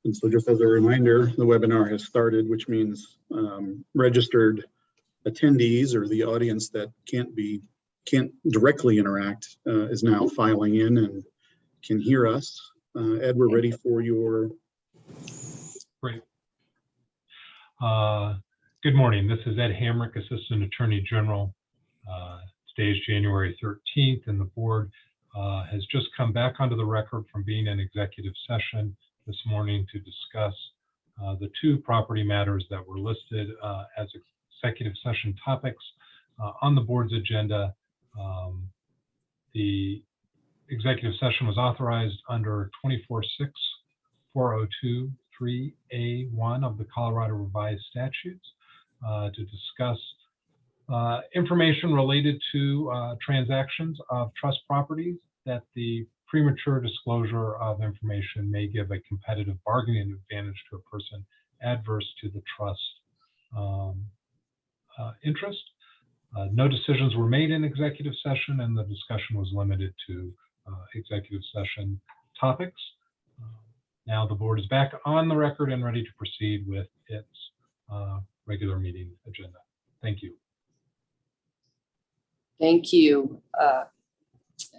And so just as a reminder, the webinar has started, which means registered attendees or the audience that can't directly interact is now filing in and can hear us. Ed, we're ready for your... Great. Good morning. This is Ed Hamrick, Assistant Attorney General. Today is January 13th, and the board has just come back onto the record from being in executive session this morning to discuss the two property matters that were listed as executive session topics on the board's agenda. The executive session was authorized under 24.6.402(3)(a)(1) of the Colorado Revised Statutes to discuss information related to transactions of trust properties that the premature disclosure of information may give a competitive bargaining advantage to a person adverse to the trust interest. No decisions were made in executive session, and the discussion was limited to executive session topics. Now the board is back on the record and ready to proceed with its regular meeting agenda. Thank you. Thank you,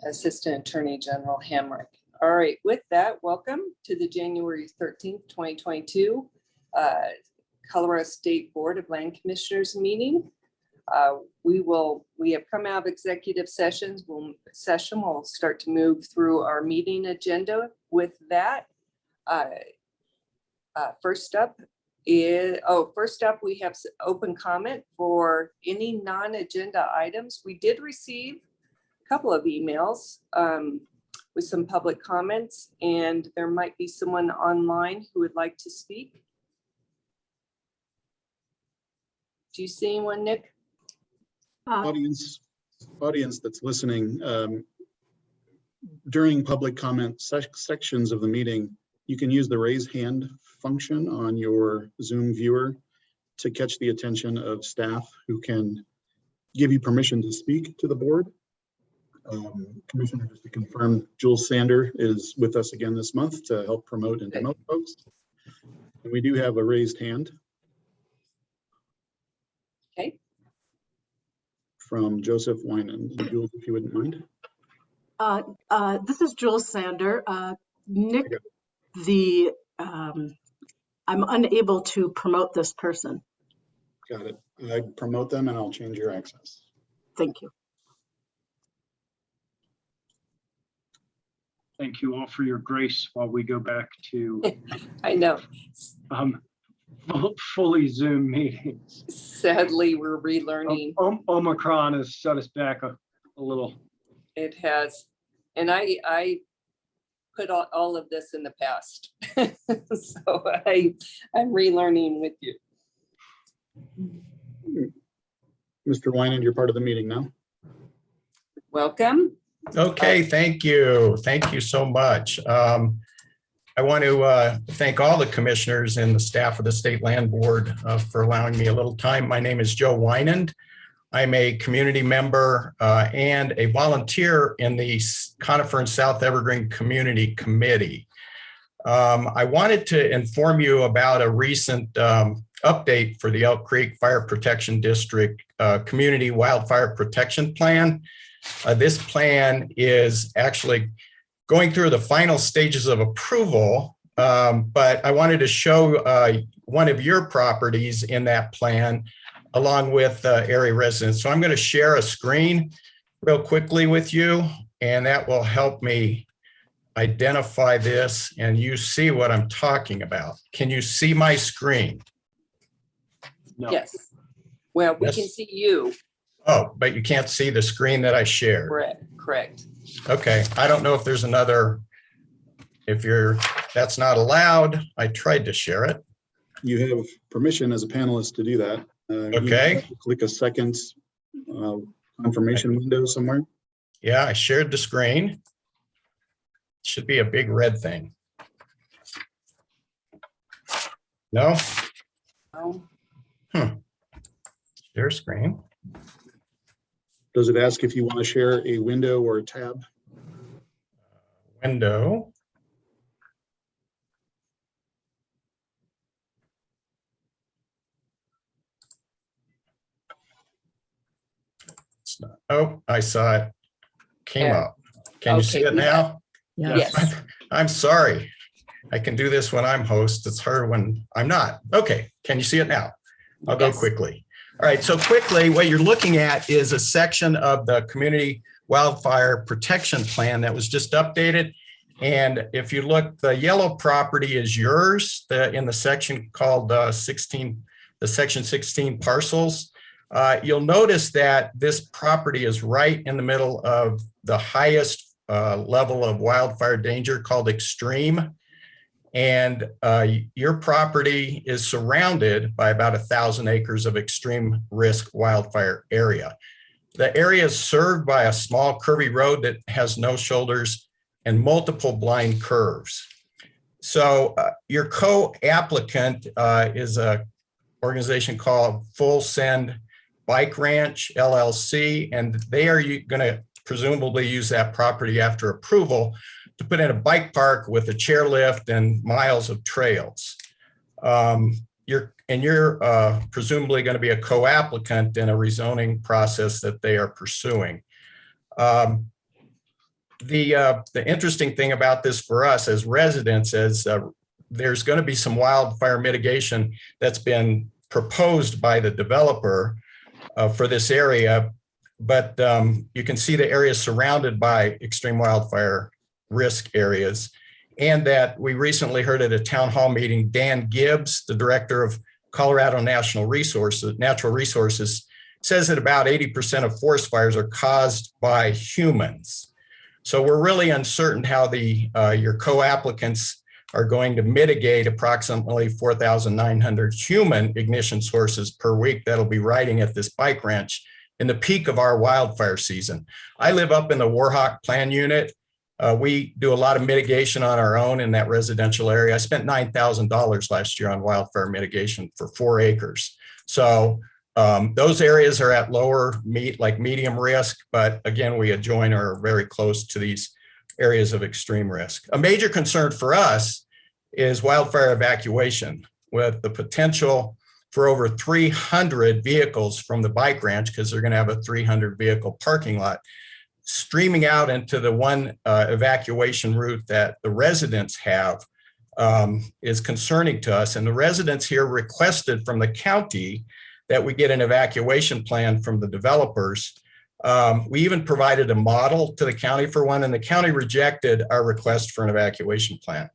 Assistant Attorney General Hamrick. All right, with that, welcome to the January 13th, 2022 Colorado State Board of Land Commissioners meeting. We have come out of executive sessions. We'll start to move through our meeting agenda. With that, first up, we have open comment for any non-agenda items. We did receive a couple of emails with some public comments, and there might be someone online who would like to speak. Do you see anyone, Nick? Audience that's listening, during public comment sections of the meeting, you can use the raise hand function on your Zoom viewer to catch the attention of staff who can give you permission to speak to the board. Commissioner, just to confirm, Jules Sander is with us again this month to help promote and demote folks. And we do have a raised hand. Okay. From Joseph Winan. Jules, if you wouldn't mind. This is Jules Sander. Nick, I'm unable to promote this person. Got it. I promote them and I'll change your access. Thank you. Thank you all for your grace while we go back to I know. fully Zoom meetings. Sadly, we're relearning. Omicron has set us back a little. It has. And I put all of this in the past. So I'm relearning with you. Mr. Winan, you're part of the meeting now. Welcome. Okay, thank you. Thank you so much. I want to thank all the commissioners and the staff of the State Land Board for allowing me a little time. My name is Joe Winand. I'm a community member and a volunteer in the Conifer and South Evergreen Community Committee. I wanted to inform you about a recent update for the Elk Creek Fire Protection District Community Wildfire Protection Plan. This plan is actually going through the final stages of approval, but I wanted to show one of your properties in that plan along with area residents. So I'm going to share a screen real quickly with you, and that will help me identify this and you see what I'm talking about. Can you see my screen? No. Yes. Well, we Yes. can see you. Oh, but you can't see the screen that I shared. Correct. Okay, I don't know if there's another, that's not allowed. I tried to share it. You have permission as a panelist to do that. Okay. You have to click a second confirmation window somewhere. Yeah, I shared the screen. Should be a big red thing. No? Oh, Share screen. Does it ask if you want to share a window or a tab? Window. Oh, I saw it. Came There. up. Can you see Okay, it we now? Yes. I'm sorry. I can do this when I'm host. It's hard when I'm not. Okay, can you see it now? I'll go Yes. quickly. All right, so quickly, what you're looking at is a section of the Community Wildfire Protection Plan that was just updated. And if you look, the yellow property is yours in the section called section 16 parcels. You'll notice that this property is right in the middle of the highest level of wildfire danger called extreme. And your property is surrounded by about 1,000 acres of extreme risk wildfire area. The area is served by a small curvy road that has no shoulders and multiple blind curves. So your co-applicant is an organization called Full Send Bike Ranch LLC, and they are going to presumably use that property after approval to put in a bike park with a chairlift and miles of trails. You're presumably going to be a co-applicant in a rezoning process that they are pursuing. The interesting thing about this for us as residents is there's going to be some wildfire mitigation that's been proposed by the developer for this area, but you can see the area surrounded by extreme wildfire risk areas. And that we recently heard at a town hall meeting, Dan Gibbs, the director of Colorado Natural Resources, says that about 80% of forest fires are caused by humans. So we're really uncertain how your co-applicants are going to mitigate approximately 4,900 human ignition sources per week that'll be riding at this bike ranch in the peak of our wildfire season. I live up in the Warhawk Plan Unit. We do a lot of mitigation on our own in that residential area. I spent $9,000 last year on wildfire mitigation for 4 acres. So those areas are at lower medium risk, but again, we adjoin or are very close to these areas of extreme risk. A major concern for us is wildfire evacuation, with the potential for over 300 vehicles from the bike ranch, because they're going to have a 300 vehicle parking lot, streaming out into the one evacuation route that the residents have is concerning to us. And the residents here requested from the county that we get an evacuation plan from the developers. We even provided a model to the county for one, and the county rejected our request for an evacuation plan.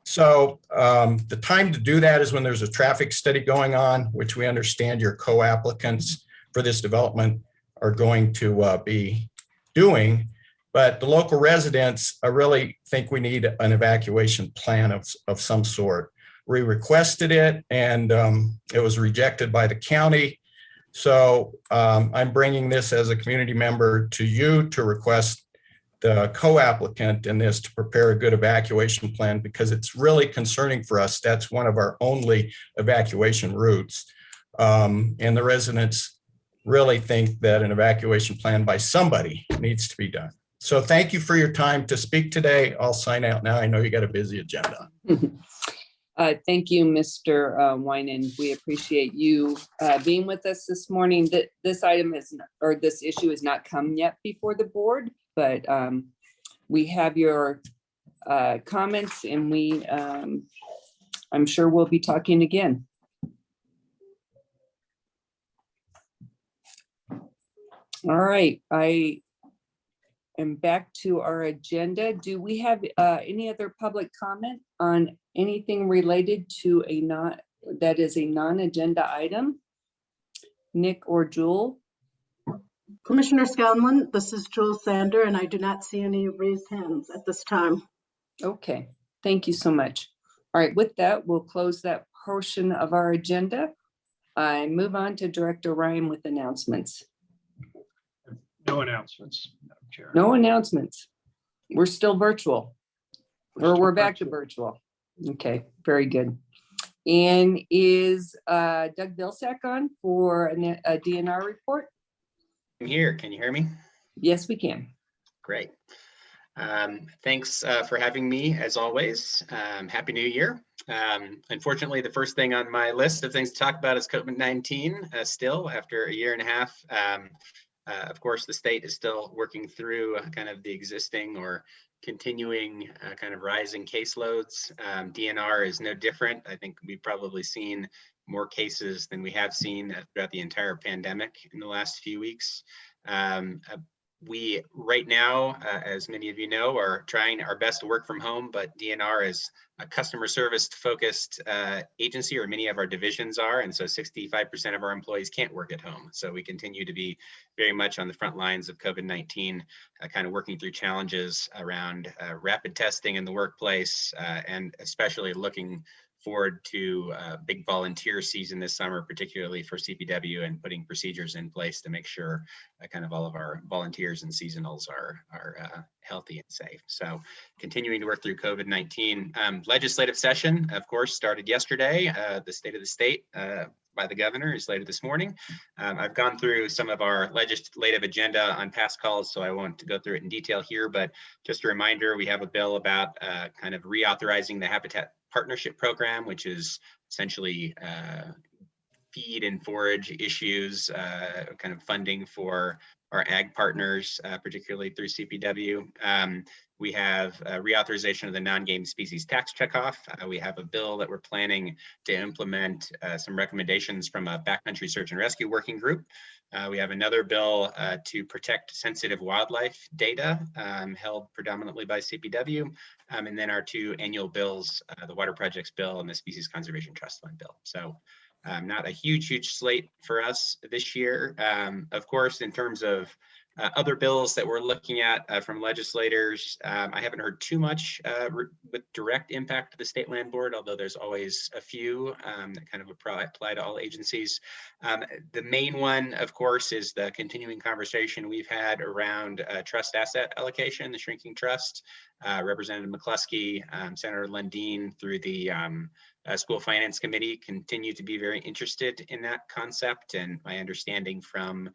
So the time to do that is when there's a traffic study going on, which we understand your co-applicants for this development are going to be doing, but the local residents really think we need an evacuation plan of some sort. We requested it and it was rejected by the county. So I'm bringing this as a community member to you to request the co-applicant in this to prepare a good evacuation plan, because it's really concerning for us. That's one of our only evacuation routes. And the residents really think that an evacuation plan by somebody needs to be done. So thank you for your time to speak today. I'll sign out now. I know you got a busy agenda. Thank you, Mr. Winan. We appreciate you being with us this morning. This item this issue has not come yet before the board, but we have your comments, and I'm sure we'll be talking again. All right, I am back to our agenda. Do we have any other public comment on anything related to that is a non-agenda item? Nick or Jewel? Commissioner Scanlon, this is Jewel Sander, and I do not see any raised hands at this time. Okay, thank you so much. All right, with that, we'll close that portion of our agenda. I move on to Director Ryan with announcements. No announcements, Madam Chair. No announcements. We're still virtual, or we're back to virtual. Okay, very good. And is Doug Vilsack on for a DNR report? I'm here. Can you hear me? Yes, we can. Great. Thanks for having me, as always. Happy New Year. Unfortunately, the first thing on my list of things to talk about is COVID-19 still, after a year and a half. Of course, the state is still working through kind of the existing or continuing kind of rising caseloads. DNR is no different. I think we've probably seen more cases than we have seen throughout the entire pandemic in the last few weeks. We right now, as many of you know, are trying our best to work from home, but DNR is a customer service focused agency, or many of our divisions are. And so 65% of our employees can't work at home. So we continue to be very much on the front lines of COVID-19, kind of working through challenges around rapid testing in the workplace, and especially looking forward to a big volunteer season this summer, particularly for CPW, and putting procedures in place to make sure kind of all of our volunteers and seasonals are healthy and safe. So continuing to work through COVID-19. Legislative session, of course, started yesterday. The state of the state by the governor is later this morning. I've gone through some of our legislative agenda on past calls, so I won't go through it in detail here, but just a reminder, we have a bill about kind of reauthorizing the Habitat Partnership Program, which is essentially feed and forage issues, kind of funding for our ag partners, particularly through CPW. We have a reauthorization of the non-game species tax checkoff. We have a bill that we're planning to implement some recommendations from a backcountry search and rescue working group. We have another bill to protect sensitive wildlife data held predominantly by CPW. And then our two annual bills, the Water Projects Bill and the Species Conservation Trust Fund Bill. So not a huge slate for us this year. Of course, in terms of other bills that we're looking at from legislators, I haven't heard too much with direct impact to the State Land Board, although there's always a few that kind of apply to all agencies. The main one, of course, is the continuing conversation we've had around trust asset allocation, the shrinking trust. Representative McCluskey, Senator Lundeen, through the School Finance Committee, continue to be very interested in that concept. And my understanding from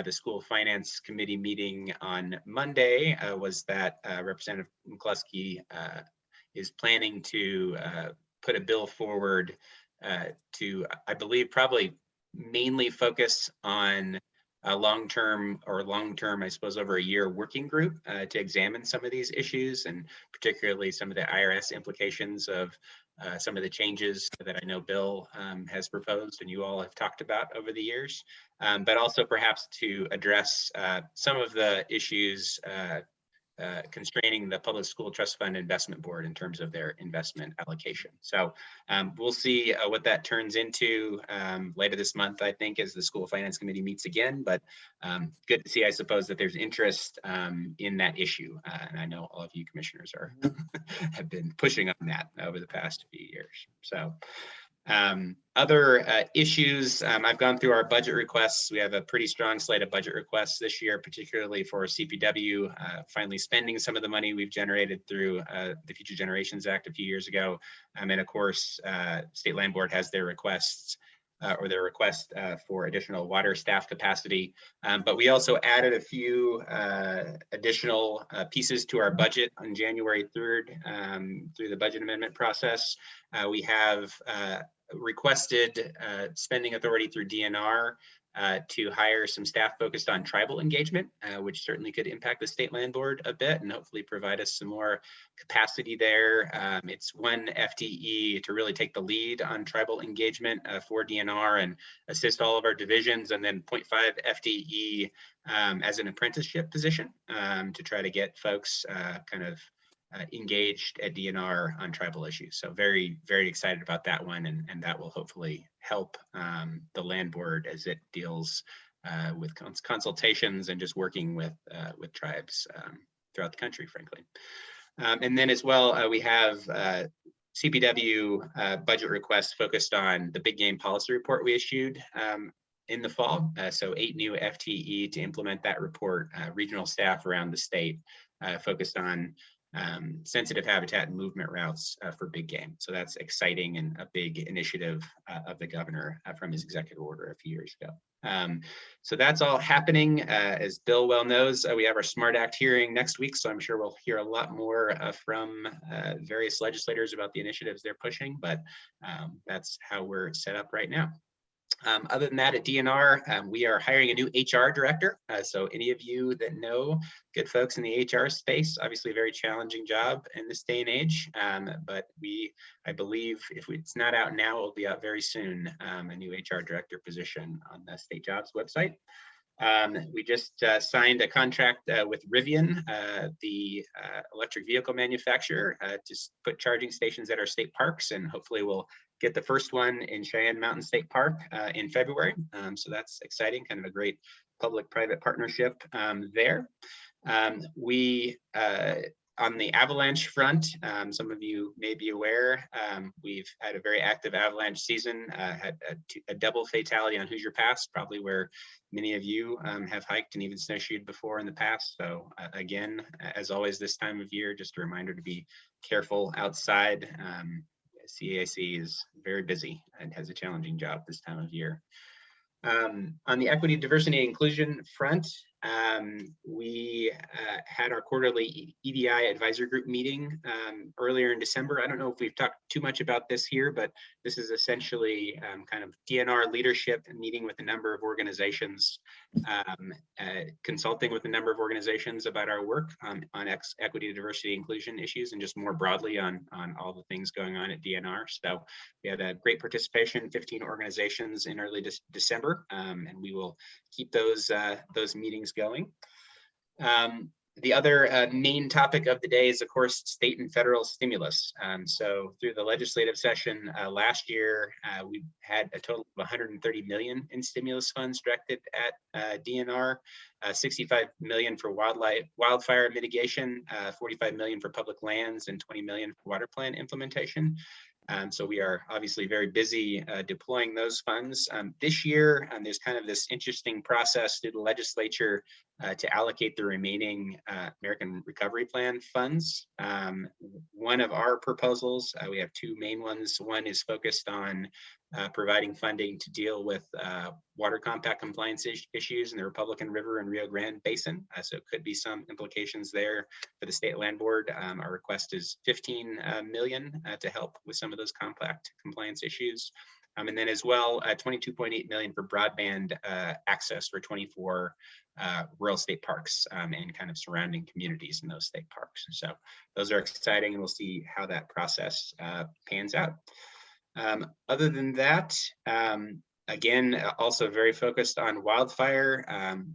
the School Finance Committee meeting on Monday was that Representative McCluskey is planning to put a bill forward to, I believe, probably mainly focus on a long-term, I suppose, over a year working group to examine some of these issues, and particularly some of the IRS implications of some of the changes that I know Bill has proposed and you all have talked about over the years, but also perhaps to address some of the issues constraining the Public School Trust Fund Investment Board in terms of their investment allocation. So we'll see what that turns into later this month, I think, as the School Finance Committee meets again. But good to see, I suppose, that there's interest in that issue. And I know all of you commissioners are have been pushing on that over the past few years. So other issues, I've gone through our budget requests. We have a pretty strong slate of budget requests this year, particularly for CPW, finally spending some of the money we've generated through the Future Generations Act a few years ago. And of course, State Land Board has their requests or their request for additional water staff capacity. But we also added a few additional pieces to our budget on January 3rd through the budget amendment process. We have requested spending authority through DNR to hire some staff focused on tribal engagement, which certainly could impact the State Land Board a bit and hopefully provide us some more capacity there. It's 1 FTE to really take the lead on tribal engagement for DNR and assist all of our divisions, and then 0.5 FTE as an apprenticeship position to try to get folks kind of engaged at DNR on tribal issues. So very excited about that one, and that will hopefully help the land board as it deals with consultations and just working with tribes throughout the country, frankly. And then as well, we have CPW budget requests focused on the big game policy report we issued in the fall. So 8 new FTE to implement that report, regional staff around the state focused on sensitive habitat and movement routes for big game. So that's exciting and a big initiative of the governor from his executive order a few years ago. So that's all happening. As Bill well knows, we have our SMART Act hearing next week, so I'm sure we'll hear a lot more from various legislators about the initiatives they're pushing, but that's how we're set up right now. Other than that, at DNR, we are hiring a new HR director. So any of you that know good folks in the HR space, obviously a very challenging job in this day and age. But I believe if it's not out now, it'll be out very soon, a new HR director position on the state jobs website. We just signed a contract with Rivian, the electric vehicle manufacturer, to put charging stations at our state parks, and hopefully we'll get the first one in Cheyenne Mountain State Park in February. So that's exciting, kind of a great public-private partnership there. On the avalanche front, some of you may be aware, we've had a very active avalanche season, had a double fatality on Hoosier Pass, probably where many of you have hiked and even snowshoed before in the past. So again, as always this time of year, just a reminder to be careful outside. CAC is very busy and has a challenging job this time of year. On the equity, diversity, and inclusion front, we had our quarterly EDI advisory group meeting earlier in December. I don't know if we've talked too much about this here, but this is essentially kind of DNR leadership meeting with a number of organizations, consulting with a number of organizations about our work on equity, diversity, inclusion issues, and just more broadly on all the things going on at DNR. So we had a great participation, 15 organizations in early December, and we will keep those meetings going. The other main topic of the day is, of course, state and federal stimulus. So through the legislative session last year, we had a total of 130 million in stimulus funds directed at DNR, 65 million for wildfire mitigation, 45 million for public lands, and 20 million for water plan implementation. So we are obviously very busy deploying those funds. This year, there's kind of this interesting process through the legislature to allocate the remaining American Recovery Plan funds. One of our proposals, we have two main ones. One is focused on providing funding to deal with water compact compliance issues in the Republican River and Rio Grande Basin. So it could be some implications there for the State Land Board. Our request is 15 million to help with some of those compact compliance issues. And then as well, 22.8 million for broadband access for 24 rural state parks and kind of surrounding communities in those state parks. So those are exciting, and we'll see how that process pans out. Other than that, again, also very focused on wildfire.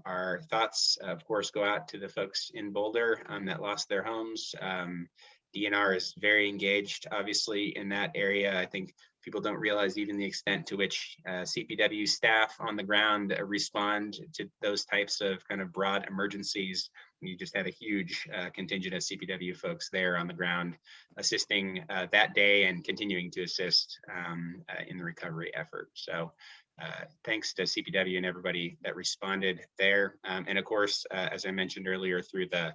Our thoughts, of course, go out to the folks in Boulder that lost their homes. DNR is very engaged, obviously, in that area. I think people don't realize even the extent to which CPW staff on the ground respond to those types of kind of broad emergencies. You just had a huge contingent of CPW folks there on the ground assisting that day and continuing to assist in the recovery effort. So thanks to CPW and everybody that responded there. And of course, as I mentioned earlier, through the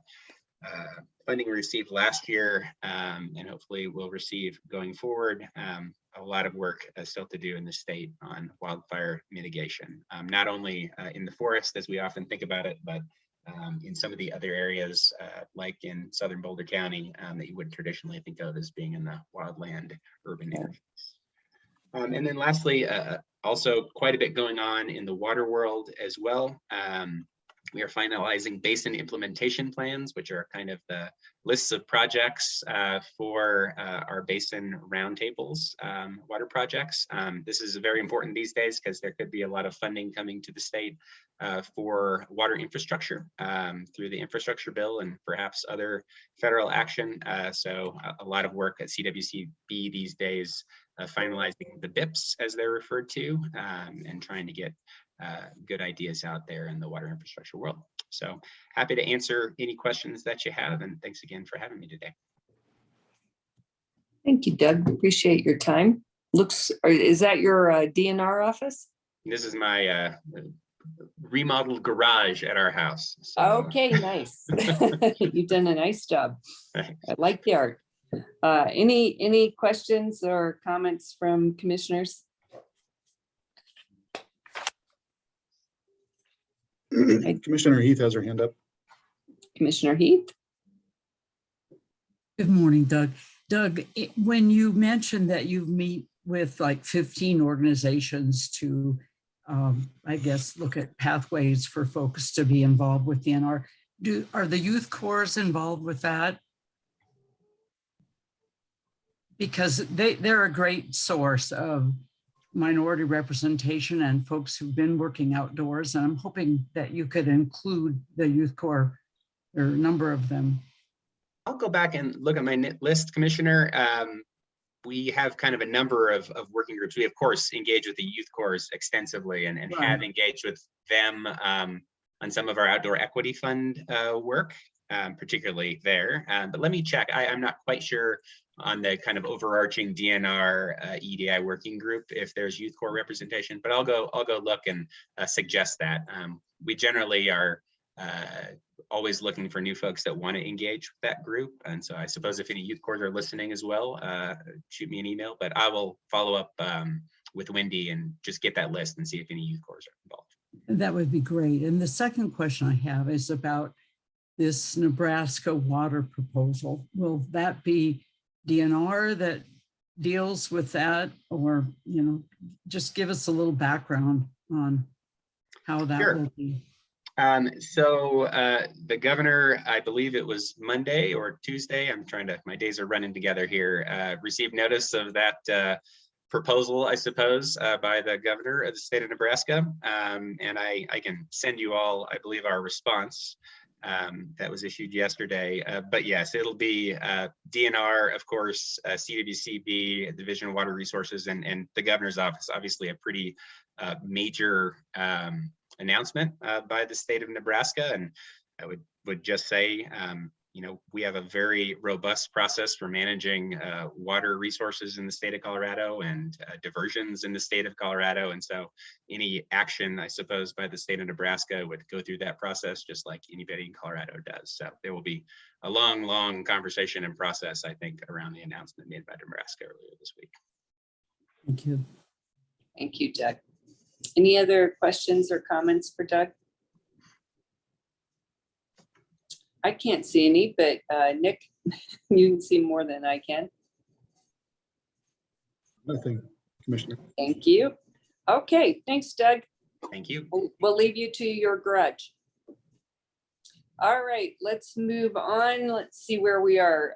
funding we received last year and hopefully we'll receive going forward, a lot of work still to do in the state on wildfire mitigation, not only in the forest as we often think about it, but in some of the other areas like in southern Boulder County that you would traditionally think of as being in the wildland urban areas. And then lastly, also quite a bit going on in the water world as well. We are finalizing basin implementation plans, which are kind of the lists of projects for our basin roundtables, water projects. This is very important these days because there could be a lot of funding coming to the state for water infrastructure through the infrastructure bill and perhaps other federal action. So a lot of work at CWCB these days, finalizing the BIPs as they're referred to, and trying to get good ideas out there in the water infrastructure world. So happy to answer any questions that you have, and thanks again for having me today. Thank you, Doug. Appreciate your time. Is that your DNR office? This is my remodeled garage at our house. So. Okay, nice. You've done a nice job. Thanks. I like the art. Any questions or comments from commissioners? Commissioner Heath has her hand up. Commissioner Heath? Good morning, Doug. Doug, when you mentioned that you meet with like 15 organizations to I guess, look at pathways for folks to be involved with DNR. Are the youth corps involved with that? Because they're a great source of minority representation and folks who've been working outdoors. And I'm hoping that you could include the youth corps, or a number of them. I'll go back and look at my list, Commissioner. We have kind of a number of working groups. We, of course, engage with the youth corps extensively and Right. have engaged with them on some of our outdoor equity fund work, particularly there. But let me check. I'm not quite sure on the kind of overarching DNR EDI working group if there's youth corps representation, but I'll go look and suggest that. We generally are always looking for new folks that want to engage with that group. And so I suppose if any youth corps are listening as well, shoot me an email, but I will follow up with Wendy and just get that list and see if any youth corps are involved. That would be great. And the second question I have is about this Nebraska water proposal. Will that be DNR that deals with that, or, you know, just give us a little background on how that Sure. will be. So the governor, I believe it was Monday or Tuesday, my days are running together here, received notice of that proposal, I suppose, by the governor of the state of Nebraska. And I can send you all, I believe, our response that was issued yesterday. But yes, it'll be DNR, of course, CWCB, Division of Water Resources, and the governor's office, obviously a pretty major announcement by the state of Nebraska. And I would just say, you know, we have a very robust process for managing water resources in the state of Colorado and diversions in the state of Colorado. And so any action, I suppose, by the state of Nebraska would go through that process just like anybody in Colorado does. So there will be a long conversation and process, I think, around the announcement made by Nebraska earlier this week. Thank you. Thank you, Doug. Any other questions or comments for Doug? I can't see any, but Nick, you can see more than I can. Nothing, Commissioner. Thank you. Okay, thanks, Doug. Thank you. We'll leave you to your grudge. All right, let's move on. Let's see where we are.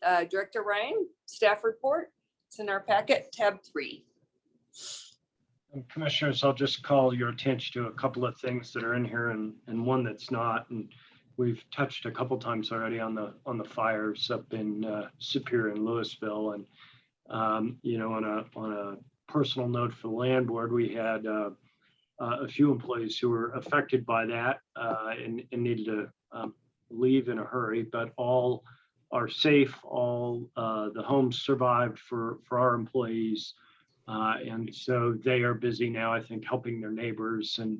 Director Ryan, staff report. It's in our packet, tab 3. Commissioners, I'll just call your attention to a couple of things that are in here and one that's not. And we've touched a couple times already on the fires up in Superior and Louisville. And you know, on a personal note for the land board, we had a few employees who were affected by that and needed to leave in a hurry, but all are safe. All the homes survived for our employees. And so they are busy now, I think, helping their neighbors and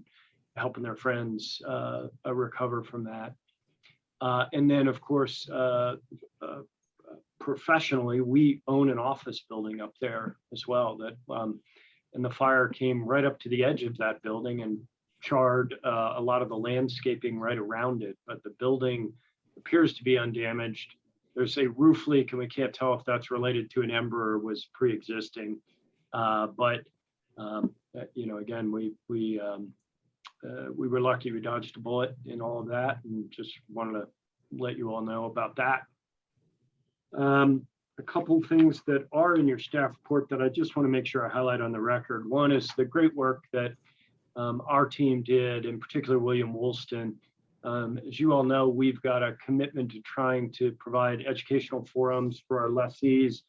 helping their friends recover from that. And then, of course, professionally, we own an office building up there as well. That and the fire came right up to the edge of that building and charred a lot of the landscaping right around it. But the building appears to be undamaged. There's a roof leak, and we can't tell if that's related to an ember or was pre-existing. But you know, again, we were lucky we dodged a bullet in all of that, and just wanted to let you all know about that. A couple things that are in your staff report that I just want to make sure I highlight on the record. One is the great work that our team did, in particular William Woolston. As you all know, we've got a commitment to trying to provide educational forums for our lessees.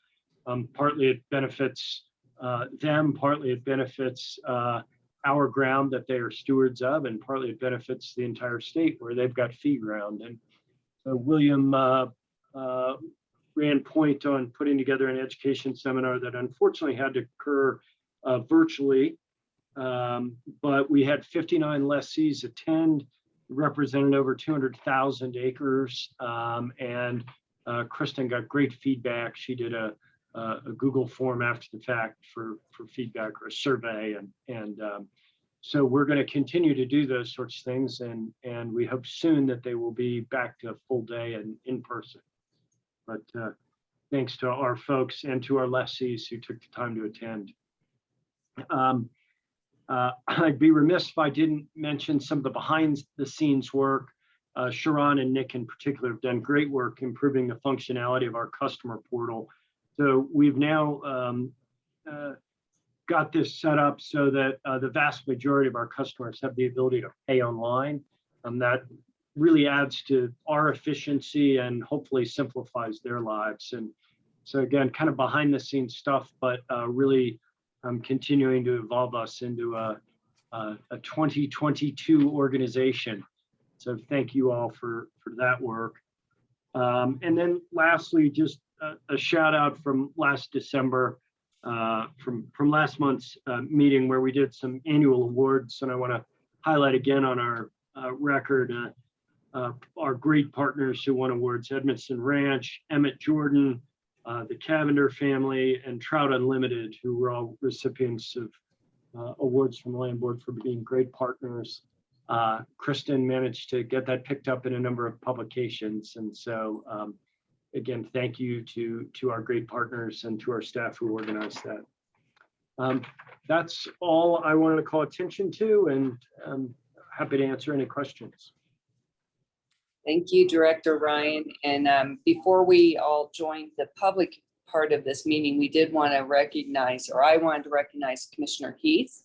Partly it benefits them, partly it benefits our ground that they are stewards of, and partly it benefits the entire state where they've got fee ground. And so William ran point on putting together an education seminar that unfortunately had to occur virtually, but we had 59 lessees attend, represented over 200,000 acres, and Kristen got great feedback. She did a Google form after the fact for feedback, or a survey, and so we're going to continue to do those sorts of things, and we hope soon that they will be back to a full day and in person. But thanks to our folks and to our lessees who took the time to attend. I'd be remiss if I didn't mention some of the behind the scenes work. Sharon and Nick in particular have done great work improving the functionality of our customer portal. So we've now got this set up so that the vast majority of our customers have the ability to pay online. That really adds to our efficiency and hopefully simplifies their lives. And so again, kind of behind the scenes stuff, but really continuing to evolve us into a 2022 organization. So thank you all for that work. And then lastly, just a shout out from last December, from last month's meeting where we did some annual awards. And I want to highlight again on our record our great partners who won awards: Edmondson Ranch, Emmett Jordan, the Cavender family, and Trout Unlimited, who were all recipients of awards from the Land Board for being great partners. Kristen managed to get that picked up in a number of publications. And so again, thank you to our great partners and to our staff who organized that. That's all I wanted to call attention to, and I'm happy to answer any questions. Thank you, Director Ryan. And before we all joined the public part of this meeting, we did want to recognize, or I wanted to recognize, Commissioner Heath,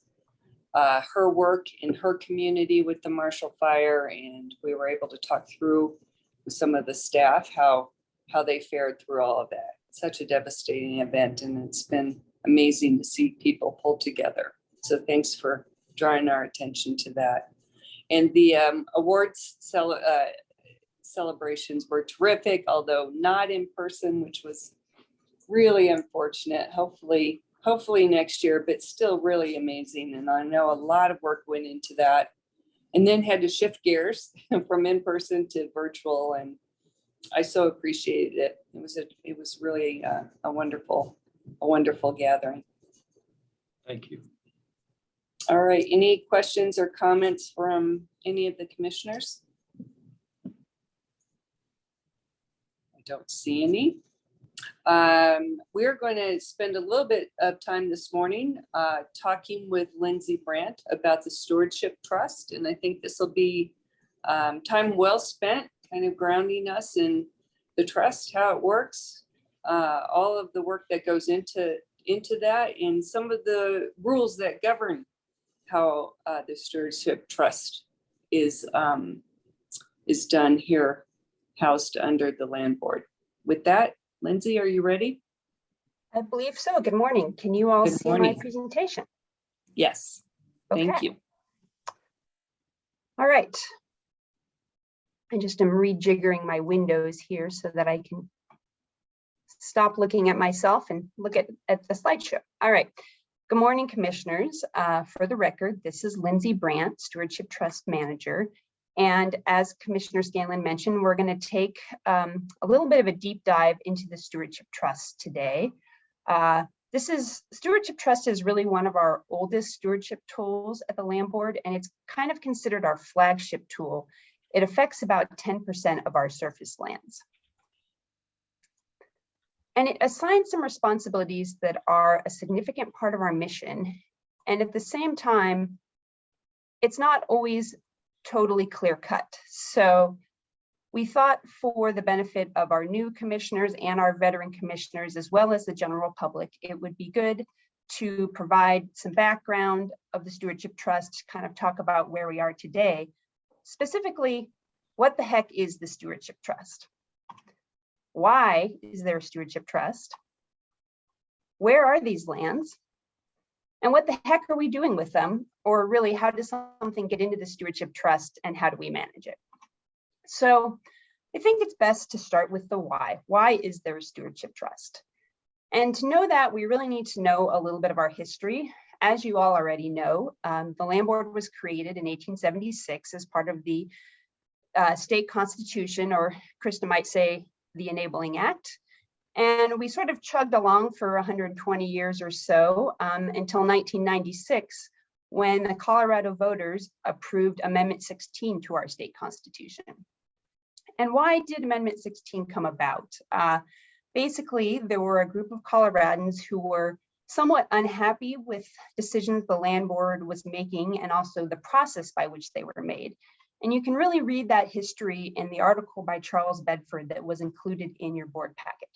her work in her community with the Marshall Fire, and we were able to talk through with some of the staff how they fared through all of that. Such a devastating event, and it's been amazing to see people pull together. So thanks for drawing our attention to that. And the awards celebrations were terrific, although not in person, which was really unfortunate. Hopefully next year, but still really amazing. And I know a lot of work went into that, and then had to shift gears from in-person to virtual. And I so appreciated it. It was really a wonderful gathering. Thank you. All right, any questions or comments from any of the commissioners? I don't see any. We're going to spend a little bit of time this morning talking with Lindsay Brandt about the Stewardship Trust. And I think this will be time well spent, kind of grounding us in the trust, how it works, all of the work that goes into that, and some of the rules that govern how the Stewardship Trust is done here, housed under the Land Board. With that, Lindsay, are you ready? I believe so. Good morning. Can you all see my presentation? Yes. Thank Okay. you. All right. I just am rejiggering my windows here so that I can stop looking at myself and look at the slideshow. All right. Good morning, commissioners. For the record, this is Lindsay Brandt, Stewardship Trust Manager. And as Commissioner Scanlon mentioned, we're going to take a little bit of a deep dive into the Stewardship Trust today. Stewardship Trust is really one of our oldest stewardship tools at the Land Board, and it's kind of considered our flagship tool. It affects about 10% of our surface lands. And it assigns some responsibilities that are a significant part of our mission. And at the same time, it's not always totally clear cut. So we thought, for the benefit of our new commissioners and our veteran commissioners, as well as the general public, it would be good to provide some background of the Stewardship Trust, kind of talk about where we are today. Specifically, what the heck is the Stewardship Trust? Why is there a Stewardship Trust? Where are these lands? And what the heck are we doing with them? Or really, how does something get into the Stewardship Trust, and how do we manage it? So I think it's best to start with the why. Why is there a Stewardship Trust? And to know that, we really need to know a little bit of our history. As you all already know, the Land Board was created in 1876 as part of the state constitution, or Krista might say the Enabling Act. And we sort of chugged along for 120 years or so until 1996, when the Colorado voters approved Amendment 16 to our state constitution. And why did Amendment 16 come about? Basically, there were a group of Coloradans who were somewhat unhappy with decisions the land board was making and also the process by which they were made. And you can really read that history in the article by Charles Bedford that was included in your board packet.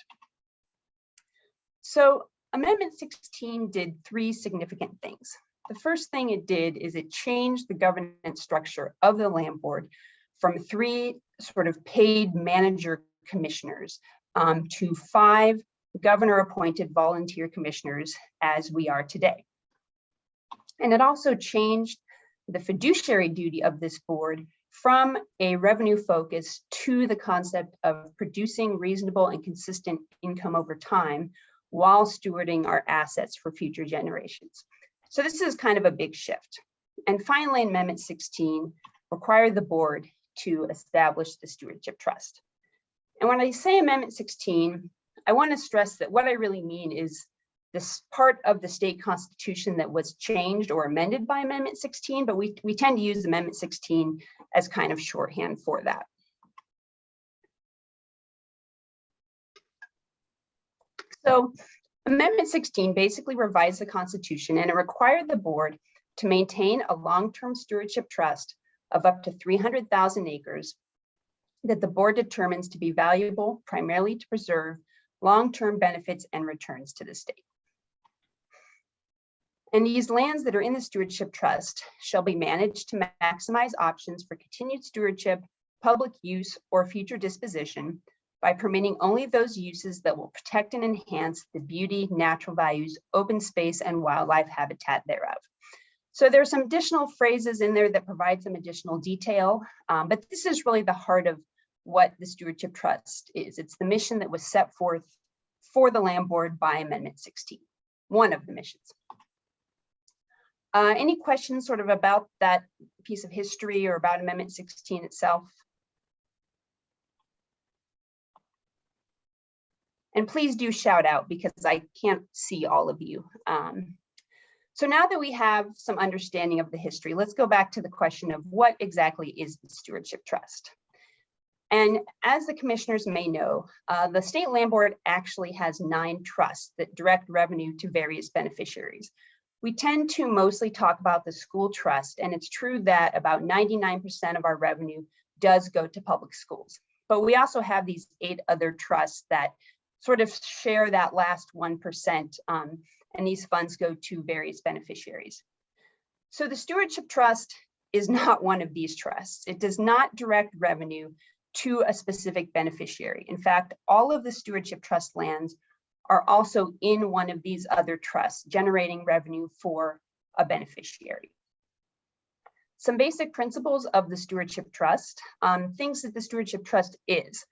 So Amendment 16 did three significant things. The first thing it did is it changed the governance structure of the land board from 3 sort of paid manager commissioners to 5 governor-appointed volunteer commissioners as we are today. And it also changed the fiduciary duty of this board from a revenue focus to the concept of producing reasonable and consistent income over time while stewarding our assets for future generations. So this is kind of a big shift. And finally, Amendment 16 required the board to establish the Stewardship Trust. And when I say Amendment 16, I want to stress that what I really mean is this part of the state constitution that was changed or amended by Amendment 16, but we tend to use Amendment 16 as kind of shorthand for that. So Amendment 16 basically revised the Constitution, and it required the board to maintain a long-term stewardship trust of up to 300,000 acres that the board determines to be valuable primarily to preserve long-term benefits and returns to the state. And these lands that are in the Stewardship Trust shall be managed to maximize options for continued stewardship, public use, or future disposition by permitting only those uses that will protect and enhance the beauty, natural values, open space, and wildlife habitat thereof. So there's some additional phrases in there that provide some additional detail, but this is really the heart of what the Stewardship Trust is. It's the mission that was set forth for the Land Board by Amendment 16, one of the missions. Any questions sort of about that piece of history or about Amendment 16 itself? And please do shout out because I can't see all of you. So now that we have some understanding of the history, let's go back to the question of what exactly is the Stewardship Trust. And as the commissioners may know, the State Land Board actually has 9 trusts that direct revenue to various beneficiaries. We tend to mostly talk about the school trust, and it's true that about 99% of our revenue does go to public schools. But we also have these 8 other trusts that sort of share that last 1%, and these funds go to various beneficiaries. So the Stewardship Trust is not one of these trusts. It does not direct revenue to a specific beneficiary. In fact, all of the Stewardship Trust lands are also in one of these other trusts, generating revenue for a beneficiary. Some basic principles of the Stewardship Trust, things that the Stewardship Trust is.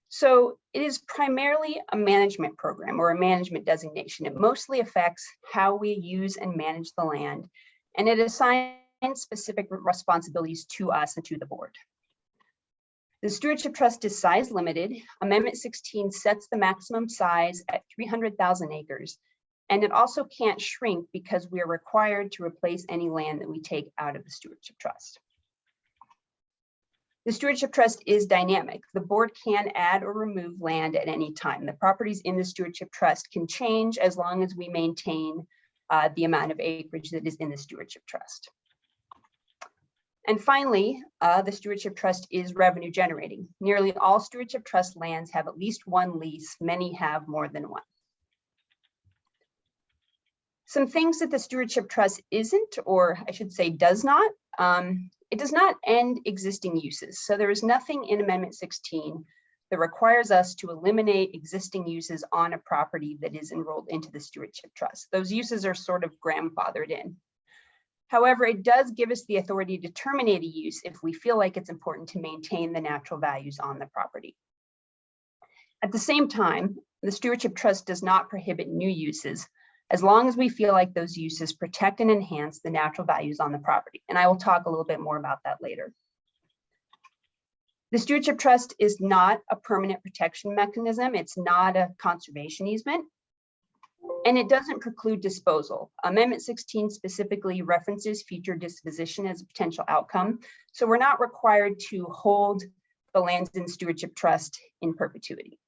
So it is primarily a management program or a management designation. It mostly affects how we use and manage the land, and it assigns specific responsibilities to us and to the board. The Stewardship Trust is size limited. Amendment 16 sets the maximum size at 300,000 acres, and it also can't shrink because we are required to replace any land that we take out of the Stewardship Trust. The Stewardship Trust is dynamic. The board can add or remove land at any time. The properties in the Stewardship Trust can change as long as we maintain the amount of acreage that is in the Stewardship Trust. And finally, the Stewardship Trust is revenue generating. Nearly all Stewardship Trust lands have at least one lease. Many have more than one. Some things that the Stewardship Trust isn't, or I should say does not, it does not end existing uses. So there is nothing in Amendment 16 that requires us to eliminate existing uses on a property that is enrolled into the Stewardship Trust. Those uses are sort of grandfathered in. However, it does give us the authority to terminate a use if we feel like it's important to maintain the natural values on the property. At the same time, the Stewardship Trust does not prohibit new uses as long as we feel like those uses protect and enhance the natural values on the property. And I will talk a little bit more about that later. The Stewardship Trust is not a permanent protection mechanism. It's not a conservation easement, and it doesn't preclude disposal. Amendment 16 specifically references future disposition as a potential outcome. So we're not required to hold the lands in Stewardship Trust in perpetuity.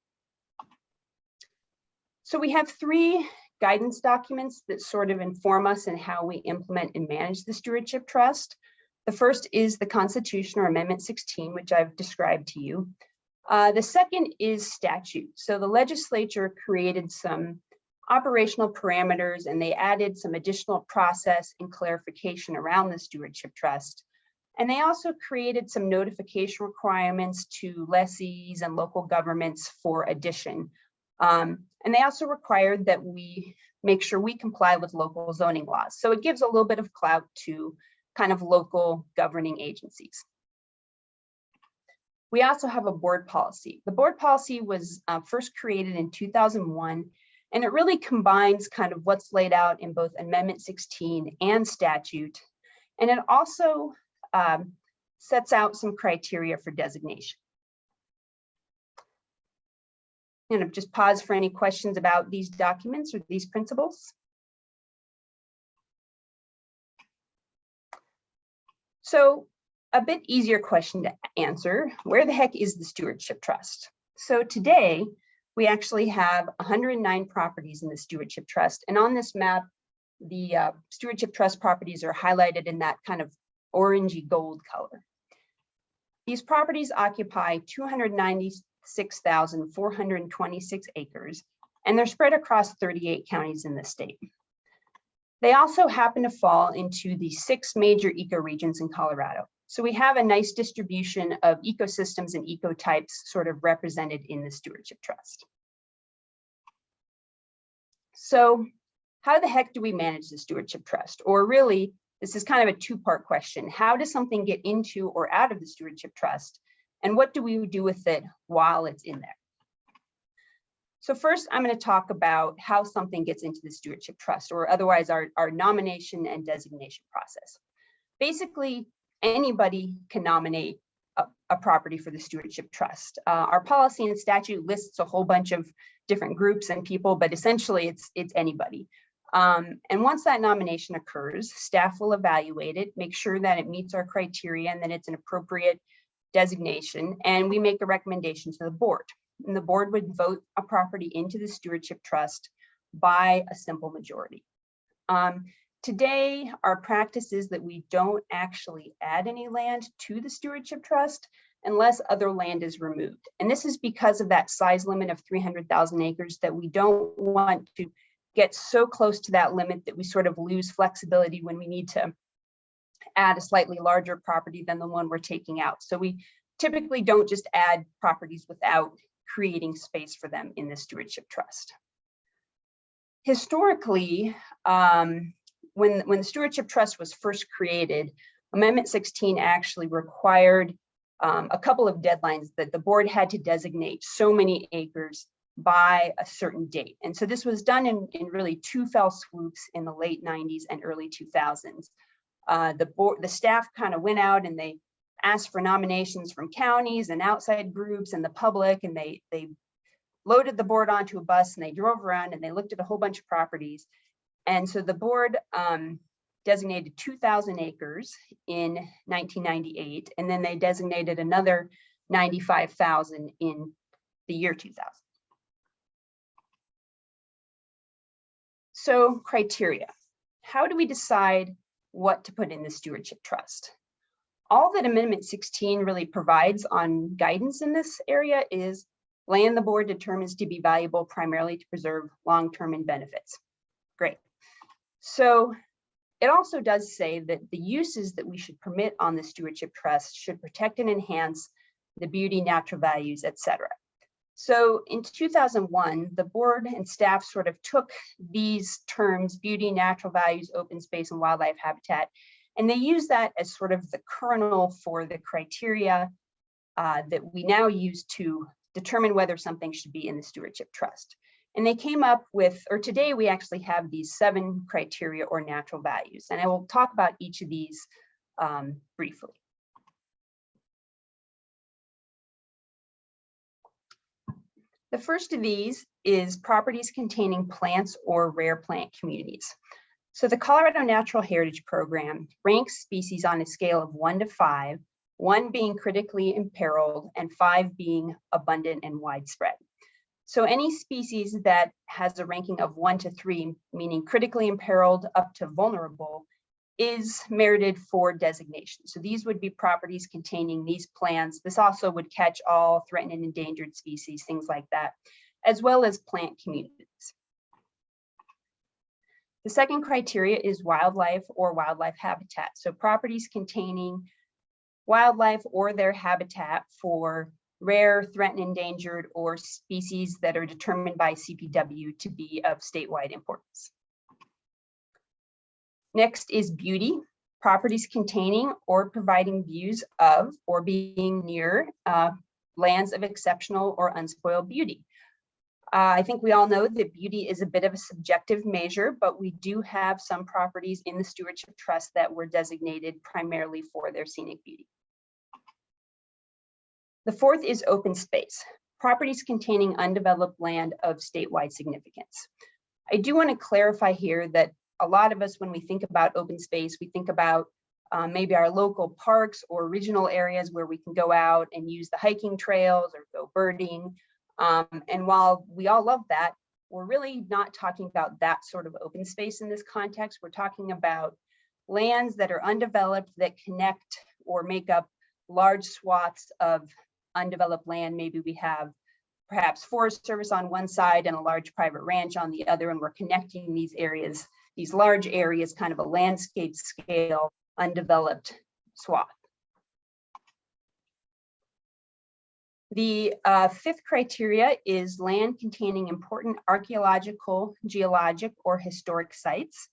So we have 3 guidance documents that sort of inform us in how we implement and manage the Stewardship Trust. The first is the Constitution, or Amendment 16, which I've described to you. The second is statute. So the legislature created some operational parameters, and they added some additional process and clarification around the Stewardship Trust. And they also created some notification requirements to lessees and local governments for addition. And they also required that we make sure we comply with local zoning laws. So it gives a little bit of clout to kind of local governing agencies. We also have a board policy. The board policy was first created in 2001, and it really combines kind of what's laid out in both Amendment 16 and statute. And it also sets out some criteria for designation. I'm going to just pause for any questions about these documents or these principles. So a bit easier question to answer, where the heck is the Stewardship Trust? So today, we actually have 109 properties in the Stewardship Trust. And on this map, the Stewardship Trust properties are highlighted in that kind of orangey gold color. These properties occupy 296,426 acres, and they're spread across 38 counties in the state. They also happen to fall into the 6 major ecoregions in Colorado. So we have a nice distribution of ecosystems and ecotypes sort of represented in the Stewardship Trust. So how the heck do we manage the Stewardship Trust? Or really, this is kind of a two-part question. How does something get into or out of the Stewardship Trust? And what do we do with it while it's in there? So first, I'm going to talk about how something gets into the Stewardship Trust, or otherwise our nomination and designation process. Basically, anybody can nominate a property for the Stewardship Trust. Our policy and statute lists a whole bunch of different groups and people, but essentially it's anybody. And once that nomination occurs, staff will evaluate it, make sure that it meets our criteria and that it's an appropriate designation, and we make a recommendation to the board. And the board would vote a property into the Stewardship Trust by a simple majority. Today, our practice is that we don't actually add any land to the Stewardship Trust unless other land is removed. And this is because of that size limit of 300,000 acres, that we don't want to get so close to that limit that we sort of lose flexibility when we need to add a slightly larger property than the one we're taking out. So we typically don't just add properties without creating space for them in the Stewardship Trust. Historically, when the Stewardship Trust was first created, Amendment 16 actually required a couple of deadlines that the board had to designate so many acres by a certain date. And so this was done in really 2 fell swoops in the late 90s and early 2000s. The staff kind of went out and they asked for nominations from counties and outside groups and the public, and they loaded the board onto a bus and they drove around and they looked at a whole bunch of properties. And so the board designated 2,000 acres in 1998, and then they designated another 95,000 in the year 2000. So criteria. How do we decide what to put in the Stewardship Trust? All that Amendment 16 really provides on guidance in this area is land the board determines to be valuable primarily to preserve long-term and benefits. Great. So it also does say that the uses that we should permit on the Stewardship Trust should protect and enhance the beauty, natural values, etc. So in 2001, the board and staff sort of took these terms, beauty, natural values, open space, and wildlife habitat, and they use that as sort of the kernel for the criteria that we now use to determine whether something should be in the Stewardship Trust. And they came up with, or today we actually have these 7 criteria or natural values. And I will talk about each of these briefly. The first of these is properties containing plants or rare plant communities. So the Colorado Natural Heritage Program ranks species on a scale of 1 to 5, 1 being critically imperiled and 5 being abundant and widespread. So any species that has a ranking of 1 to 3, meaning critically imperiled up to vulnerable, is merited for designation. So these would be properties containing these plants. This also would catch all threatened and endangered species, things like that, as well as plant communities. The second criteria is wildlife or wildlife habitat. So properties containing wildlife or their habitat for rare, threatened, endangered, or species that are determined by CPW to be of statewide importance. Next is beauty, properties containing or providing views of or being near lands of exceptional or unspoiled beauty. I think we all know that beauty is a bit of a subjective measure, but we do have some properties in the Stewardship Trust that were designated primarily for their scenic beauty. The fourth is open space, properties containing undeveloped land of statewide significance. I do want to clarify here that a lot of us, when we think about open space, we think about maybe our local parks or regional areas where we can go out and use the hiking trails or go birding. And while we all love that, we're really not talking about that sort of open space in this context. We're talking about lands that are undeveloped that connect or make up large swaths of undeveloped land. Maybe we have perhaps Forest Service on one side and a large private ranch on the other, and we're connecting these areas, these large areas, kind of a landscape scale, undeveloped swath. The fifth criteria is land containing important archaeological, geologic, or historic sites.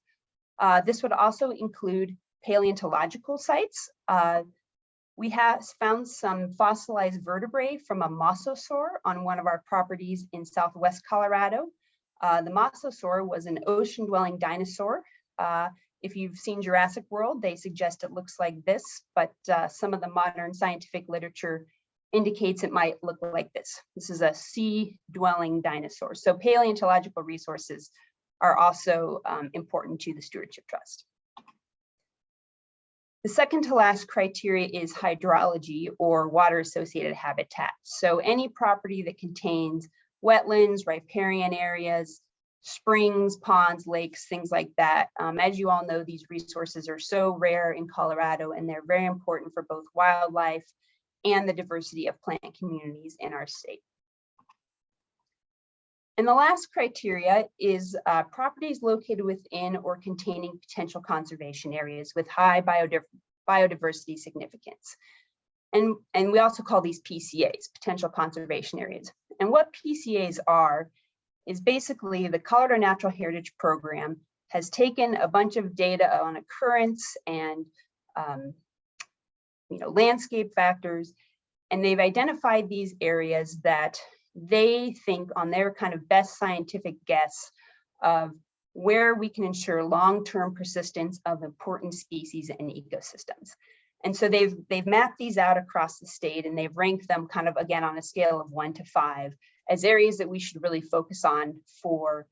This would also include paleontological sites. We have found some fossilized vertebrae from a mosasaur on one of our properties in Southwest Colorado. The mosasaur was an ocean-dwelling dinosaur. If you've seen Jurassic World, they suggest it looks like this, but some of the modern scientific literature indicates it might look like this. This is a sea-dwelling dinosaur. So paleontological resources are also important to the Stewardship Trust. The second to last criteria is hydrology or water-associated habitat. So any property that contains wetlands, riparian areas, springs, ponds, lakes, things like that. As you all know, these resources are so rare in Colorado, and they're very important for both wildlife and the diversity of plant communities in our state. And the last criteria is properties located within or containing potential conservation areas with high biodiversity significance. And we also call these PCAs, potential conservation areas. And what PCAs are is basically the Colorado Natural Heritage Program has taken a bunch of data on occurrence and landscape factors, and they've identified these areas that they think on their kind of best scientific guess of where we can ensure long-term persistence of important species and ecosystems. And so they've mapped these out across the state, and they've ranked them kind of, again, on a scale of 1 to 5 as areas that we should really focus on for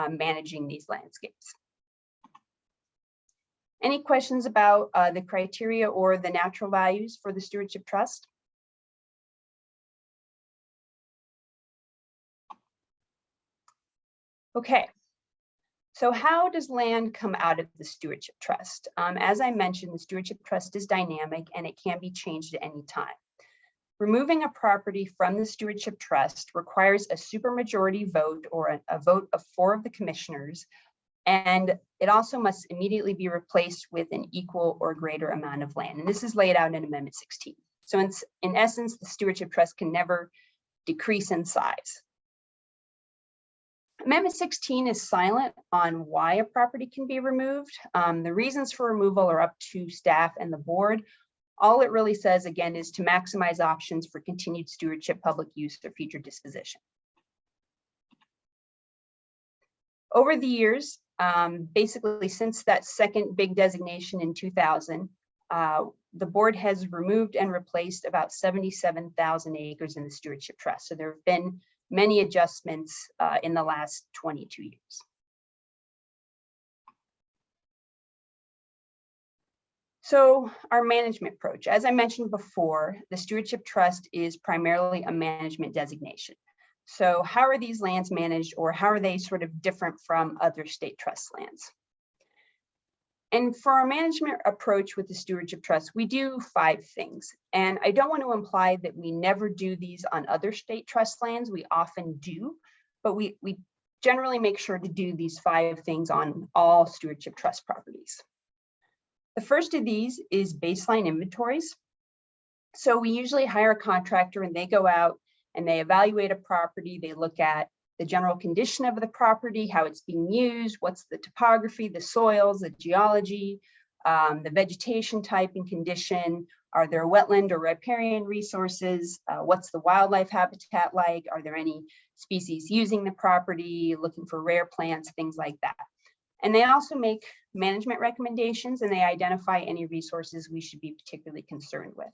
managing these landscapes. Any questions about the criteria or the natural values for the Stewardship Trust? Okay, so how does land come out of the Stewardship Trust? As I mentioned, the Stewardship Trust is dynamic and it can be changed at any time. Removing a property from the Stewardship Trust requires a supermajority vote or a vote of 4 of the commissioners, and it also must immediately be replaced with an equal or greater amount of land. And this is laid out in Amendment 16. So in essence, the Stewardship Trust can never decrease in size. Amendment 16 is silent on why a property can be removed. The reasons for removal are up to staff and the board. All it really says, again, is to maximize options for continued stewardship, public use, or future disposition. Over the years, basically since that second big designation in 2000, the board has removed and replaced about 77,000 acres in the Stewardship Trust. So there have been many adjustments in the last 22 years. So our management approach, as I mentioned before, the Stewardship Trust is primarily a management designation. So how are these lands managed, or how are they sort of different from other state trust lands? And for our management approach with the Stewardship Trust, we do 5 things. And I don't want to imply that we never do these on other state trust lands. We often do, but we generally make sure to do these 5 things on all Stewardship Trust properties. The first of these is baseline inventories. So we usually hire a contractor and they go out and they evaluate a property. They look at the general condition of the property, how it's being used, what's the topography, the soils, the geology, the vegetation type and condition. Are there wetland or riparian resources? What's the wildlife habitat like? Are there any species using the property, looking for rare plants, things like that. And they also make management recommendations and they identify any resources we should be particularly concerned with.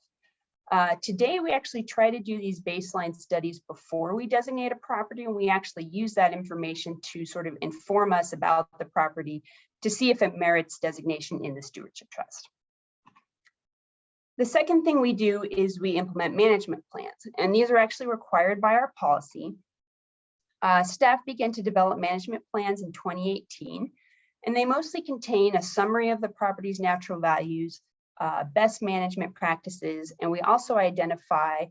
Today, we actually try to do these baseline studies before we designate a property, and we actually use that information to sort of inform us about the property to see if it merits designation in the Stewardship Trust. The second thing we do is we implement management plans, and these are actually required by our policy. Staff began to develop management plans in 2018, and they mostly contain a summary of the property's natural values, best management practices, and we also identify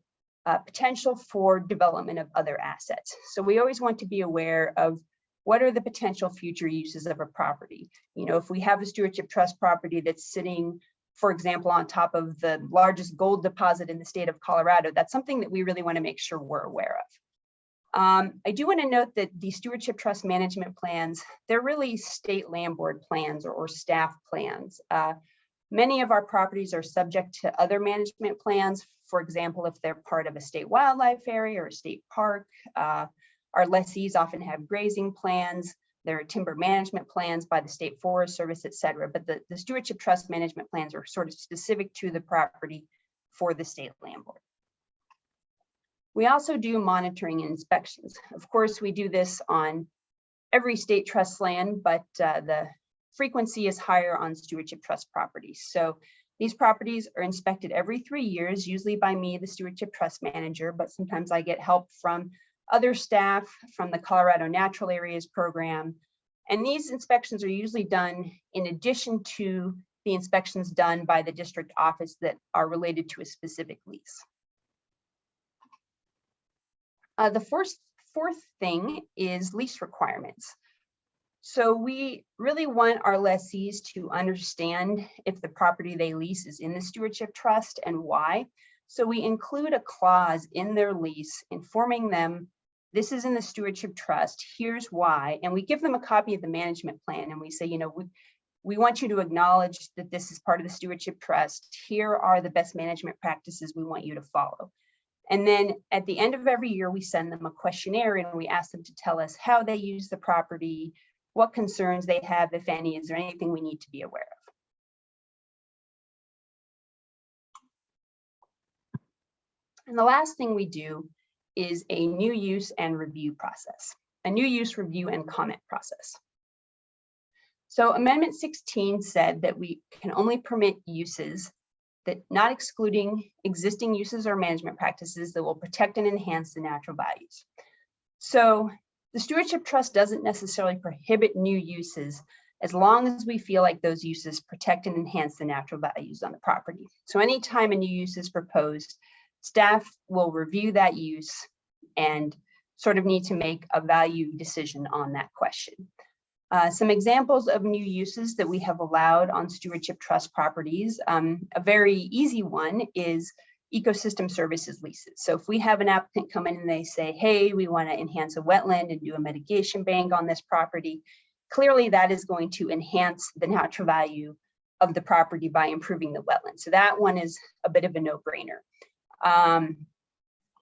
potential for development of other assets. So we always want to be aware of what are the potential future uses of a property. You know, if we have a Stewardship Trust property that's sitting, for example, on top of the largest gold deposit in the state of Colorado, that's something that we really want to make sure we're aware of. I do want to note that the Stewardship Trust management plans, they're really state land board plans or staff plans. Many of our properties are subject to other management plans. For example, if they're part of a state wildlife area or a state park, our lessees often have grazing plans. There are timber management plans by the State Forest Service, et cetera. But the Stewardship Trust management plans are sort of specific to the property for the state land board. We also do monitoring and inspections. Of course, we do this on every state trust land, but the frequency is higher on Stewardship Trust properties. So these properties are inspected every 3 years, usually by me, the Stewardship Trust manager, but sometimes I get help from other staff from the Colorado Natural Areas Program. And these inspections are usually done in addition to the inspections done by the district office that are related to a specific lease. The fourth thing is lease requirements. So we really want our lessees to understand if the property they lease is in the Stewardship Trust and why. So we include a clause in their lease informing them this is in the Stewardship Trust, here's why, and we give them a copy of the management plan and we say, you know, we want you to acknowledge that this is part of the Stewardship Trust. Here are the best management practices we want you to follow. And then at the end of every year, we send them a questionnaire and we ask them to tell us how they use the property, what concerns they have, if any. Is there anything we need to be aware of? And the last thing we do is a new use and review process, a new use review and comment process. So Amendment 16 said that we can only permit uses that not excluding existing uses or management practices that will protect and enhance the natural values. So the Stewardship Trust doesn't necessarily prohibit new uses as long as we feel like those uses protect and enhance the natural values on the property. So anytime a new use is proposed, staff will review that use and sort of need to make a value decision on that question. Some examples of new uses that we have allowed on Stewardship Trust properties, a very easy one is ecosystem services leases. So if we have an applicant come in and they say, hey, we want to enhance a wetland and do a mitigation bank on this property, clearly that is going to enhance the natural value of the property by improving the wetland. So that one is a bit of a no-brainer.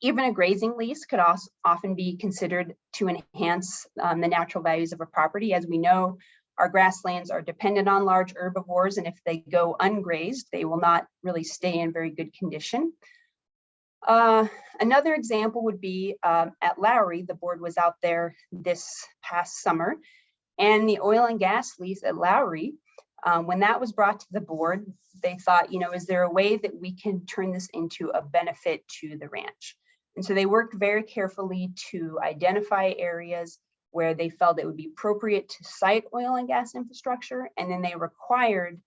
Even a grazing lease could also often be considered to enhance the natural values of a property. As we know, our grasslands are dependent on large herbivores, and if they go ungrazed, they will not really stay in very good condition. Another example would be at Lowry. The board was out there this past summer, and the oil and gas lease at Lowry, when that was brought to the board, they thought, you know, is there a way that we can turn this into a benefit to the ranch? And so they worked very carefully to identify areas where they felt it would be appropriate to site oil and gas infrastructure. And then they required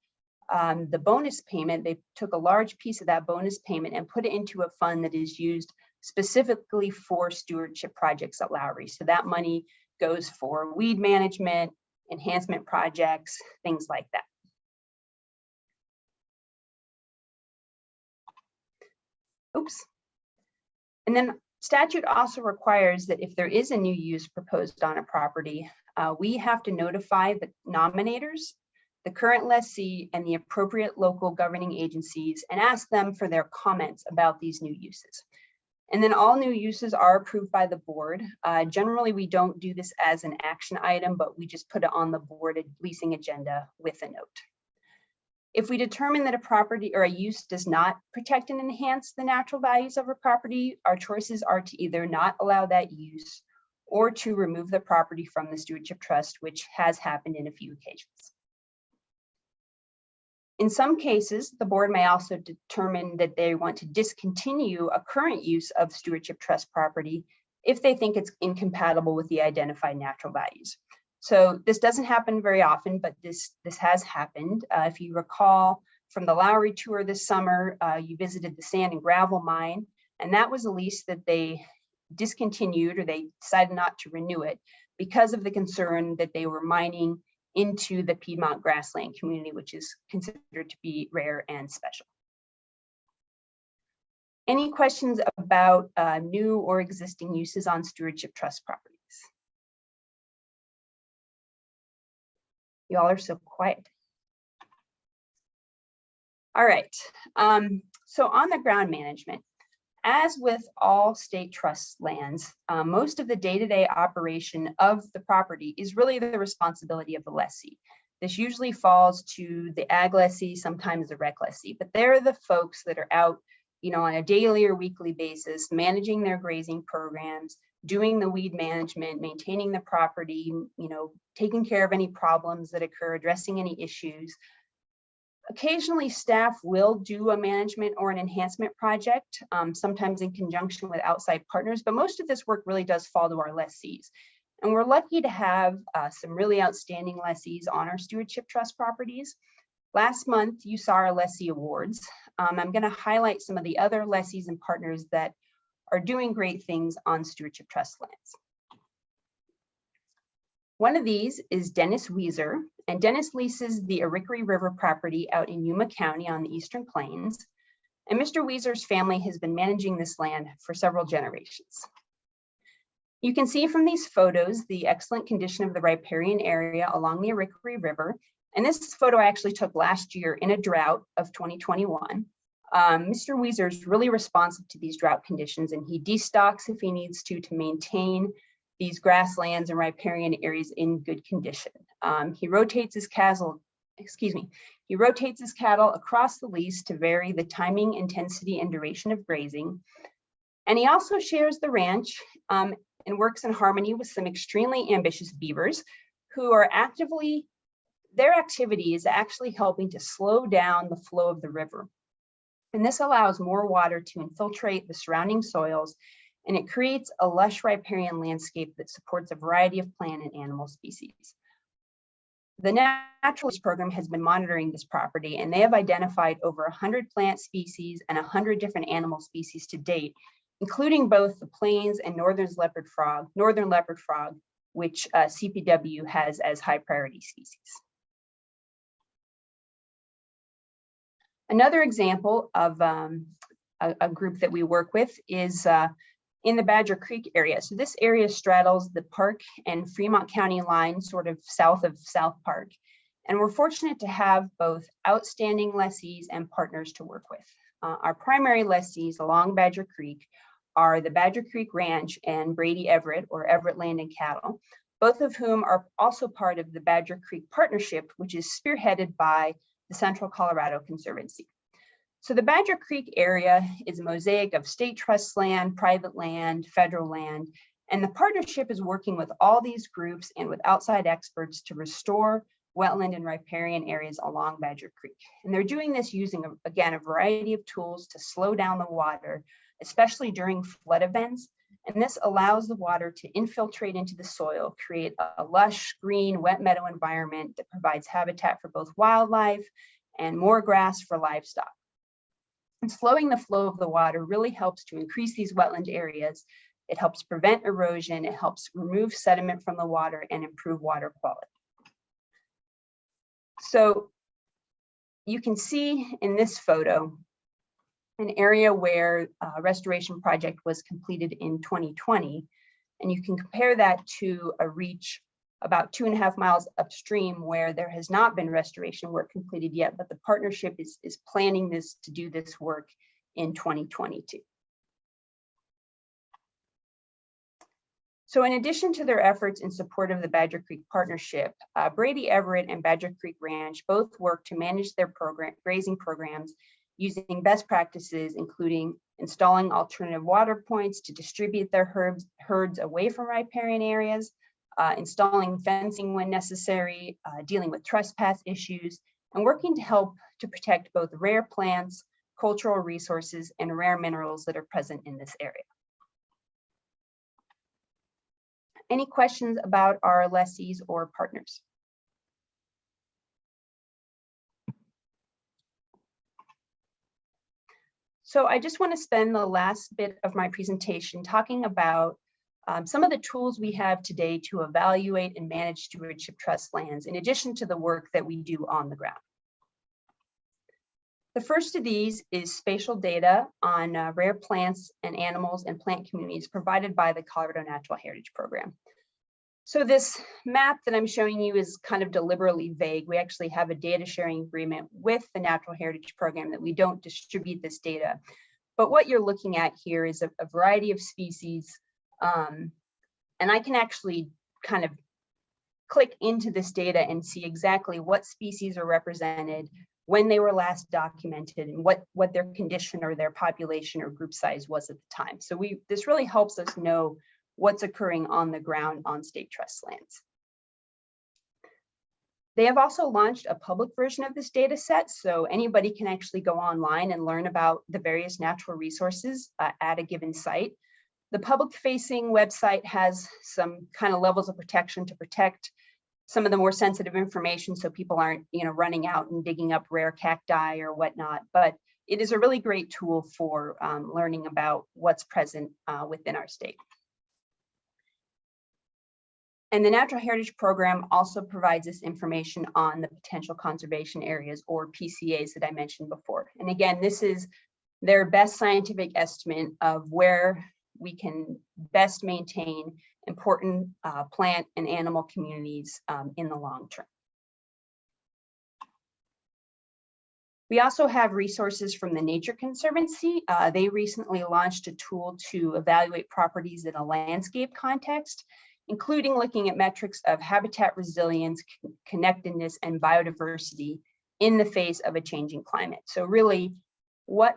the bonus payment. They took a large piece of that bonus payment and put it into a fund that is used specifically for stewardship projects at Lowry. So that money goes for weed management, enhancement projects, things like that. Oops. And then statute also requires that if there is a new use proposed on a property, we have to notify the nominators, the current lessee, and the appropriate local governing agencies and ask them for their comments about these new uses. And then all new uses are approved by the board. Generally, we don't do this as an action item, but we just put it on the board leasing agenda with a note. If we determine that a property or a use does not protect and enhance the natural values of a property, our choices are to either not allow that use or to remove the property from the stewardship trust, which has happened in a few occasions. In some cases, the board may also determine that they want to discontinue a current use of stewardship trust property if they think it's incompatible with the identified natural values. So this doesn't happen very often, but this has happened. If you recall from the Lowry tour this summer, you visited the sand and gravel mine, and that was a lease that they discontinued, or they decided not to renew it because of the concern that they were mining into the Piedmont grassland community, which is considered to be rare and special. Any questions about new or existing uses on stewardship trust properties? You all are so quiet. All right, so on the ground management, as with all state trust lands, most of the day-to-day operation of the property is really the responsibility of the lessee. This usually falls to the ag lessee, sometimes the rec lessee, but they're the folks that are out, on a daily or weekly basis, managing their grazing programs, doing the weed management, maintaining the property, taking care of any problems that occur, addressing any issues. Occasionally, staff will do a management or an enhancement project, sometimes in conjunction with outside partners, but most of this work really does fall to our lessees. And we're lucky to have some really outstanding lessees on our stewardship trust properties. Last month, you saw our Lessee Awards. I'm going to highlight some of the other lessees and partners that are doing great things on stewardship trust lands. One of these is Dennis Weiser, and Dennis leases the Archaeological River property out in Yuma County on the Eastern Plains. And Mr. Weiser's family has been managing this land for several generations. You can see from these photos the excellent condition of the riparian area along the Archaeological River. And this photo I actually took last year in a drought of 2021. Mr. Weiser is really responsive to these drought conditions, and he destocks if he needs to maintain these grasslands and riparian areas in good condition. He rotates his cattle across the lease to vary the timing, intensity, and duration of grazing. And he also shares the ranch and works in harmony with some extremely ambitious beavers who are their activity is actually helping to slow down the flow of the river. And this allows more water to infiltrate the surrounding soils, and it creates a lush riparian landscape that supports a variety of plant and animal species. The Naturalist program has been monitoring this property, and they have identified over 100 plant species and 100 different animal species to date, including both the plains and northern leopard frog, which CPW has as high priority species. Another example of a group that we work with is in the Badger Creek area. So this area straddles the Park and Fremont County line, sort of south of South Park. And we're fortunate to have both outstanding lessees and partners to work with. Our primary lessees along Badger Creek are the Badger Creek Ranch and Brady Everett, or Everett Land and Cattle, both of whom are also part of the Badger Creek Partnership, which is spearheaded by the Central Colorado Conservancy. So the Badger Creek area is a mosaic of state trust land, private land, federal land, and the partnership is working with all these groups and with outside experts to restore wetland and riparian areas along Badger Creek. And they're doing this using, again, a variety of tools to slow down the water, especially during flood events. And this allows the water to infiltrate into the soil, create a lush, green, wet meadow environment that provides habitat for both wildlife and more grass for livestock. And slowing the flow of the water really helps to increase these wetland areas. It helps prevent erosion, it helps remove sediment from the water and improve water quality. So you can see in this photo an area where a restoration project was completed in 2020, and you can compare that to a reach about 2.5 miles upstream where there has not been restoration work completed yet, but the partnership is planning to do this work in 2022. So in addition to their efforts in support of the Badger Creek Partnership, Brady Everett and Badger Creek Ranch both work to manage their grazing programs using best practices, including installing alternative water points to distribute their herds away from riparian areas, installing fencing when necessary, dealing with trespass issues, and working to help to protect both rare plants, cultural resources, and rare minerals that are present in this area. Any questions about our lessees or partners? So I just want to spend the last bit of my presentation talking about some of the tools we have today to evaluate and manage stewardship trust lands, in addition to the work that we do on the ground. The first of these is spatial data on rare plants and animals and plant communities provided by the Colorado Natural Heritage Program. So this map that I'm showing you is kind of deliberately vague. We actually have a data sharing agreement with the Natural Heritage Program that we don't distribute this data. But what you're looking at here is a variety of species. And I can actually kind of click into this data and see exactly what species are represented, when they were last documented, and what their condition or their population or group size was at the time. So this really helps us know what's occurring on the ground on state trust lands. They have also launched a public version of this data set, so anybody can actually go online and learn about the various natural resources at a given site. The public-facing website has some kind of levels of protection to protect some of the more sensitive information so people aren't running out and digging up rare cacti or whatnot, but it is a really great tool for learning about what's present within our state. And the Natural Heritage Program also provides us information on the potential conservation areas, or PCAs, that I mentioned before. And again, this is their best scientific estimate of where we can best maintain important plant and animal communities in the long term. We also have resources from the Nature Conservancy. They recently launched a tool to evaluate properties in a landscape context, including looking at metrics of habitat resilience, connectedness, and biodiversity in the face of a changing climate. So really, what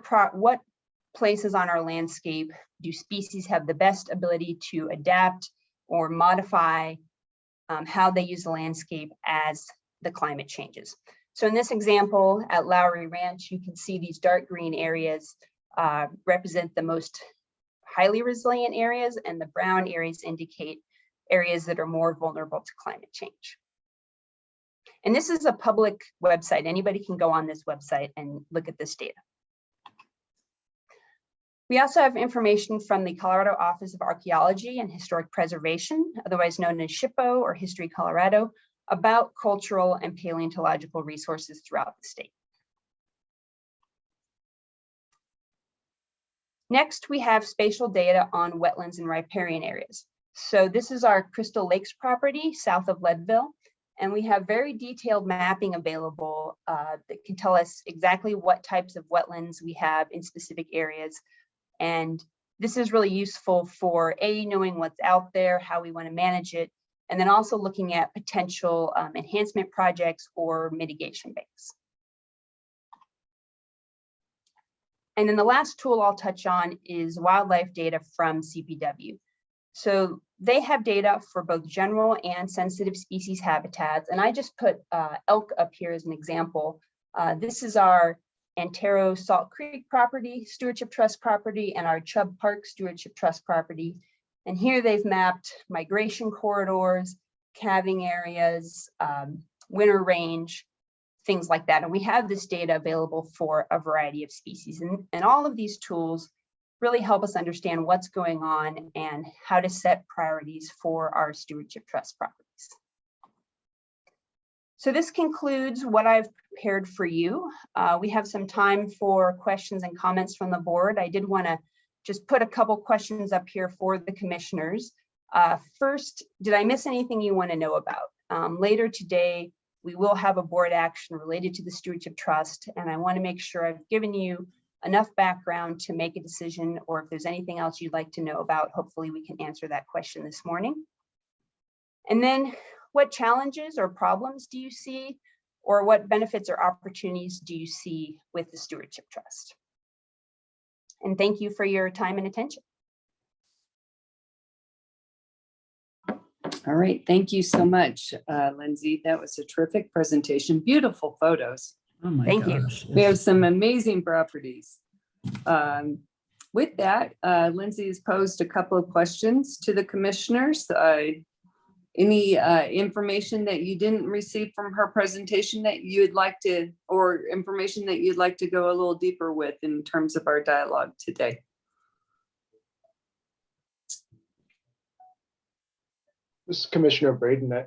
places on our landscape do species have the best ability to adapt or modify how they use the landscape as the climate changes? So in this example at Lowry Ranch, you can see these dark green areas represent the most highly resilient areas, and the brown areas indicate areas that are more vulnerable to climate change. And this is a public website. Anybody can go on this website and look at this data. We also have information from the Colorado Office of Archaeology and Historic Preservation, otherwise known as SHPO or History Colorado, about cultural and paleontological resources throughout the state. Next, we have spatial data on wetlands and riparian areas. So this is our Crystal Lakes property south of Leadville, and we have very detailed mapping available that can tell us exactly what types of wetlands we have in specific areas. And this is really useful for knowing what's out there, how we want to manage it, and then also looking at potential enhancement projects or mitigation banks. And then the last tool I'll touch on is wildlife data from CPW. So they have data for both general and sensitive species habitats. And I just put elk up here as an example. This is our Antero Salt Creek property, Stewardship Trust property, and our Chubb Park Stewardship Trust property. And here they've mapped migration corridors, calving areas, winter range, things like that. And we have this data available for a variety of species. And all of these tools really help us understand what's going on and how to set priorities for our Stewardship Trust properties. So this concludes what I've prepared for you. We have some time for questions and comments from the board. I did want to just put a couple questions up here for the commissioners. First, did I miss anything you want to know about? Later today, we will have a board action related to the Stewardship Trust, and I want to make sure I've given you enough background to make a decision, or if there's anything else you'd like to know about, hopefully we can answer that question this morning. And then, what challenges or problems do you see, or what benefits or opportunities do you see with the Stewardship Trust? And thank you for your time and attention. All right, thank you so much, Lindsay. That was a terrific presentation. Beautiful photos. Oh my Thank you. gosh. We have some amazing properties. With that, Lindsay has posed a couple of questions to the commissioners. Any information that you didn't receive from her presentation that you'd like to, or information that you'd like to go a little deeper with in terms of our dialogue today? This is Commissioner Braden. I'm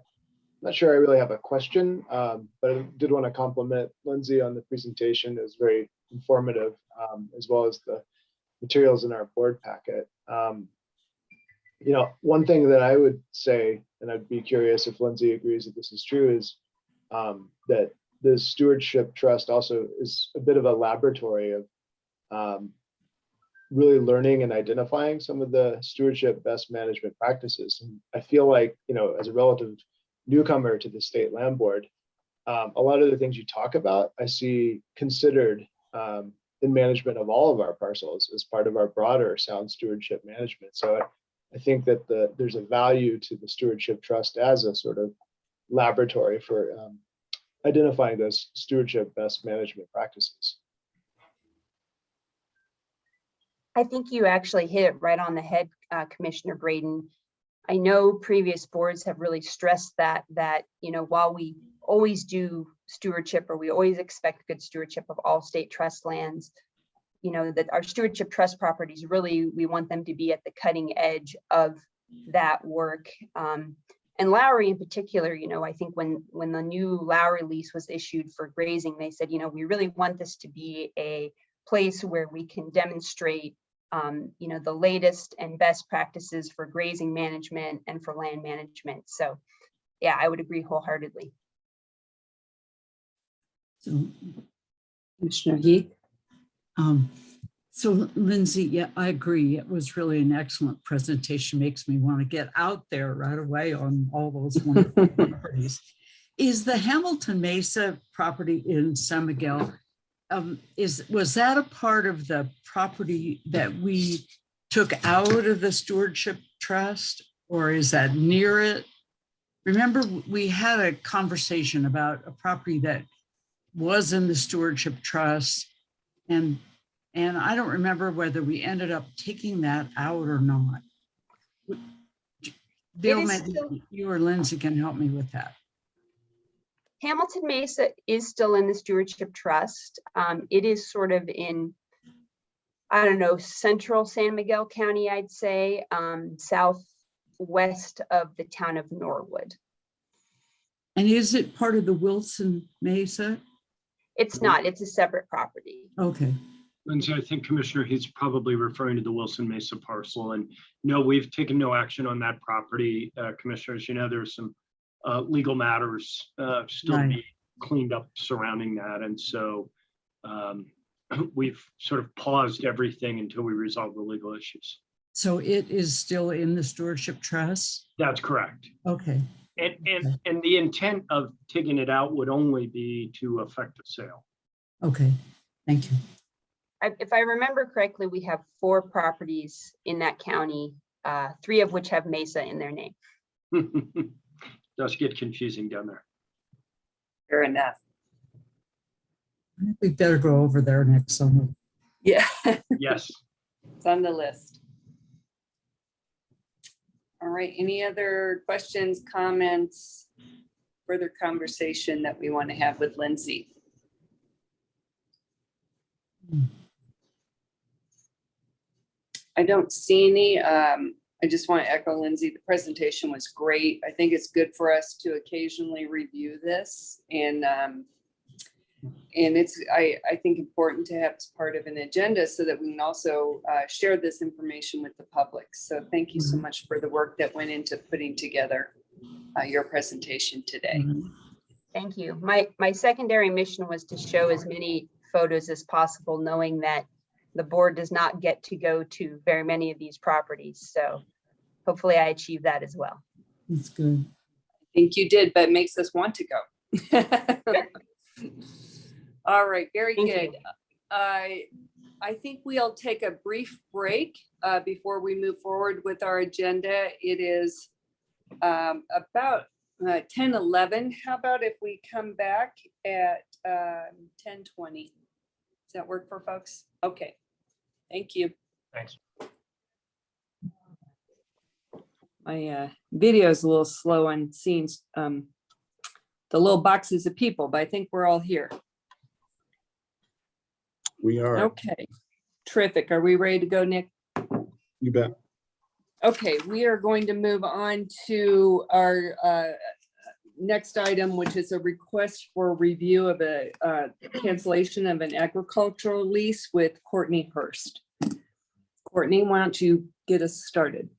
not sure I really have a question, but I did want to compliment Lindsay on the presentation. It was very informative, as well as the materials in our board packet. You know, one thing that I would say, and I'd be curious if Lindsay agrees that this is true, is that the Stewardship Trust also is a bit of a laboratory of really learning and identifying some of the stewardship best management practices. And I feel like, you know, as a relative newcomer to the State Land Board, a lot of the things you talk about, I see considered in management of all of our parcels as part of our broader sound stewardship management. So I think that there's a value to the Stewardship Trust as a sort of laboratory for identifying those stewardship best management practices. I think you actually hit it right on the head, Commissioner Braden. I know previous boards have really stressed that, you know, while we always do stewardship, or we always expect good stewardship of all state trust lands, you know, that our Stewardship Trust properties, really, we want them to be at the cutting edge of that work. And Lowry in particular, you know, I think when the new Lowry lease was issued for grazing, they said, you know, we really want this to be a place where we can demonstrate, you know, the latest and best practices for grazing management and for land management. So, yeah, I would agree wholeheartedly. So, Commissioner Heath? So Lindsay, yeah, I agree. It was really an excellent presentation. Makes me want to get out there right away on all those wonderful properties. Is the Hamilton Mesa property in San Miguel, was that a part of the property that we took out of the Stewardship Trust, or is that near it? Remember, we had a conversation about a property that was in the Stewardship Trust, and I don't remember whether we ended up taking that out or not. Bill, maybe you or Lindsay can help me with that. Hamilton Mesa is still in the Stewardship Trust. It is sort of in, I don't know, central San Miguel County, I'd say, southwest of the town of Norwood. And is it part of the Wilson Mesa? It's not, it's a separate property. Okay. Lindsay, I think Commissioner, he's probably referring to the Wilson Mesa parcel, and no, we've taken no action on that property. Commissioners, you know, there's some legal matters still to be cleaned up surrounding that. And so we've sort of paused everything until we resolve the legal issues. So it is still in the Stewardship Trust? That's correct. Okay. And the intent of taking it out would only be to affect the sale. Okay, thank you. If I remember correctly, we have 4 properties in that county, 3 of which have Mesa in their name. Does get confusing down there. Fair enough. We better go over there next summer. Yeah, Yes. it's on the list. All right, any other questions, comments, further conversation that we want to have with Lindsay? I don't see any. I just want to echo Lindsay, the presentation was great. I think it's good for us to occasionally review this, and it's, I think, important to have as part of an agenda so that we can also share this information with the public. So thank you so much for the work that went into putting together your presentation today. Thank you. My secondary mission was to show as many photos as possible, knowing that the board does not get to go to very many of these properties. So hopefully I achieved that as well. That's good. I think you did, but it makes us want to go. All right, very good. I think we'll take a brief break before we move forward with our agenda. It is about 10:11. How about if we come back at 10:20? Does that work for folks? Okay, thank you. Thanks. My video is a little slow on seeing the little boxes of people, but I think we're all here. We are. Okay, terrific. Are we ready to go, Nick? You bet. Okay, we are going to move on to our next item, which is a request for review of a cancellation of an agricultural lease with Courtney Hurst. Courtney, why don't you get us started?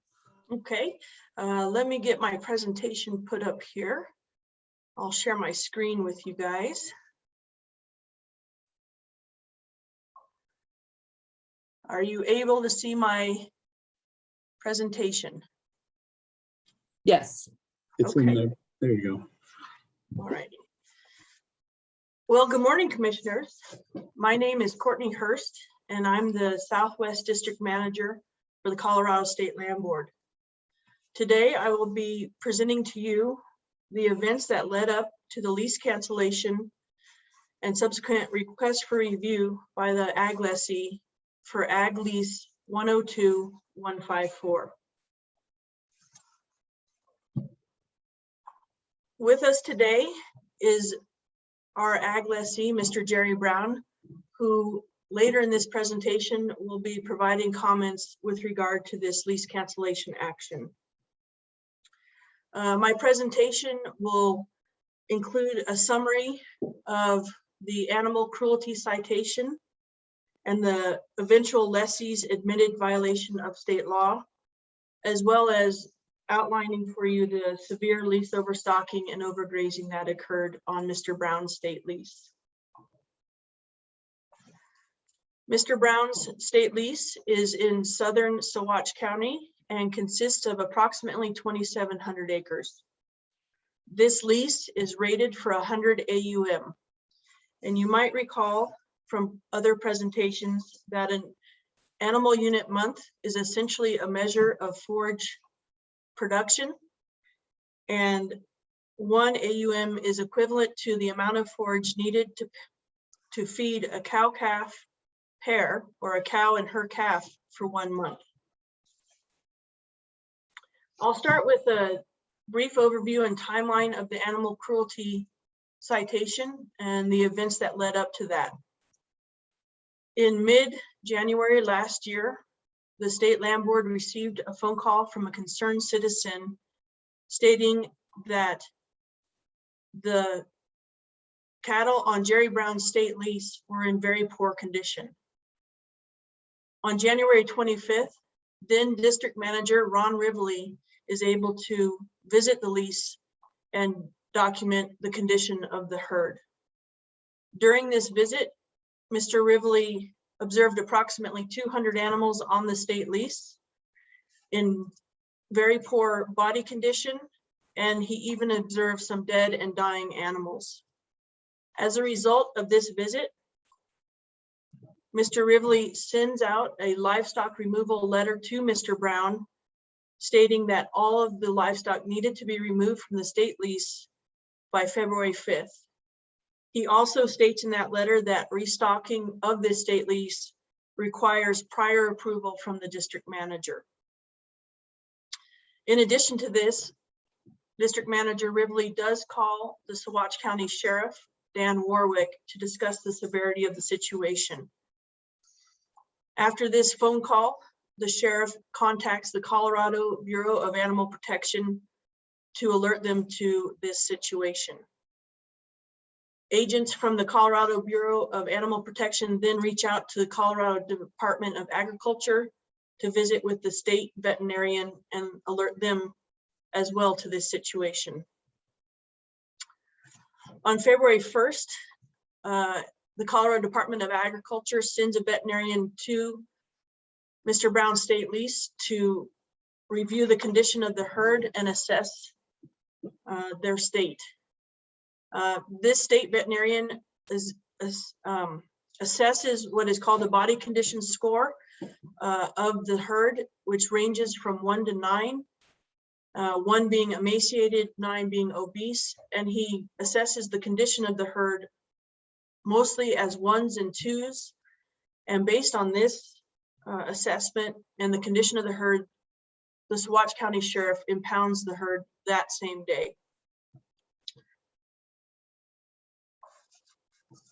Okay, let me get my presentation put up here. I'll share my screen with you guys. Are you able to see my presentation? Yes. It's in there. There you go. All right. Well, good morning, commissioners. My name is Courtney Hurst, and I'm the Southwest District Manager for the Colorado State Land Board. Today, I will be presenting to you the events that led up to the lease cancellation and subsequent request for review by the Ag Lessee for Ag Lease 102154. With us today is our Ag Lessee, Mr. Jerry Brown, who later in this presentation will be providing comments with regard to this lease cancellation action. My presentation will include a summary of the animal cruelty citation and the eventual lessee's admitted violation of state law, as well as outlining for you the severe lease overstocking and overgrazing that occurred on Mr. Brown's state lease. Mr. Brown's state lease is in southern Saguache County and consists of approximately 2,700 acres. This lease is rated for 100 AUM. And you might recall from other presentations that an animal unit month is essentially a measure of forage production, and 1 AUM is equivalent to the amount of forage needed to feed a cow-calf pair or a cow and her calf for 1 month. I'll start with a brief overview and timeline of the animal cruelty citation and the events that led up to that. In mid-January last year, the State Land Board received a phone call from a concerned citizen stating that the cattle on Jerry Brown's state lease were in very poor condition. On January 25th, then District Manager Ron Rivley is able to visit the lease and document the condition of the herd. During this visit, Mr. Rivley observed approximately 200 animals on the state lease in very poor body condition, and he even observed some dead and dying animals. As a result of this visit, Mr. Rivley sends out a livestock removal letter to Mr. Brown stating that all of the livestock needed to be removed from the state lease by February 5th. He also states in that letter that restocking of this state lease requires prior approval from the district manager. In addition to this, District Manager Rivley does call the Saguache County Sheriff, Dan Warwick, to discuss the severity of the situation. After this phone call, the sheriff contacts the Colorado Bureau of Animal Protection to alert them to this situation. Agents from the Colorado Bureau of Animal Protection then reach out to the Colorado Department of Agriculture to visit with the state veterinarian and alert them as well to this situation. On February 1st, the Colorado Department of Agriculture sends a veterinarian to Mr. Brown's state lease to review the condition of the herd and assess their state. This state veterinarian assesses what is called the body condition score of the herd, which ranges from 1 to 9, 1 being emaciated, 9 being obese, and he assesses the condition of the herd mostly as 1s and 2s. And based on this assessment and the condition of the herd, the Saguache County Sheriff impounds the herd that same day.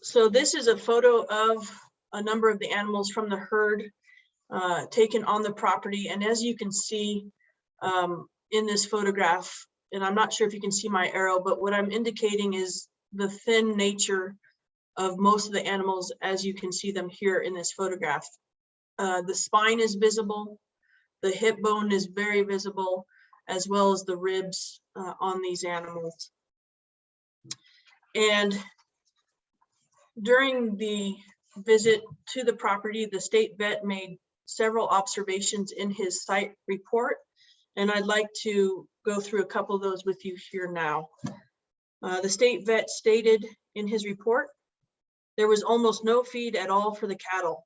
So this is a photo of a number of the animals from the herd taken on the property. And as you can see in this photograph, and I'm not sure if you can see my arrow, but what I'm indicating is the thin nature of most of the animals as you can see them here in this photograph. The spine is visible, the hip bone is very visible, as well as the ribs on these animals. And during the visit to the property, the state vet made several observations in his site report, and I'd like to go through a couple of those with you here now. The state vet stated in his report, there was almost no feed at all for the cattle.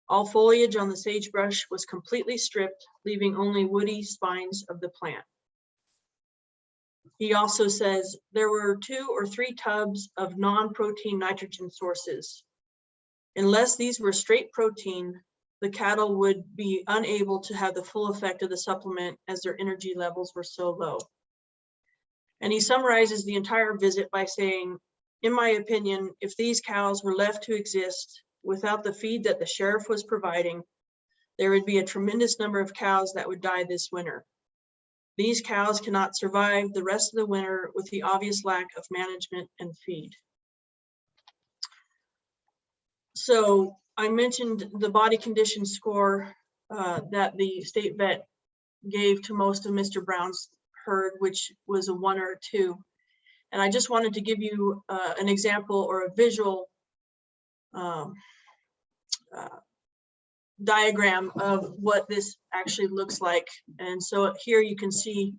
All foliage on the sagebrush was completely stripped, leaving only woody spines of the plant. He also says there were 2 or 3 tubs of non-protein nitrogen sources. Unless these were straight protein, the cattle would be unable to have the full effect of the supplement as their energy levels were so low. And he summarizes the entire visit by saying, in my opinion, if these cows were left to exist without the feed that the sheriff was providing, there would be a tremendous number of cows that would die this winter. These cows cannot survive the rest of the winter with the obvious lack of management and feed. So I mentioned the body condition score that the state vet gave to most of Mr. Brown's herd, which was a 1 or a 2. And I just wanted to give you an example or a visual diagram of what this actually looks like. And so here you can see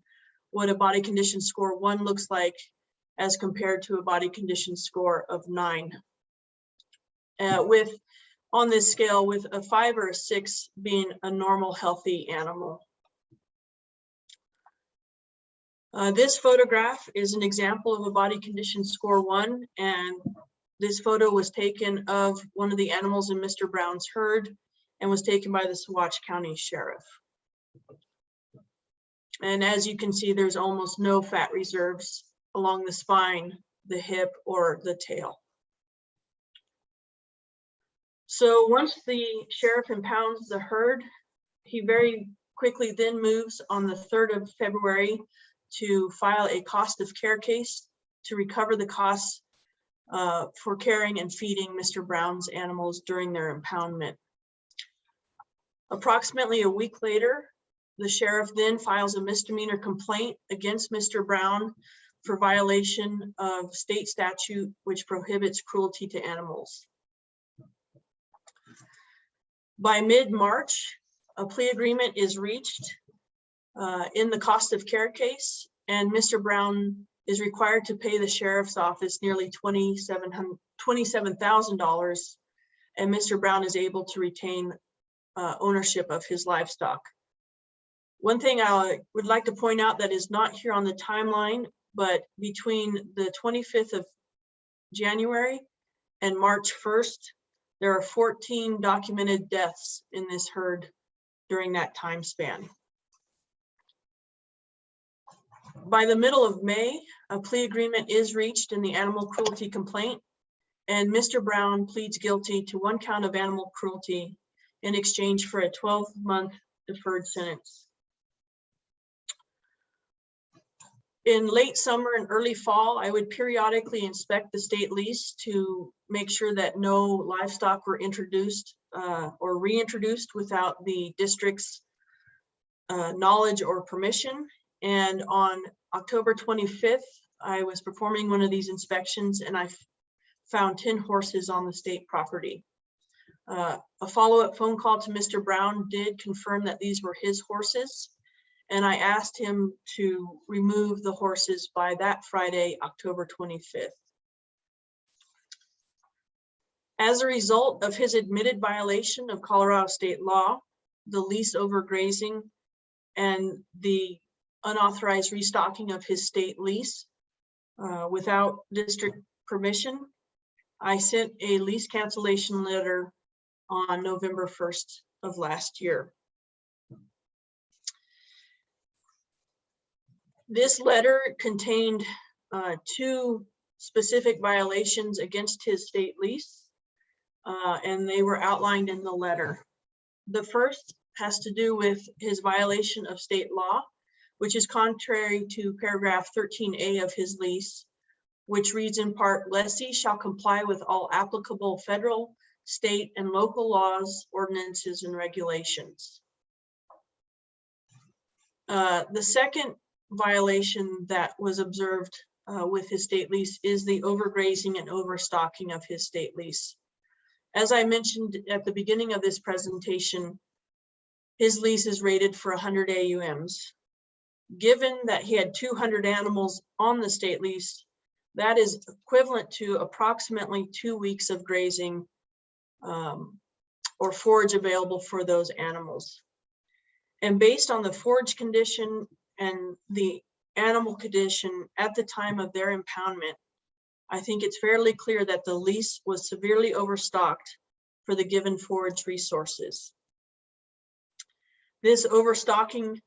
what a body condition score 1 looks like as compared to a body condition score of 9. With on this scale, with a 5 or a 6 being a normal, healthy animal. This photograph is an example of a body condition score 1, and this photo was taken of one of the animals in Mr. Brown's herd and was taken by the Saguache County Sheriff. And as you can see, there's almost no fat reserves along the spine, the hip, or the tail. So once the sheriff impounds the herd, he very quickly then moves on the 3rd of February to file a cost of care case to recover the costs for caring and feeding Mr. Brown's animals during their impoundment. Approximately a week later, the sheriff then files a misdemeanor complaint against Mr. Brown for violation of state statute, which prohibits cruelty to animals. By mid-March, a plea agreement is reached in the cost of care case, and Mr. Brown is required to pay the sheriff's office nearly $27,000, and Mr. Brown is able to retain ownership of his livestock. One thing I would like to point out that is not here on the timeline, but between the 25th of January and March 1st, there are 14 documented deaths in this herd during that time span. By the middle of May, a plea agreement is reached in the animal cruelty complaint, and Mr. Brown pleads guilty to 1 count of animal cruelty in exchange for a 12-month deferred sentence. In late summer and early fall, I would periodically inspect the state lease to make sure that no livestock were introduced or reintroduced without the district's knowledge or permission. And on October 25th, I was performing one of these inspections and I found 10 horses on the state property. A follow-up phone call to Mr. Brown did confirm that these were his horses, and I asked him to remove the horses by that Friday, October 25th. As a result of his admitted violation of Colorado state law, the lease overgrazing, and the unauthorized restocking of his state lease without district permission, I sent a lease cancellation letter on November 1st of last year. This letter contained 2 specific violations against his state lease, and they were outlined in the letter. The first has to do with his violation of state law, which is contrary to paragraph 13A of his lease, which reads in part, lessee shall comply with all applicable federal, state, and local laws, ordinances, and regulations. The second violation that was observed with his state lease is the overgrazing and overstocking of his state lease. As I mentioned at the beginning of this presentation, his lease is rated for 100 AUMs. Given that he had 200 animals on the state lease, that is equivalent to approximately 2 weeks of grazing or forage available for those animals. And based on the forage condition and the animal condition at the time of their impoundment, I think it's fairly clear that the lease was severely overstocked for the given forage resources. This overstocking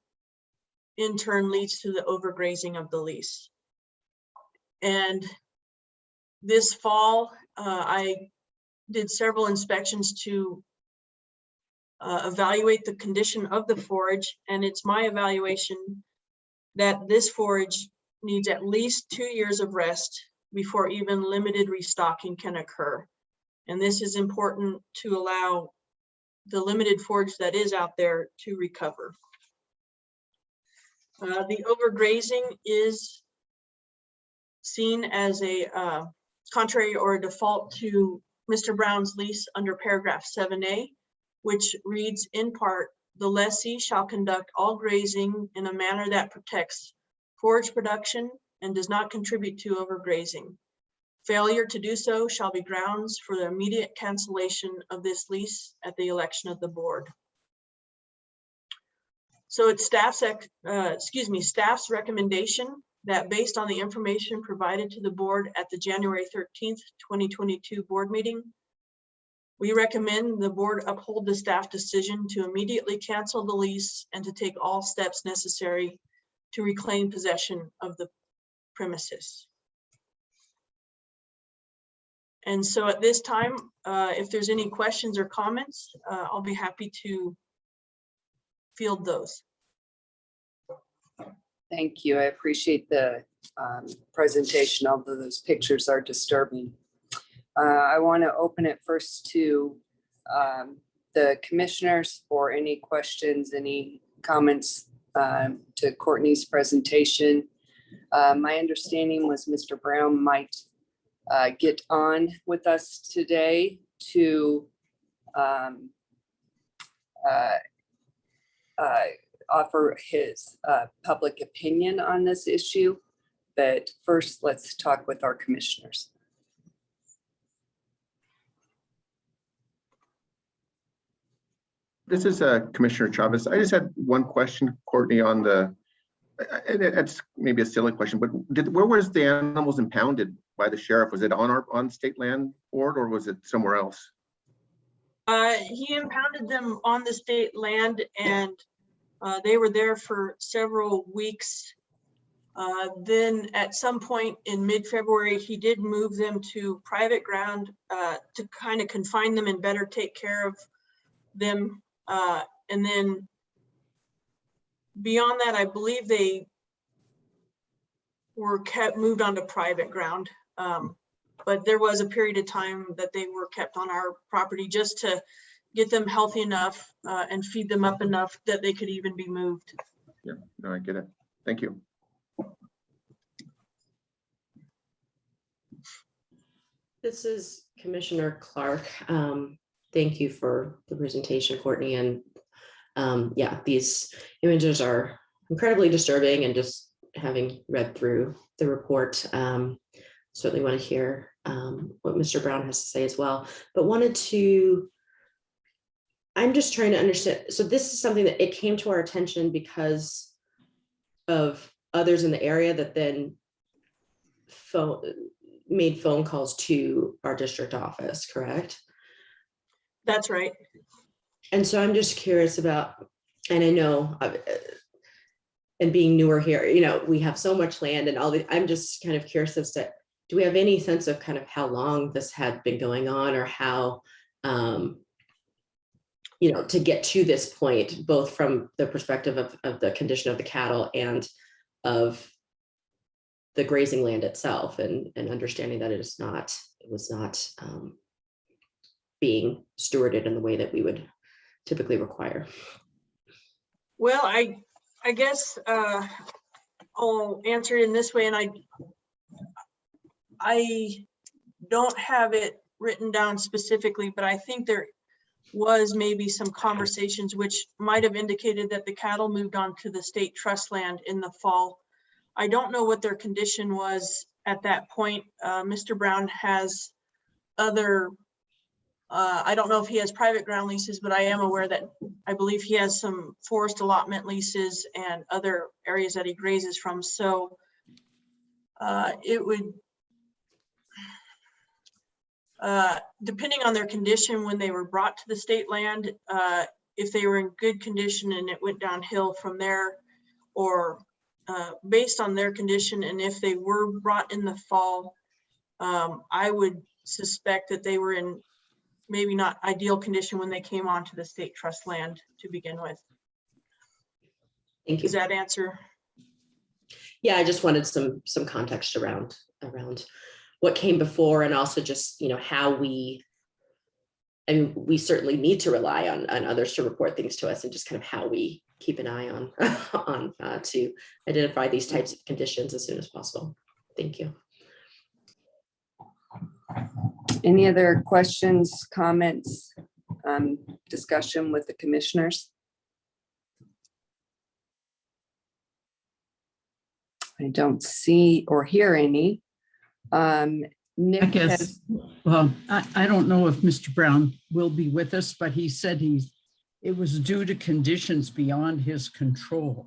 in turn leads to the overgrazing of the lease. And this fall, I did several inspections to evaluate the condition of the forage, and it's my evaluation that this forage needs at least 2 years of rest before even limited restocking can occur. And this is important to allow the limited forage that is out there to recover. The overgrazing is seen as a contrary or a default to Mr. Brown's lease under paragraph 7A, which reads in part, the lessee shall conduct all grazing in a manner that protects forage production and does not contribute to overgrazing. Failure to do so shall be grounds for the immediate cancellation of this lease at the election of the board. So it's staff's recommendation that based on the information provided to the board at the January 13th, 2022 board meeting, we recommend the board uphold the staff decision to immediately cancel the lease and to take all steps necessary to reclaim possession of the premises. And so at this time, if there's any questions or comments, I'll be happy to field those. Thank you. I appreciate the presentation, although those pictures are disturbing. I want to open it first to the commissioners for any questions, any comments to Courtney's presentation. My understanding was Mr. Brown might get on with us today to offer his public opinion on this issue. But first, let's talk with our commissioners. This is Commissioner Chavez. I just had one question, Courtney, on the, it's maybe a silly question, but where was the animals impounded by the sheriff? Was it on state land board or was it somewhere else? He impounded them on the state land, and they were there for several weeks. Then at some point in mid-February, he did move them to private ground to kind of confine them and better take care of them. And then beyond that, I believe they were moved onto private ground. But there was a period of time that they were kept on our property just to get them healthy enough and feed them up enough that they could even be moved. Yeah, no, I get it. Thank you. This is Commissioner Clark. Thank you for the presentation, Courtney. And yeah, these images are incredibly disturbing, and just having read through the report, certainly want to hear what Mr. Brown has to say as well, but I'm just trying to understand. So this is something that it came to our attention because of others in the area that then made phone calls to our district office, correct? That's right. And so I'm just curious about, and I know, and being newer here, you know, we have so much land and all the, I'm just kind of curious as to, do we have any sense of kind of how long this had been going on, or how, you know, to get to this point, both from the perspective of the condition of the cattle and of the grazing land itself, and understanding that it was not being stewarded in the way that we would typically require. Well, I guess I'll answer it in this way, and I don't have it written down specifically, but I think there was maybe some conversations which might have indicated that the cattle moved on to the state trust land in the fall. I don't know what their condition was at that point. Mr. Brown has other, I don't know if he has private ground leases, but I am aware that I believe he has some forest allotment leases and other areas that he grazes from. So it would, depending on their condition when they were brought to the state land, if they were in good condition and it went downhill from there, or based on their condition, and if they were brought in the fall, I would suspect that they were in maybe not ideal condition when they came onto the state trust land to begin with. Thank you. Does that answer? Yeah, I just wanted some context around what came before, and also just, you know, how we certainly need to rely on others to report things to us, and just kind of how we keep an eye on to identify these types of conditions as soon as possible. Thank you. Any other questions, comments, discussion with the commissioners? I don't see or hear any. Nick, I guess, well, I don't know if Mr. Brown will be with us, but he said it was due to conditions beyond his control.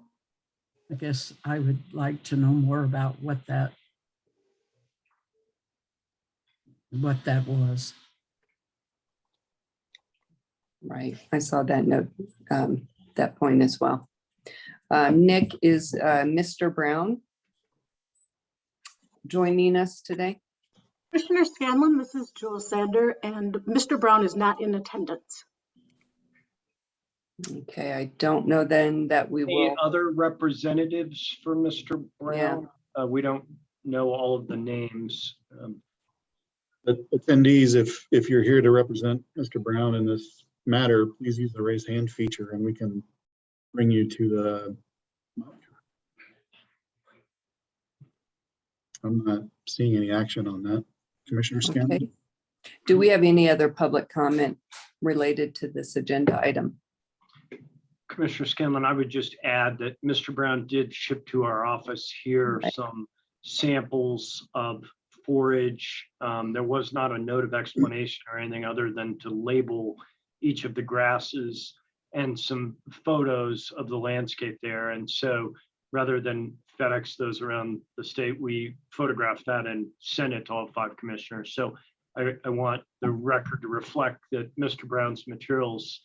I guess I would like to know more about what that was. Right, I saw that note, that point as well. Nick, is Mr. Brown joining us today? Commissioner Scanlon, this is Jewel Sander, and Mr. Brown is not in attendance. Okay, I don't know then that we Any will. other representatives for Mr. Brown? Yeah. We don't know all of the names. Attendees, if you're here to represent Mr. Brown in this matter, please use the raise hand feature and we can bring you to the. I'm not seeing any action on that. Commissioner Scanlon. Okay. Do we have any other public comment related to this agenda item? Commissioner Scanlon, I would just add that Mr. Brown did ship to our office here some samples of forage. There was not a note of explanation or anything other than to label each of the grasses and some photos of the landscape there. And so rather than FedEx those around the state, we photographed that and sent it to all 5 commissioners. So I want the record to reflect that Mr. Brown's materials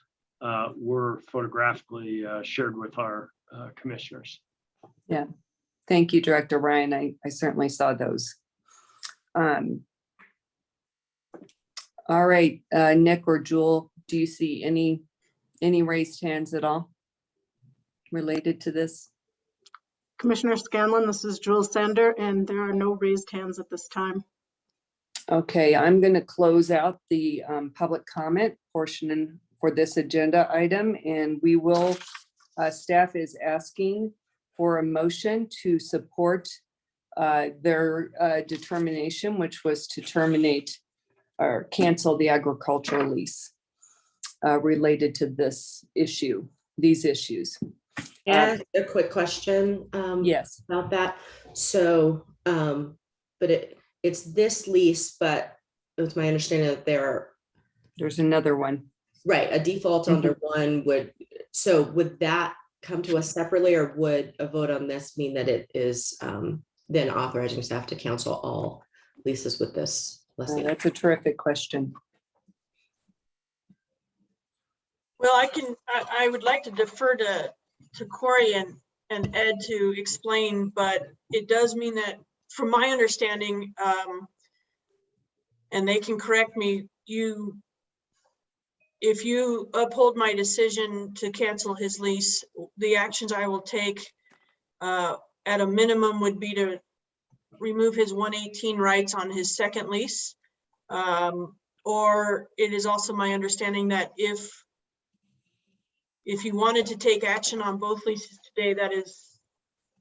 were photographically shared with our commissioners. Yeah, thank you, Director Ryan. I certainly saw those. All right, Nick or Jewel, do you see any raised hands at all related to this? Commissioner Scanlon, this is Jewel Sander, and there are no raised hands at this time. Okay, I'm going to close out the public comment portion for this agenda item, and we will, staff is asking for a motion to support their determination, which was to terminate or cancel the agricultural lease related to this issue, these issues. And a quick question. Yes. About that. So, but it's this lease, but it's my understanding that there's another one. Right, a default under one would that come to us separately, or would a vote on this mean that it is then authorizing staff to cancel all leases with this? That's a terrific question. Well, I would like to defer to Corey and Ed to explain, but it does mean that from my understanding, and they can correct me, if you uphold my decision to cancel his lease, the actions I will take at a minimum would be to remove his 118 rights on his second lease. Or it is also my understanding that if you wanted to take action on both leases today, that is,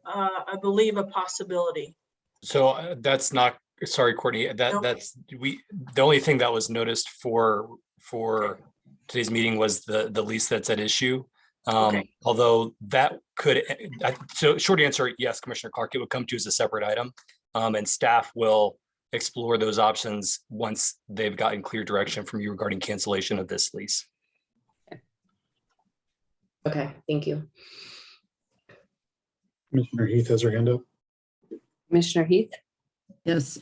I believe, a possibility. So that's not, sorry, Courtney, that's the only thing that was noticed for today's meeting was the lease that's at issue. Okay. Although that could, so short answer, yes, Commissioner Clark, it would come to you as a separate item, and staff will explore those options once they've gotten clear direction from you regarding cancellation of this lease. Okay, thank you. Commissioner Heath has her hand up. Commissioner Heath? Yes,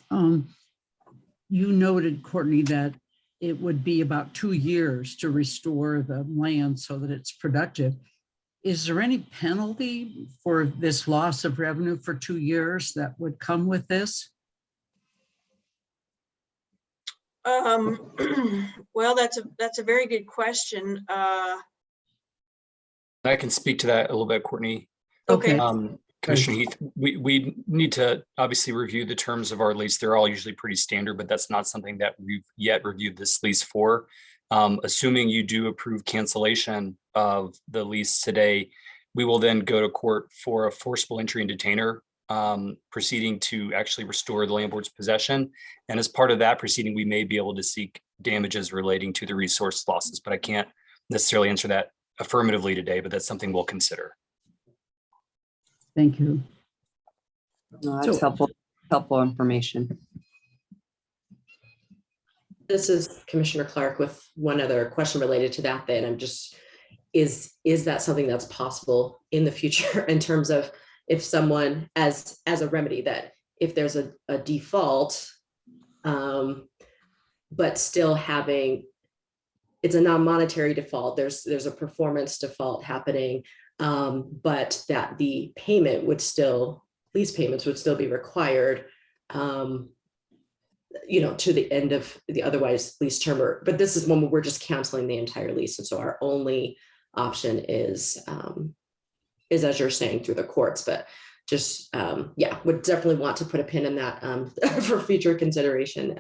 you noted, Courtney, that it would be about 2 years to restore the land so that it's productive. Is there any penalty for this loss of revenue for 2 years that would come with this? Well, that's a very good question. I can speak to that a little bit, Courtney. Okay. Commissioner Heath, we need to obviously review the terms of our lease. They're all usually pretty standard, but that's not something that we've yet reviewed this lease for. Assuming you do approve cancellation of the lease today, we will then go to court for a forcible entry and detainer proceeding to actually restore the landlord's possession. And as part of that proceeding, we may be able to seek damages relating to the resource losses, but I can't necessarily answer that affirmatively today, but that's something we'll consider. Thank you. No, that's helpful information. This is Commissioner Clark with one other question related to that. Then I'm just, is that something that's possible in the future in terms of if someone as a remedy, that if there's a default, but still having, it's a non-monetary default, there's a performance default happening, but that the payment would still, lease payments would still be required, to the end of the otherwise lease term, but this is when we're just canceling the entire lease. And so our only option is as you're saying, through the courts, but just, would definitely want to put a pin in that for future consideration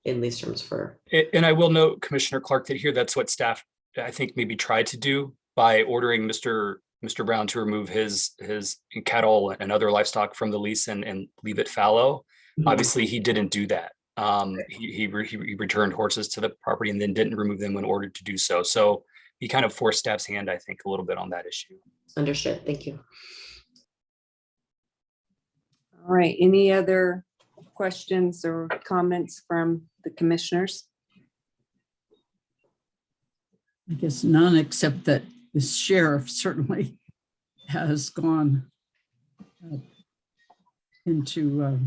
in lease terms for. And I will note, Commissioner Clark, that here, that's what staff, I think, maybe tried to do by ordering Mr. Brown to remove his cattle and other livestock from the lease and leave it fallow. Mm-hmm. Obviously, he didn't do that. He returned horses to the property and then didn't remove them when ordered to do so. So he kind of forced staff's hand, I think, a little bit on that issue. Understood. Thank you. All right. Any other questions or comments from the commissioners? I guess none, except that the sheriff certainly has gone into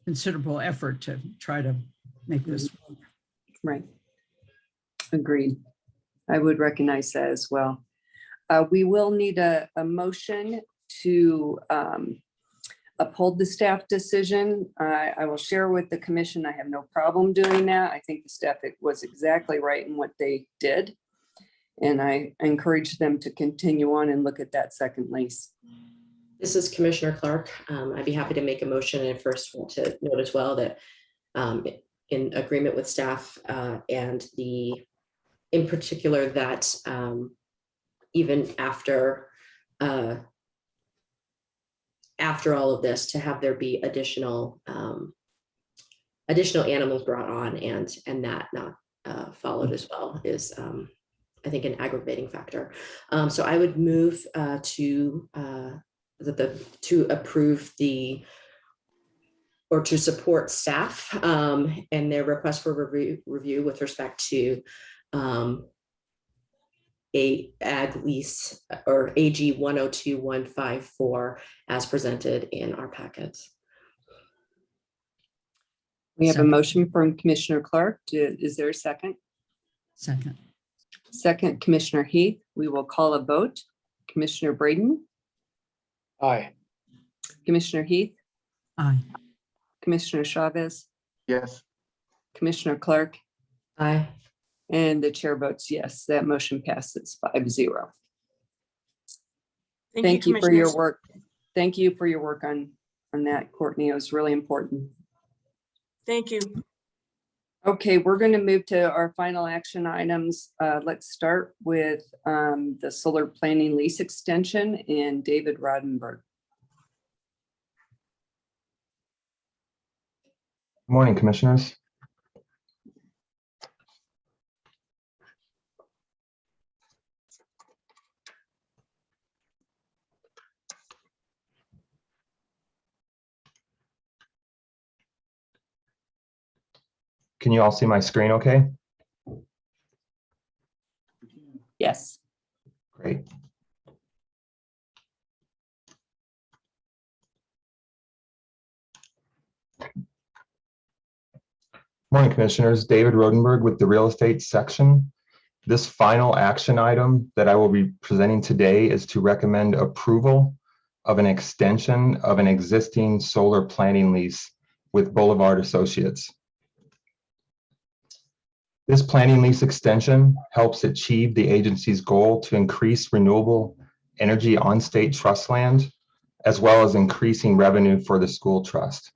considerable effort to try to make this work. Right. Agreed. I would recognize that as well. We will need a motion to uphold the staff decision. I will share with the commission. I have no problem doing that. I think the staff was exactly right in what they did. And I encourage them to continue on and look at that second lease. This is Commissioner Clark. I'd be happy to make a motion, and first want to note as well that in agreement with staff and in particular that even after all of this, to have there be additional animals brought on and that not followed as well is I think an aggravating factor. So I would move to approve or to support staff and their request for review with respect to a ag lease or AG 102154 as presented in our packets. We have a motion from Commissioner Clark. Is there a second? Second. Second, Commissioner Heath. We will call a vote. Commissioner Braden. Aye. Commissioner Heath. Aye. Commissioner Chavez. Yes. Commissioner Clark. Aye. And the chair votes yes. That motion passes 5-0. Thank you for your Commissioners. work. Thank you for your work on that, Courtney. It was really important. Thank you. Okay, we're going to move to our final action items. Let's start with the solar planning lease extension and David Rodenberg. Good morning, Commissioners. Can you all see my screen okay? Yes. Great. Morning, Commissioners. David Rodenberg with the Real Estate section. This final action item that I will be presenting today is to recommend approval of an extension of an existing solar planning lease with Boulevard Associates. This planning lease extension helps achieve the agency's goal to increase renewable energy on state trust land, as well as increasing revenue for the school trust.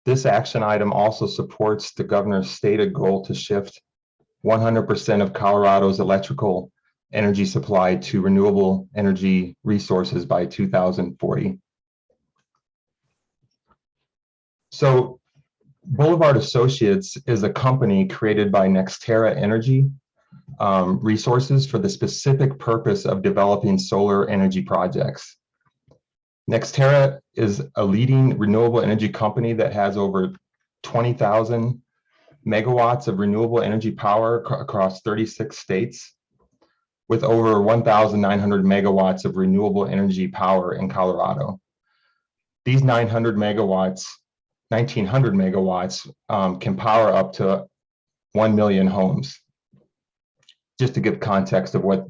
This action item also supports the governor's stated goal to shift 100% of Colorado's electrical energy supply to renewable energy resources by 2040. So Boulevard Associates is a company created by Nextera Energy Resources for the specific purpose of developing solar energy projects. Nextera is a leading renewable energy company that has over 20,000 megawatts of renewable energy power across 36 states, with over 1,900 megawatts of renewable energy power in Colorado. These 1,900 megawatts can power up to 1 million homes. Just to give context of what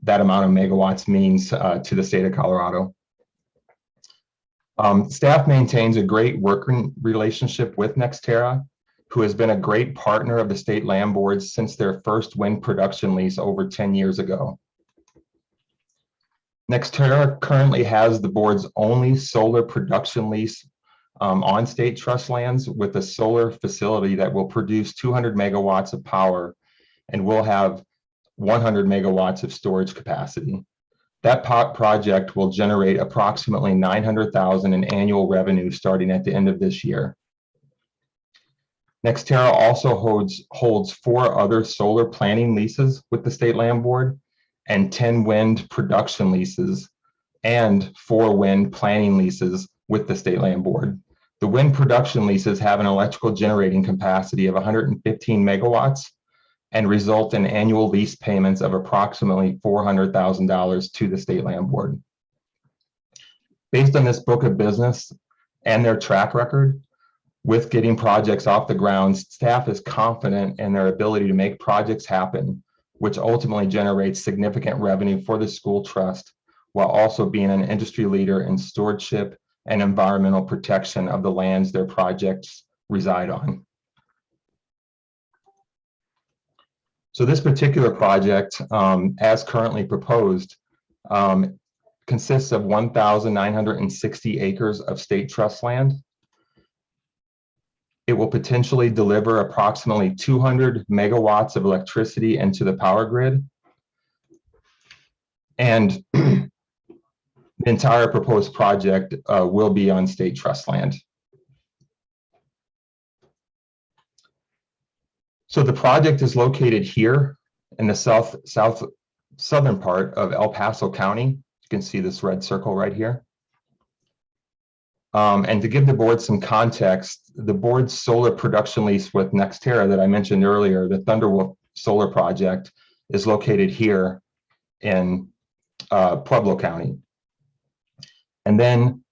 that amount of megawatts means to the state of Colorado. Staff maintains a great working relationship with Nextera, who has been a great partner of the state land boards since their first wind production lease over 10 years ago. Nextera currently has the board's only solar production lease on state trust lands, with a solar facility that will produce 200 megawatts of power and will have 100 megawatts of storage capacity. That project will generate approximately $900,000 in annual revenue starting at the end of this year. Nextera also holds 4 other solar planning leases with the state land board and 10 wind production leases and 4 wind planning leases with the state land board. The wind production leases have an electrical generating capacity of 115 megawatts and result in annual lease payments of approximately $400,000 to the state land board. Based on this book of business and their track record with getting projects off the ground, staff is confident in their ability to make projects happen, which ultimately generates significant revenue for the school trust, while also being an industry leader in stewardship and environmental protection of the lands their projects reside on. So this particular project, as currently proposed, consists of 1,960 acres of state trust land. It will potentially deliver approximately 200 megawatts of electricity into the power grid. And the entire proposed project will be on state trust land. So the project is located here in the southern part of El Paso County. You can see this red circle right here. And to give the board some context, the board's solar production lease with NextEra that I mentioned earlier, the Thunderwolf Solar Project, is located here in Pueblo County. And then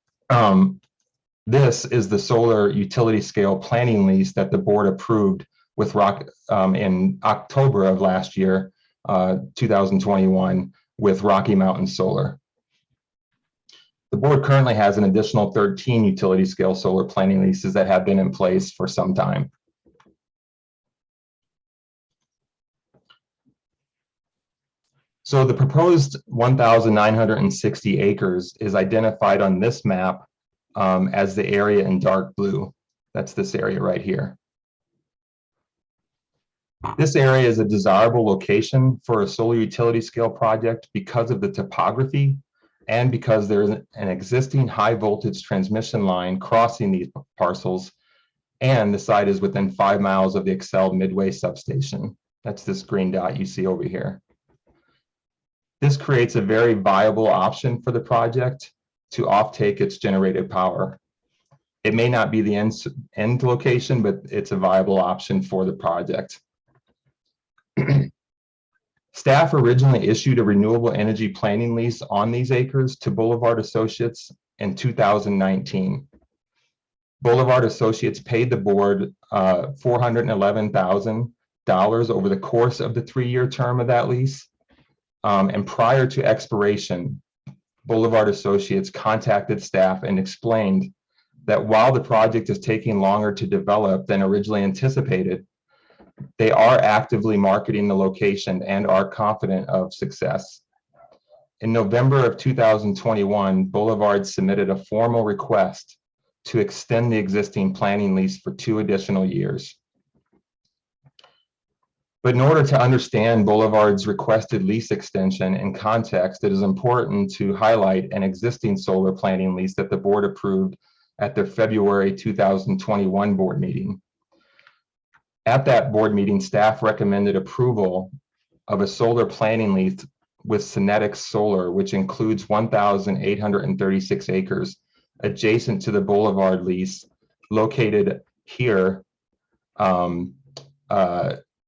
this is the solar utility scale planning lease that the board approved with in October of last year, 2021, with Rocky Mountain Solar. The board currently has an additional 13 utility scale solar planning leases that have been in place for some time. So the proposed 1,960 acres is identified on this map as the area in dark blue. That's this area right here. This area is a desirable location for a solar utility scale project because of the topography and because there is an existing high voltage transmission line crossing these parcels, and the site is within 5 miles of the Excel Midway substation. That's this green dot you see over here. This creates a very viable option for the project to offtake its generated power. It may not be the end location, but it's a viable option for the project. Staff originally issued a renewable energy planning lease on these acres to Boulevard Associates in 2019. Boulevard Associates paid the board $411,000 over the course of the 3-year term of that lease. And prior to expiration, Boulevard Associates contacted staff and explained that while the project is taking longer to develop than originally anticipated, they are actively marketing the location and are confident of success. In November of 2021, Boulevard submitted a formal request to extend the existing planning lease for 2 additional years. But in order to understand Boulevard's requested lease extension in context, it is important to highlight an existing solar planning lease that the board approved at their February 2021 board meeting. At that board meeting, staff recommended approval of a solar planning lease with Synetics Solar, which includes 1,836 acres adjacent to the Boulevard lease located here in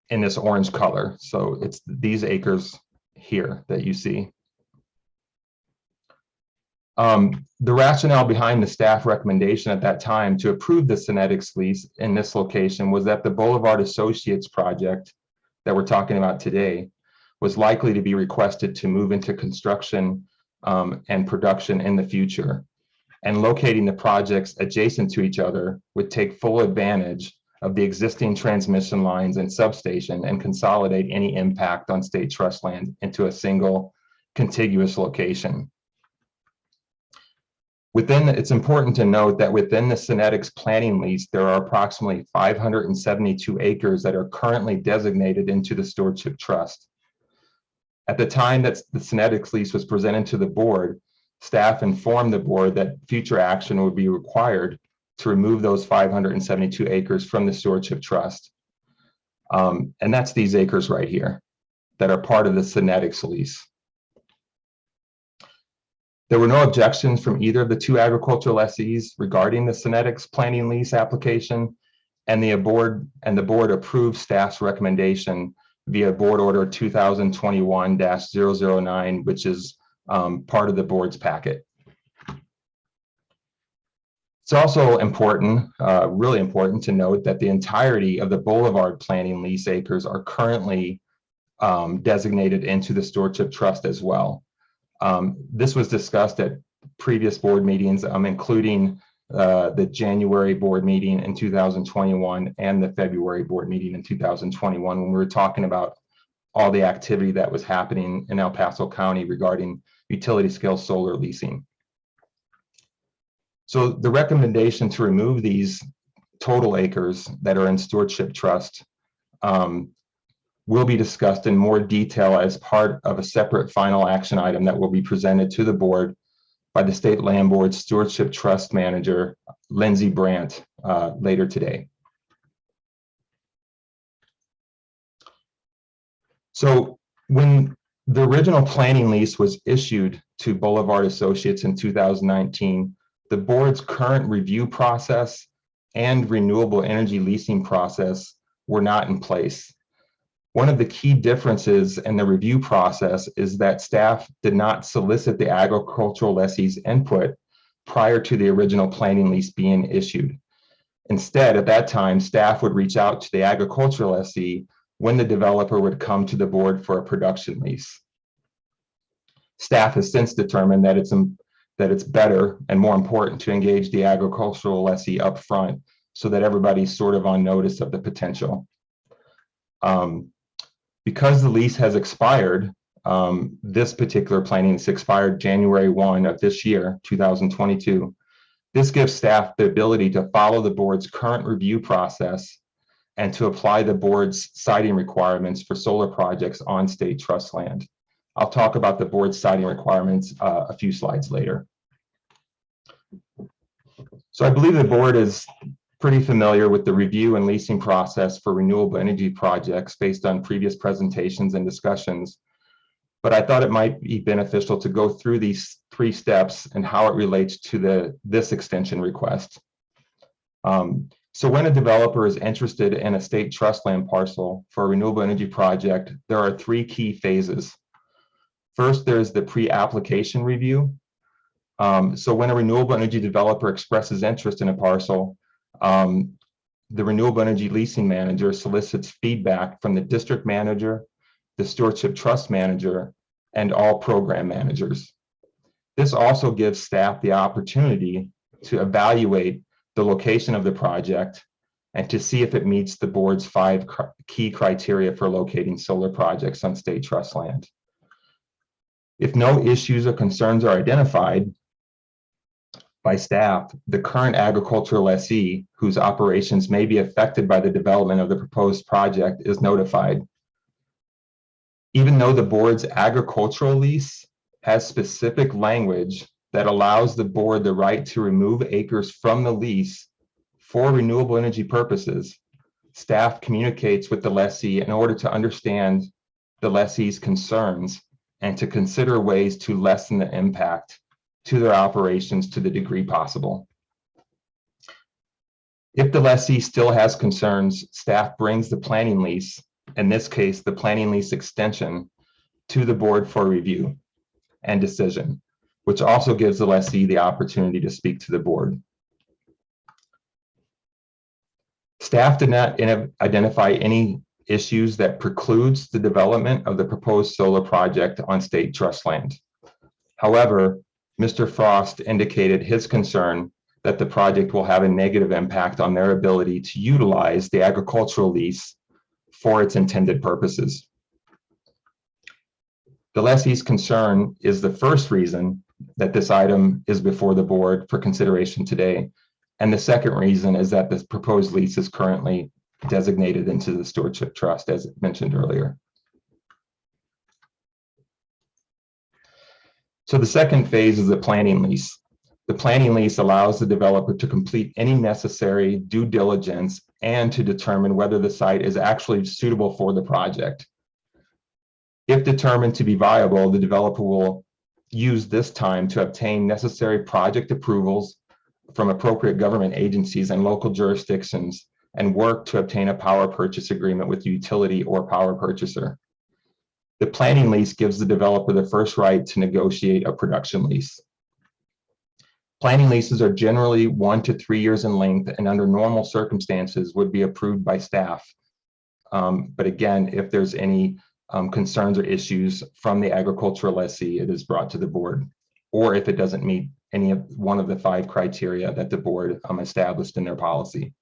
this orange color. So it's these acres here that you see. The rationale behind the staff recommendation at that time to approve the Synetics lease in this location was that the Boulevard Associates project that we're talking about today was likely to be requested to move into construction and production in the future. And locating the projects adjacent to each other would take full advantage of the existing transmission lines and substation and consolidate any impact on state trust land into a single contiguous location. It's important to note that within the Synetics planning lease, there are approximately 572 acres that are currently designated into the Stewardship Trust. At the time that the Synetics lease was presented to the board, staff informed the board that future action would be required to remove those 572 acres from the Stewardship Trust. And that's these acres right here that are part of the Synetics lease. There were no objections from either of the 2 agricultural lessees regarding the Synetics planning lease application, and the board approved staff's recommendation via Board Order 2021-009, which is part of the board's packet. It's also important, really important to note that the entirety of the Boulevard planning lease acres are currently designated into the Stewardship Trust as well. This was discussed at previous board meetings, including the January board meeting in 2021 and the February board meeting in 2021, when we were talking about all the activity that was happening in El Paso County regarding utility scale solar leasing. So the recommendation to remove these total acres that are in Stewardship Trust will be discussed in more detail as part of a separate final action item that will be presented to the board by the State Land Board Stewardship Trust Manager, Lindsay Brandt, later today. So when the original planning lease was issued to Boulevard Associates in 2019, the board's current review process and renewable energy leasing process were not in place. One of the key differences in the review process is that staff did not solicit the agricultural lessee's input prior to the original planning lease being issued. Instead, at that time, staff would reach out to the agricultural lessee when the developer would come to the board for a production lease. Staff has since determined that it's better and more important to engage the agricultural lessee up front so that everybody's sort of on notice of the potential. Because the lease has expired, this particular planning lease expired January 1 of this year, 2022. This gives staff the ability to follow the board's current review process and to apply the board's siting requirements for solar projects on state trust land. I'll talk about the board's siting requirements a few slides later. So I believe the board is pretty familiar with the review and leasing process for renewable energy projects based on previous presentations and discussions, but I thought it might be beneficial to go through these 3 steps and how it relates to this extension request. So when a developer is interested in a state trust land parcel for a renewable energy project, there are 3 key phases. First, there's the pre-application review. So when a renewable energy developer expresses interest in a parcel, the renewable energy leasing manager solicits feedback from the district manager, the stewardship trust manager, and all program managers. This also gives staff the opportunity to evaluate the location of the project and to see if it meets the board's 5 key criteria for locating solar projects on state trust land. If no issues or concerns are identified by staff, the current agricultural lessee, whose operations may be affected by the development of the proposed project, is notified. Even though the board's agricultural lease has specific language that allows the board the right to remove acres from the lease for renewable energy purposes, staff communicates with the lessee in order to understand the lessee's concerns and to consider ways to lessen the impact to their operations to the degree possible. If the lessee still has concerns, staff brings the planning lease, in this case, the planning lease extension, to the board for review and decision, which also gives the lessee the opportunity to speak to the board. Staff did not identify any issues that precludes the development of the proposed solar project on state trust land. However, Mr. Frost indicated his concern that the project will have a negative impact on their ability to utilize the agricultural lease for its intended purposes. The lessee's concern is the first reason that this item is before the board for consideration today. And the second reason is that this proposed lease is currently designated into the Stewardship Trust, as mentioned earlier. So the second phase is the planning lease. The planning lease allows the developer to complete any necessary due diligence and to determine whether the site is actually suitable for the project. If determined to be viable, the developer will use this time to obtain necessary project approvals from appropriate government agencies and local jurisdictions and work to obtain a power purchase agreement with the utility or power purchaser. The planning lease gives the developer the first right to negotiate a production lease. Planning leases are generally 1 to 3 years in length and under normal circumstances would be approved by staff. But again, if there's any concerns or issues from the agricultural lessee, it is brought to the board, or if it doesn't meet any of one of the 5 criteria that the board established in their policy.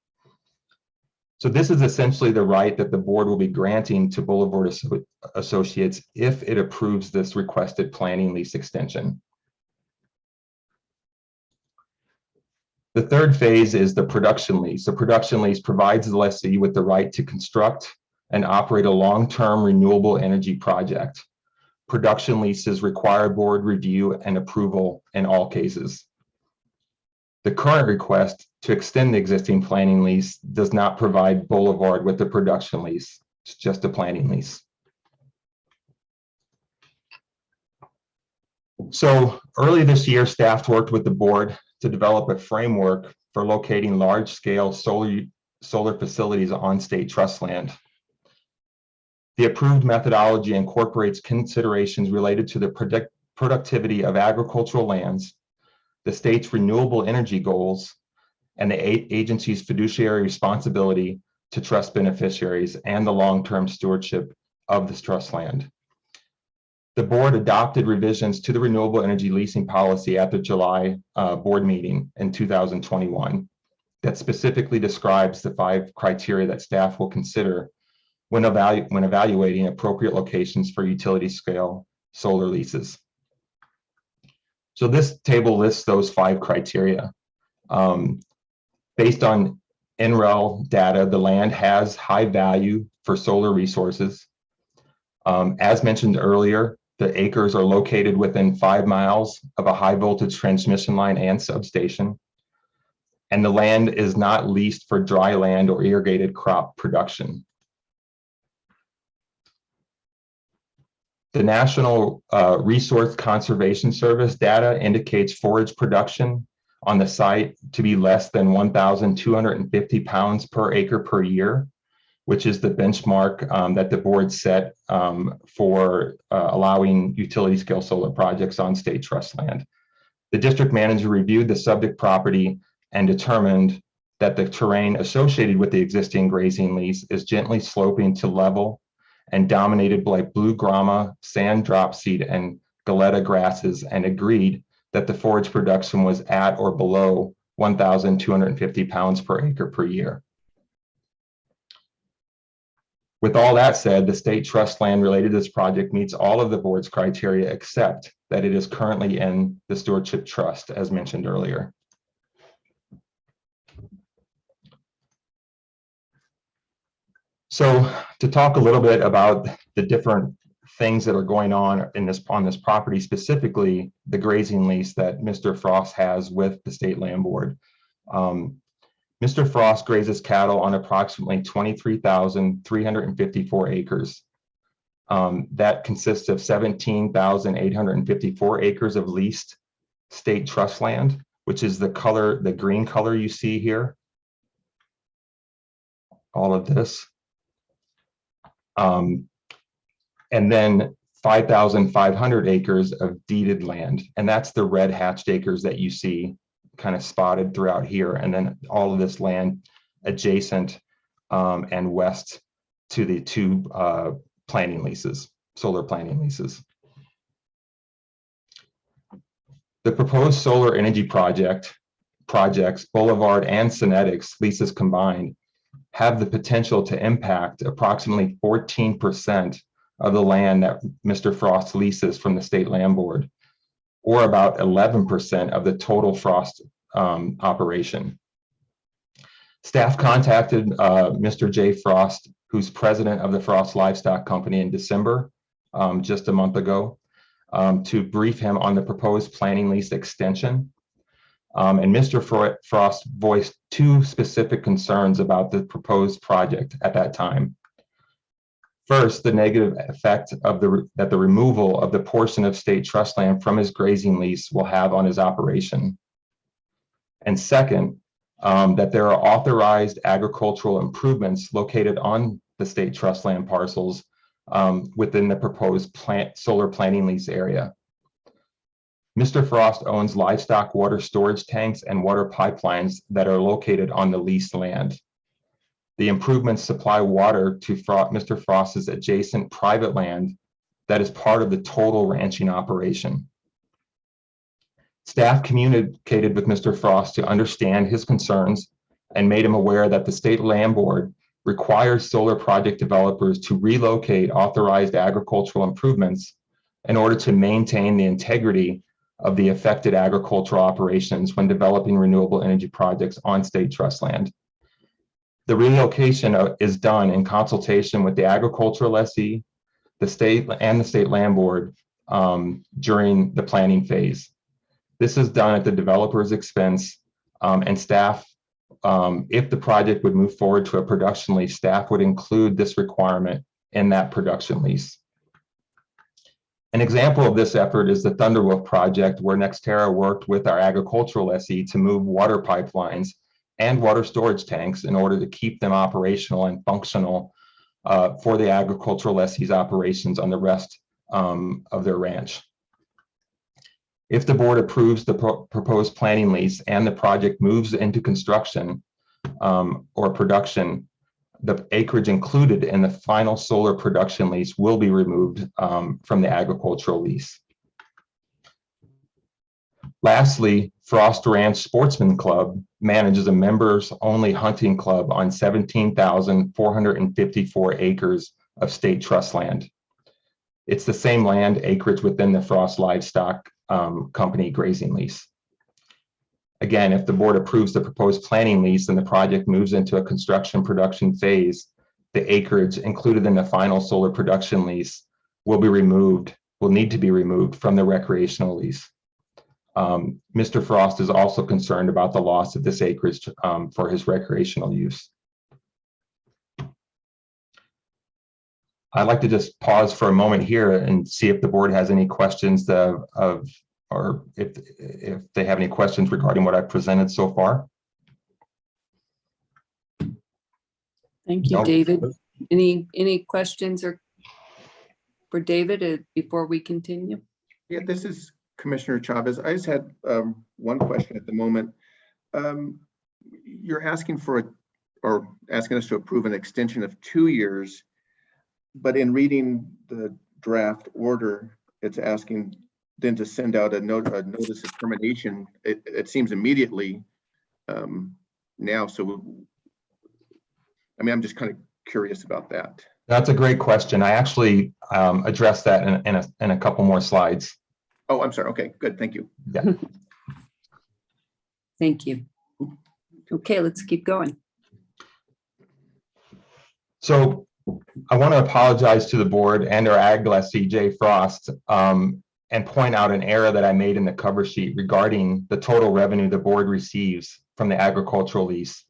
So this is essentially the right that the board will be granting to Boulevard Associates if it approves this requested planning lease extension. The third phase is the production lease. The production lease provides the lessee with the right to construct and operate a long-term renewable energy project. Production leases require board review and approval in all cases. The current request to extend the existing planning lease does not provide Boulevard with the production lease. It's just a planning lease. So early this year, staff worked with the board to develop a framework for locating large-scale solar facilities on state trust land. The approved methodology incorporates considerations related to the productivity of agricultural lands, the state's renewable energy goals, and the agency's fiduciary responsibility to trust beneficiaries and the long-term stewardship of this trust land. The board adopted revisions to the renewable energy leasing policy at the July board meeting in 2021 that specifically describes the 5 criteria that staff will consider when evaluating appropriate locations for utility scale solar leases. So this table lists those 5 criteria. Based on NREL data, the land has high value for solar resources. As mentioned earlier, the acres are located within 5 miles of a high voltage transmission line and substation. And the land is not leased for dry land or irrigated crop production. The National Resource Conservation Service data indicates forage production on the site to be less than 1,250 pounds per acre per year, which is the benchmark that the board set for allowing utility scale solar projects on state trust land. The district manager reviewed the subject property and determined that the terrain associated with the existing grazing lease is gently sloping to level and dominated by blue grama, sand dropseed, and galeta grasses, and agreed that the forage production was at or below 1,250 pounds per acre per year. With all that said, the state trust land related to this project meets all of the board's criteria except that it is currently in the stewardship trust, as mentioned earlier. So to talk a little bit about the different things that are going on in this property, specifically the grazing lease that Mr. Frost has with the State Land Board. Mr. Frost grazes cattle on approximately 23,354 acres. That consists of 17,854 acres of leased state trust land, which is the color, the green color you see here. All of this. And then 5,500 acres of deeded land. And that's the red hatched acres that you see kind of spotted throughout here. And then all of this land adjacent and west to the 2 planning leases, solar planning leases. The proposed solar energy projects, Boulevard and Synetics leases combined, have the potential to impact approximately 14% of the land that Mr. Frost leases from the State Land Board, or about 11% of the total Frost operation. Staff contacted Mr. J. Frost, who's president of the Frost Livestock Company, in December, just a month ago, to brief him on the proposed planning lease extension. And Mr. Frost voiced 2 specific concerns about the proposed project at that time. First, the negative effect of that the removal of the portion of state trust land from his grazing lease will have on his operation. And second, that there are authorized agricultural improvements located on the state trust land parcels within the proposed solar planning lease area. Mr. Frost owns livestock water storage tanks and water pipelines that are located on the leased land. The improvements supply water to Mr. Frost's adjacent private land that is part of the total ranching operation. Staff communicated with Mr. Frost to understand his concerns and made him aware that the State Land Board requires solar project developers to relocate authorized agricultural improvements in order to maintain the integrity of the affected agricultural operations when developing renewable energy projects on state trust land. The relocation is done in consultation with the agricultural lessee, the state and the State Land Board during the planning phase. This is done at the developer's expense, and staff, if the project would move forward to a production lease, staff would include this requirement in that production lease. An example of this effort is the Thunderwolf project, where Nextera worked with our agricultural lessee to move water pipelines and water storage tanks in order to keep them operational and functional for the agricultural lessee's operations on the rest of their ranch. If the board approves the proposed planning lease and the project moves into construction or production, the acreage included in the final solar production lease will be removed from the agricultural lease. Lastly, Frost Ranch Sportsman Club manages a members-only hunting club on 17,454 acres of state trust land. It's the same land acreage within the Frost Livestock Company grazing lease. Again, if the board approves the proposed planning lease and the project moves into a construction production phase, the acreage included in the final solar production lease will need to be removed from the recreational lease. Mr. Frost is also concerned about the loss of this acreage for his recreational use. I'd like to just pause for a moment here and see if the board has any questions or if they have any questions regarding what I've presented so far. Thank you, David. Any questions for David before we continue? Yeah, this is Commissioner Chavez. I just had one question at the moment. You're asking asking us to approve an extension of 2 years, but in reading the draft order, it's asking then to send out a notice of termination. It seems immediately now. So, I mean, I'm just kind of curious about that. That's a great question. I actually addressed that in a couple more slides. Oh, I'm sorry. Okay, good. Thank you. Yeah. Thank you. Okay, let's keep going. So I want to apologize to the board and our ag lessee, Jay Frost, and point out an error that I made in the cover sheet regarding the total revenue the board receives from the agricultural lease.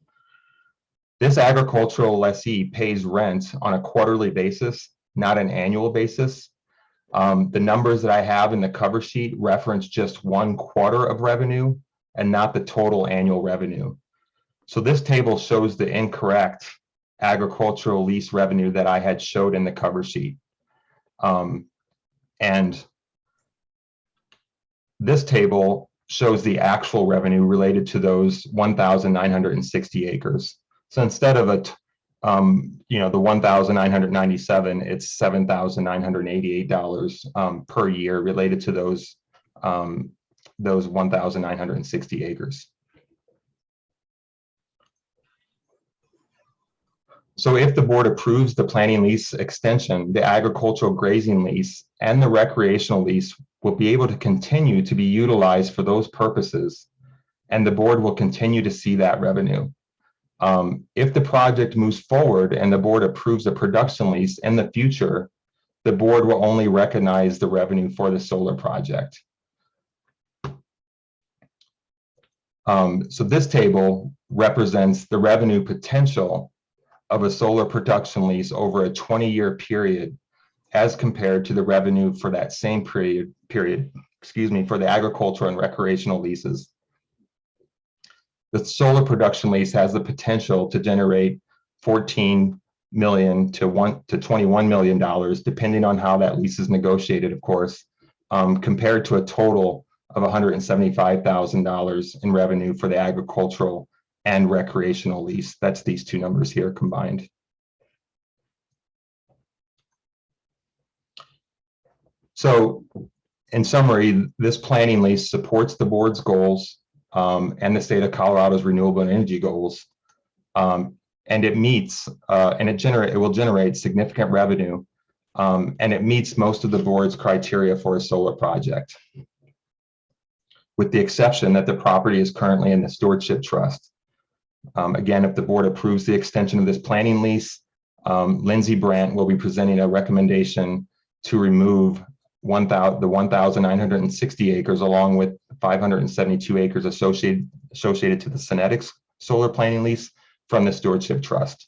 This agricultural lessee pays rent on a quarterly basis, not an annual basis. The numbers that I have in the cover sheet reference just 1 quarter of revenue and not the total annual revenue. So this table shows the incorrect agricultural lease revenue that I had showed in the cover sheet. And this table shows the actual revenue related to those 1,960 acres. So instead of the 1,997, it's $7,988 per year related to those 1,960 acres. So if the board approves the planning lease extension, the agricultural grazing lease and the recreational lease will be able to continue to be utilized for those purposes, and the board will continue to see that revenue. If the project moves forward and the board approves a production lease in the future, the board will only recognize the revenue for the solar project. So this table represents the revenue potential of a solar production lease over a 20-year period as compared to the revenue for that same period, for the agricultural and recreational leases. The solar production lease has the potential to generate $14 million to $21 million, depending on how that lease is negotiated, of course, compared to a total of $175,000 in revenue for the agricultural and recreational lease. That's these two numbers here combined. So in summary, this planning lease supports the board's goals and the state of Colorado's renewable energy goals. And it meets and it will generate significant revenue, and it meets most of the board's criteria for a solar project, with the exception that the property is currently in the stewardship trust. Again, if the board approves the extension of this planning lease, Lindsay Brandt will be presenting a recommendation to remove the 1,960 acres along with 572 acres associated to the Synetics solar planning lease from the stewardship trust.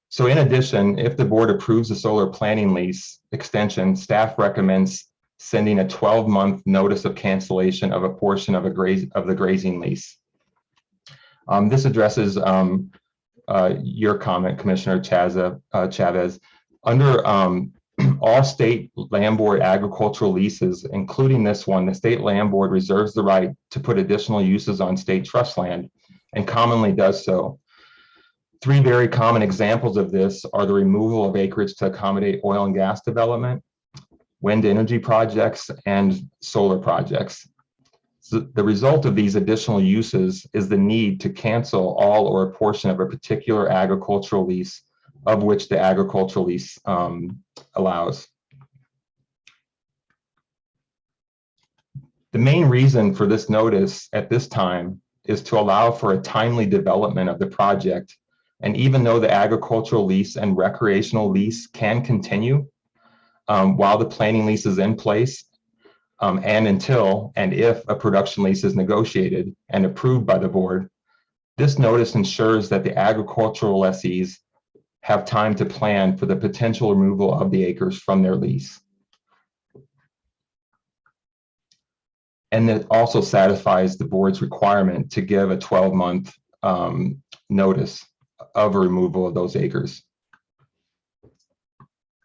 So in addition, if the board approves the solar planning lease extension, staff recommends sending a 12-month notice of cancellation of a portion of the grazing lease. This addresses your comment, Commissioner Chavez. Under all state land board agricultural leases, including this one, the state land board reserves the right to put additional uses on state trust land and commonly does so. Three very common examples of this are the removal of acreage to accommodate oil and gas development, wind energy projects, and solar projects. So the result of these additional uses is the need to cancel all or a portion of a particular agricultural lease of which the agricultural lease allows. The main reason for this notice at this time is to allow for a timely development of the project. And even though the agricultural lease and recreational lease can continue while the planning lease is in place, and until and if a production lease is negotiated and approved by the board, this notice ensures that the agricultural lessees have time to plan for the potential removal of the acres from their lease. And it also satisfies the board's requirement to give a 12-month notice of a removal of those acres.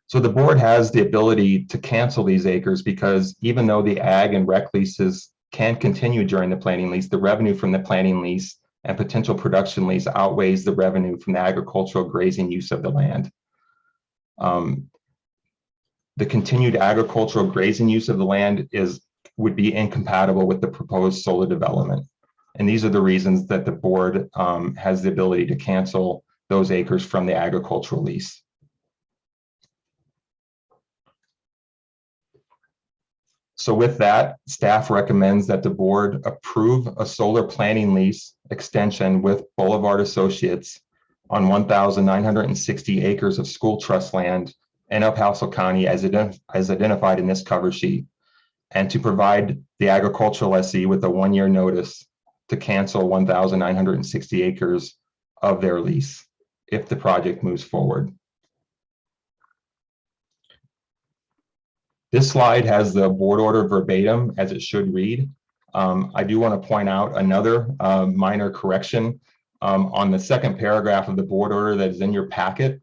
So the board has the ability to cancel these acres because even though the ag and rec leases can continue during the planning lease, the revenue from the planning lease and potential production lease outweighs the revenue from the agricultural grazing use of the land. The continued agricultural grazing use of the land would be incompatible with the proposed solar development. And these are the reasons that the board has the ability to cancel those acres from the agricultural lease. So with that, staff recommends that the board approve a solar planning lease extension with Boulevard Associates on 1,960 acres of school trust land in El Paso County as identified in this cover sheet, and to provide the agricultural lessee with a 1-year notice to cancel 1,960 acres of their lease if the project moves forward. This slide has the board order verbatim as it should read. I do want to point out another minor correction on the second paragraph of the board order that is in your packet.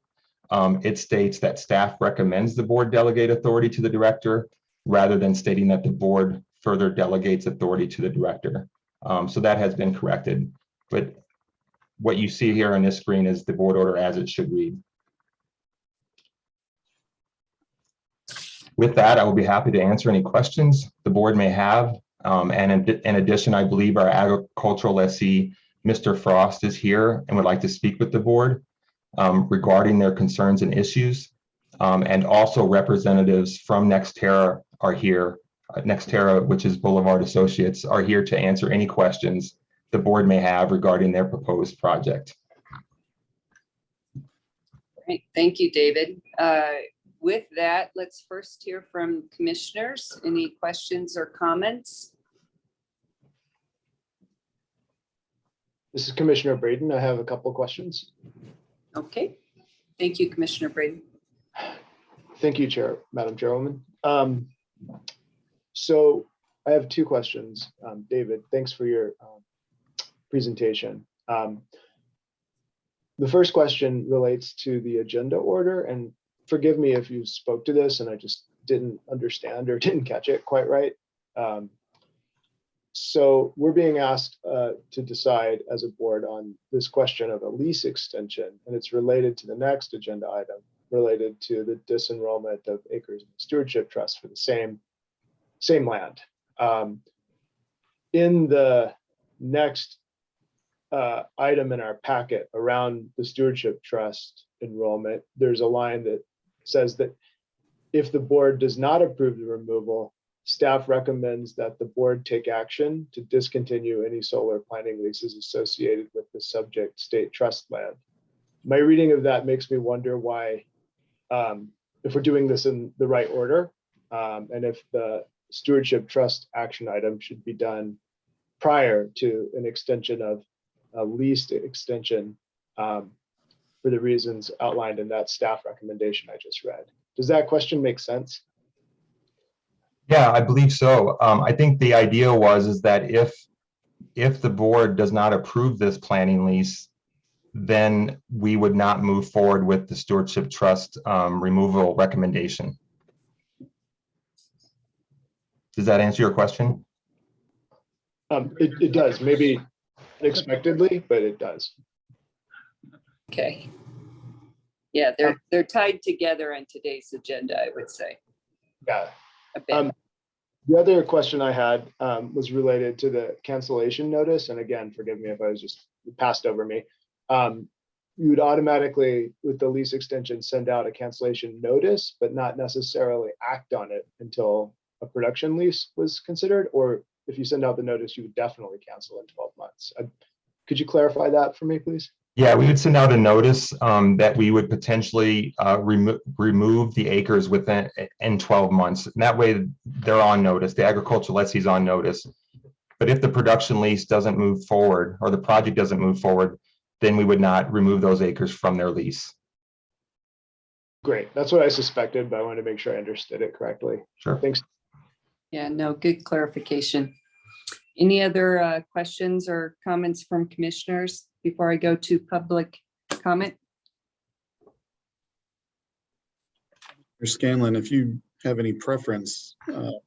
It states that staff recommends the board delegate authority to the director rather than stating that the board further delegates authority to the director. So that has been corrected. But what you see here on this screen is the board order as it should read. With that, I will be happy to answer any questions the board may have. And in addition, I believe our agricultural lessee, Mr. Frost, is here and would like to speak with the board regarding their concerns and issues. And also representatives from NextEra are here. NextEra, which is Boulevard Associates, are here to answer any questions the board may have regarding their proposed project. Great, thank you, David. With that, let's first hear from commissioners. Any questions or comments? This is Commissioner Braden. I have a couple of questions. Okay, thank you, Commissioner Braden. Thank you, Madam Chairwoman. So I have two questions. David, thanks for your presentation. The first question relates to the agenda order, and forgive me if you spoke to this and I just didn't understand or didn't catch it quite right. So we're being asked to decide as a board on this question of a lease extension, and it's related to the next agenda item related to the disenrollment of acres in the stewardship trust for the same land. In the next item in our packet around the stewardship trust enrollment, there's a line that says that if the board does not approve the removal, staff recommends that the board take action to discontinue any solar planning leases associated with the subject state trust land. My reading of that makes me wonder why, if we're doing this in the right order, and if the stewardship trust action item should be done prior to an extension of a leased extension for the reasons outlined in that staff recommendation I just read. Does that question make sense? Yeah, I believe so. I think the idea is that if the board does not approve this planning lease, then we would not move forward with the stewardship trust removal recommendation. Does that answer your question? It does, maybe unexpectedly, but it does. Okay. Yeah, they're tied together in today's agenda, I would say. Yeah. A bit. The other question I had was related to the cancellation notice. And again, forgive me if I was just passed over me. You would automatically, with the lease extension, send out a cancellation notice, but not necessarily act on it until a production lease was considered. Or if you send out the notice, you would definitely cancel in 12 months. Could you clarify that for me, please? Yeah, we would send out a notice that we would potentially remove the acres within 12 months. And that way they're on notice, the agricultural lessee's on notice. But if the production lease doesn't move forward or the project doesn't move forward, then we would not remove those acres from their lease. Great, that's what I suspected, but I wanted to make sure I understood it correctly. Sure. Thanks. Yeah, no, good clarification. Any other questions or comments from commissioners before I go to public comment? Mr. Scanlon, if you have any preference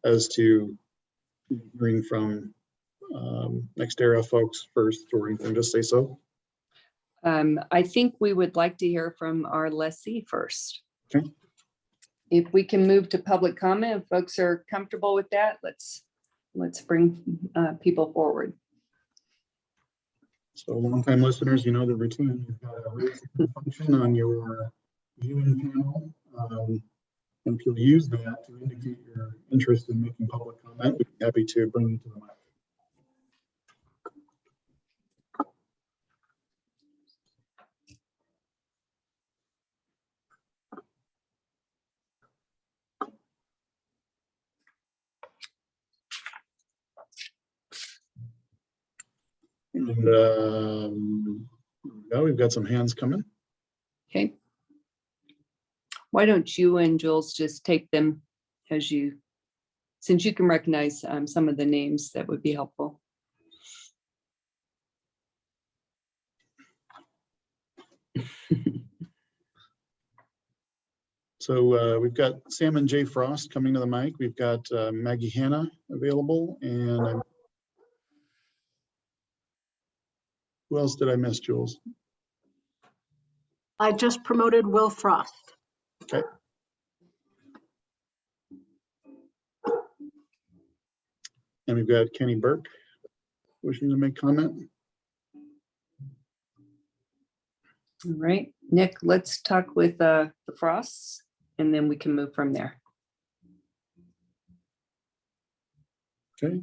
as to hearing from NextEra folks first or anything, just say so. I think we would like to hear from our lessee first. Okay. If we can move to public comment, if folks are comfortable with that, let's bring people forward. So longtime listeners, you know the routine. You've got a raise hand function on your viewing panel. And if you'll use that to indicate your interest in making public comment, we'd be happy to bring you to the mic. And now we've got some hands coming. Okay. Why don't you and Jules just take them as you, since you can recognize some of the names, that would be helpful. So we've got Sam and Jay Frost coming to the mic. We've got Maggie Hanna available, and who else did I miss, Jules? I just promoted Will Frost. Okay. And we've got Kenny Burke wishing to make comment. All right, Nick, let's talk with the Frosts, and then we can move from there. Okay.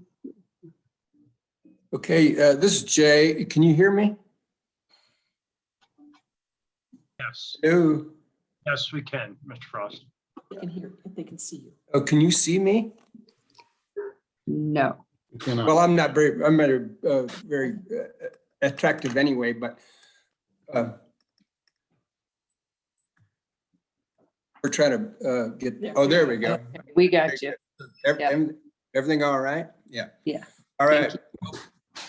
Okay, this is Jay. Can you hear me? Yes. Hello. Yes, we can, Mr. Frost. They can hear if they can see you. Oh, can you see me? No. Well, I'm not very attractive anyway, but we're trying to get, oh, there we go. We got you. Everything all right? Yeah. Yeah. All right.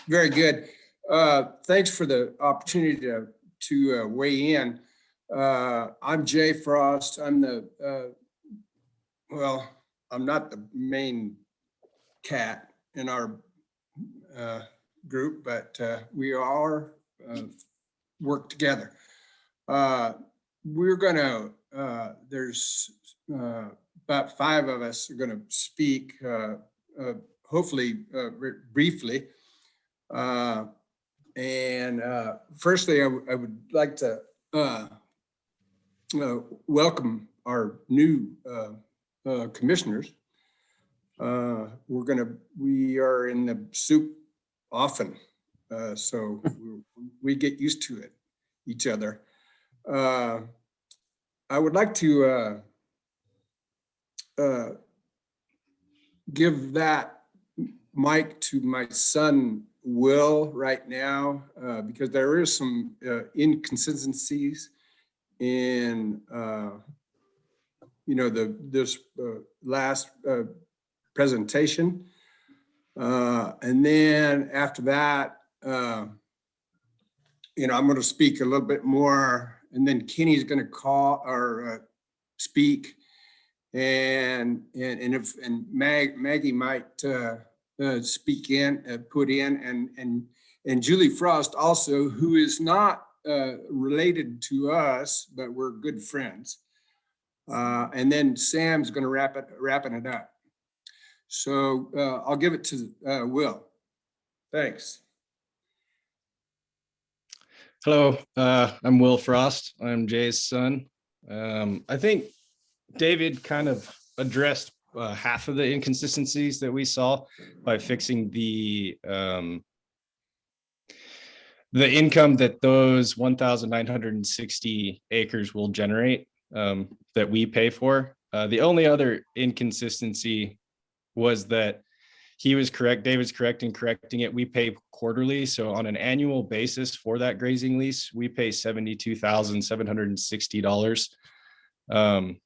Very good. Thanks for the opportunity to weigh in. I'm Jay Frost. I'm the, well, I'm not the main cat in our group, but we are work together. We're gonna, there's about 5 of us are gonna speak, hopefully briefly. And firstly, I would like to welcome our new commissioners. We are in the soup often, so we get used to it, each other. I would like to give that mic to my son, Will, right now, because there is some inconsistencies in, this last presentation. And then after that, I'm going to speak a little bit more, and then Kenny's going to call or speak, and Maggie might speak in, put in, and Julie Frost also, who is not related to us, but we're good friends. And then Sam's going to wrapping it up. So I'll give it to Will. Thanks. Hello, I'm Will Frost. I'm Jay's son. I think David kind of addressed half of the inconsistencies that we saw by fixing the income that those 1,960 acres will generate that we pay for. The only other inconsistency was that he was correct, David's correct in correcting it. We pay quarterly. So on an annual basis for that grazing lease, we pay $72,760.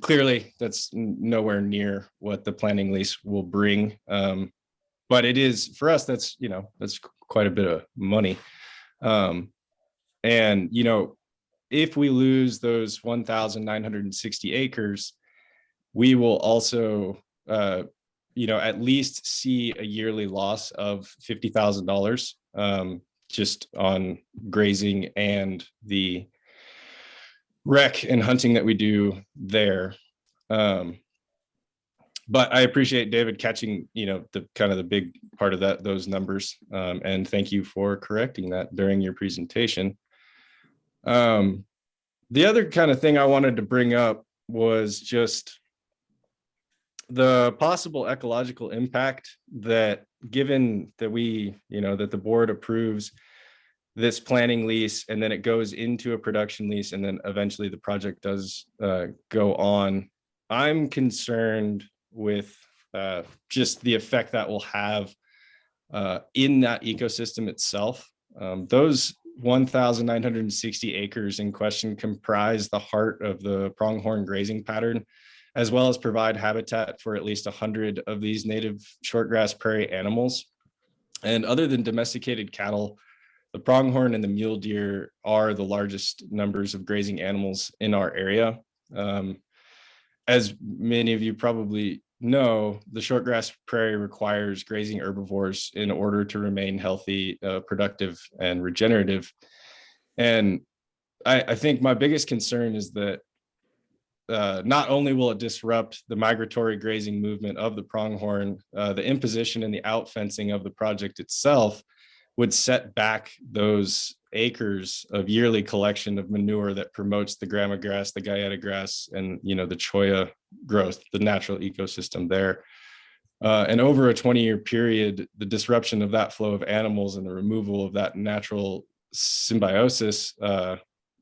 Clearly, that's nowhere near what the planning lease will bring. But it is, for us, that's quite a bit of money. And, if we lose those 1,960 acres, we will also, at least see a yearly loss of $50,000 just on grazing and the rec and hunting that we do there. But I appreciate David catching, the kind of the big part of those numbers. And thank you for correcting that during your presentation. The other kind of thing I wanted to bring up was just the possible ecological impact that, given that that the board approves this planning lease and then it goes into a production lease and then eventually the project does go on. I'm concerned with just the effect that will have in that ecosystem itself. Those 1,960 acres in question comprise the heart of the pronghorn grazing pattern, as well as provide habitat for at least 100 of these native shortgrass prairie animals. And other than domesticated cattle, the pronghorn and the mule deer are the largest numbers of grazing animals in our area. As many of you probably know, the shortgrass prairie requires grazing herbivores in order to remain healthy, productive, and regenerative. And I think my biggest concern is that not only will it disrupt the migratory grazing movement of the pronghorn, the imposition and the outfencing of the project itself would set back those acres of yearly collection of manure that promotes the grama grass, the guyetta grass, and the cholla growth, the natural ecosystem there. And over a 20-year period, the disruption of that flow of animals and the removal of that natural symbiosis can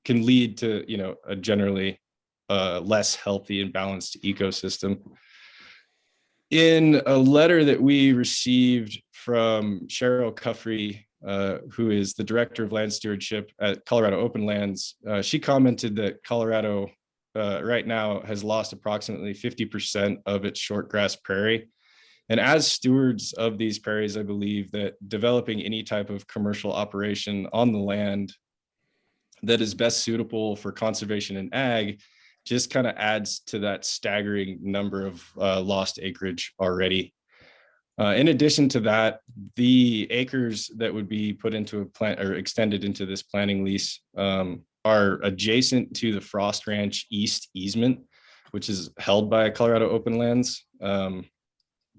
lead to a generally less healthy and balanced ecosystem. In a letter that we received from Cheryl Cuffrey, who is the director of land stewardship at Colorado Open Lands, she commented that Colorado right now has lost approximately 50% of its shortgrass prairie. And as stewards of these prairies, I believe that developing any type of commercial operation on the land that is best suitable for conservation and ag just kind of adds to that staggering number of lost acreage already. In addition to that, the acres that would be put into a plant or extended into this planning lease are adjacent to the Frost Ranch East easement, which is held by Colorado Open Lands.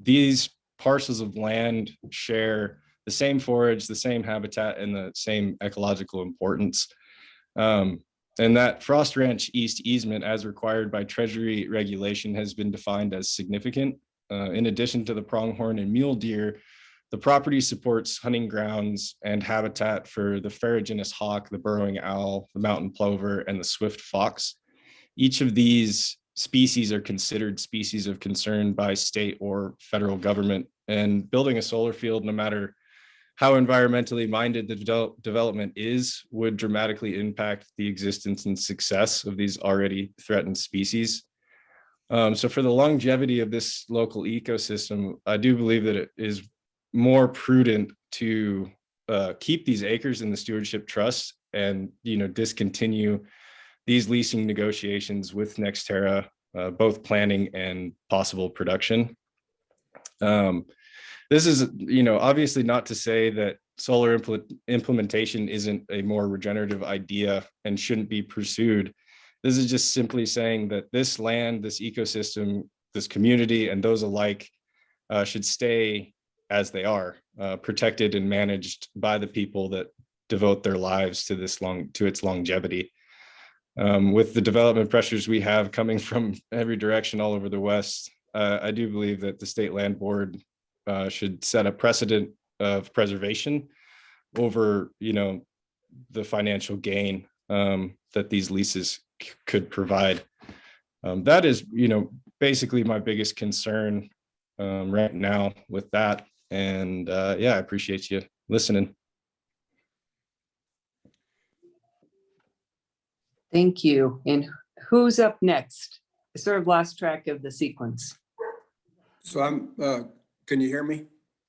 These parcels of land share the same forage, the same habitat, and the same ecological importance. And that Frost Ranch East easement, as required by Treasury regulation, has been defined as significant. In addition to the pronghorn and mule deer, the property supports hunting grounds and habitat for the ferruginous hawk, the burrowing owl, the mountain plover, and the swift fox. Each of these species are considered species of concern by state or federal government. And building a solar field, no matter how environmentally minded the development is, would dramatically impact the existence and success of these already threatened species. So for the longevity of this local ecosystem, I do believe that it is more prudent to keep these acres in the stewardship trust and, discontinue these leasing negotiations with NextEra, both planning and possible production. This is, obviously not to say that solar implementation isn't a more regenerative idea and shouldn't be pursued. This is just simply saying that this land, this ecosystem, this community, and those alike should stay as they are, protected and managed by the people that devote their lives to its longevity. With the development pressures we have coming from every direction all over the West, I do believe that the State Land Board should set a precedent of preservation over, the financial gain that these leases could provide. That is, basically my biggest concern right now with that. And yeah, I appreciate you listening. Thank you. And who's up next? I sort of lost track of the sequence. So can you hear me?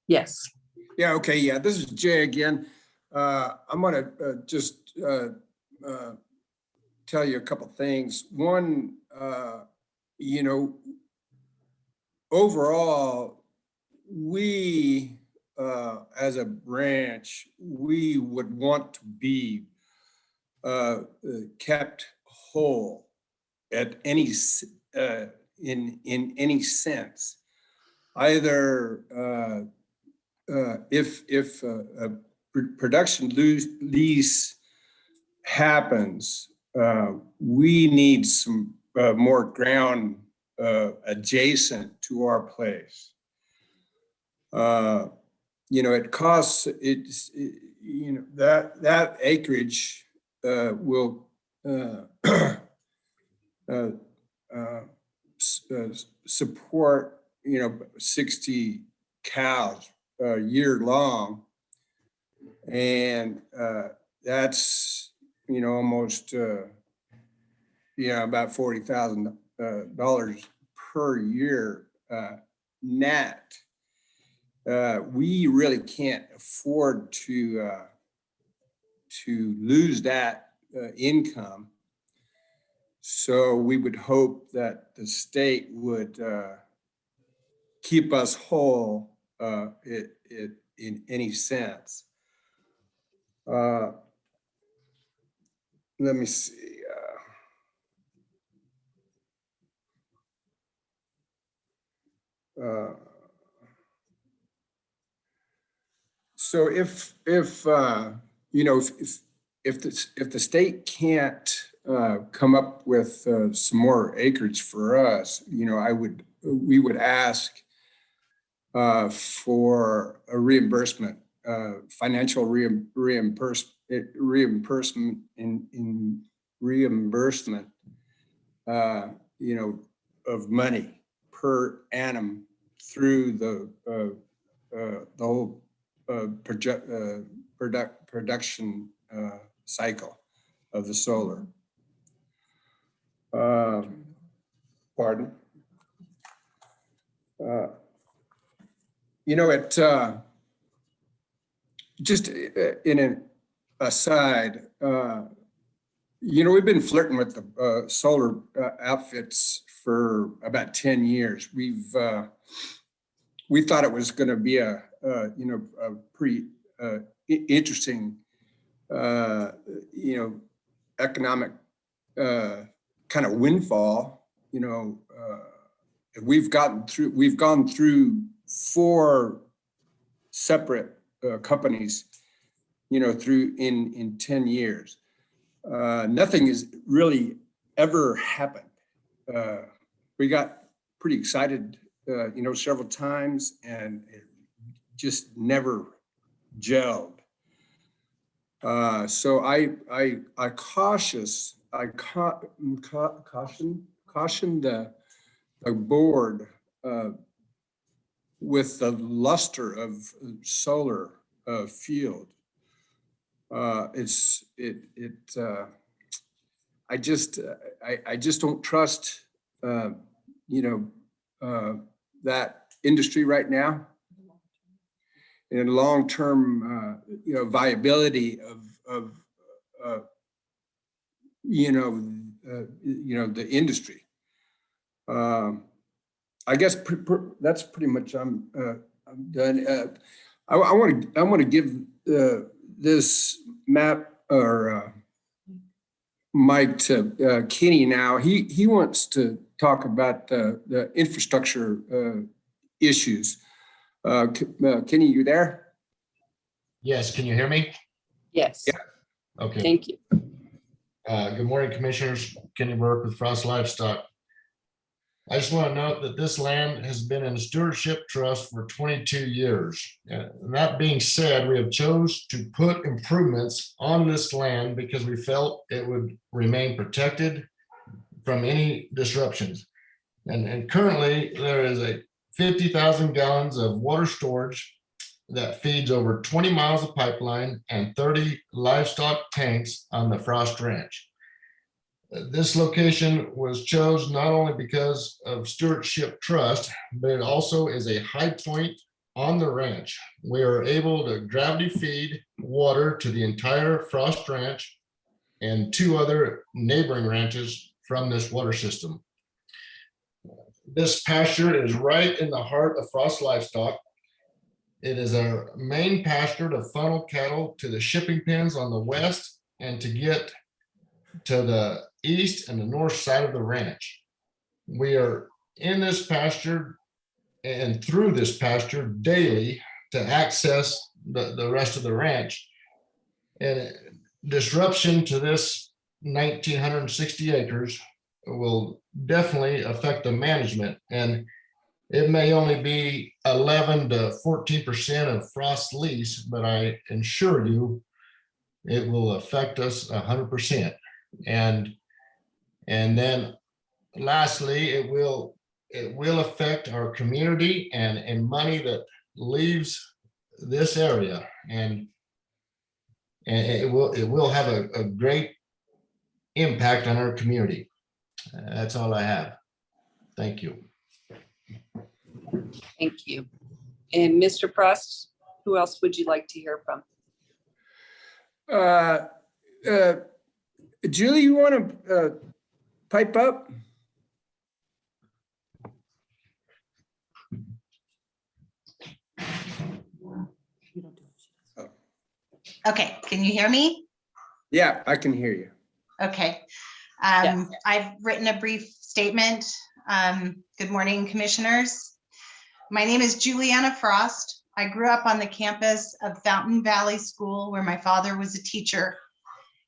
Yes. Yeah, okay, yeah, this is Jay again. I'm gonna just tell you a couple things. One, overall, we, as a branch, we would want to be kept whole at any in any sense. Either if a production lease happens, we need some more ground adjacent to our place. It costs, that acreage will support 60 cows year long, and that's almost about $40,000 per year net. We really can't afford to lose that income. So we would hope that the state would keep us whole in any sense. Let me see. So if the state can't come up with some more acreage for us, we would ask for a reimbursement, financial reimbursement in reimbursement, of money per annum through the whole production cycle of the solar. Pardon? Just in an aside, You know, we've been flirting with the solar outfits for about 10 years. We thought it was going to be a pretty interesting, economic kind of windfall. We've gone through 4 separate companies, through in 10 years. Nothing has really ever happened. We got pretty excited, several times, and it just never gelled. So I caution the board with the luster of solar field. I just don't trust, that industry right now, and long-term, viability of the industry. I guess that's pretty much I'm done. I want to give this map or mic to Kenny now. He wants to talk about the infrastructure issues. Kenny, you there? Yes, can you hear me? Yes. Yeah. Okay. Thank you. Good morning, Commissioners. Kenny Burke with Frost Livestock. I just want to note that this land has been in a stewardship trust for 22 years. And that being said, we have chose to put improvements on this land because we felt it would remain protected from any disruptions. And currently there is a 50,000 gallons of water storage that feeds over 20 miles of pipeline and 30 livestock tanks on the Frost Ranch. This location was chosen not only because of stewardship trust, but it also is a high point on the ranch. We are able to gravity feed water to the entire Frost Ranch and 2 other neighboring ranches from this water system. This pasture is right in the heart of Frost Livestock. It is our main pasture to funnel cattle to the shipping pens on the west and to get to the east and the north side of the ranch. We are in this pasture and through this pasture daily to access the rest of the ranch. And disruption to this 1,960 acres will definitely affect the management. And it may only be 11 to 14% of Frost lease, but I assure you it will affect us 100%. And then lastly, it will affect our community and money that leaves this area, and it will have a great impact on our community. That's all I have. Thank you. Thank you. And Mr. Frost, who else would you like to hear from? Julie, you want to pipe up? Okay, can you hear me? Yeah, I can hear you. Okay. Yes. I've written a brief statement. Good morning, Commissioners. My name is Julianna Frost. I grew up on the campus of Fountain Valley School, where my father was a teacher.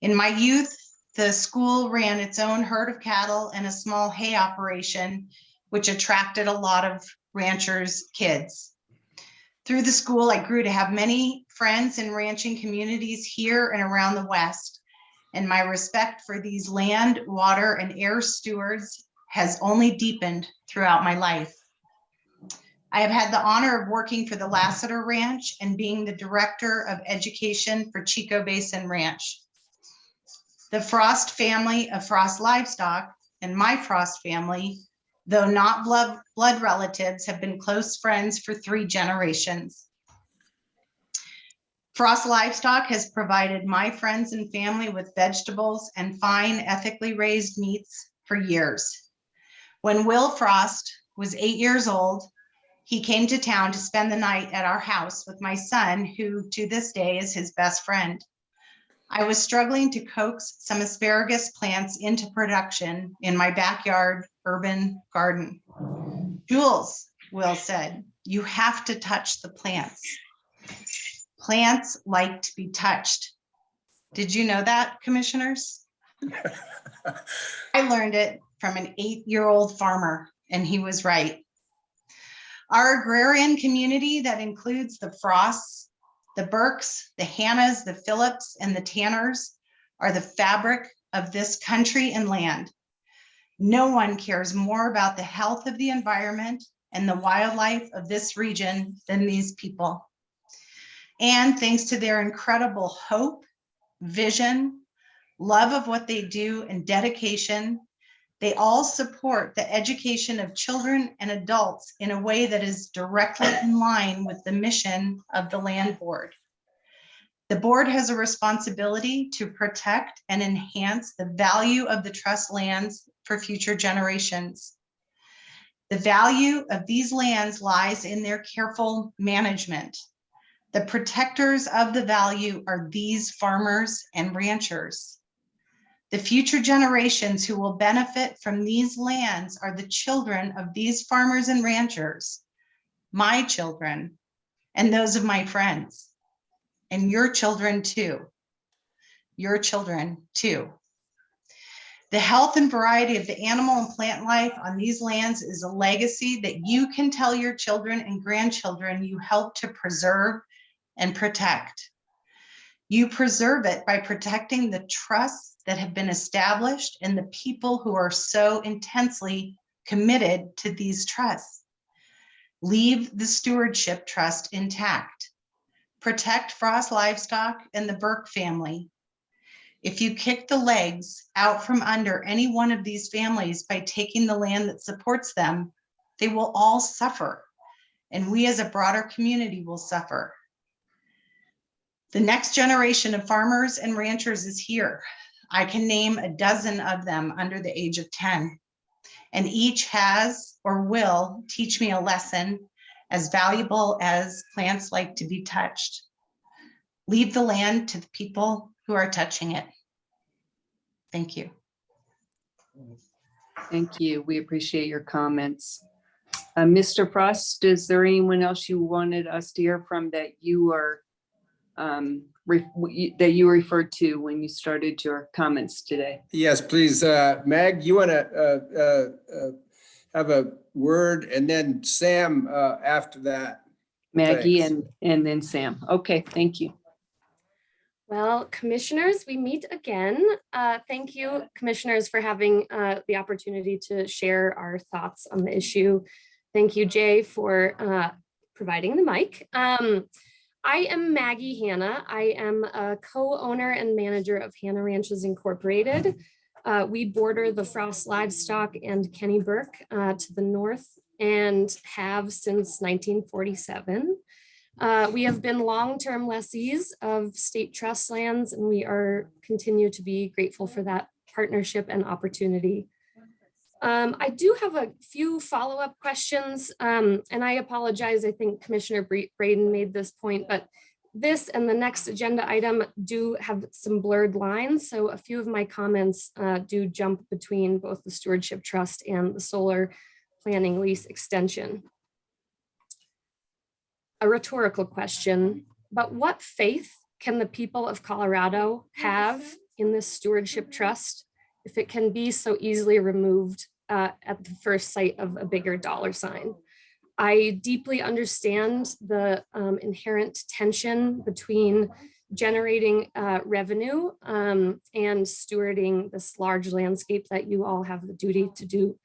In my youth, the school ran its own herd of cattle and a small hay operation, which attracted a lot of ranchers' kids. Through the school, I grew to have many friends in ranching communities here and around the West, and my respect for these land, water, and air stewards has only deepened throughout my life. I have had the honor of working for the Lassiter Ranch and being the Director of Education for Chico Basin Ranch. The Frost family of Frost Livestock and my Frost family, though not blood relatives, have been close friends for 3 generations. Frost Livestock has provided my friends and family with vegetables and fine, ethically raised meats for years. When Will Frost was 8 years old, he came to town to spend the night at our house with my son, who to this day is his best friend. I was struggling to coax some asparagus plants into production in my backyard urban garden. Jules, Will said, you have to touch the plants. Plants like to be touched. Did you know that, commissioners? I learned it from an 8-year-old farmer, and he was right. Our agrarian community that includes the Frosts, the Burkes, the Hannahs, the Phillips, and the Tanners are the fabric of this country and land. No one cares more about the health of the environment and the wildlife of this region than these people. And thanks to their incredible hope, vision, love of what they do, and dedication, they all support the education of children and adults in a way that is directly in line with the mission of the Land Board. The board has a responsibility to protect and enhance the value of the trust lands for future generations. The value of these lands lies in their careful management. The protectors of the value are these farmers and ranchers. The future generations who will benefit from these lands are the children of these farmers and ranchers, my children, and those of my friends, and your children too. Your children too. The health and variety of the animal and plant life on these lands is a legacy that you can tell your children and grandchildren you help to preserve and protect. You preserve it by protecting the trusts that have been established and the people who are so intensely committed to these trusts. Leave the stewardship trust intact. Protect Frost Livestock and the Burke family. If you kick the legs out from under any one of these families by taking the land that supports them, they will all suffer, and we as a broader community will suffer. The next generation of farmers and ranchers is here. I can name a dozen of them under the age of 10, and each has or will teach me a lesson as valuable as plants like to be touched. Leave the land to the people who are touching it. Thank you. Thank you. We appreciate your comments. Mr. Frost, is there anyone else you wanted us to hear from that you are that you referred to when you started your comments today? Yes, please. Meg, you want to have a word, and then Sam after that. Maggie. Thanks. and then Sam. Okay, thank you. Well, commissioners, we meet again. Thank you, commissioners, for having the opportunity to share our thoughts on the issue. Thank you, Jay, for providing the mic. I am Maggie Hanna. I am a co-owner and manager of Hanna Ranches Incorporated. We border the Frost Livestock and Kenny Burke to the north and have since 1947. We have been long-term lessees of state trust lands, and we continue to be grateful for that partnership and opportunity. I do have a few follow-up questions, and I apologize. I think Commissioner Braden made this point, but this and the next agenda item do have some blurred lines. So a few of my comments do jump between both the Stewardship Trust and the Solar Planning Lease Extension. A rhetorical question, but what faith can the people of Colorado have in this Stewardship Trust if it can be so easily removed at the first sight of a bigger dollar sign? I deeply understand the inherent tension between generating revenue and stewarding this large landscape that you all have the duty to do.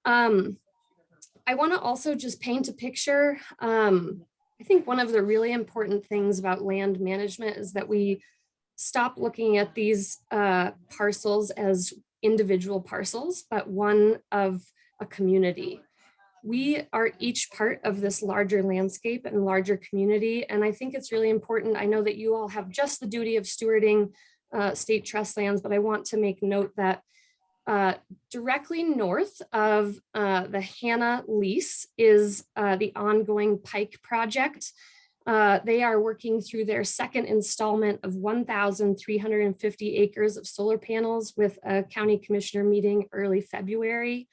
I want to also just paint a picture. I think one of the really important things about land management is that we stop looking at these parcels as individual parcels, but one of a community. We are each part of this larger landscape and larger community. And I think it's really important. I know that you all have just the duty of stewarding state trust lands, but I want to make note that directly north of the Hannah lease is the ongoing Pike project. They are working through their second installment of 1,350 acres of solar panels with a county commissioner meeting early February.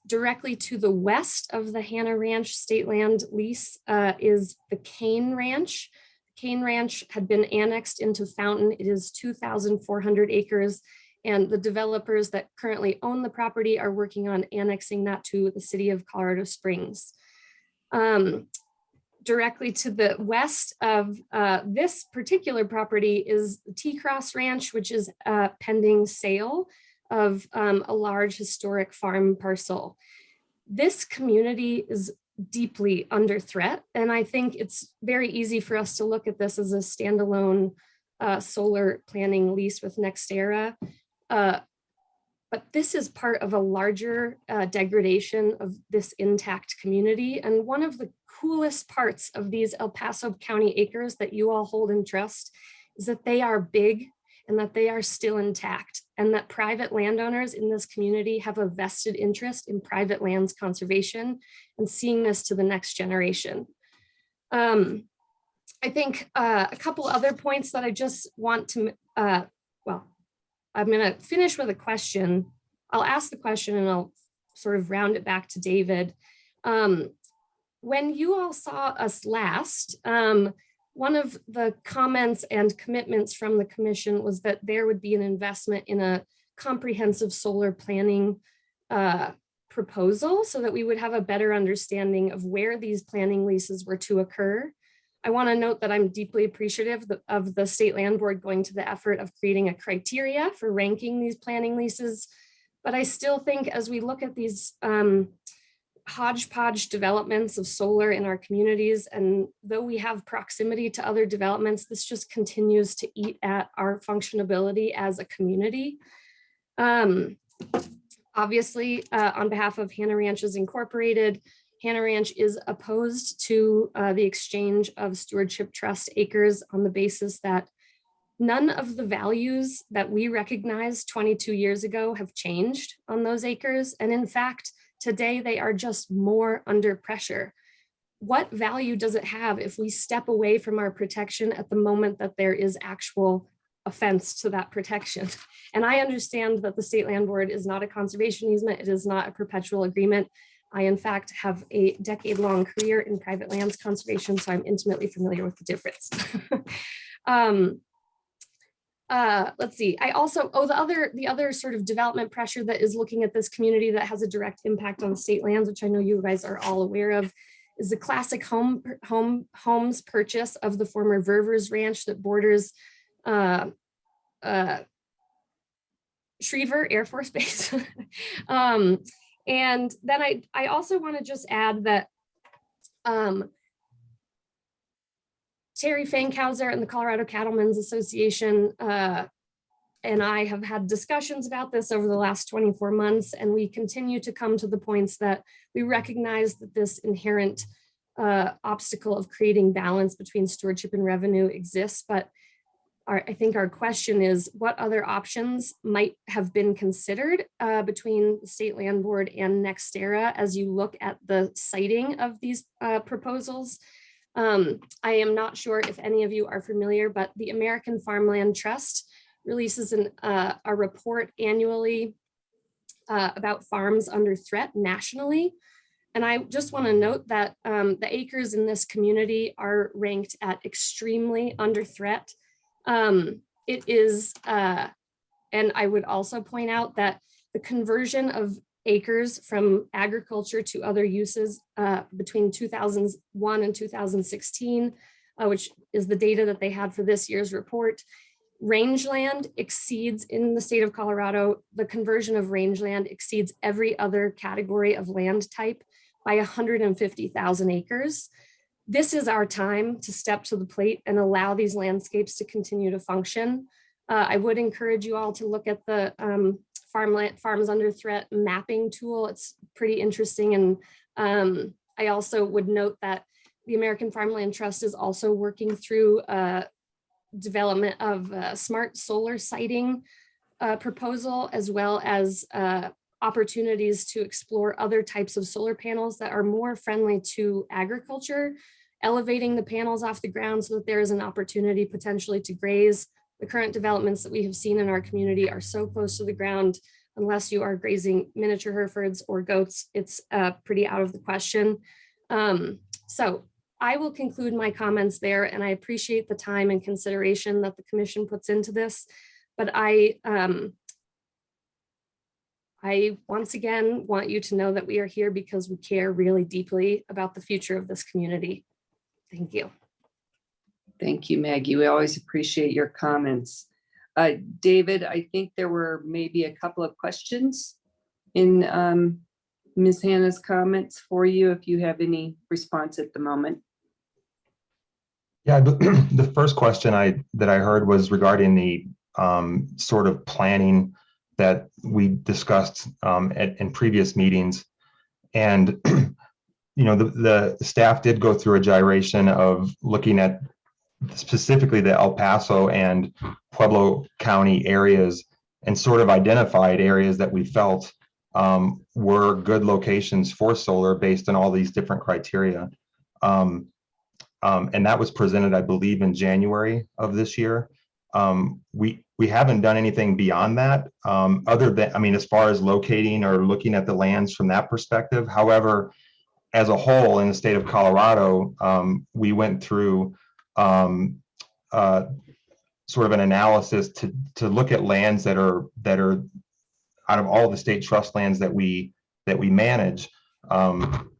Directly to the west of the Hannah Ranch state land lease is the Kane Ranch. Kane Ranch had been annexed into Fountain. It is 2,400 acres, and the developers that currently own the property are working on annexing that to the city of Colorado Springs. Directly to the west of this particular property is the T-Cross Ranch, which is pending sale of a large historic farm parcel. This community is deeply under threat, and I think it's very easy for us to look at this as a standalone solar planning lease with NextEra. But this is part of a larger degradation of this intact community. And one of the coolest parts of these El Paso County acres that you all hold in trust is that they are big and that they are still intact, and that private landowners in this community have a vested interest in private lands conservation and seeing this to the next generation. I think a couple other points that I just want to, well, I'm going to finish with a question. I'll ask the question and I'll sort of round it back to David. When you all saw us last, one of the comments and commitments from the commission was that there would be an investment in a comprehensive solar planning proposal so that we would have a better understanding of where these planning leases were to occur. I want to note that I'm deeply appreciative of the State Land Board going to the effort of creating a criteria for ranking these planning leases. But I still think as we look at these hodgepodge developments of solar in our communities, and though we have proximity to other developments, this just continues to eat at our functionability as a community. Obviously, on behalf of Hannah Ranches Incorporated, Hannah Ranch is opposed to the exchange of stewardship trust acres on the basis that none of the values that we recognized 22 years ago have changed on those acres. And in fact, today they are just more under pressure. What value does it have if we step away from our protection at the moment that there is actual offense to that protection? And I understand that the State Land Board is not a conservation easement. It is not a perpetual agreement. I, in fact, have a decade-long career in private lands conservation, so I'm intimately familiar with the difference. Let's see. I also, the other sort of development pressure that is looking at this community that has a direct impact on state lands, which I know you guys are all aware of, is the classic homes purchase of the former Ververs Ranch that borders Schriever Air Force Base. And then I also want to just add that Terry Fankhauser and the Colorado Cattlemen's Association and I have had discussions about this over the last 24 months, and we continue to come to the points that we recognize that this inherent obstacle of creating balance between stewardship and revenue exists, but I think our question is what other options might have been considered between the State Land Board and NextEra as you look at the siting of these proposals. I am not sure if any of you are familiar, but the American Farmland Trust releases a report annually about farms under threat nationally. And I just want to note that the acres in this community are ranked at extremely under threat. It is, and I would also point out that the conversion of acres from agriculture to other uses between 2001 and 2016, which is the data that they had for this year's report, rangeland exceeds, in the state of Colorado, the conversion of rangeland exceeds every other category of land type by 150,000 acres. This is our time to step to the plate and allow these landscapes to continue to function. I would encourage you all to look at the farms under threat mapping tool. It's pretty interesting. And I also would note that the American Farmland Trust is also working through development of smart solar siting proposal, as well as opportunities to explore other types of solar panels that are more friendly to agriculture, elevating the panels off the ground so that there is an opportunity potentially to graze. The current developments that we have seen in our community are so close to the ground, unless you are grazing miniature Herefords or goats, it's pretty out of the question. So I will conclude my comments there, and I appreciate the time and consideration that the commission puts into this. But I once again want you to know that we are here because we care really deeply about the future of this community. Thank you. Thank you, Maggie. We always appreciate your comments. David, I think there were maybe a couple of questions in Ms. Hannah's comments for you, if you have any response at the moment. Yeah, the first question that I heard was regarding the sort of planning that we discussed in previous meetings. And, you know, the staff did go through a gyration of looking at specifically the El Paso and Pueblo County areas, and sort of identified areas that we felt were good locations for solar based on all these different criteria. And that was presented, I believe, in January of this year. We haven't done anything beyond that, other than, I mean, as far as locating or looking at the lands from that perspective. However, as a whole in the state of Colorado, we went through sort of an analysis to look at lands that are out of all the state trust lands that we manage.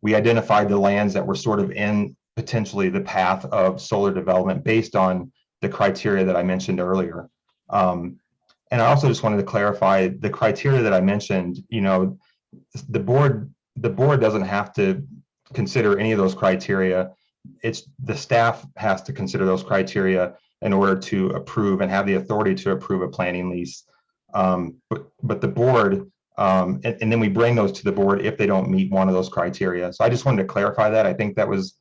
We identified the lands that were sort of in potentially the path of solar development based on the criteria that I mentioned earlier. And I also just wanted to clarify the criteria that I mentioned. You know, the board doesn't have to consider any of those criteria. It's the staff has to consider those criteria in order to approve and have the authority to approve a planning lease. But the board, and then we bring those to the board if they don't meet one of those criteria. So I just wanted to clarify that. I think that was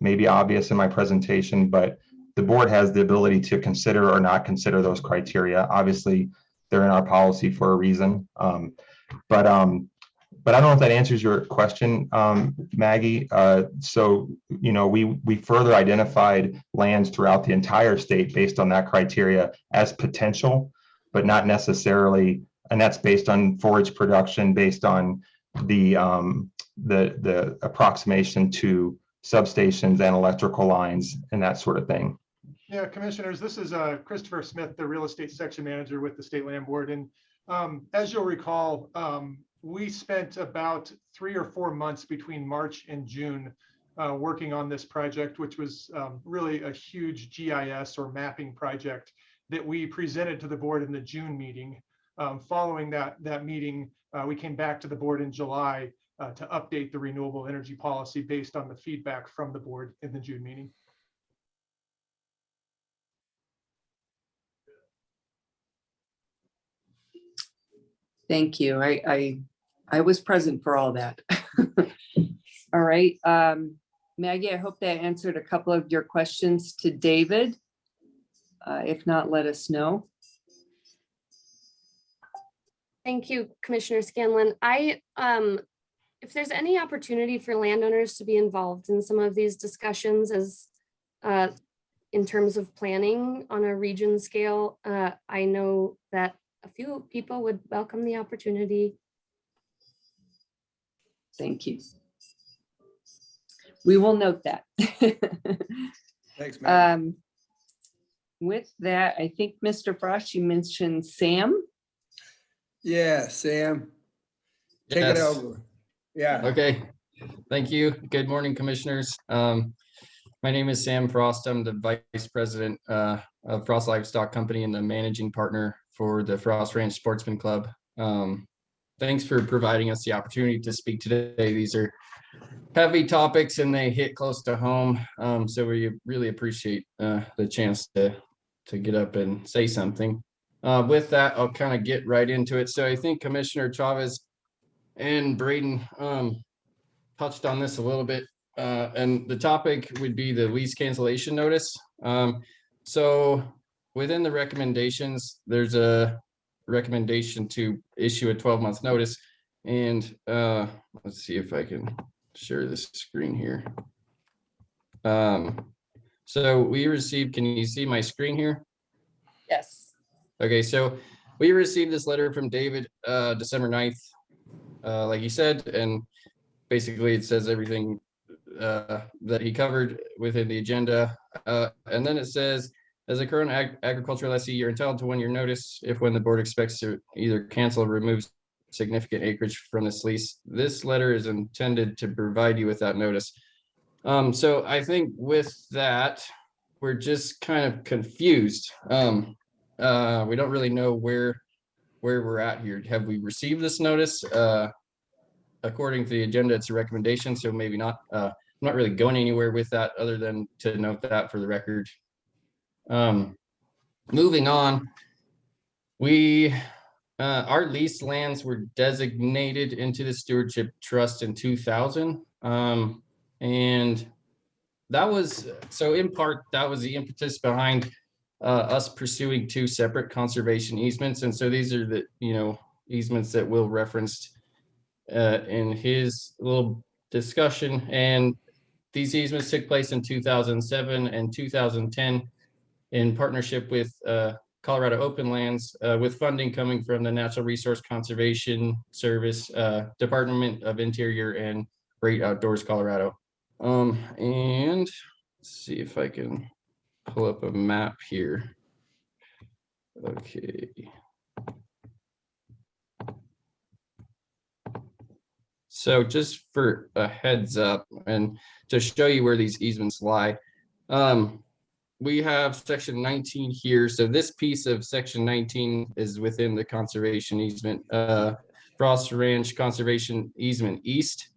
maybe obvious in my presentation, but the board has the ability to consider or not consider those criteria. Obviously, they're in our policy for a reason. But I don't know if that answers your question, Maggie. So, you know, we further identified lands throughout the entire state based on that criteria as potential, but not necessarily, and that's based on forage production, based on the approximation to substations and electrical lines and that sort of thing. Yeah, commissioners, this is Christopher Smith, the real estate section manager with the State Land Board. And as you'll recall, we spent about 3 or 4 months between March and June working on this project, which was really a huge GIS or mapping project that we presented to the board in the June meeting. Following that meeting, we came back to the board in July to update the renewable energy policy based on the feedback from the board in the June meeting. Thank you. I was present for all that. All right. Maggie, I hope that answered a couple of your questions to David. If not, let us know. Thank you, Commissioner Scanlon. If there's any opportunity for landowners to be involved in some of these discussions as in terms of planning on a region scale, I know that a few people would welcome the opportunity. Thank you. We will note that. Thanks, man. With that, I think Mr. Frost, you mentioned Sam. Yeah, Sam, take it over. Yeah. Okay. Thank you. Good morning, commissioners. My name is Sam Frost. I'm the vice president of Frost Livestock Company and the managing partner for the Frost Ranch Sportsman Club. Thanks for providing us the opportunity to speak today. These are heavy topics and they hit close to home. So we really appreciate the chance to get up and say something. With that, I'll kind of get right into it. So I think Commissioner Chavez and Braden touched on this a little bit. And the topic would be the lease cancellation notice. So within the recommendations, there's a recommendation to issue a 12-month notice. And let's see if I can share this screen here. So we received, can you see my screen here? Yes. Okay, so we received this letter from David December 9th, like you said, and basically it says everything that he covered within the agenda. And then it says, as a current agricultural lessee, you're entitled to 1-year notice if when the board expects to either cancel or remove significant acreage from this lease. This letter is intended to provide you with that notice. So I think with that, we're just kind of confused. We don't really know where we're at here. Have we received this notice? According to the agenda, it's a recommendation, so maybe not. I'm not really going anywhere with that other than to note that for the record. Moving on, our leased lands were designated into the Stewardship Trust in 2000. And that was, so in part, that was the impetus behind us pursuing 2 separate conservation easements. And so these are the, easements that Will referenced in his little discussion. And these easements took place in 2007 and 2010 in partnership with Colorado Open Lands, with funding coming from the Natural Resource Conservation Service, Department of Interior, and Great Outdoors Colorado. And let's see if I can pull up a map here. Okay. So just for a heads up and to show you where these easements lie, we have section 19 here. So this piece of section 19 is within the conservation easement, Frost Ranch Conservation Easement East.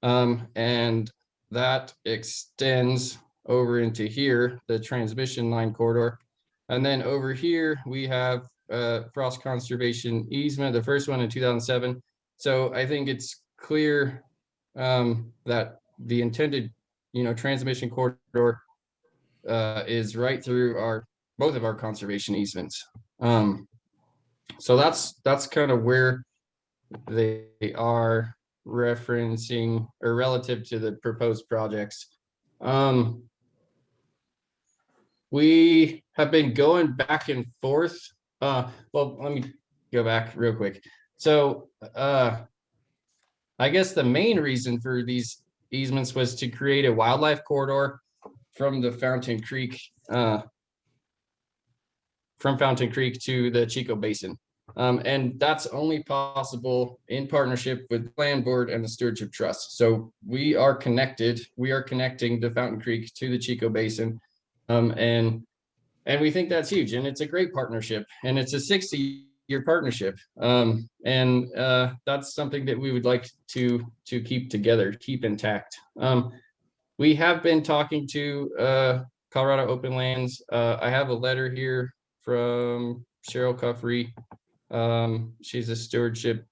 And that extends over into here, the transmission line corridor. And then over here, we have Frost Conservation Easement, the first one in 2007. So I think it's clear that the intended, transmission corridor is right through both of our conservation easements. So that's kind of where they are referencing or relative to the proposed projects. We have been going back and forth. Well, let me go back real quick. So I guess the main reason for these easements was to create a wildlife corridor from the Fountain Creek, to the Chico Basin. And that's only possible in partnership with the Land Board and the Stewardship Trust. So we are connected. We are connecting the Fountain Creek to the Chico Basin. And we think that's huge. And it's a great partnership. And it's a 60-year partnership. And that's something that we would like to keep together, keep intact. We have been talking to Colorado Open Lands. I have a letter here from Cheryl Cuffrey. She's a stewardship,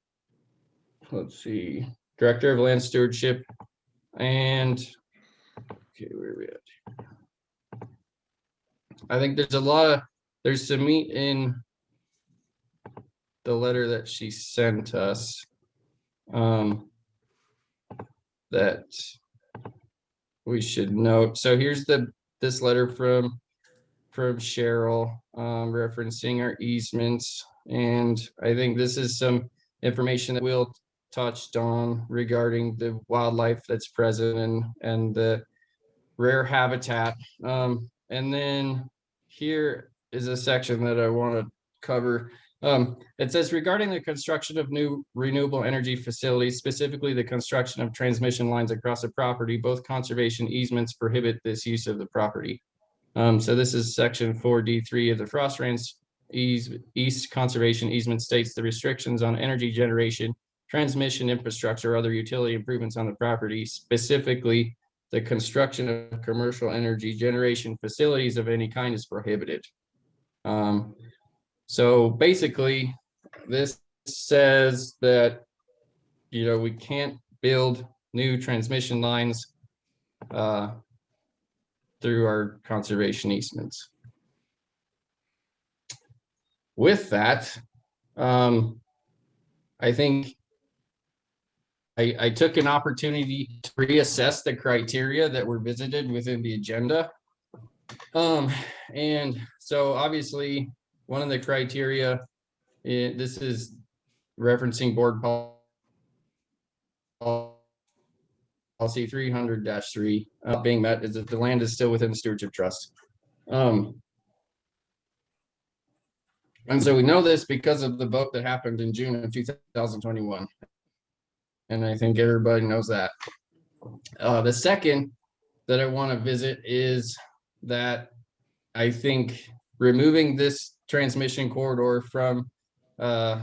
director of land stewardship. And okay, where are we at? I think there's some meat in the letter that she sent us that we should note. So here's this letter from Cheryl referencing our easements. And I think this is some information that Will touched on regarding the wildlife that's present and the rare habitat. And then here is a section that I want to cover. It says, regarding the construction of new renewable energy facilities, specifically the construction of transmission lines across the property, both conservation easements prohibit this use of the property. So this is section 4D3 of the Frost Ranch East Conservation Easement states the restrictions on energy generation, transmission infrastructure, or other utility improvements on the property, specifically the construction of commercial energy generation facilities of any kind is prohibited. So basically, this says that, we can't build new transmission lines through our conservation easements. With that, I think I took an opportunity to reassess the criteria that were visited within the agenda. And so obviously, one of the criteria, this is referencing board policy 300-3, being met is that the land is still within the stewardship trust. And so we know this because of the vote that happened in June of 2021. And I think everybody knows that. The second that I want to visit is that I think removing this transmission corridor from a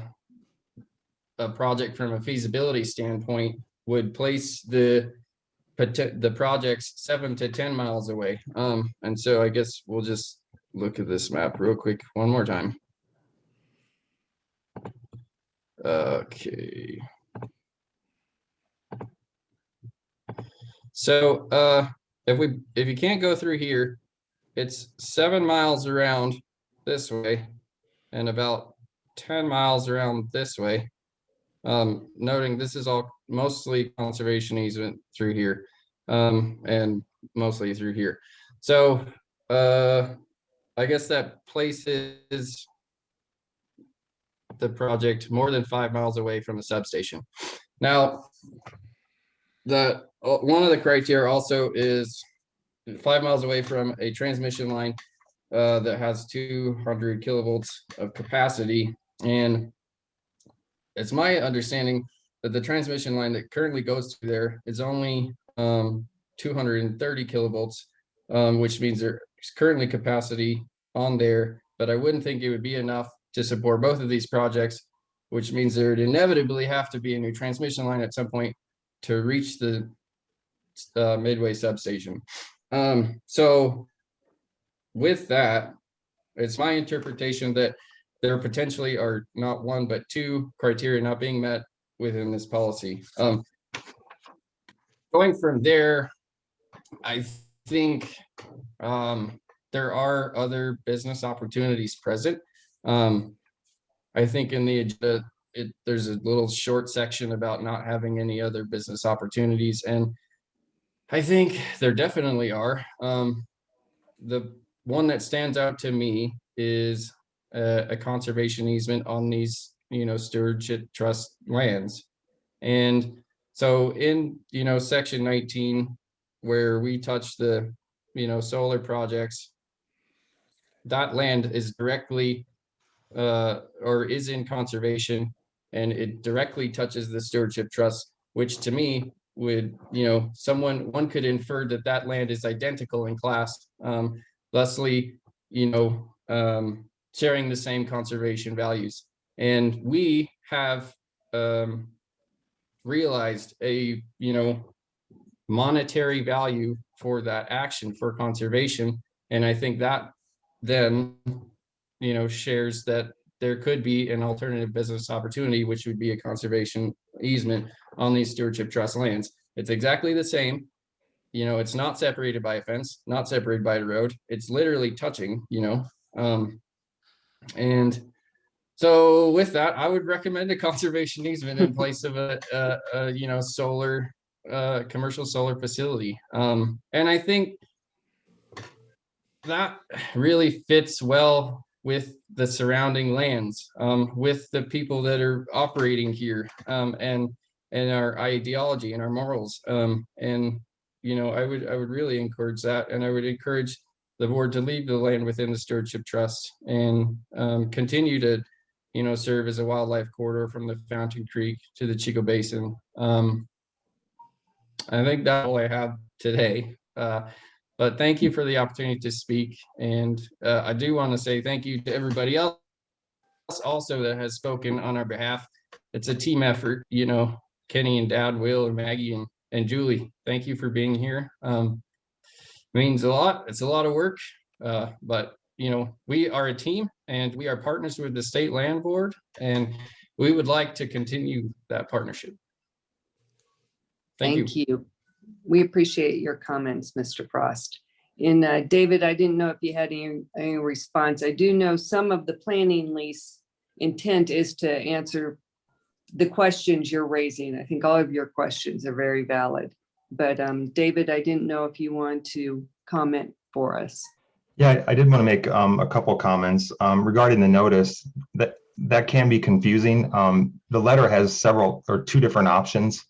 project from a feasibility standpoint would place the projects 7 to 10 miles away. And so I guess we'll just look at this map real quick one more time. Okay. So if you can't go through here, it's 7 miles around this way and about 10 miles around this way. Noting this is all mostly conservation easement through here, and mostly through here. So I guess that places the project more than 5 miles away from the substation. Now, one of the criteria also is 5 miles away from a transmission line that has 200 kilovolts of capacity. And it's my understanding that the transmission line that currently goes to there is only 230 kilovolts, which means there's currently capacity on there, but I wouldn't think it would be enough to support both of these projects, which means there would inevitably have to be a new transmission line at some point to reach the Midway substation. So with that, it's my interpretation that there potentially are not one, but two criteria not being met within this policy. Going from there, I think there are other business opportunities present. I think in the agenda, there's a little short section about not having any other business opportunities, and I think there definitely are. The one that stands out to me is a conservation easement on these, stewardship trust lands. And so in, section 19, where we touch the, solar projects, that land is directly or is in conservation, and it directly touches the stewardship trust, which to me would, one could infer that that land is identical in class, thusly, sharing the same conservation values. And we have realized a, monetary value for that action for conservation. And I think that then, shares that there could be an alternative business opportunity, which would be a conservation easement on these stewardship trust lands. It's exactly the same. It's not separated by a fence, not separated by a road. It's literally touching, and so with that, I would recommend a conservation easement in place of a solar, commercial solar facility. And I think that really fits well with the surrounding lands, with the people that are operating here, and our ideology and our morals. And I would really encourage that, and I would encourage the board to leave the land within the stewardship trust and continue to, serve as a wildlife corridor from the Fountain Creek to the Chico Basin. I think that's all I have today. But thank you for the opportunity to speak. And I do want to say thank you to everybody else also that has spoken on our behalf. It's a team effort, Kenny and Dad, Will and Maggie and Julie. Thank you for being here. Means a lot. It's a lot of work, but we are a team, and we are partners with the State Land Board, and we would like to continue that partnership. Thank you. Thank you. We appreciate your comments, Mr. Frost. And David, I didn't know if you had any response. I do know some of the planning lease intent is to answer the questions you're raising. I think all of your questions are very valid. But David, I didn't know if you want to comment for us. Yeah, I did want to make a couple comments regarding the notice. That can be confusing. The letter has two different options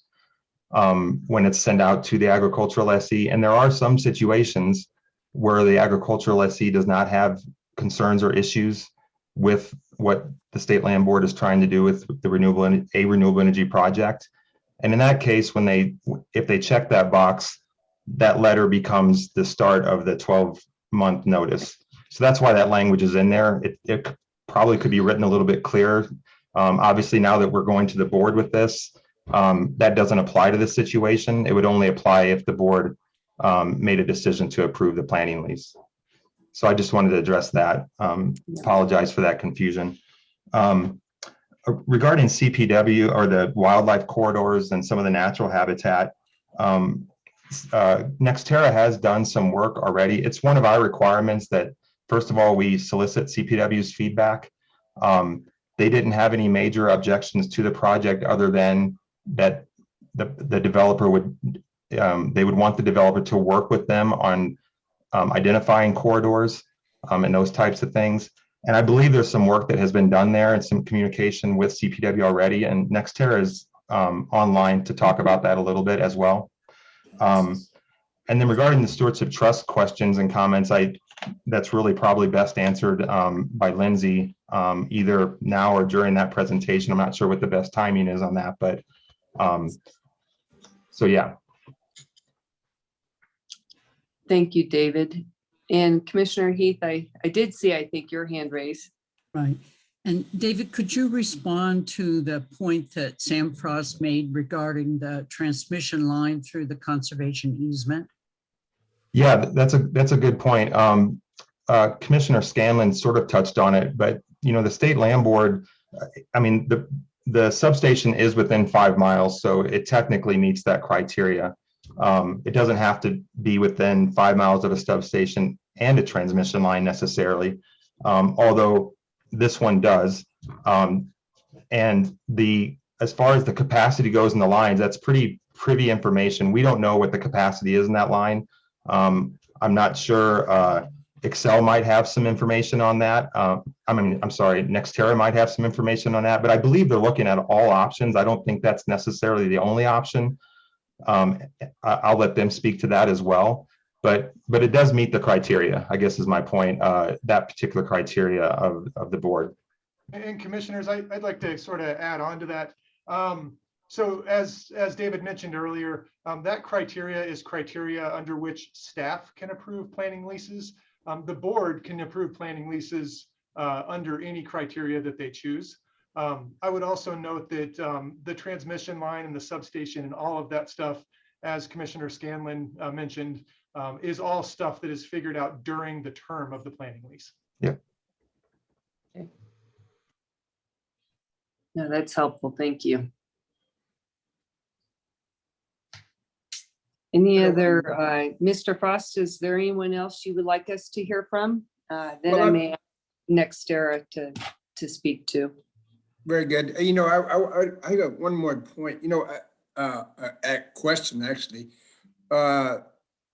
when it's sent out to the agricultural lessee, and there are some situations where the agricultural lessee does not have concerns or issues with what the State Land Board is trying to do with the renewable energy project. And in that case, if they check that box, that letter becomes the start of the 12-month notice. So that's why that language is in there. It probably could be written a little bit clearer. Obviously, now that we're going to the board with this, that doesn't apply to this situation. It would only apply if the board made a decision to approve the planning lease. So I just wanted to address that. Apologize for that confusion. Regarding CPW or the wildlife corridors and some of the natural habitat, Nextera has done some work already. It's one of our requirements that, first of all, we solicit CPW's feedback. They didn't have any major objections to the project other than that the developer would, they would want the developer to work with them on identifying corridors and those types of things. And I believe there's some work that has been done there and some communication with CPW already. And Nextera is online to talk about that a little bit as well. And then regarding the Stewardship Trust questions and comments, that's really probably best answered by Lindsay, either now or during that presentation. I'm not sure what the best timing is on that, but so yeah. Thank you, David. And Commissioner Heath, I did see, I think, your hand raised. Right. And David, could you respond to the point that Sam Frost made regarding the transmission line through the conservation easement? Yeah, that's a good point. Commissioner Scanlon sort of touched on it, but the State Land Board, I mean, the substation is within 5 miles, so it technically meets that criteria. It doesn't have to be within 5 miles of a substation and a transmission line necessarily, although this one does. And as far as the capacity goes in the lines, that's pretty privy information. We don't know what the capacity is in that line. I'm not sure. Excel might have some information on that. I'm sorry, Nextera might have some information on that, but I believe they're looking at all options. I don't think that's necessarily the only option. I'll let them speak to that as well, but it does meet the criteria, I guess is my point, that particular criteria of the board. And commissioners, I'd like to sort of add on to that. So as David mentioned earlier, that criteria is criteria under which staff can approve planning leases. The board can approve planning leases under any criteria that they choose. I would also note that the transmission line and the substation and all of that stuff, as Commissioner Scanlon mentioned, is all stuff that is figured out during the term of the planning lease. Yeah. Okay. No, that's helpful. Thank you. Any other, Mr. Frost, is there anyone else you would like us to hear from? Then I may ask Nextera to speak to. Very good. I got one more point, a question actually.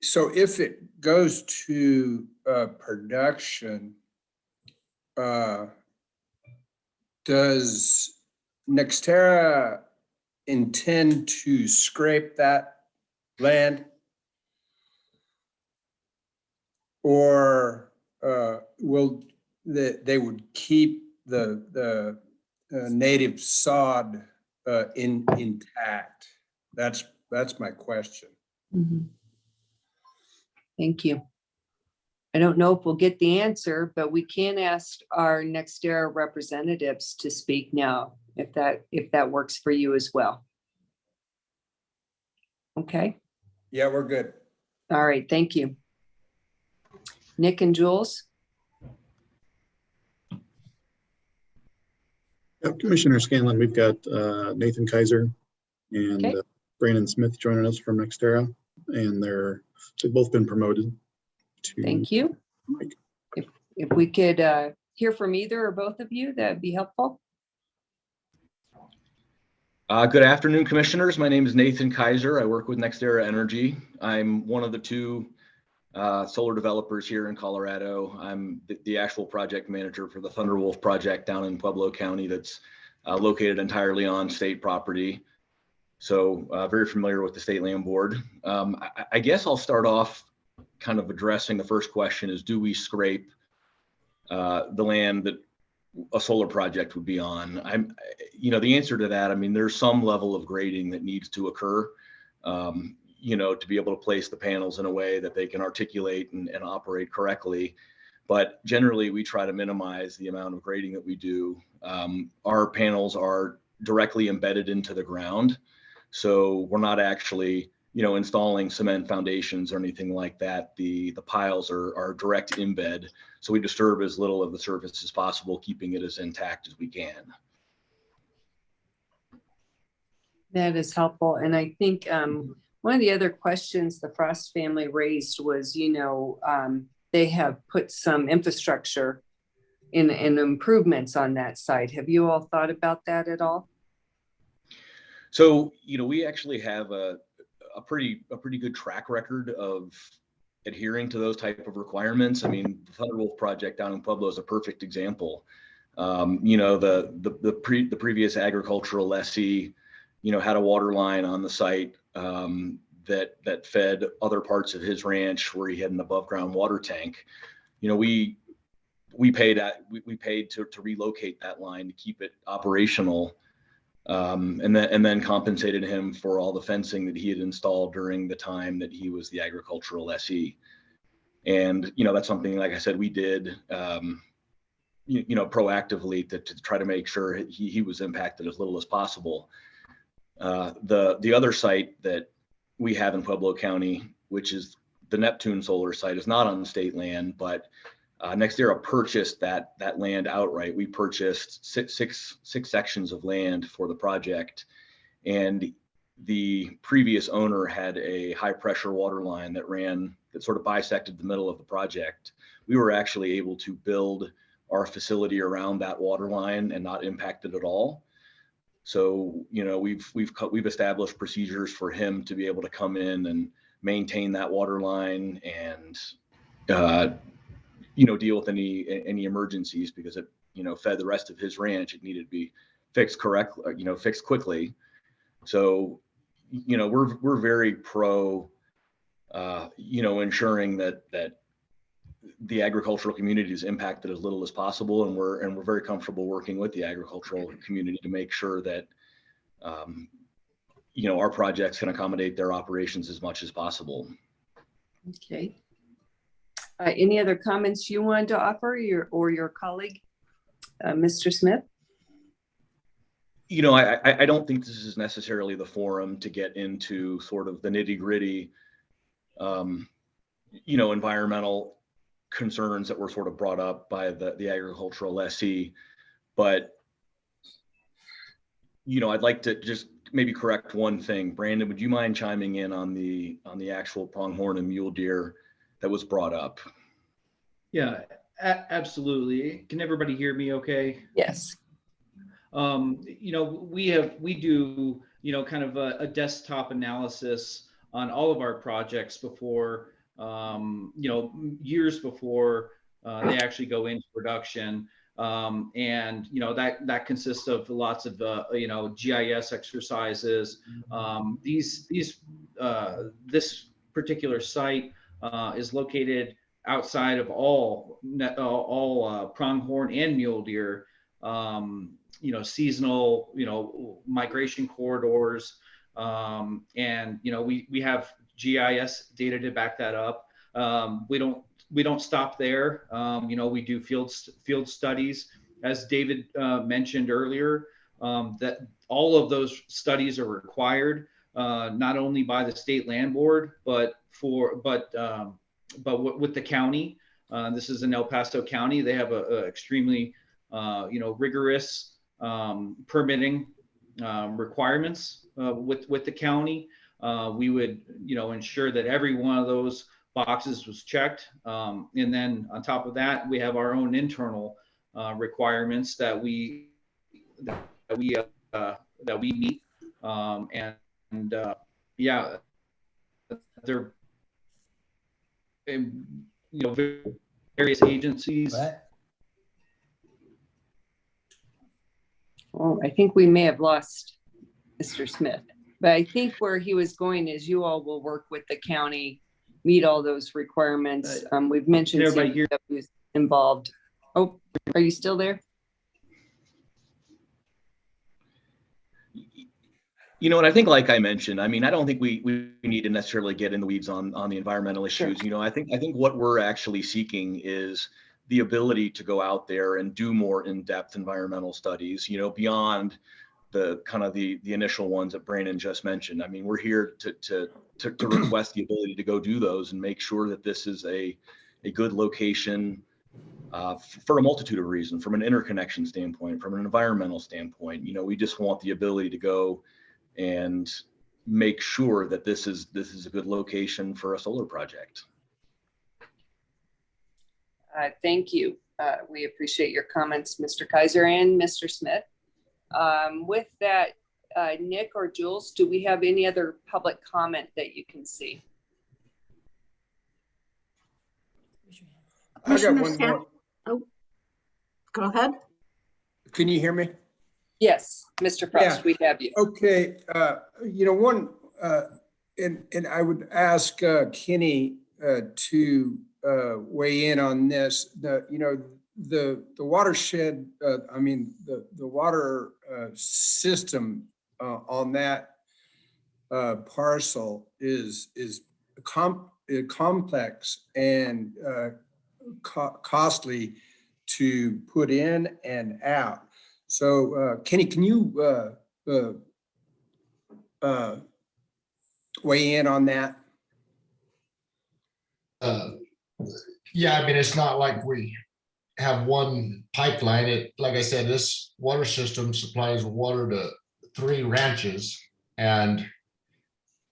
So if it goes to production, does Nextera intend to scrape that land? Or will they would keep the native sod intact? That's my question. Mm-hmm. Thank you. I don't know if we'll get the answer, but we can ask our Nextera representatives to speak now, if that works for you as well. Okay. Yeah, we're good. All right, thank you. Nick and Jules. Commissioner Scanlon, we've got Nathan Kaiser and Okay. Brandon Smith joining us from NextEra, and they've both been promoted to. Thank you. If we could hear from either or both of you, that'd be helpful. Good afternoon, commissioners. My name is Nathan Kaiser. I work with NextEra Energy. I'm one of the two solar developers here in Colorado. I'm the actual project manager for the Thunderwolf project down in Pueblo County that's located entirely on state property. So very familiar with the State Land Board. I guess I'll start off kind of addressing the first question is, do we scrape the land that a solar project would be on? The answer to that, I mean, there's some level of grading that needs to occur, to be able to place the panels in a way that they can articulate and operate correctly. But generally, we try to minimize the amount of grading that we do. Our panels are directly embedded into the ground. So we're not actually, installing cement foundations or anything like that. The piles are direct embed. So we disturb as little of the surface as possible, keeping it as intact as we can. That is helpful. And I think one of the other questions the Frost family raised was, they have put some infrastructure in improvements on that site. Have you all thought about that at all? So, we actually have a pretty good track record of adhering to those type of requirements. I mean, the Thunderwolf project down in Pueblo is a perfect example. The previous agricultural lessee, had a water line on the site that fed other parts of his ranch where he had an above ground water tank. We paid to relocate that line to keep it operational. And then compensated him for all the fencing that he had installed during the time that he was the agricultural lessee. And, that's something, like I said, we did, proactively to try to make sure he was impacted as little as possible. The other site that we have in Pueblo County, which is the Neptune solar site, is not on state land, but NextEra purchased that land outright. We purchased six sections of land for the project, and the previous owner had a high pressure water line that sort of bisected the middle of the project. We were actually able to build our facility around that water line and not impact it at all. So, we've established procedures for him to be able to come in and maintain that water line and deal with any emergencies, because it, fed the rest of his ranch. It needed to be fixed correctly, fixed quickly. So, we're very pro, ensuring that the agricultural community is impacted as little as possible. And we're very comfortable working with the agricultural community to make sure that, our projects can accommodate their operations as much as possible. Okay. Any other comments you wanted to offer, your colleague, Mr. Smith? I don't think this is necessarily the forum to get into sort of the nitty-gritty, environmental concerns that were sort of brought up by the agricultural lessee. But, I'd like to just maybe correct one thing. Brandon, would you mind chiming in on the actual pronghorn and mule deer that was brought up? Yeah, absolutely. Can everybody hear me okay? Yes. We do, kind of a desktop analysis on all of our projects before, years before they actually go into production. And, that consists of lots of, GIS exercises. This particular site is located outside of all pronghorn and mule deer, seasonal, migration corridors. And, we have GIS data to back that up. We don't stop there. We do field studies, as David mentioned earlier, that all of those studies are required, not only by the State Land Board, but with the county. This is in El Paso County. They have a extremely, rigorous permitting requirements with the county. We would, ensure that every one of those boxes was checked. And then on top of that, we have our own internal requirements that we meet. Yeah, they're, various agencies. Oh, I think we may have lost Mr. Smith, but I think where he was going is you all will work with the county, meet all those requirements. We've mentioned CMW's involved. Oh, are you still there? And I think, like I mentioned, I mean, I don't think we need to necessarily get in the weeds on the environmental issues. Sure. I think what we're actually seeking is the ability to go out there and do more in-depth environmental studies, beyond the kind of the initial ones that Brandon just mentioned. I mean, we're here to request the ability to go do those and make sure that this is a good location for a multitude of reasons, from an interconnection standpoint, from an environmental standpoint. We just want the ability to go and make sure that this is a good location for a solar project. Thank you. We appreciate your comments, Mr. Kaiser and Mr. Smith. With that, Nick or Jules, do we have any other public comment that you can see? I got one more. Oh, go ahead. Can you hear me? Yes, Mr. Frost, we have you. Okay, and I would ask Kenny to weigh in on this. The watershed, the water system on that parcel is complex and costly to put in and out. So Kenny, can you weigh in on that? Yeah, I mean, it's not like we have one pipeline. Like I said, this water system supplies water to 3 ranches, and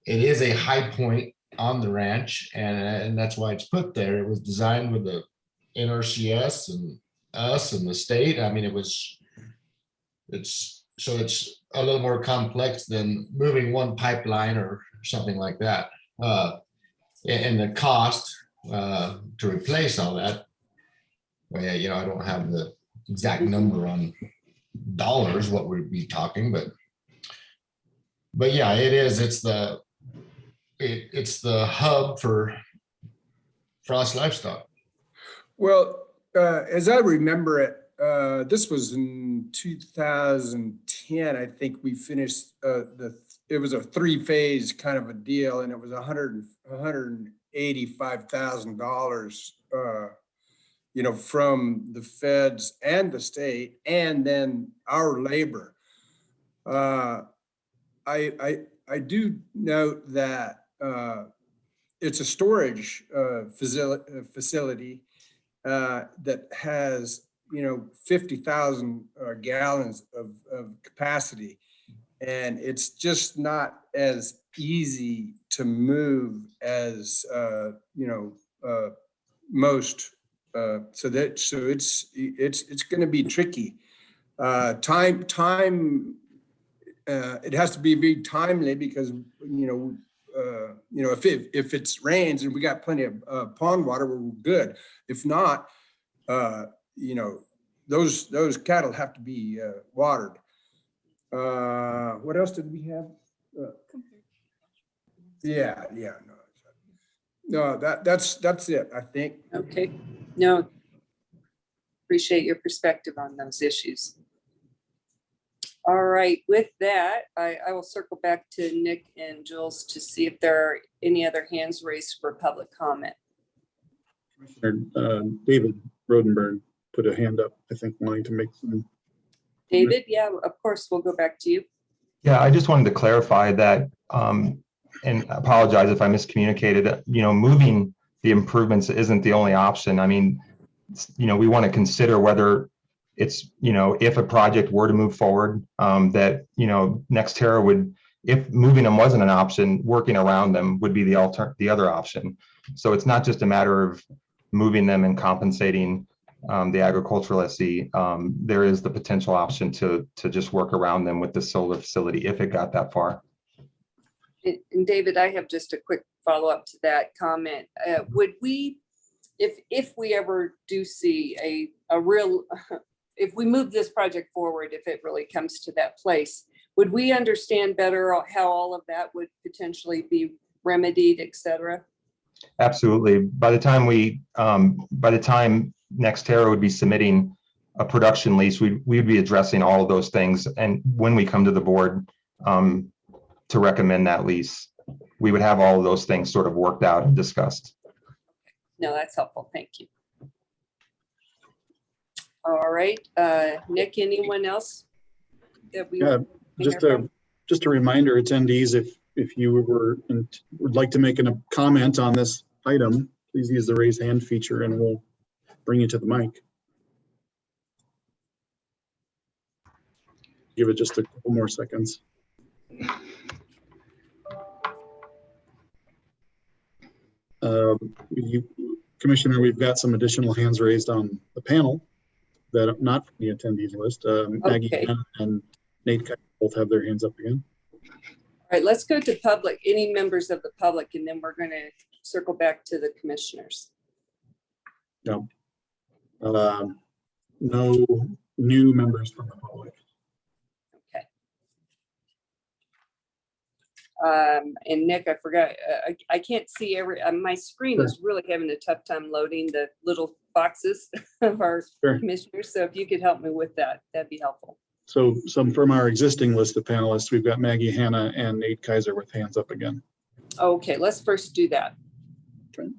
it is a high point on the ranch, and that's why it's put there. It was designed with the NRCS and us and the state. I mean, it's a little more complex than moving one pipeline or something like that. And the cost to replace all that, well, yeah, I don't have the exact number on dollars what we'd be talking, but yeah, it is. It's the hub for Frost Livestock. Well, as I remember it, this was in 2010. I think we finished it was a 3-phase kind of a deal, and it was $185,000, from the feds and the state, and then our labor. I do note that it's a storage facility that has 50,000 gallons of capacity, and it's just not as easy to move as most. So it's going to be tricky. Time. It has to be very timely because if it's rains and we got plenty of pond water, we're good. If not, those cattle have to be watered. What else did we have? No, that's it, I think. Okay, no, appreciate your perspective on those issues. All right, with that, I will circle back to Nick and Jules to see if there are any other hands raised for public comment. David Rodenberg put a hand up, I think, wanting to make some. David, yeah, of course, we'll go back to you. Yeah, I just wanted to clarify that, and apologize if I miscommunicated, moving the improvements isn't the only option. I mean, we want to consider whether it's, if a project were to move forward, that, NextEra would, if moving them wasn't an option, working around them would be the other option. So it's not just a matter of moving them and compensating the agricultural lessee. There is the potential option to just work around them with the solar facility if it got that far. And David, I have just a quick follow-up to that comment. Would we, if we ever do see a real, if we move this project forward, if it really comes to that place, would we understand better how all of that would potentially be remedied, et cetera? Absolutely. By the time NextEra would be submitting a production lease, we'd be addressing all of those things. And when we come to the board to recommend that lease, we would have all of those things sort of worked out and discussed. No, that's helpful. Thank you. All right, Nick, anyone else that we? Yeah, just a reminder, attendees, if you would like to make a comment on this item, please use the raise hand feature and we'll bring you to the mic. Give it just a couple more seconds. Commissioner, we've got some additional hands raised on the panel that are not from the attendees list. Maggie and Nate both have their hands up again. All right, let's go to public, any members of the public, and then we're going to circle back to the commissioners. No. No new members from the public. Okay. And Nick, I forgot, I can't see my screen is really having a tough time loading the little boxes of our commissioners. So if you could help me with that, that'd be helpful. So some from our existing list of panelists, we've got Maggie Hanna and Nate Kaiser with hands up again. Okay, let's first do that. Okay.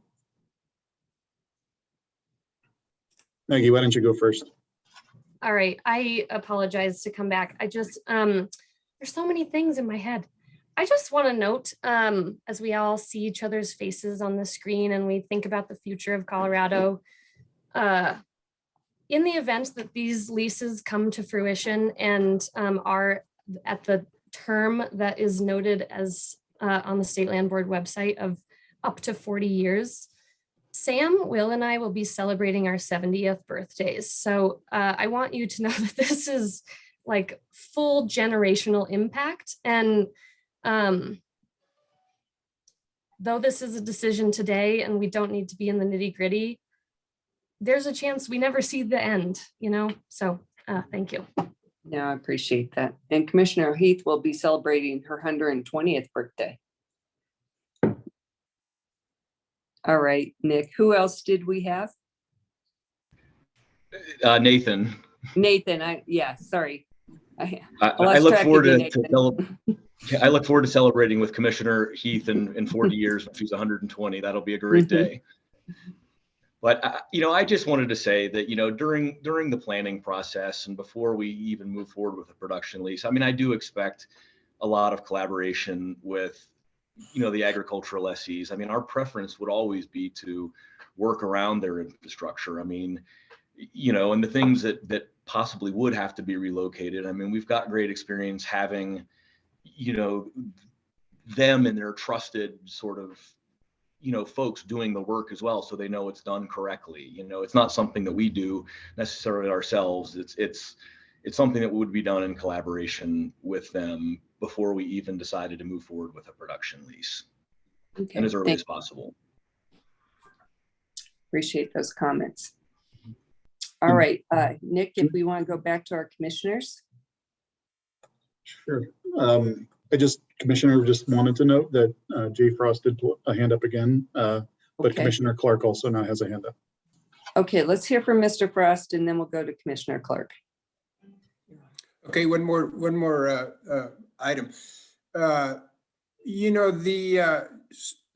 Maggie, why don't you go first? All right, I apologize to come back. I just, there's so many things in my head. I just want to note, as we all see each other's faces on the screen and we think about the future of Colorado, in the event that these leases come to fruition and are at the term that is noted as on the State Land Board website of up to 40 years, Sam, Will, and I will be celebrating our 70th birthdays. So I want you to know that this is like full generational impact. And though this is a decision today and we don't need to be in the nitty gritty, there's a chance we never see the end, so thank you. No, I appreciate that. And Commissioner Heath will be celebrating her 120th birthday. All right, Nick, who else did we have? Nathan. Nathan, sorry. I look forward I look forward to celebrating with Commissioner Heath in 40 years when she's 120. That'll be a great day. But I just wanted to say that during the planning process and before we even move forward with a production lease, I do expect a lot of collaboration with the agricultural lessees. Our preference would always be to work around their infrastructure. And the things that possibly would have to be relocated. We've got great experience having them and their trusted sort of folks doing the work as well, so they know it's done correctly. It's not something that we do necessarily ourselves. It's something that would be done in collaboration with them before we even decided to move forward with a production lease, and as early as possible. Appreciate those comments. All right, Nick, if we want to go back to our commissioners. Sure. Commissioner just wanted to note that Jay Frost did put a hand up again, but Commissioner Clark also now has a hand up. Okay, let's hear from Mr. Frost and then we'll go to Commissioner Clark. Okay, one more item.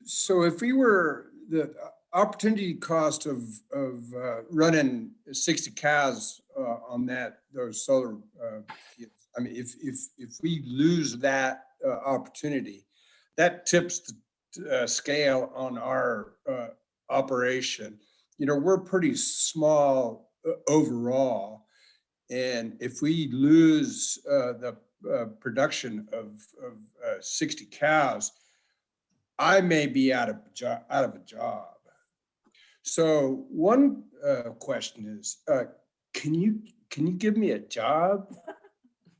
So if we were the opportunity cost of running 60 cows on those solar fields, if we lose that opportunity, that tips the scale on our operation. We're pretty small overall, And if we lose the production of 60 cows, I may be out of a job. So one question is, can you give me a job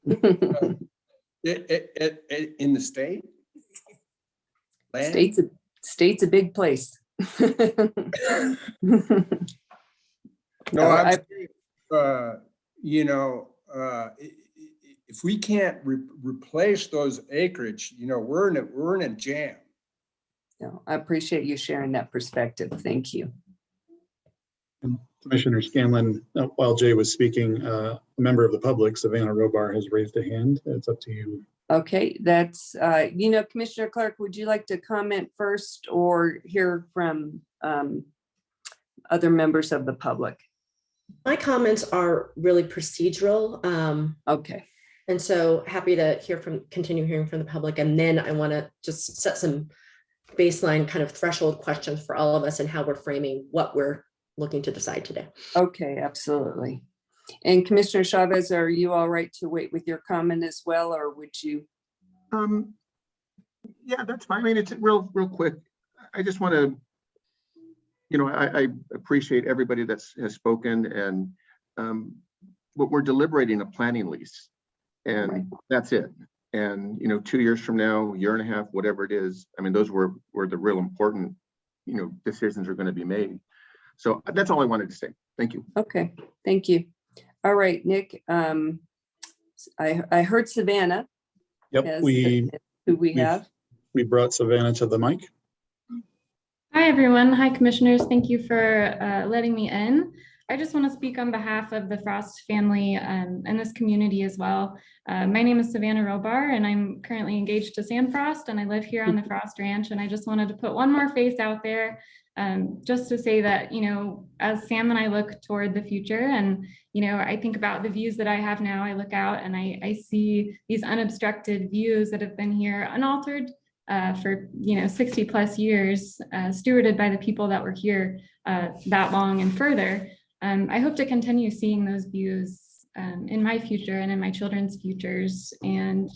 in the state? Land? State's a big place. No, I'm serious. You know, if we can't replace those acreage, you know, we're in a jam. No, I appreciate you sharing that perspective. Thank you. And Commissioner Scanlon, while Jay was speaking, a member of the public, Savannah Robar, has raised a hand. It's up to you. Okay, that's, you know, Commissioner Clark, would you like to comment first or hear from other members of the public? My comments are really procedural. Okay. And so happy to continue hearing from the public. And then I want to just set some baseline kind of threshold questions for all of us and how we're framing what we're looking to decide today. Okay, absolutely. And Commissioner Chavez, are you all right to wait with your comment as well, or would you? Yeah, that's fine. I mean, it's real quick. I just want to, you know, I appreciate everybody has spoken, and what we're deliberating a planning lease, and right. That's it. And, you know, 2 years from now, year and a half, whatever it is, I mean, those were the real important, you know, decisions are going to be made. So that's all I wanted to say. Thank you. Okay, thank you. All right, Nick, I heard Savannah. Yep, who we have. We brought Savannah to the mic. Hi, everyone. Hi, commissioners. Thank you for letting me in. I just want to speak on behalf of the Frost family and this community as well. My name is Savannah Robar, and I'm currently engaged to Sam Frost, and I live here on the Frost Ranch. And I just wanted to put one more face out there just to say that, you know, as Sam and I look toward the future, and, you know, I think about the views that I have now, I look out and I see these unobstructed views that have been here unaltered for, you know, 60 plus years, stewarded by the people that were here that long and further. I hope to continue seeing those views in my future and in my children's futures. And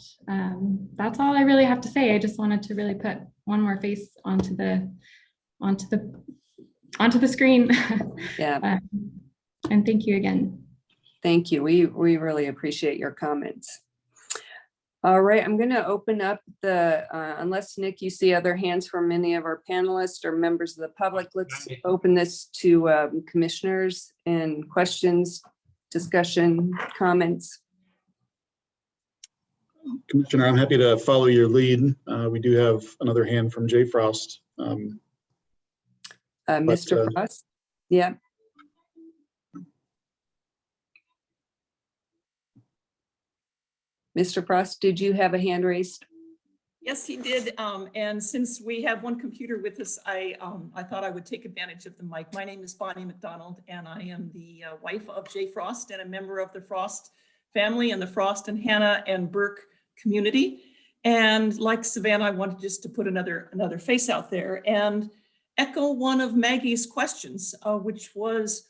that's all I really have to say. I just wanted to really put one more face onto the screen. Yeah. And thank you again. Thank you. We really appreciate your comments. All right, I'm going to open up unless Nick, you see other hands from any of our panelists or members of the public, let's open this to commissioners and questions, discussion, comments. Commissioner, I'm happy to follow your lead. We do have another hand from Jay Frost. Mr. Frost, yeah. Mr. Frost, did you have a hand raised? Yes, he did. And since we have one computer with us, I thought I would take advantage of the mic. My name is Bonnie McDonald, and I am the wife of Jay Frost and a member of the Frost family and the Frost and Hannah and Burke community. And like Savannah, I wanted just to put another face out there and echo one of Maggie's questions, which was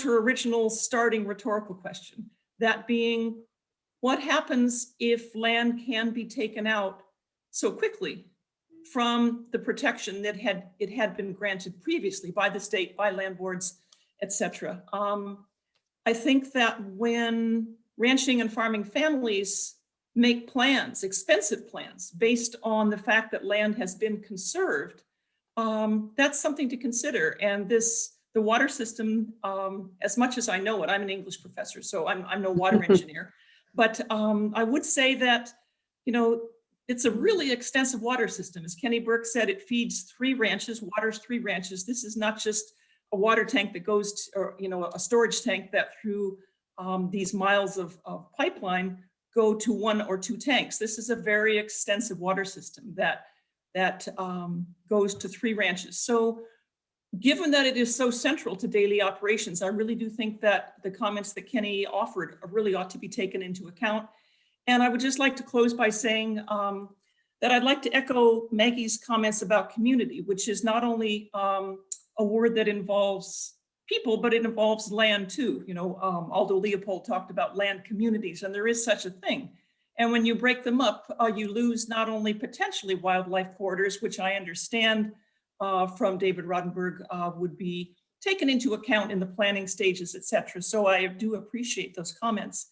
her original starting rhetorical question. That being, what happens if land can be taken out so quickly from the protection that it had been granted previously by the state, by land boards, et cetera? I think that when ranching and farming families make plans, expensive plans, based on the fact that land has been conserved, that's something to consider. And the water system, as much as I know it, I'm an English professor, so I'm no water engineer. But I would say that, you know, it's a really extensive water system. As Kenny Burke said, it feeds 3 ranches, waters 3 ranches. This is not just a water tank that goes to, or, you know, a storage tank that through these miles of pipeline go to 1 or 2 tanks. This is a very extensive water system that goes to 3 ranches. So given that it is so central to daily operations, I really do think that the comments that Kenny offered really ought to be taken into account. And I would just like to close by saying that I'd like to echo Maggie's comments about community, which is not only a word that involves people, but it involves land too. You know, Aldo Leopold talked about land communities, and there is such a thing. And when you break them up, you lose not only potentially wildlife corridors, which I understand from David Rodenberg would be taken into account in the planning stages, et cetera. So I do appreciate those comments.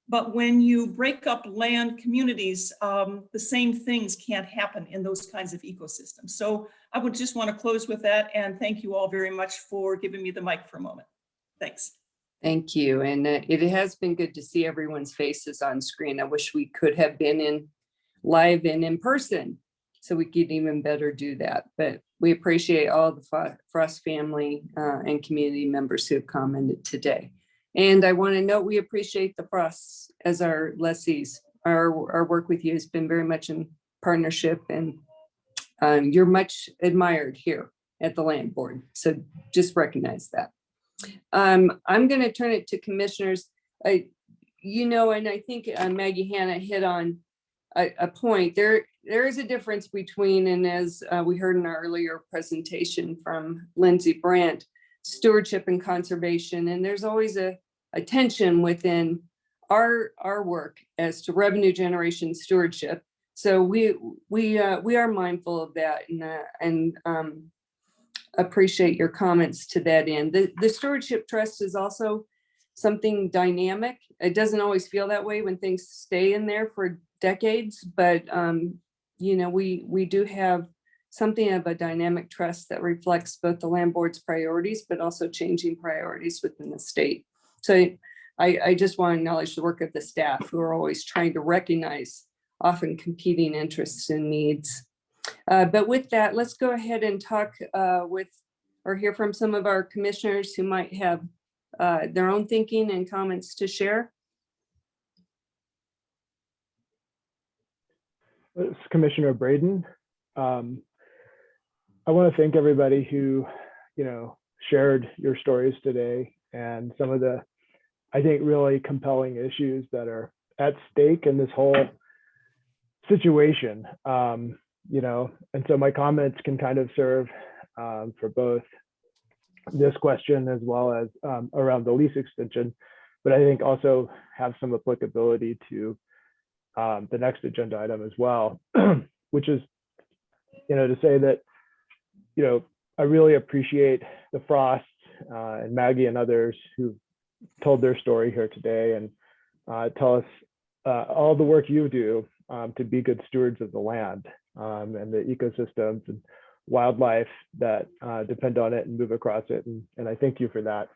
But when you break up land communities, the same things can't happen in those kinds of ecosystems. So I would just want to close with that, and thank you all very much for giving me the mic for a moment. Thanks. Thank you. And it has been good to see everyone's faces on screen. I wish we could have been in live and in person so we could even better do that. But we appreciate all the Frost family and community members who have commented today. And I want to note we appreciate the Frosts as our lessees. Our work with you has been very much in partnership, and you're much admired here at the Land Board. So just recognize that. I'm going to turn it to commissioners. You know, and I think Maggie Hanna hit on a point. There is a difference between, and as we heard in our earlier presentation from Lindsay Brandt, stewardship and conservation. And there's always a tension within our work as to revenue generation stewardship. So we are mindful of that, and appreciate your comments to that end. The Stewardship Trust is also something dynamic. It doesn't always feel that way when things stay in there for decades, but you know, we do have something of a dynamic trust that reflects both the Land Board's priorities, but also changing priorities within the state. So I just want to acknowledge the work of the staff who are always trying to recognize often competing interests and needs. But with that, let's go ahead and talk with or hear from some of our commissioners who might have their own thinking and comments to share. It's Commissioner Braden. I want to thank everybody who, you know, shared your stories today and some of the, I think, really compelling issues that are at stake in this whole situation. You know, and so my comments can kind of serve for both this question as well as around the lease extension, but I think also have some applicability to the next agenda item as well, which is, you know, to say that, you know, I really appreciate the Frosts and Maggie and others who told their story here today and tell us all the work you do to be good stewards of the land and the ecosystems and wildlife that depend on it and move across it. And I thank you for that.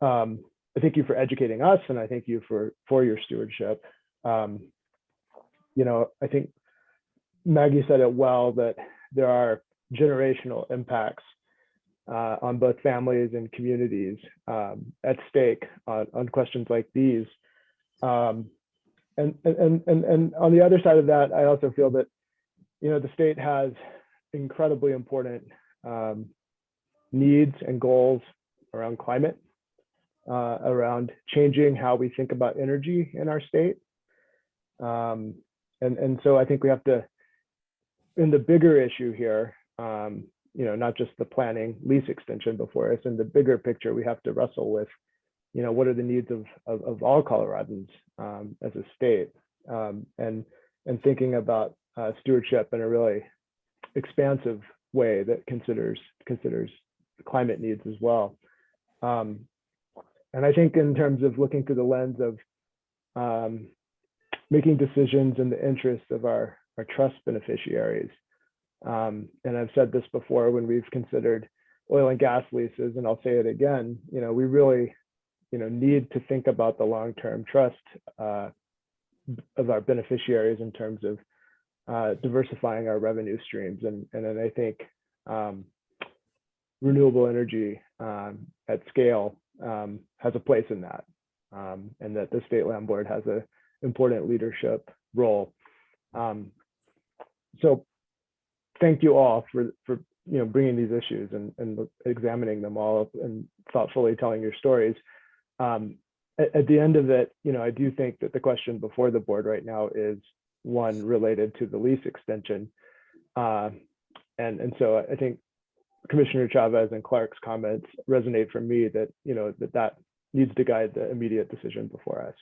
I thank you for educating us, and I thank you for your stewardship. You know, I think Maggie said it well, that there are generational impacts on both families and communities at stake on questions like these. And on the other side of that, I also feel that, you know, the state has incredibly important needs and goals around climate, around changing how we think about energy in our state. And so I think we have to, in the bigger issue here, you know, not just the planning lease extension before us, in the bigger picture, we have to wrestle with, you know, what are the needs of all Coloradans as a state, and thinking about stewardship in a really expansive way that considers climate needs as well. And I think in terms of looking through the lens of making decisions in the interests of our trust beneficiaries. And I've said this before when we've considered oil and gas leases, and I'll say it again, you know, we really, you know, need to think about the long-term trust of our beneficiaries in terms of diversifying our revenue streams. And then I think renewable energy at scale has a place in that, and that the State Land Board has an important leadership role. So thank you all for you know, bringing these issues and examining them all and thoughtfully telling your stories. At the end of it, you know, I do think that the question before the board right now is one related to the lease extension. And so I think Commissioner Chavez and Clark's comments resonate for me that, that needs to guide the immediate decision before us.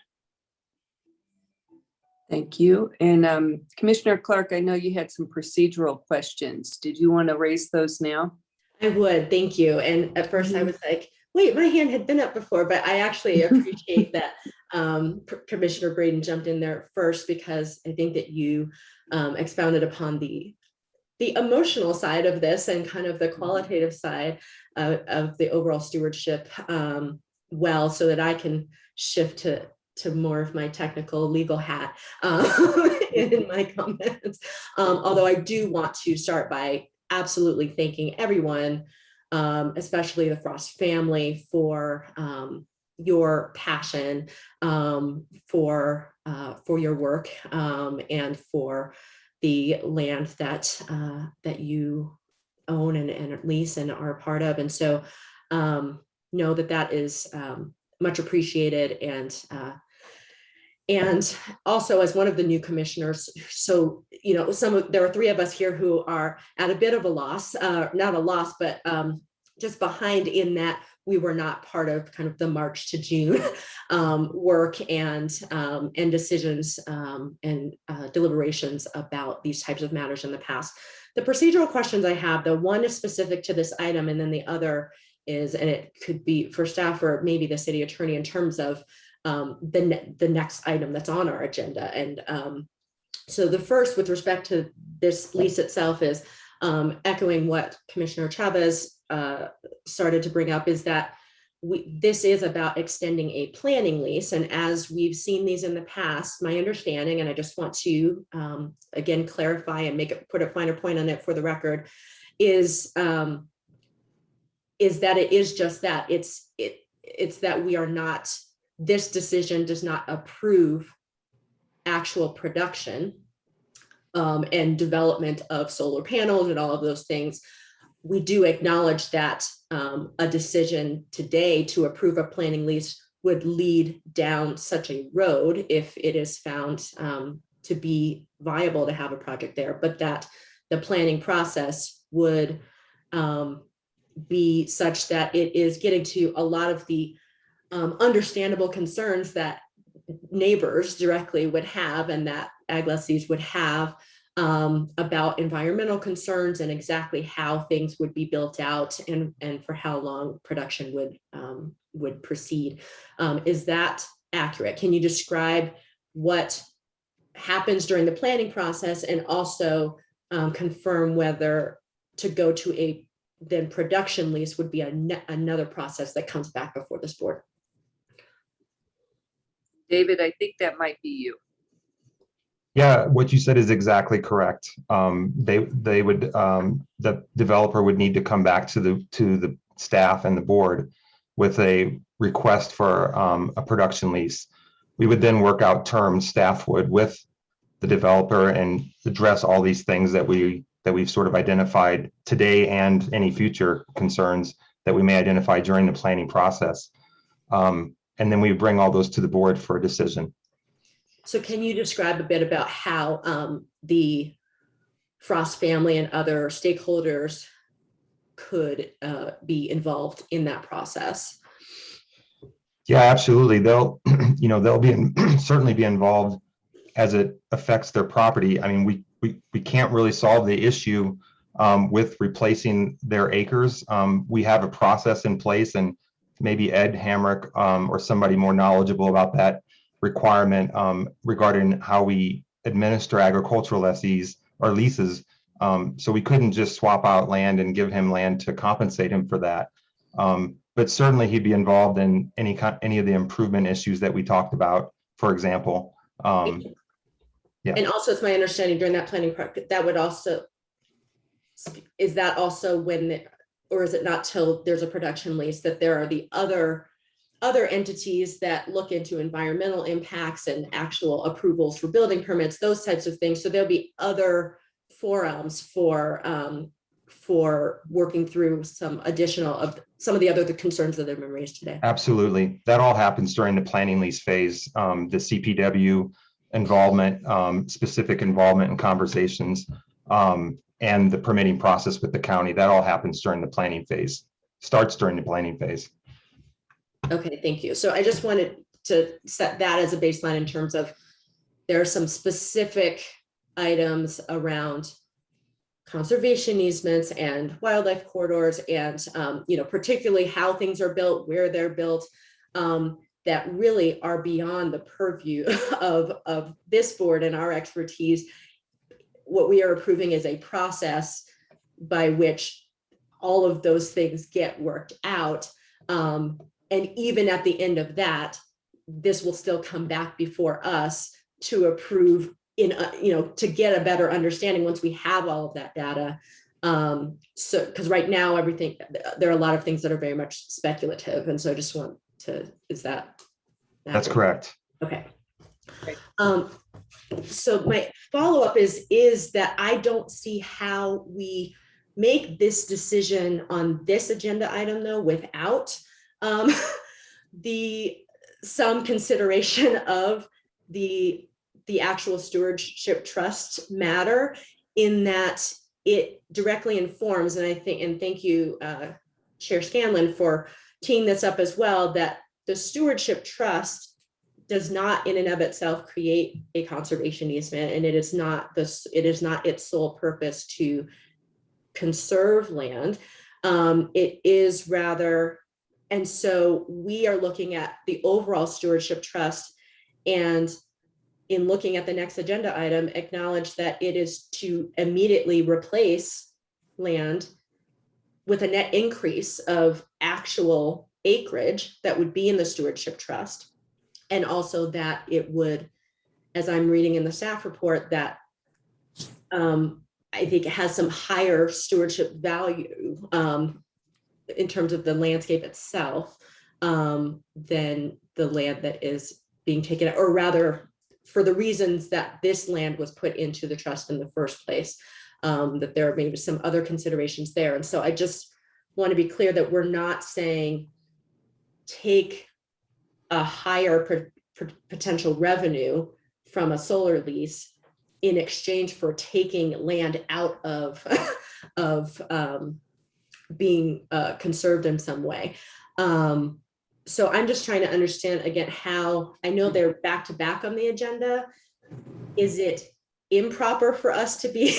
Thank you. And Commissioner Clark, I know you had some procedural questions. Did you want to raise those now? I would, thank you. And at first I was like, wait, my hand had been up before, but I actually appreciate that Commissioner Braden jumped in there first, because I think that you expounded upon the emotional side of this and kind of the qualitative side of the overall stewardship well, so that I can shift to more of my technical legal hat in my comments. Although I do want to start by absolutely thanking everyone, especially the Frost family, for your passion for your work and for the land that you own and lease and are a part of. And so know that is much appreciated. And also, as one of the new commissioners, so, there are three of us here who are at a bit of a loss, not a loss, but just behind in that we were not part of kind of the March to June work and decisions and deliberations about these types of matters in the past. The procedural questions I have, the one is specific to this item, and then the other is, and it could be for staff or maybe the city attorney, in terms of the next item that's on our agenda. And so the first, with respect to this lease itself, is echoing what Commissioner Chavez started to bring up, is that this is about extending a planning lease. And as we've seen these in the past, my understanding, and I just want to again clarify and put a finer point on it for the record, is that it is just that. It's that we are not, this decision does not approve actual production and development of solar panels and all of those things. We do acknowledge that a decision today to approve a planning lease would lead down such a road if it is found to be viable to have a project there, but that the planning process would be such that it is getting to a lot of the understandable concerns that neighbors directly would have, and that ag lessees would have about environmental concerns and exactly how things would be built out and for how long production would proceed. Is that accurate? Can you describe what happens during the planning process, and also confirm whether to go to a then production lease would be another process that comes back before this board? David, I think that might be you. Yeah, what you said is exactly correct. They would, the developer would need to come back to the staff and the board with a request for a production lease. We would then work out terms, staff would, with the developer, and address all these things that we've sort of identified today and any future concerns that we may identify during the planning process. And then we bring all those to the board for a decision. So can you describe a bit about how the Frost family and other stakeholders could be involved in that process? Yeah, absolutely. They'll certainly be involved as it affects their property. I mean, we can't really solve the issue with replacing their acres. We have a process in place, and maybe Ed Hamrick or somebody more knowledgeable about that requirement regarding how we administer agricultural lessees or leases. So we couldn't just swap out land and give him land to compensate him for that. But certainly he'd be involved in any of the improvement issues that we talked about, for example. Yeah. And also, it's my understanding during that planning process, that would also, is that also when, or is it not till there's a production lease, that there are the other entities that look into environmental impacts and actual approvals for building permits, those types of things. So there'll be other forums for working through some additional of some of the other concerns that have been raised today. Absolutely. That all happens during the planning lease phase. The CPW involvement, specific involvement in conversations. and the permitting process with the county. That all happens during the planning phase, starts during the planning phase. Okay, thank you. So I just wanted to set that as a baseline in terms of there are some specific items around conservation easements and wildlife corridors and, particularly how things are built, where they're built, that really are beyond the purview of this board and our expertise. What we are approving is a process by which all of those things get worked out. And even at the end of that, this will still come back before us to approve to get a better understanding once we have all of that data. So, because right now, there are a lot of things that are very much speculative. And so I just want to, is that? That's correct. Okay. So my follow-up is that I don't see how we make this decision on this agenda item though, without some consideration of the actual stewardship trust matter, in that it directly informs, and thank you, Chair Scanlon, for teeing this up as well, that the stewardship trust does not in and of itself create a conservation easement, and it is not its sole purpose to conserve land. It is rather, and so we are looking at the overall stewardship trust, and in looking at the next agenda item, acknowledge that it is to immediately replace land with a net increase of actual acreage that would be in the stewardship trust. And also that it would, as I'm reading in the staff report, that I think it has some higher stewardship value in terms of the landscape itself than the land that is being taken, or rather, for the reasons that this land was put into the trust in the first place, that there are maybe some other considerations there. And so I just want to be clear that we're not saying take a higher potential revenue from a solar lease in exchange for taking land out of being conserved in some way. So I'm just trying to understand again how, I know they're back to back on the agenda. Is it improper for us to be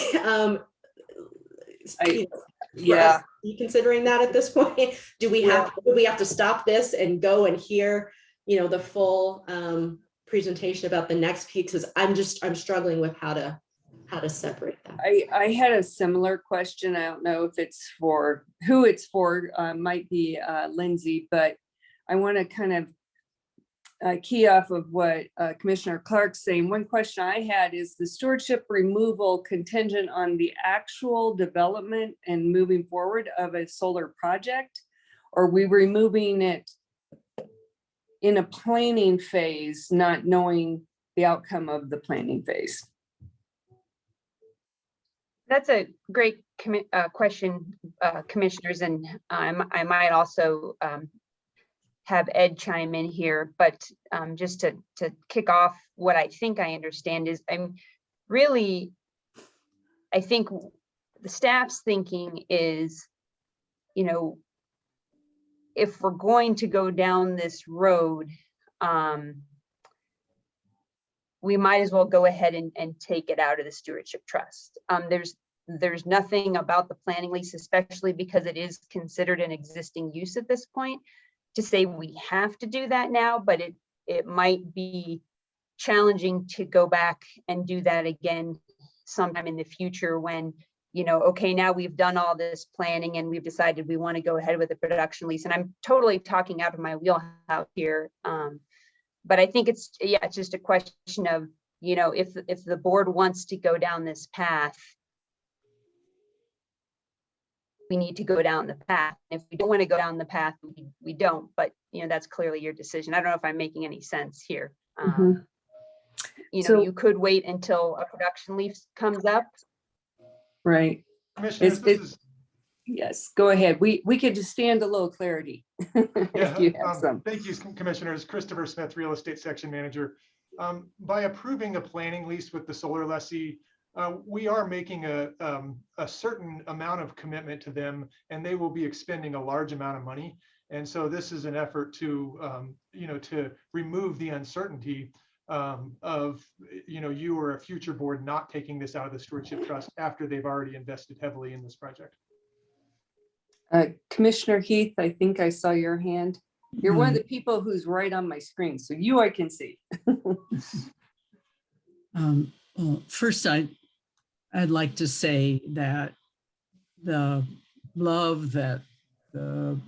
considering that at this point? Do we have to stop this and go and hear the full presentation about the next piece? Because I'm struggling with how to separate that. I had a similar question. I don't know if it's for who it's for, might be Lindsay, but I want to kind of key off of what Commissioner Clark's saying. One question I had is the stewardship removal contingent on the actual development and moving forward of a solar project? Or are we removing it in a planning phase, not knowing the outcome of the planning phase? That's a great question, commissioners, and I might also have Ed chime in here, but just to kick off what I think I understand is I think the staff's thinking is, if we're going to go down this road, we might as well go ahead and take it out of the stewardship trust. There's nothing about the planning lease, especially because it is considered an existing use at this point, to say we have to do that now, but it might be challenging to go back and do that again sometime in the future when, okay, now we've done all this planning and we've decided we want to go ahead with the production lease. And I'm totally talking out of my wheelhouse here. But I think it's just a question of, if the board wants to go down this path, we need to go down the path. If we don't want to go down the path, we don't, but that's clearly your decision. I don't know if I'm making any sense here. You could wait until a production lease comes up. Right. Commissioners, yes, go ahead. We could just stand a little clarity. If you have some. Thank you, Commissioners. Christopher Smith, Real Estate Section Manager. By approving a planning lease with the solar lessee, we are making a certain amount of commitment to them, and they will be expending a large amount of money. And so this is an effort to, to remove the uncertainty of, you or a future board not taking this out of the stewardship trust after they've already invested heavily in this project. Commissioner Heath, I think I saw your hand. You're one of the people who's right on my screen, so you I can see. Well, first, I'd like to say that the love that the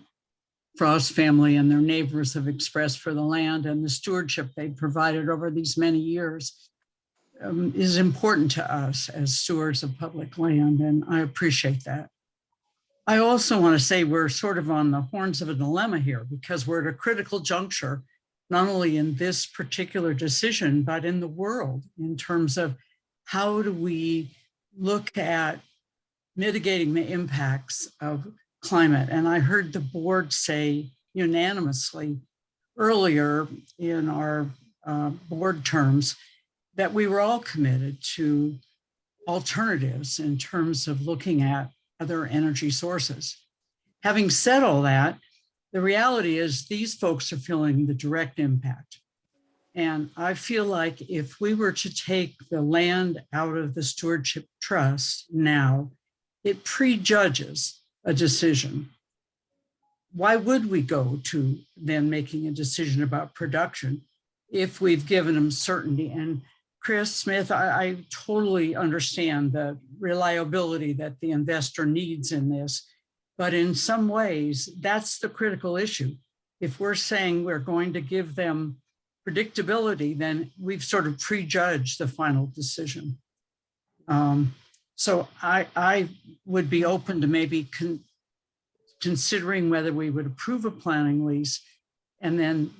Frost family and their neighbors have expressed for the land and the stewardship they've provided over these many years is important to us as stewards of public land, and I appreciate that. I also want to say we're sort of on the horns of a dilemma here because we're at a critical juncture, not only in this particular decision, but in the world in terms of how do we look at mitigating the impacts of climate. And I heard the board say unanimously earlier in our board terms that we were all committed to alternatives in terms of looking at other energy sources. Having said all that, the reality is these folks are feeling the direct impact. And I feel like if we were to take the land out of the stewardship trust now, it prejudges a decision. Why would we go to then making a decision about production if we've given them certainty? And Chris Smith, I totally understand the reliability that the investor needs in this, but in some ways, that's the critical issue. If we're saying we're going to give them predictability, then we've sort of prejudged the final decision. So I would be open to maybe considering whether we would approve a planning lease and then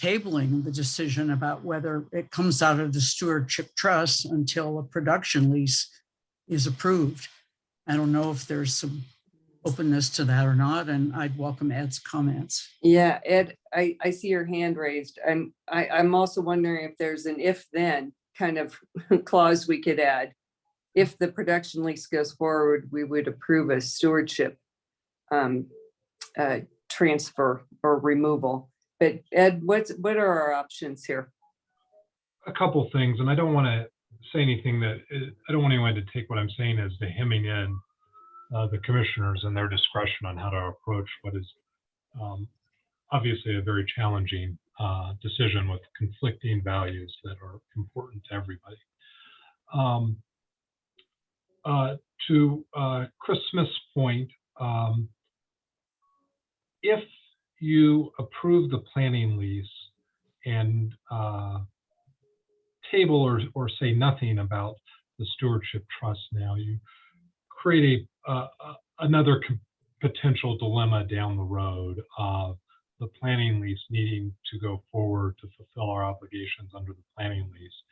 tabling the decision about whether it comes out of the stewardship trust until a production lease is approved. I don't know if there's some openness to that or not, and I'd welcome Ed's comments. Yeah, Ed, I see your hand raised. I'm also wondering if there's an if-then kind of clause we could add. If the production lease goes forward, we would approve a stewardship transfer or removal. But Ed, what are our options here? A couple things, and I don't want to say anything that I don't want anyone to take what I'm saying as the hemming in the commissioners and their discretion on how to approach what is obviously a very challenging decision with conflicting values that are important to everybody. To Chris Smith's point, if you approve the planning lease and table or say nothing about the stewardship trust now, you create another potential dilemma down the road of the planning lease needing to go forward to fulfill our obligations under the planning lease,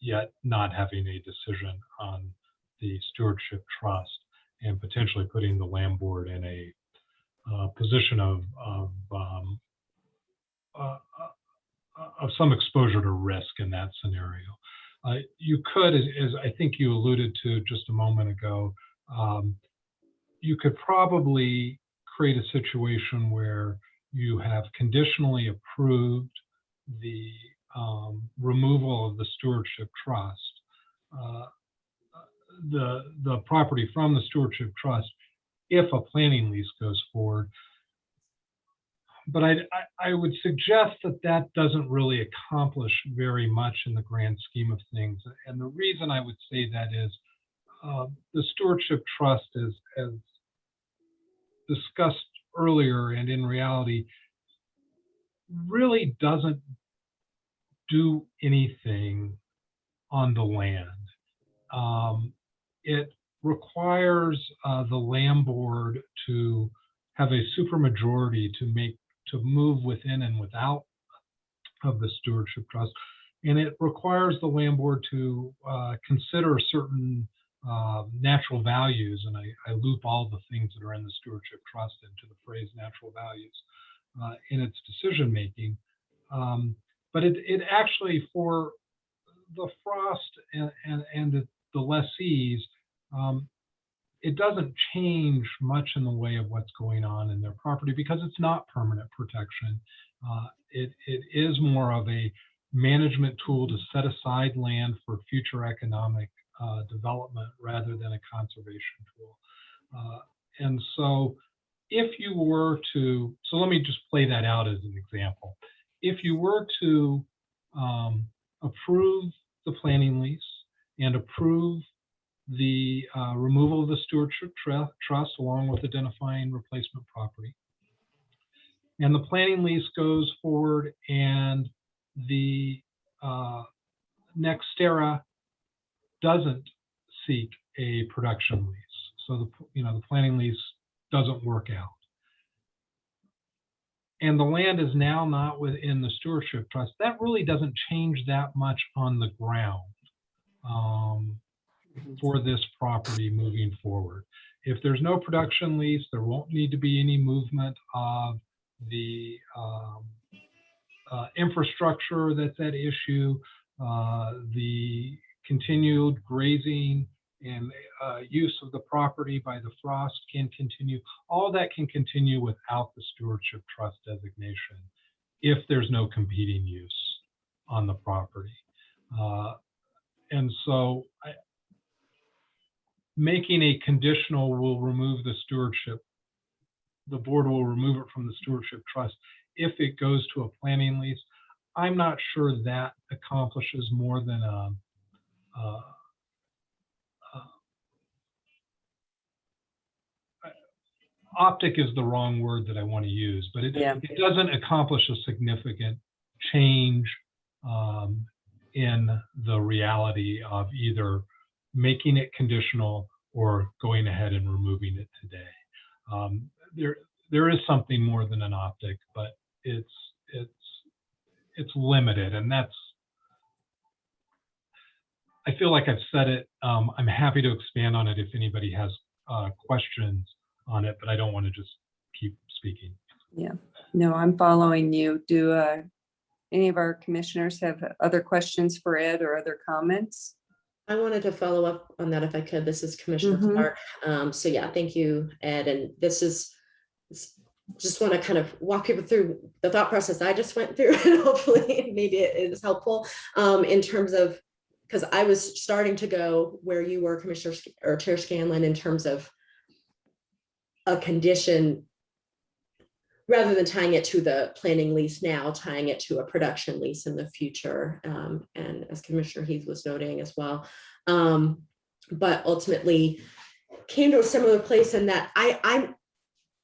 yet not having a decision on the stewardship trust and potentially putting the land board in a position of some exposure to risk in that scenario. You could, as I think you alluded to just a moment ago, you could probably create a situation where you have conditionally approved the removal of the stewardship trust, the property from the stewardship trust, if a planning lease goes forward. But I would suggest that that doesn't really accomplish very much in the grand scheme of things. And the reason I would say that is the stewardship trust, as discussed earlier and in reality, really doesn't do anything on the land. It requires the land board to have a supermajority to move within and without of the stewardship trust, and it requires the land board to consider certain natural values, and I loop all the things that are in the stewardship trust into the phrase natural values in its decision making. But it actually, for the Frost and the lessees, it doesn't change much in the way of what's going on in their property because it's not permanent protection. It is more of a management tool to set aside land for future economic development rather than a conservation tool. And so if you were to, so let me just play that out as an example. If you were to approve the planning lease and approve the removal of the stewardship trust along with identifying replacement property, and the planning lease goes forward and the NextEra doesn't seek a production lease. So the planning lease doesn't work out. And the land is now not within the stewardship trust. That really doesn't change that much on the ground for this property moving forward. If there's no production lease, there won't need to be any movement of the infrastructure that's at issue, the continued grazing and use of the property by the Frost can continue. All that can continue without the stewardship trust designation if there's no competing use on the property. And so making a conditional will remove the stewardship. The board will remove it from the stewardship trust if it goes to a planning lease. I'm not sure that accomplishes more than optic is the wrong word that I want to use, but it doesn't accomplish a significant change in the reality of either making it conditional or going ahead and removing it today. There is something more than an optic, but it's limited, and that's, I feel like I've said it. I'm happy to expand on it if anybody has questions on it, but I don't want to just keep speaking. Yeah, no, I'm following you. Do any of our commissioners have other questions for Ed or other comments? I wanted to follow up on that if I could. This is Commissioner Clark. So yeah, thank you, Ed. And this is, just want to kind of walk people through the thought process I just went through, and hopefully maybe it is helpful in terms of, because I was starting to go where you were, Commissioner or Chair Scanlon, in terms of a condition, rather than tying it to the planning lease now, tying it to a production lease in the future. And as Commissioner Heath was noting as well, but ultimately came to a similar place in that I'm,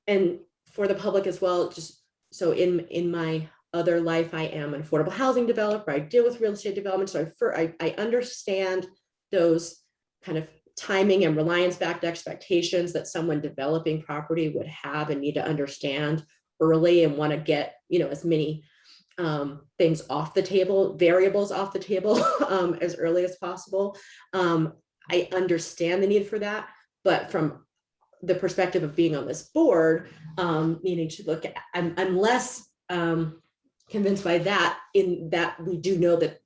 and for the public as well, just so in my other life, I am an affordable housing developer. I deal with real estate development. So I understand those kind of timing and reliance-backed expectations that someone developing property would have and need to understand early, and want to get, as many things off the table, variables off the table as early as possible. I understand the need for that, but from the perspective of being on this board, needing to look at, I'm less convinced by that, in that we do know that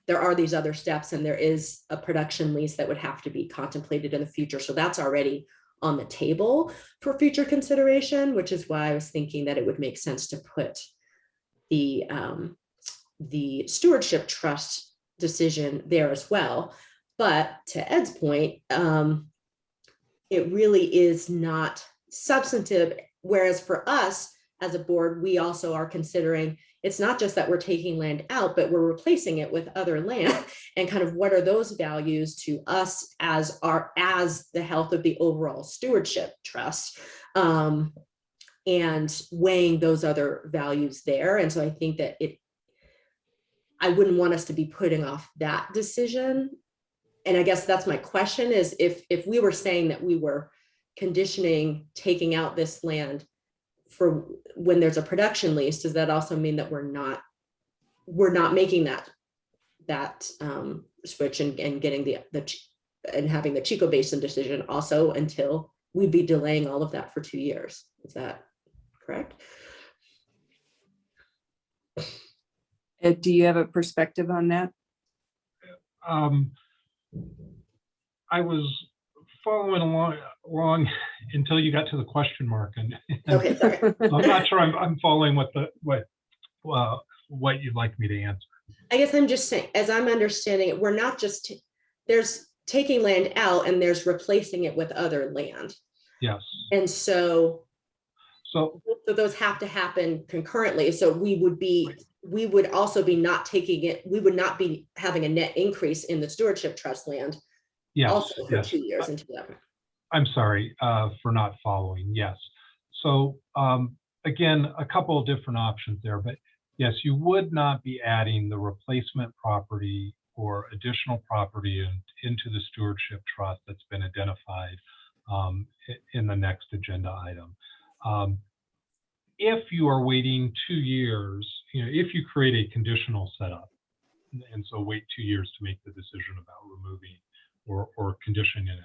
there are these other steps and there is a production lease that would have to be contemplated in the future. So that's already on the table for future consideration, which is why I was thinking that it would make sense to put the stewardship trust decision there as well. But to Ed's point, it really is not substantive. Whereas for us as a board, we also are considering, it's not just that we're taking land out, but we're replacing it with other land, and kind of what are those values to us as the health of the overall stewardship trust, and weighing those other values there. And so I think that I wouldn't want us to be putting off that decision. And I guess that's my question, is if we were saying that we were conditioning taking out this land for when there's a production lease, does that also mean that we're not making that switch and getting and having the Chico Basin decision also, until we'd be delaying all of that for 2 years? Is that correct? Ed, do you have a perspective on that? I was following along until you got to the question mark, and Okay, sorry. I'm not sure I'm following what you'd like me to answer. I guess I'm just saying, as I'm understanding it, we're not just, there's taking land out and there's replacing it with other land. Yes. And so those have to happen concurrently. So we would also be not taking it, we would not be having a net increase in the stewardship trust land. Yes, also for yes. 2 years until that. I'm sorry for not following. Yes. So again, a couple of different options there, but yes, you would not be adding the replacement property or additional property into the stewardship trust that's been identified in the next agenda item. If you are waiting 2 years, if you create a conditional setup, and so wait 2 years to make the decision about removing or conditioning it.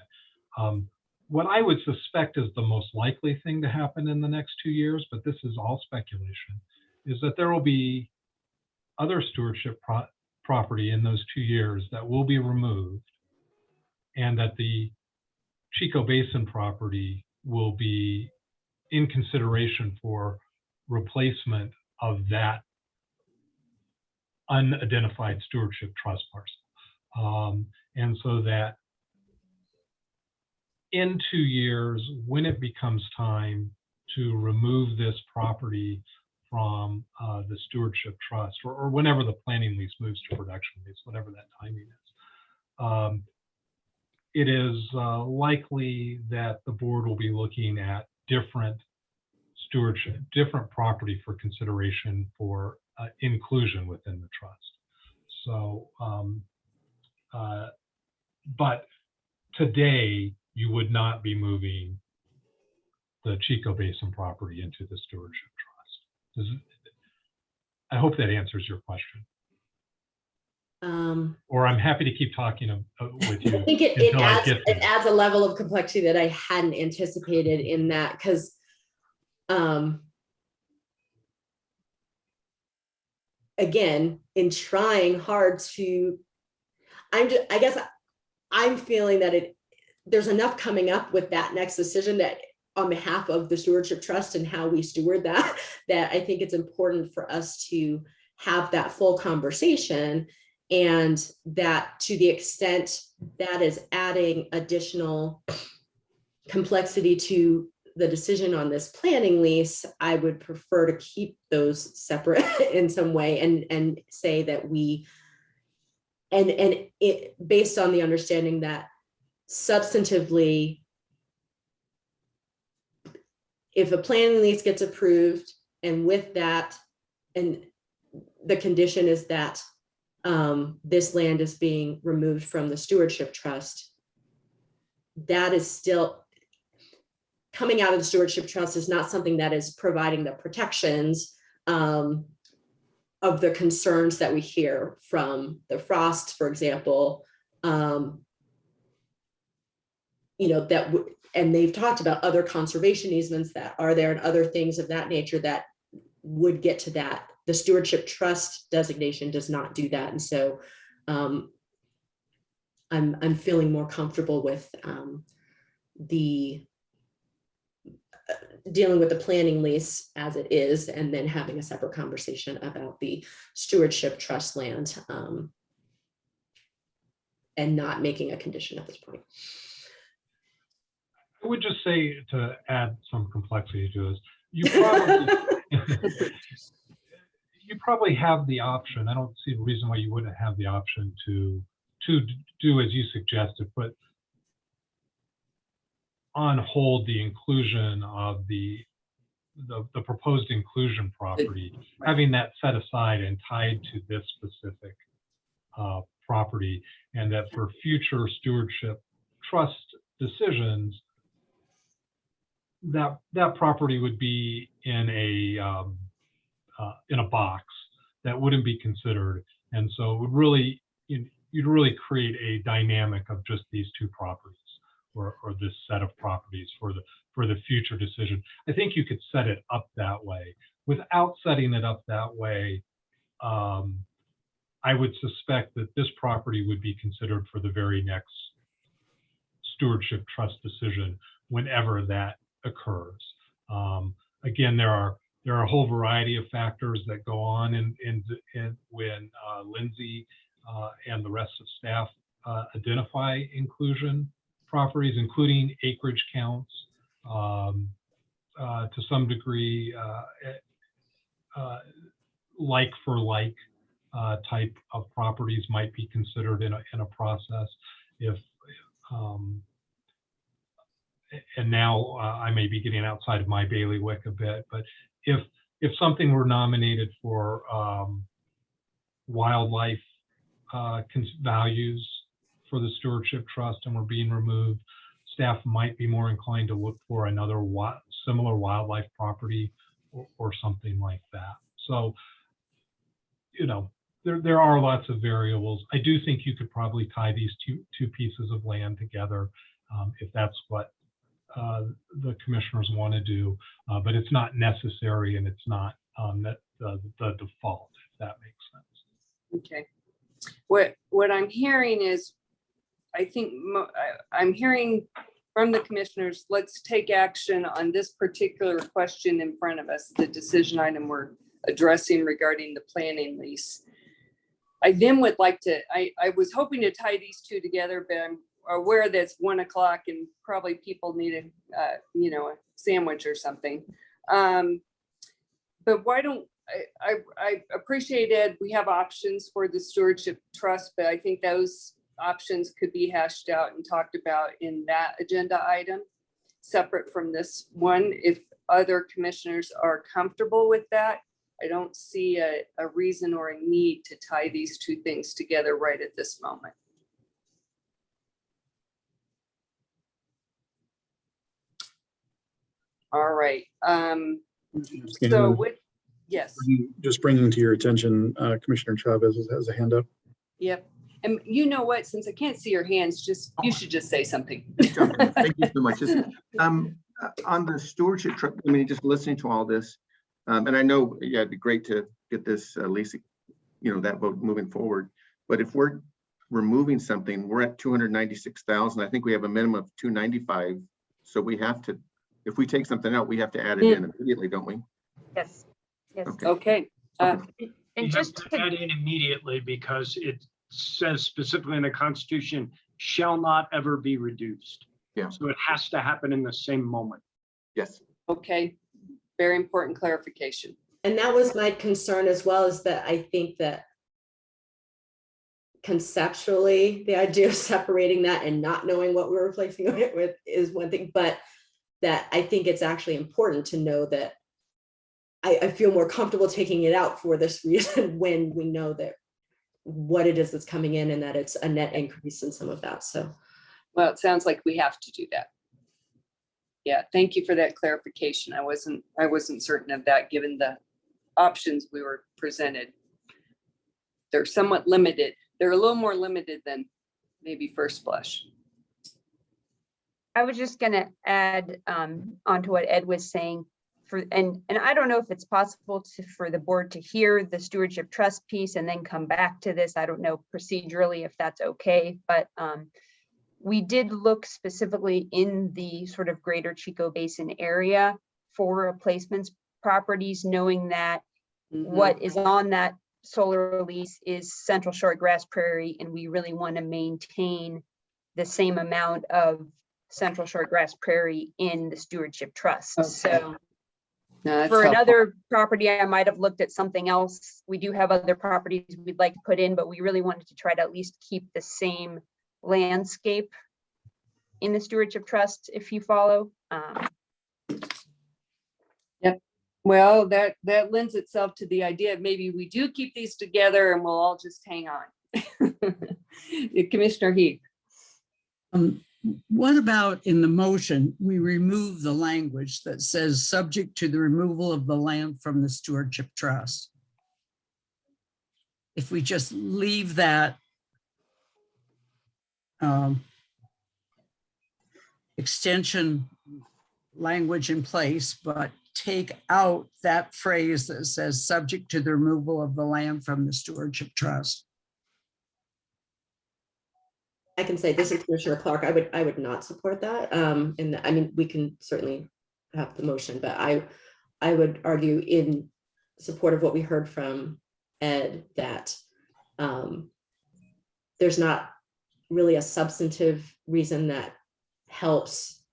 What I would suspect is the most likely thing to happen in the next 2 years, but this is all speculation, is that there will be other stewardship property in those 2 years that will be removed, and that the Chico Basin property will be in consideration for replacement of that unidentified stewardship trust parcel. And so that in 2 years, when it becomes time to remove this property from the stewardship trust, or whenever the planning lease moves to production lease, whatever that timing is, it is likely that the board will be looking at different stewardship, different property for consideration for inclusion within the trust. So, but today you would not be moving the Chico Basin property into the stewardship trust. I hope that answers your question. Or I'm happy to keep talking with you. I think it adds a level of complexity that I hadn't anticipated in that, because again, in trying hard to, I guess I'm feeling that there's enough coming up with that next decision that on behalf of the stewardship trust and how we steward that, that I think it's important for us to have that full conversation, and that to the extent that is adding additional complexity to the decision on this planning lease, I would prefer to keep those separate in some way, and say that we, and it based on the understanding that substantively, if a planning lease gets approved, and with that, and the condition is that this land is being removed from the stewardship trust, that is still coming out of the stewardship trust, is not something that is providing the protections of the concerns that we hear from the Frosts, for example, and they've talked about other conservation easements that are there and other things of that nature that would get to that. The stewardship trust designation does not do that. And so I'm feeling more comfortable with dealing with the planning lease as it is, and then having a separate conversation about the stewardship trust land, and not making a condition at this point. I would just say, to add some complexity to this, you probably have the option. I don't see a reason why you wouldn't have the option to do as you suggested, put on hold the inclusion of the proposed inclusion property, having that set aside and tied to this specific property, and that for future stewardship trust decisions, that property would be in a box that wouldn't be considered, and so it would really, you'd really create a dynamic of just these two properties, or this set of properties for the future decision. I think you could set it up that way. Without setting it up that way, I would suspect that this property would be considered for the very next stewardship trust decision whenever that occurs. Again, there are a whole variety of factors that go on when Lindsay and the rest of staff identify inclusion properties, including acreage counts, to some degree, like for like type of properties might be considered in a process. And now I may be getting outside of my bailiwick a bit, but if something were nominated for wildlife values for the stewardship trust and were being removed, staff might be more inclined to look for another similar wildlife property or something like that. So, you know, there are lots of variables. I do think you could probably tie these two pieces of land together if that's what the commissioners want to do, but it's not necessary and it's not the default, if that makes sense. Okay. What I'm hearing is, I think I'm hearing from the commissioners, let's take action on this particular question in front of us, the decision item we're addressing regarding the planning lease. I then would like to, I was hoping to tie these two together, but I'm aware that it's 1 o'clock and probably people need a sandwich or something. But why don't, I appreciate it. We have options for the stewardship trust, but I think those options could be hashed out and talked about in that agenda item, separate from this one. If other commissioners are comfortable with that, I don't see a reason or a need to tie these two things together right at this moment. All right. So with, yes. Just bringing to your attention, Commissioner Chavez has a hand up. Yep. And you know what, since I can't see your hands, you should just say something. Thank you so much. On the stewardship trip, I mean, just listening to all this, and I know, yeah, it'd be great to get this lease, that vote moving forward. But if we're removing something, we're at 296,000. I think we have a minimum of 295. So we have to, if we take something out, we have to add it in immediately, don't we? Yes. Yes. Okay. And You just have to add in immediately because it says specifically in the Constitution, shall not ever be reduced. Yeah. So it has to happen in the same moment. Yes. Okay. Very important clarification. And that was my concern as well, is that I think that conceptually, the idea of separating that and not knowing what we're replacing it with is one thing, but that I think it's actually important to know that I feel more comfortable taking it out for this reason when we know that what it is that's coming in and that it's a net increase in some of that. So, well, it sounds like we have to do that. Yeah, thank you for that clarification. I wasn't certain of that given the options we were presented. They're somewhat limited. They're a little more limited than maybe first blush. I was just going to add onto what Ed was saying. And I don't know if it's possible for the board to hear the stewardship trust piece and then come back to this. I don't know procedurally if that's okay, but we did look specifically in the sort of greater Chico Basin area for replacements properties, knowing that what is on that solar lease is Central Short Grass Prairie, and we really want to maintain the same amount of Central Short Grass Prairie in the stewardship trust. Okay. So for another property, I might have looked at something else. We do have other properties we'd like to put in, but we really wanted to try to at least keep the same landscape in the stewardship trust, if you follow. Yep. Well, that lends itself to the idea of maybe we do keep these together and we'll all just hang on. Commissioner Heath. What about in the motion, we remove the language that says subject to the removal of the land from the stewardship trust? If we just leave that extension language in place, but take out that phrase that says subject to the removal of the land from the stewardship trust. I can say this is Commissioner Clark. I would not support that. And I mean, we can certainly have the motion, but I would argue in support of what we heard from Ed that there's not really a substantive reason that helps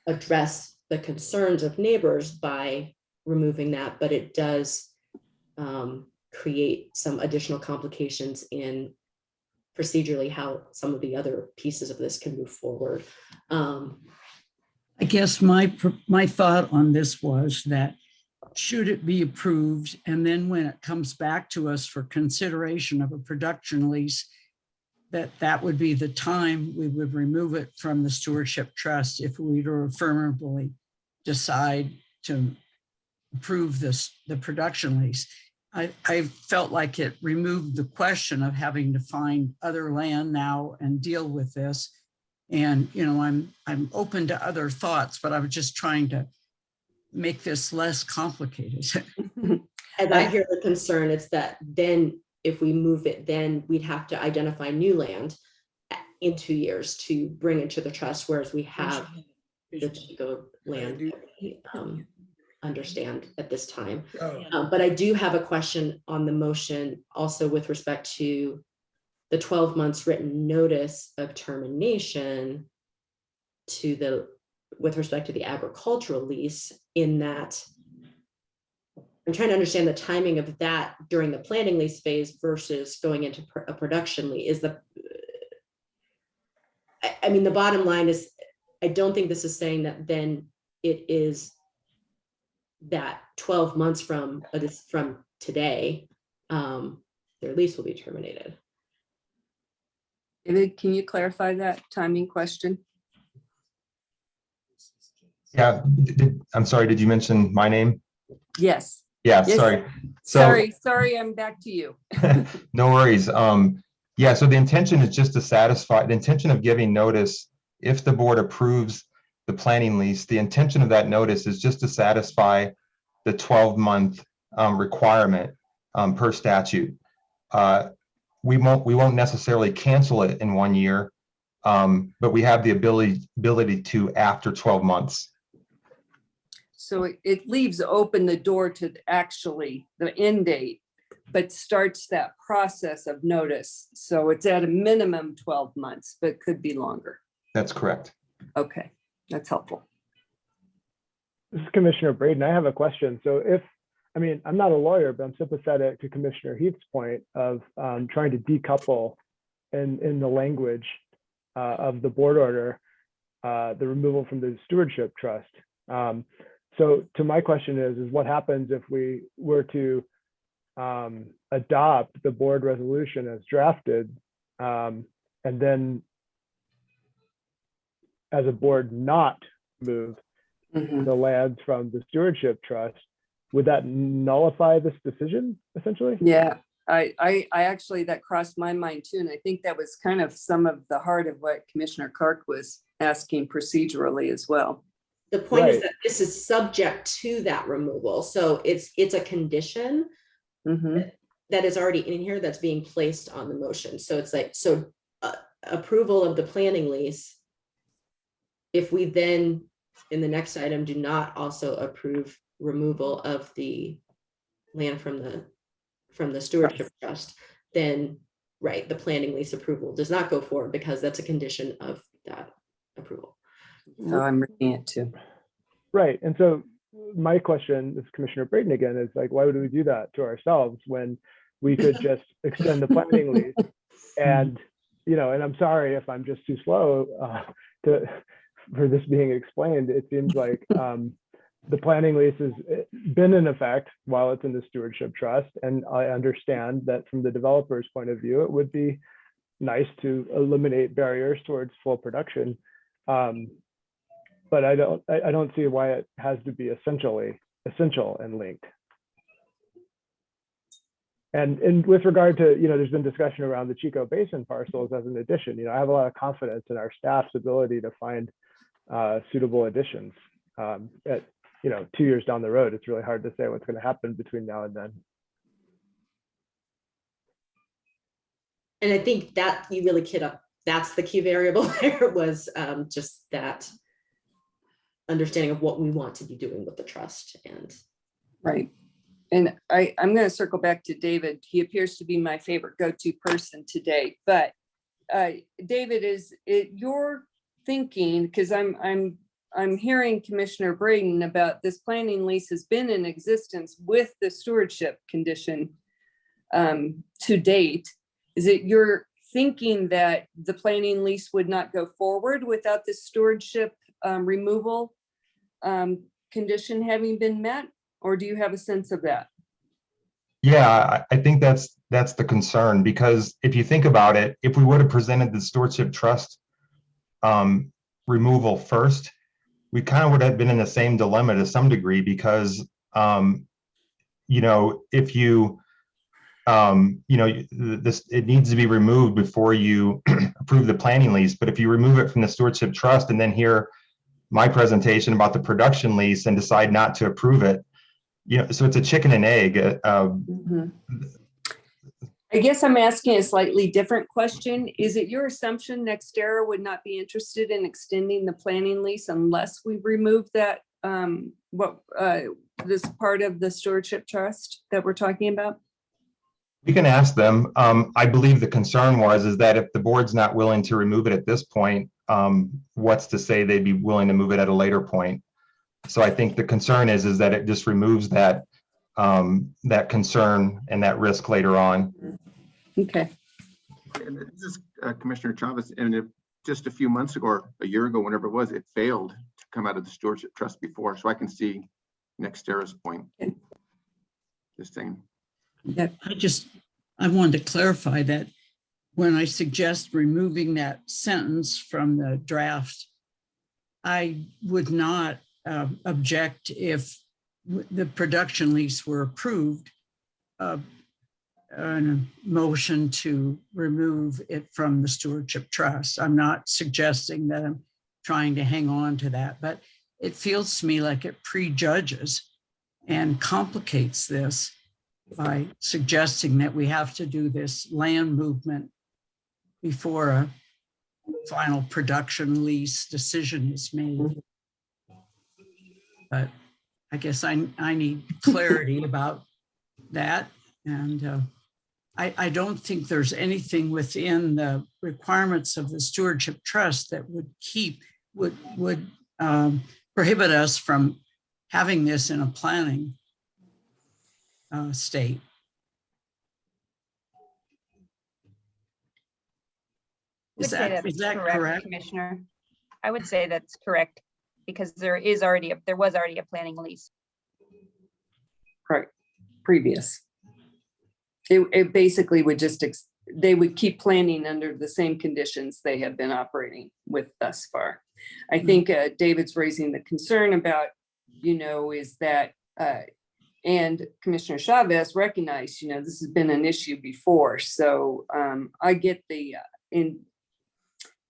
address the concerns of neighbors by removing that, but it does create some additional complications in procedurally how some of the other pieces of this can move forward. I guess my thought on this was that should it be approved, and then when it comes back to us for consideration of a production lease, that would be the time we would remove it from the stewardship trust if we were to affirmatively decide to approve the production lease. I felt like it removed the question of having to find other land now and deal with this. And, you know, I'm open to other thoughts, but I was just trying to make this less complicated. As I hear the concern, it's that then if we move it, then we'd have to identify new land in 2 years to bring into the trust, whereas we have the Chico land that we understand at this time. But I do have a question on the motion also with respect to the 12 months written notice of termination with respect to the agricultural lease, in that I'm trying to understand the timing of that during the planning lease phase versus going into a production lease. I mean, the bottom line is, I don't think this is saying that then it is that 12 months from today, their lease will be terminated. David, can you clarify that timing question? Yeah, I'm sorry, did you mention my name? Yes. Yeah, Yes. sorry. Sorry, I'm back to you. No worries. Yeah, so the intention is just to satisfy, the intention of giving notice, if the board approves the planning lease, the intention of that notice is just to satisfy the 12-month requirement per statute. We won't necessarily cancel it in 1 year, but we have the ability to after 12 months. So it leaves open the door to actually the end date, but starts that process of notice. So it's at a minimum 12 months, but could be longer. That's correct. Okay, that's helpful. This is Commissioner Braden. I have a question. So I mean, I'm not a lawyer, but I'm sympathetic to Commissioner Heath's point of trying to decouple in the language of the board order, the removal from the stewardship trust. So to my question is what happens if we were to adopt the board resolution as drafted, and then as a board not move the lands from the stewardship trust? Would that nullify this decision essentially? Yeah, I actually, that crossed my mind too. And I think that was kind of some of the heart of what Commissioner Clark was asking procedurally as well. The point is that this is subject to that removal. So it's a condition that is already in here that's being placed on the motion. So it's like, approval of the planning lease, if we then in the next item do not also approve removal of the land from the stewardship trust, then the planning lease approval does not go forward because that's a condition of that approval. So I'm reading it too. Right. And so my question is Commissioner Braden again, is like, why would we do that to ourselves when we could just extend the planning lease? And, you know, and I'm sorry if I'm just too slow for this being explained. It seems like the planning lease has been in effect while it's in the stewardship trust. And I understand that from the developer's point of view, it would be nice to eliminate barriers towards full production. But I don't see why it has to be essential and linked. And with regard to, you know, there's been discussion around the Chico Basin parcels as an addition. You know, I have a lot of confidence in our staff's ability to find suitable additions. At, you know, 2 years down the road, it's really hard to say what's going to happen between now and then. And I think that you really hit that's the key variable there was just that understanding of what we want to be doing with the trust. And Right. And I'm going to circle back to David. He appears to be my favorite go-to person today. But David, is it your thinking? Because I'm hearing Commissioner Braden about this planning lease has been in existence with the stewardship condition to date. Is it your thinking that the planning lease would not go forward without the stewardship removal condition having been met? Or do you have a sense of that? Yeah, I think that's the concern, because if you think about it, if we would have presented the stewardship trust removal first, we kind of would have been in the same dilemma to some degree, because you know, if you you know, it needs to be removed before you approve the planning lease. But if you remove it from the stewardship trust and then hear my presentation about the production lease and decide not to approve it, you know, so it's a chicken and egg. I guess I'm asking a slightly different question. Is it your assumption NextEra would not be interested in extending the planning lease unless we remove that this part of the stewardship trust that we're talking about? We can ask them. I believe the concern is that if the board's not willing to remove it at this point, what's to say they'd be willing to move it at a later point? So I think the concern is that it just removes that that concern and that risk later on. Okay. And this is Commissioner Chavez, and if just a few months ago or a year ago, whenever it was, it failed to come out of the stewardship trust before. So I can see NextEra's point. Just saying. Yeah. I wanted to clarify that when I suggest removing that sentence from the draft, I would not object if the production lease were approved, a motion to remove it from the stewardship trust. I'm not suggesting that I'm trying to hang on to that, but it feels to me like it prejudges and complicates this by suggesting that we have to do this land movement before a final production lease decision is made. But I guess I need clarity about that. And I don't think there's anything within the requirements of the stewardship trust that would prohibit us from having this in a planning state. Is that correct, Commissioner? I would say that's correct, because there was already a planning lease. Correct. Previous. It basically would just, they would keep planning under the same conditions they have been operating with thus far. I think David's raising the concern about, you know, is that, and Commissioner Chavez recognized, you know, this has been an issue before. So I get the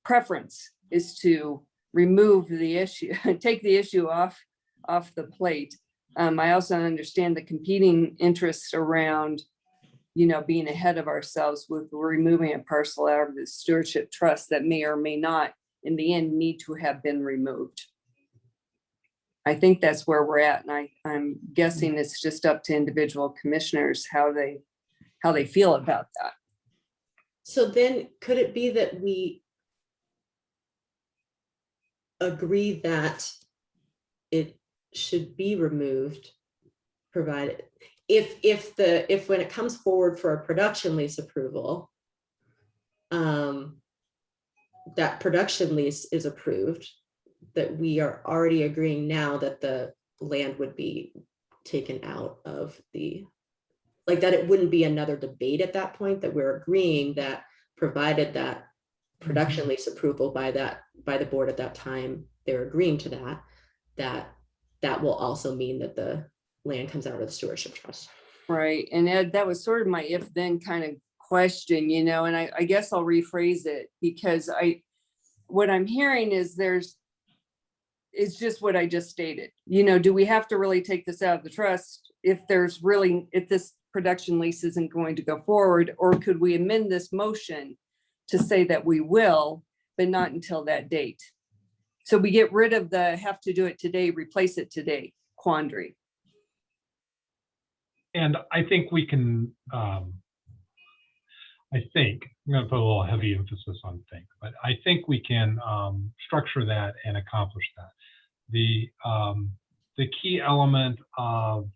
preference is to remove the issue, take the issue off the plate. I also understand the competing interests around, you know, being ahead of ourselves with removing a parcel out of the stewardship trust that may or may not in the end need to have been removed. I think that's where we're at. And I'm guessing it's just up to individual commissioners how they feel about that. so then could it be that we agree that it should be removed, provided if when it comes forward for a production lease approval, that production lease is approved, that we are already agreeing now that the land would be taken out of the, like that it wouldn't be another debate at that point, that we're agreeing that provided that production lease approval by the board at that time, they're agreeing to that will also mean that the land comes out of the stewardship trust. Right. And Ed, that was sort of my if then kind of question, you know, and I guess I'll rephrase it, because what I'm hearing is it's just what I just stated. You know, do we have to really take this out of the trust if this production lease isn't going to go forward, or could we amend this motion to say that we will, but not until that date. So we get rid of the have to do it today, replace it today quandary. And I think we can, I'm going to put a little heavy emphasis on think, but I think we can structure that and accomplish that. The key element of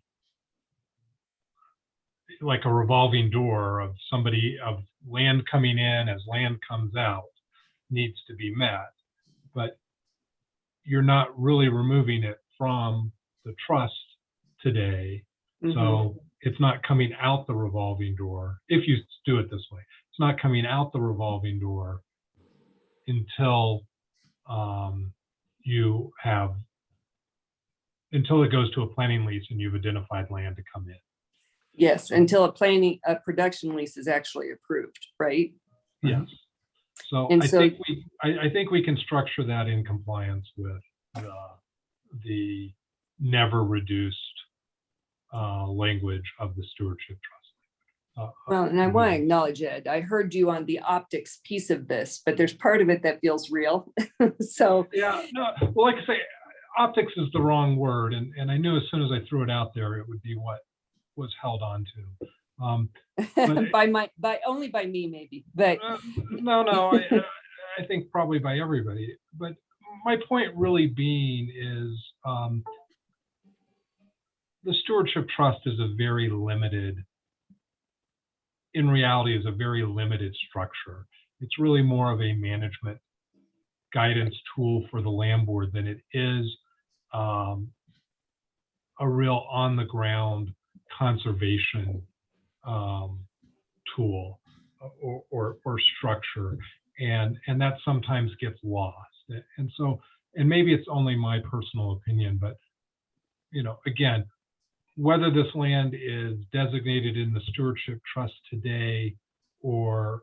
like a revolving door of land coming in as land comes out needs to be met, but you're not really removing it from the trust today. So it's not coming out the revolving door. If you do it this way, it's not coming out the revolving door until until it goes to a planning lease and you've identified land to come in. Yes, until a production lease is actually approved, right? Yes. So I think we can structure that in compliance with the never reduced language of the stewardship trust. Well, and I want to acknowledge, Ed, I heard you on the optics piece of this, but there's part of it that feels real. So yeah, no, well, like I say, optics is the wrong word, and I knew as soon as I threw it out there, it would be what was held on to. only by me, maybe, but no, I think probably by everybody. But my point really being is the stewardship trust is a very limited, in reality, is a very limited structure. It's really more of a management guidance tool for the land board than it is a real on the ground conservation tool or structure, and that sometimes gets lost. And so, and maybe it's only my personal opinion, but again, whether this land is designated in the stewardship trust today or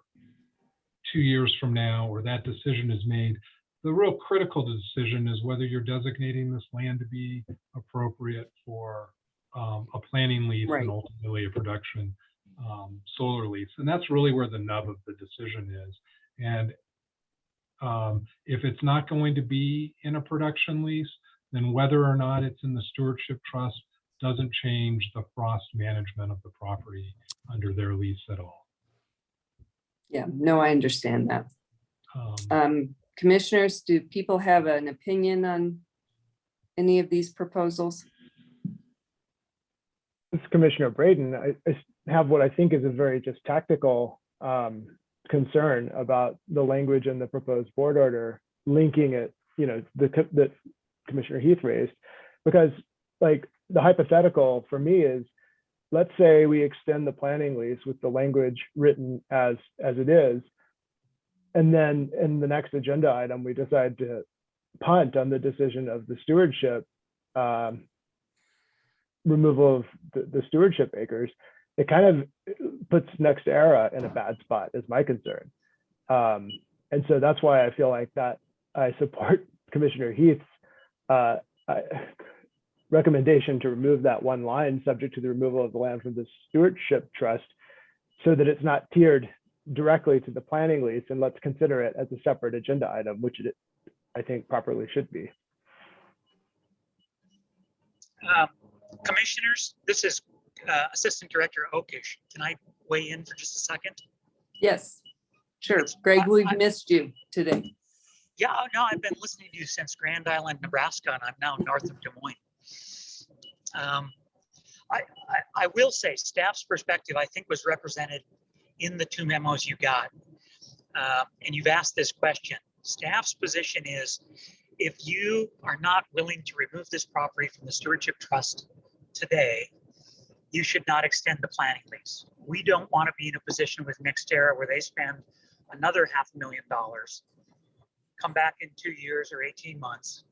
2 years from now, or that decision is made, the real critical decision is whether you're designating this land to be appropriate for a planning lease and ultimately a production solar lease. And that's really where the nub of the decision is. And if it's not going to be in a production lease, then whether or not it's in the stewardship trust doesn't change the Frost management of the property under their lease at all. Yeah, no, I understand that. Commissioners, do people have an opinion on any of these proposals? This is Commissioner Braden. I have what I think is a very just tactical concern about the language in the proposed board order, linking it, that Commissioner Heath raised, because like the hypothetical for me is, let's say we extend the planning lease with the language written as it is, and then in the next agenda item, we decide to punt on the decision of the stewardship removal of the stewardship acres. It kind of puts NextEra in a bad spot, is my concern. And so that's why I feel like that I support Commissioner Heath's recommendation to remove that one line subject to the removal of the land from the stewardship trust, so that it's not tiered directly to the planning lease, and let's consider it as a separate agenda item, which it, I think, properly should be. Commissioners, this is Assistant Director Okish. Can I weigh in for just a second? Yes, sure. Greg, we've missed you today. Yeah, no, I've been listening to you since Grand Island, Nebraska, and I'm now north of Des Moines. I will say staff's perspective, I think, was represented in the two memos you got. And you've asked this question. Staff's position is, if you are not willing to remove this property from the stewardship trust today, you should not extend the planning lease. We don't want to be in a position with NextEra where they spend another $500,000, come back in 2 years or 18 months,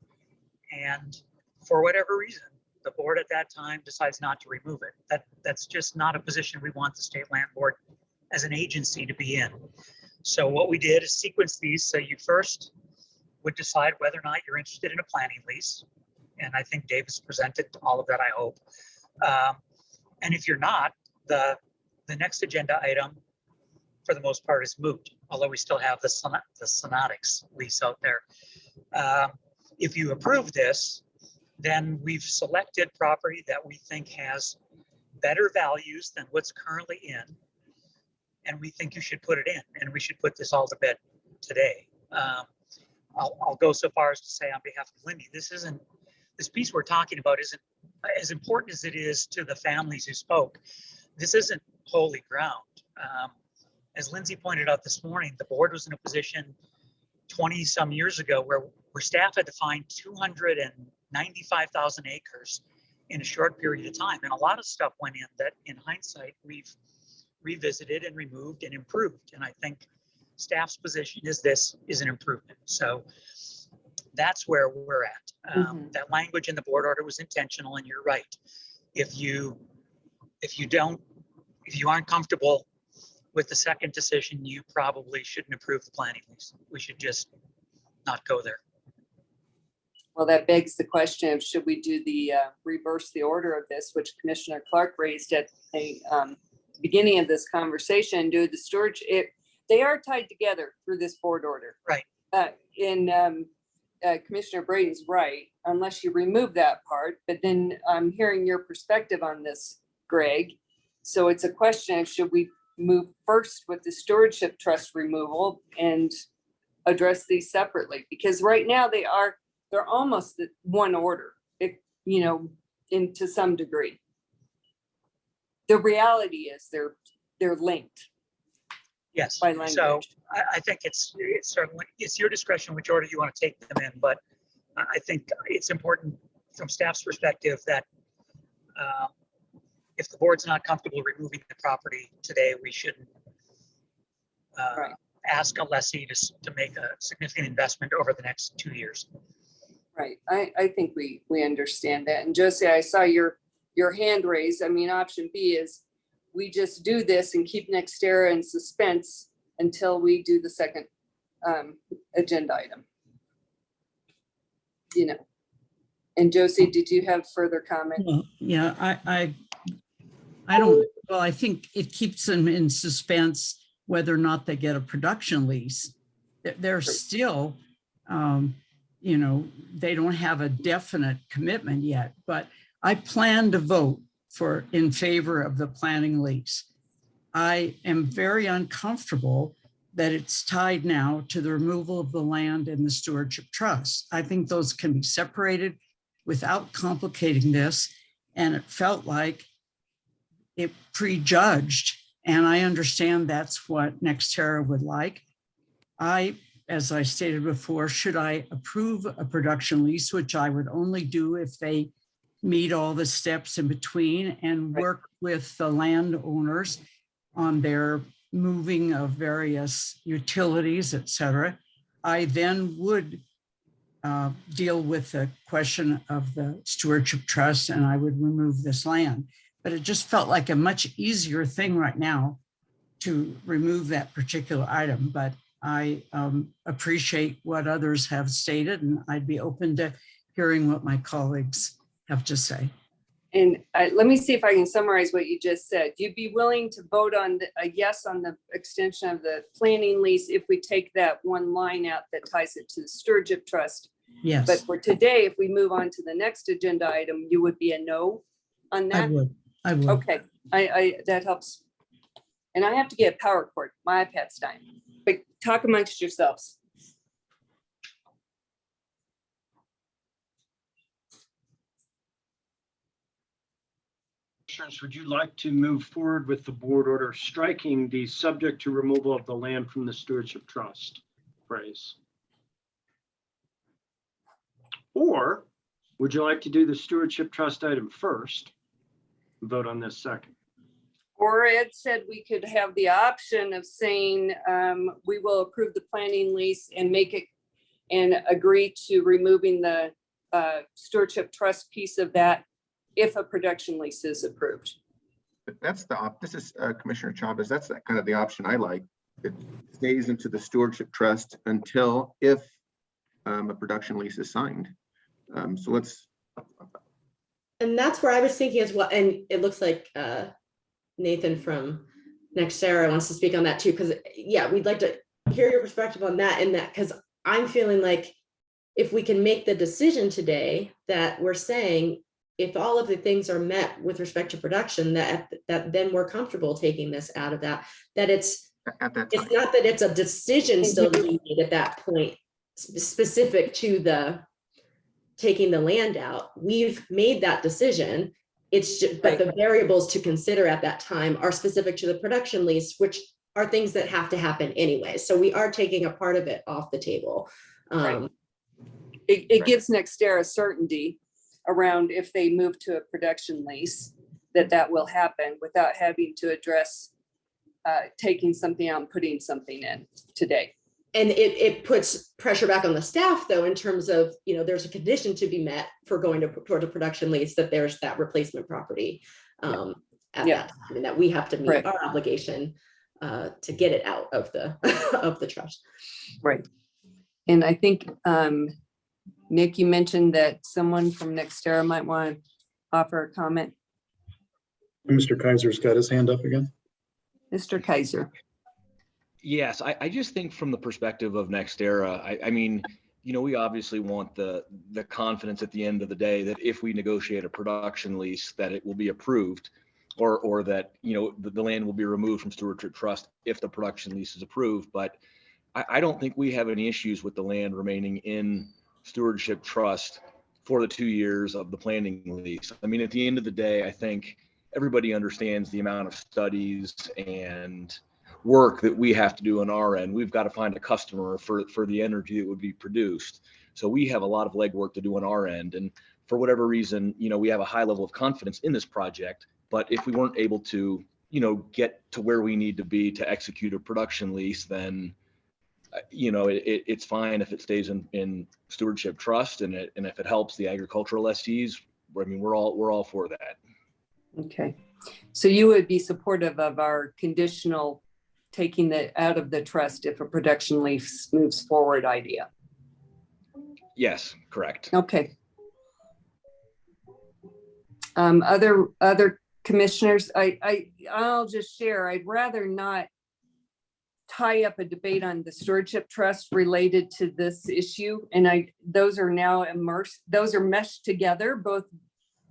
and for whatever reason, the board at that time decides not to remove it. That's just not a position we want the state land board as an agency to be in. So what we did is sequence these, so you first would decide whether or not you're interested in a planning lease. And I think Dave has presented all of that, I hope. And if you're not, the next agenda item for the most part is moot, although we still have the Sonotics lease out there. If you approve this, then we've selected property that we think has better values than what's currently in, and we think you should put it in, and we should put this all to bed today. I'll go so far as to say on behalf of Lindy, this piece we're talking about isn't as important as it is to the families who spoke. This isn't holy ground. As Lindsay pointed out this morning, the board was in a position 20 some years ago where staff had to find 295,000 acres in a short period of time. And a lot of stuff went in that in hindsight, we've revisited and removed and improved. And I think staff's position is this is an improvement. So that's where we're at. That language in the board order was intentional, and you're right. If you aren't comfortable with the second decision, you probably shouldn't approve the planning lease. We should just not go there. Well, that begs the question of should we do the reverse the order of this, which Commissioner Clark raised at the beginning of this conversation, do the storage, they are tied together through this board order. Right. Commissioner Braden's right, unless you remove that part, but then I'm hearing your perspective on this, Greg. So it's a question of should we move first with the stewardship trust removal and address these separately? Because right now they're almost the one order, to some degree. The reality is they're linked. Yes. By language. So I think it's certainly your discretion which order you want to take them in, but I think it's important from staff's perspective that if the board's not comfortable removing the property today, we shouldn't ask a lessee to make a significant investment over the next 2 years. Right. I think we understand that. And Josie, I saw your hand raised. I mean, option B is we just do this and keep NextEra in suspense until we do the second agenda item. And Josie, did you have further comment? Well, yeah, I think it keeps them in suspense whether or not they get a production lease. They're still, they don't have a definite commitment yet, but I plan to vote in favor of the planning lease. I am very uncomfortable that it's tied now to the removal of the land in the stewardship trust. I think those can be separated without complicating this. And it felt like it prejudged. And I understand that's what NextEra would like. As I stated before, should I approve a production lease, which I would only do if they meet all the steps in between and work with the landowners on their moving of various utilities, et cetera, I then would deal with the question of the stewardship trust and I would remove this land. But it just felt like a much easier thing right now to remove that particular item. But I appreciate what others have stated, and I'd be open to hearing what my colleagues have to say. And let me see if I can summarize what you just said. You'd be willing to vote on a yes on the extension of the planning lease if we take that one line out that ties it to the stewardship trust. Yes. But for today, if we move on to the next agenda item, you would be a no on that? I would. Okay, that helps. And I have to get a power cord. My iPad's dying. But talk amongst yourselves. Commissioners, would you like to move forward with the board order striking the subject to removal of the land from the stewardship trust phrase? Or would you like to do the stewardship trust item first, vote on this second? Or Ed said we could have the option of saying we will approve the planning lease and make it and agree to removing the stewardship trust piece of that if a production lease is approved. That's this is Commissioner Chavez. That's kind of the option I like. It stays into the stewardship trust until if a production lease is signed. So let's. And that's where I was thinking as well. And it looks like Nathan from Sarah wants to speak on that too, because yeah, we'd like to hear your perspective on that, and that because I'm feeling like if we can make the decision today that we're saying if all of the things are met with respect to production, that then we're comfortable taking this out of that it's at that time. it's not that it's a decision still to be made at that point specific to the taking the land out. We've made that decision. It's just, but the variables to consider at that time are specific to the production lease, which are things that have to happen anyway. So we are taking a part of it off the table. It gives NextEra certainty around if they move to a production lease, that will happen without having to address taking something out and putting something in today. And it puts pressure back on the staff though, in terms of, there's a condition to be met for going toward a production lease, that there's that replacement property at that time, and that we have to meet our obligation to get it out of the of the trust. Right. And I think, Nick, you mentioned that someone from NextEra might want to offer a comment. Mr. Kaiser's got his hand up again. Mr. Kaiser. Yes, I just think from the perspective of NextEra, I mean, we obviously want the confidence at the end of the day that if we negotiate a production lease, that it will be approved, or that, the land will be removed from Stewardship Trust if the production lease is approved. But I don't think we have any issues with the land remaining in Stewardship Trust for the 2 years of the planning lease. I mean, at the end of the day, I think everybody understands the amount of studies and work that we have to do on our end. We've got to find a customer for the energy that would be produced. So we have a lot of legwork to do on our end. And for whatever reason, we have a high level of confidence in this project. But if we weren't able to, get to where we need to be to execute a production lease, then, it's fine if it stays in Stewardship Trust, and if it helps the agricultural lessees, I mean, we're all for that. Okay. So you would be supportive of our conditional taking that out of the trust if a production lease moves forward idea? Yes, correct. Okay. Other commissioners, I'll just share, I'd rather not tie up a debate on the Stewardship Trust related to this issue. And those are now those are meshed together, both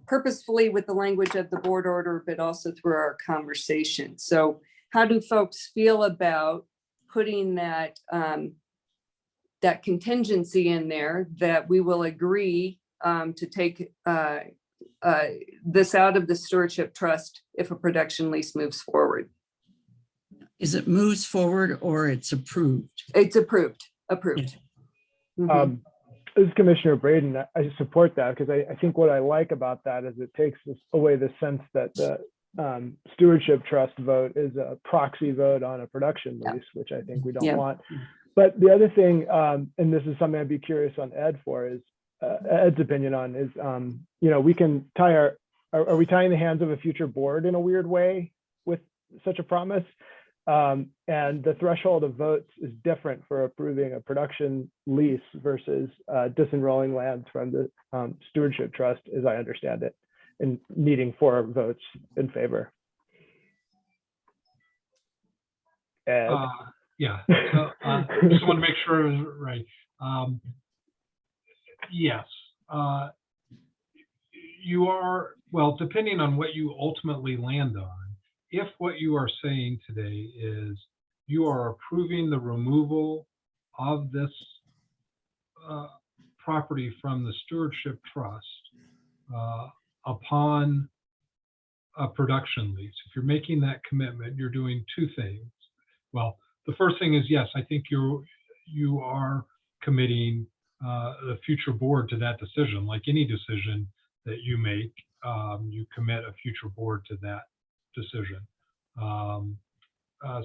purposefully with the language of the board order, but also through our conversation. So how do folks feel about putting that that contingency in there, that we will agree to take this out of the Stewardship Trust if a production lease moves forward? Is it moves forward or it's approved? It's approved. Mm-hmm. This is Commissioner Braden. I support that, because I think what I like about that is it takes away the sense that the Stewardship Trust vote is a proxy vote on a production lease, which I think we don't want. But the other thing, and this is something I'd be curious on Ed for, is Ed's opinion on is, we can tie are we tying the hands of a future board in a weird way with such a promise? And the threshold of votes is different for approving a production lease versus disenrolling lands from the Stewardship Trust, as I understand it, and needing 4 votes in favor. Ed? Yeah, so just want to make sure it was right. Yes, you are, well, depending on what you ultimately land on, if what you are saying today is you are approving the removal of this property from the Stewardship Trust upon a production lease, if you're making that commitment, you're doing 2 things. Well, the first thing is, yes, I think you are committing the future board to that decision. Like any decision that you make, you commit a future board to that decision.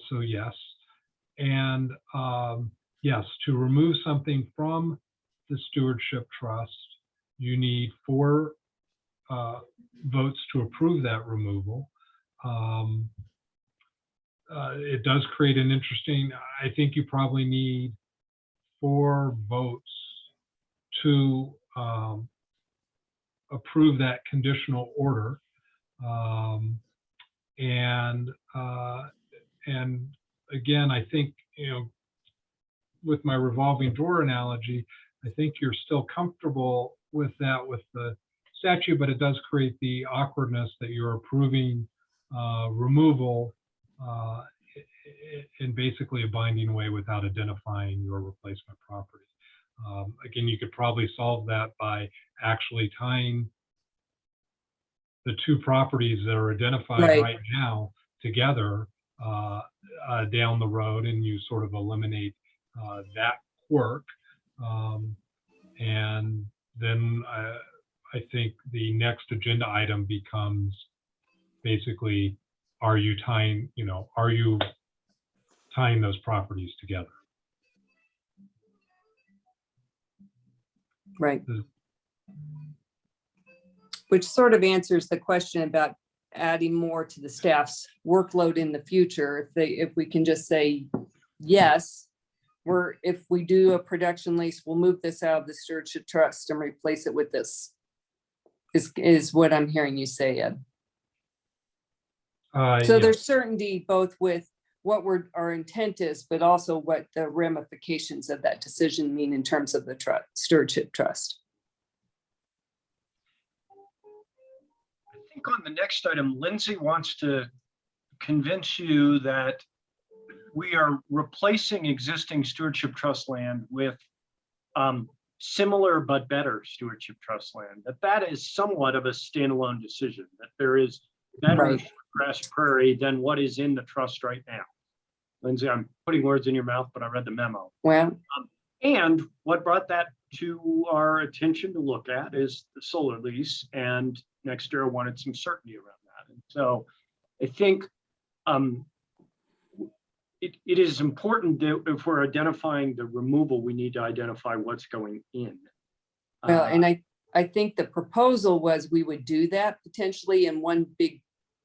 So yes, and yes, to remove something from the Stewardship Trust, you need 4 votes to approve that removal. It does create an interesting, I think you probably need 4 votes to approve that conditional order. And and again, I think, with my revolving door analogy, I think you're still comfortable with that with the statute, but it does create the awkwardness that you're approving removal in basically a binding way without identifying your replacement property. Again, you could probably solve that by actually tying the two properties that are identified right now together down the road, and you sort of eliminate that quirk. And then I think the next agenda item becomes basically, are you tying those properties together? Right. Which sort of answers the question about adding more to the staff's workload in the future. If we can just say, yes, if we do a production lease, we'll move this out of the stewardship trust and replace it with this, is what I'm hearing you say, Ed. So there's certainty both with what our intent is, but also what the ramifications of that decision mean in terms of the stewardship trust. I think on the next item, Lindsay wants to convince you that we are replacing existing stewardship trust land with similar but better stewardship trust land. That is somewhat of a standalone decision, that there is better grass prairie than what is in the trust right now. Lindsay, I'm putting words in your mouth, but I read the memo. Well, and what brought that to our attention to look at is the solar lease, and NextEra wanted some certainty around that. And so I think it is important that if we're identifying the removal, we need to identify what's going in. Well, and I think the proposal was we would do that potentially in one big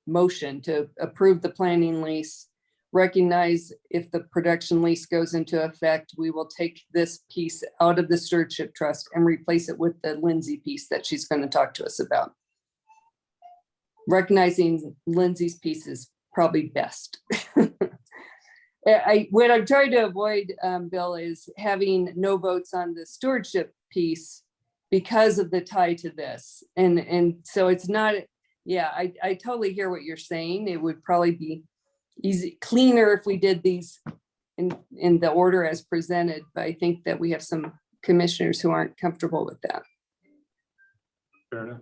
motion to approve the planning lease, recognize if the production lease goes into effect, we will take this piece out of the stewardship trust and replace it with the Lindsay piece that she's going to talk to us about. Recognizing Lindsay's piece is probably best. What I'm trying to avoid, Bill, is having no votes on the stewardship piece because of the tie to this. And so it's not, yeah, I totally hear what you're saying. It would probably be cleaner if we did these in the order as presented, but I think that we have some commissioners who aren't comfortable with that. Fair enough.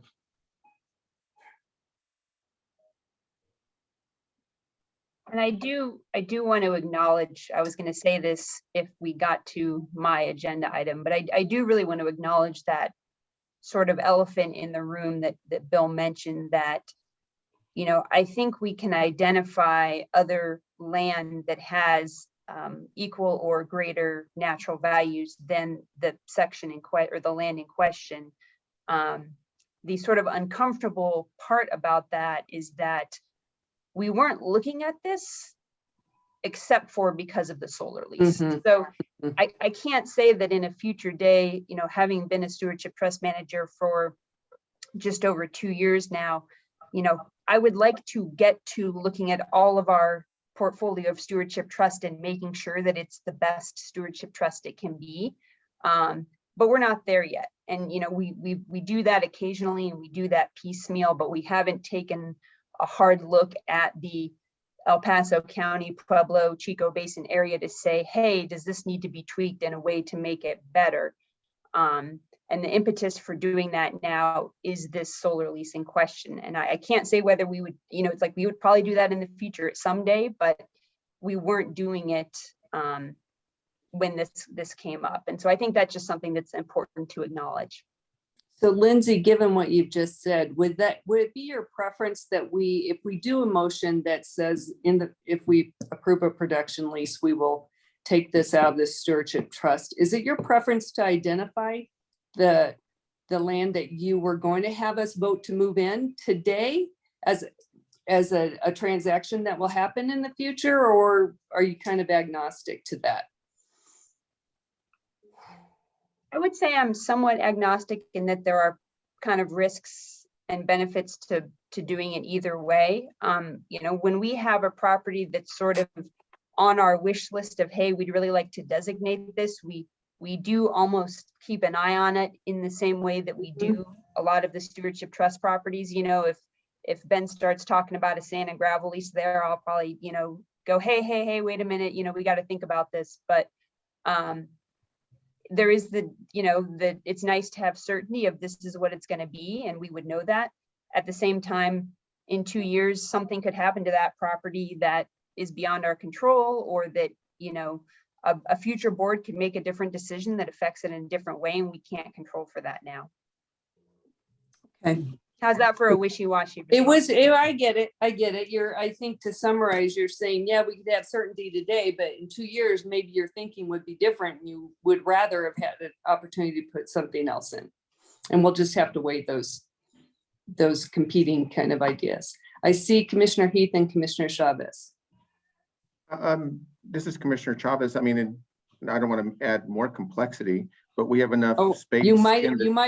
And I do want to acknowledge, I was going to say this if we got to my agenda item, but I do really want to acknowledge that sort of elephant in the room that Bill mentioned, that, you know, I think we can identify other land that has equal or greater natural values than the section in question or the land in question. The sort of uncomfortable part about that is that we weren't looking at this except for because of the solar lease. So I can't say that in a future day, you know, having been a stewardship trust manager for just over 2 years now, you know, I would like to get to looking at all of our portfolio of stewardship trust and making sure that it's the best stewardship trust it can be. But we're not there yet. And, you know, we do that occasionally and we do that piecemeal, but we haven't taken a hard look at the El Paso County, Pueblo, Chico Basin area to say, hey, does this need to be tweaked in a way to make it better? And the impetus for doing that now is this solar lease in question. And I can't say whether we would, you know, it's like we would probably do that in the future someday, but we weren't doing it when this came up. And so I think that's just something that's important to acknowledge. So Lindsay, given what you've just said, would it be your preference that if we do a motion that says if we approve a production lease, we will take this out of the stewardship trust? Is it your preference to identify the land that you were going to have us vote to move in today as a transaction that will happen in the future, or are you kind of agnostic to that? I would say I'm somewhat agnostic in that there are kind of risks and benefits to to doing it either way. You know, when we have a property that's sort of on our wish list of, hey, we'd really like to designate this, we do almost keep an eye on it in the same way that we do a lot of the stewardship trust properties. You know, if Ben starts talking about a sand and gravel lease there, I'll probably, you know, go, hey, wait a minute, you know, we got to think about this. But there is the, you know, that it's nice to have certainty of this is what it's going to be, and we would know that. At the same time, in 2 years, something could happen to that property that is beyond our control, or that, you know, a future board could make a different decision that affects it in a different way, and we can't control for that now. Okay. How's that for a wishy-washy? I get it. I think to summarize, you're saying, yeah, we could have certainty today, but in 2 years, maybe your thinking would be different. You would rather have had an opportunity to put something else in. And we'll just have to weigh those competing kind of ideas. I see Commissioner Heath and Commissioner Chavez. This is Commissioner Chavez. I mean, and I don't want to add more complexity, but we have enough space. You might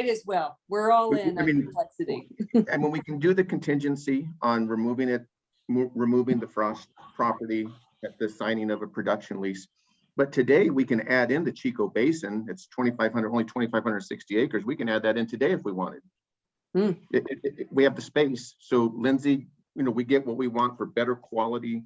as well. We're all in on complexity. And when we can do the contingency on removing the Frost property at the signing of a production lease. But today we can add in the Chico Basin. It's only 2,560 acres. We can add that in today if we wanted. We have the space. So Lindsay, you know, we get what we want for better quality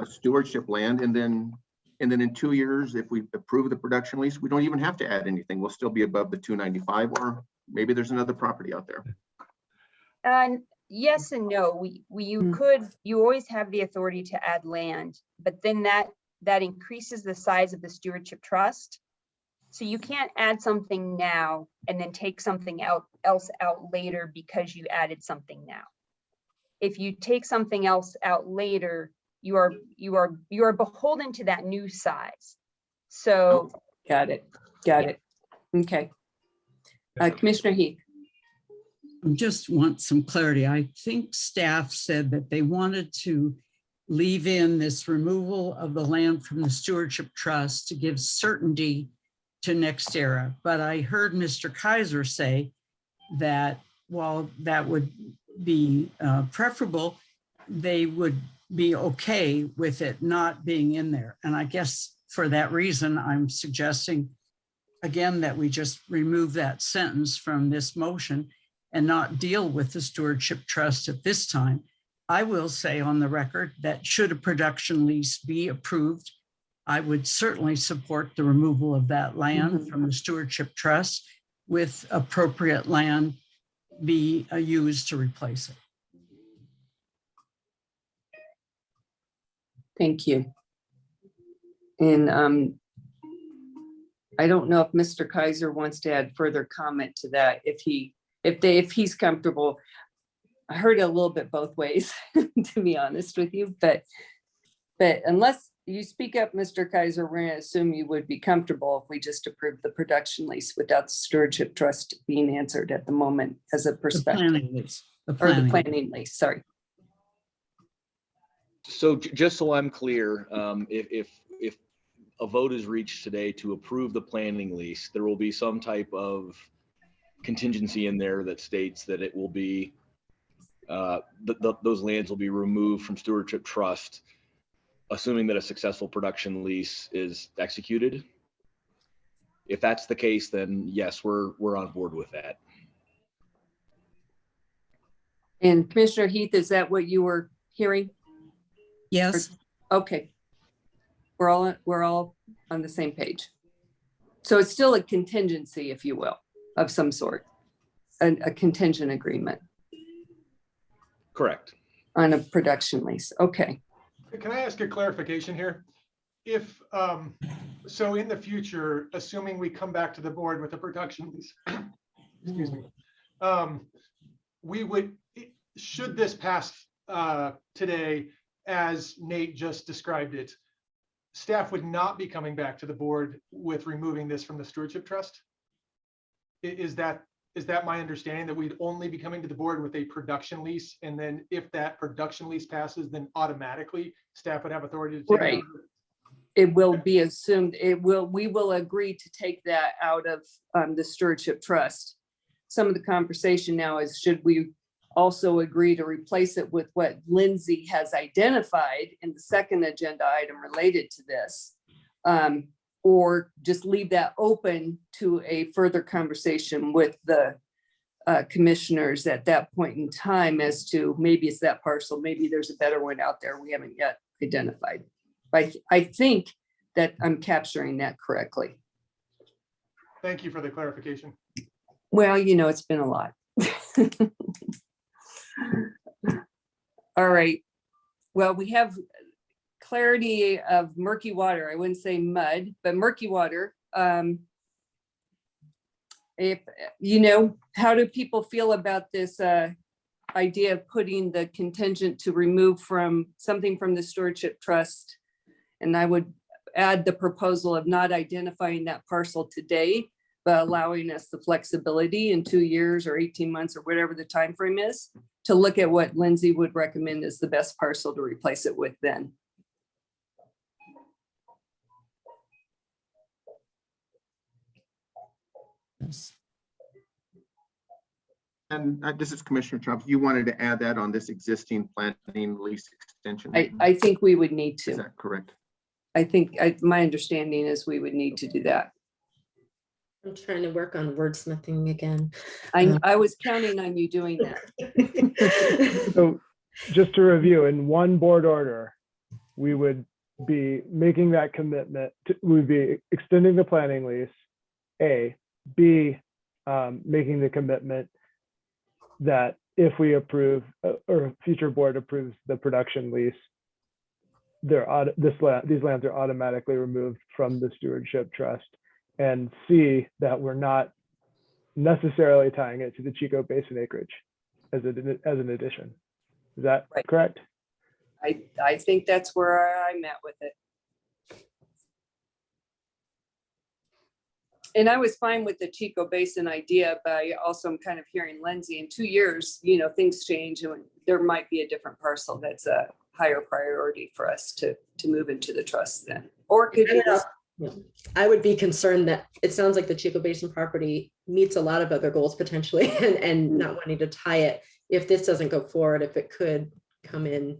stewardship land. And then in 2 years, if we approve the production lease, we don't even have to add anything. We'll still be above the 295, or maybe there's another property out there. And yes and no. You always have the authority to add land, but then that increases the size of the stewardship trust. So you can't add something now and then take something else out later because you added something now. If you take something else out later, you are beholden to that new size. So got it. Okay. Commissioner Heath. Just want some clarity. I think staff said that they wanted to leave in this removal of the land from the stewardship trust to give certainty to NextEra. But I heard Mr. Kaiser say that while that would be preferable, they would be okay with it not being in there. And I guess for that reason, I'm suggesting again that we just remove that sentence from this motion and not deal with the stewardship trust at this time. I will say on the record that should a production lease be approved, I would certainly support the removal of that land from the stewardship trust, with appropriate land be used to replace it. Thank you. And I don't know if Mr. Kaiser wants to add further comment to that. If he's comfortable. I heard it a little bit both ways, to be honest with you, but unless you speak up, Mr. Kaiser, we're going to assume you would be comfortable if we just approve the production lease without the stewardship trust being answered at the moment as a perspective. The planning lease, sorry. So just so I'm clear, if a vote is reached today to approve the planning lease, there will be some type of contingency in there that states that it will be those lands will be removed from stewardship trust, assuming that a successful production lease is executed. If that's the case, then yes, we're on board with that. And Commissioner Heath, is that what you were hearing? Yes. Okay. We're all on the same page. So it's still a contingency, if you will, of some sort, a contingent agreement. Correct. On a production lease. Okay. Can I ask a clarification here? If, so in the future, assuming we come back to the board with a production lease, excuse me, we would, should this pass today, as Nate just described it, staff would not be coming back to the board with removing this from the stewardship trust? Is that my understanding, that we'd only be coming to the board with a production lease, and then if that production lease passes, then automatically staff would have authority to take it out? It will be assumed, we will agree to take that out of the stewardship trust. Some of the conversation now is, should we also agree to replace it with what Lindsay has identified in the second agenda item related to this. Or just leave that open to a further conversation with the commissioners at that point in time as to maybe it's that parcel, maybe there's a better one out there we haven't yet identified. But I think that I'm capturing that correctly. Thank you for the clarification. Well, you know, it's been a lot. All right. Well, we have clarity of murky water. I wouldn't say mud, but murky water. If, you know, how do people feel about this idea of putting the contingent to remove from something from the Stewardship Trust? And I would add the proposal of not identifying that parcel today, but allowing us the flexibility in 2 years or 18 months or whatever the time frame is to look at what Lindsay would recommend is the best parcel to replace it with then. Yes. And this is Commissioner Trump. You wanted to add that on this existing planning lease extension? I think we would need to. Is that correct? I think my understanding is we would need to do that. I'm trying to work on wordsmithing again. I was counting on you doing that. So just to review, in one board order, we would be making that commitment. We'd be extending the planning lease, A. B, making the commitment that if we approve or future board approves the production lease, these lands are automatically removed from the Stewardship Trust. And C, that we're not necessarily tying it to the Chico Basin acreage as an addition. Is that correct? I think that's where I'm at with it. And I was fine with the Chico Basin idea, but I also am kind of hearing Lindsay in 2 years, you know, things change and there might be a different parcel that's a higher priority for us to move into the trust then. Or could you just I would be concerned that it sounds like the Chico Basin property meets a lot of other goals potentially and not wanting to tie it if this doesn't go forward, if it could come in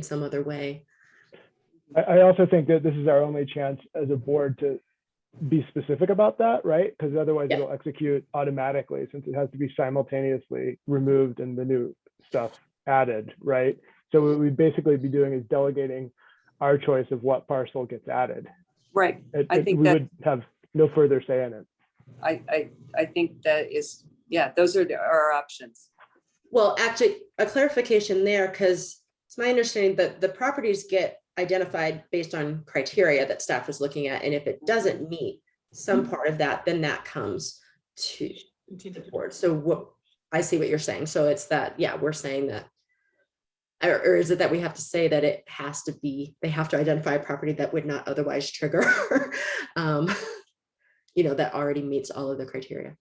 some other way. I also think that this is our only chance as a board to be specific about that, right? Because otherwise it'll execute automatically since it has to be simultaneously removed and the new stuff added, right? So what we'd basically be doing is delegating our choice of what parcel gets added. Right. I think we that would have no further say in it. I think that is, yeah, those are our options. Well, actually, a clarification there, because it's my understanding that the properties get identified based on criteria that staff is looking at. And if it doesn't meet some part of that, then that comes to the board. So what I see what you're saying. So it's that, yeah, we're saying that, or is it that we have to say that it has to be, they have to identify a property that would not otherwise trigger, you know, that already meets all of the criteria.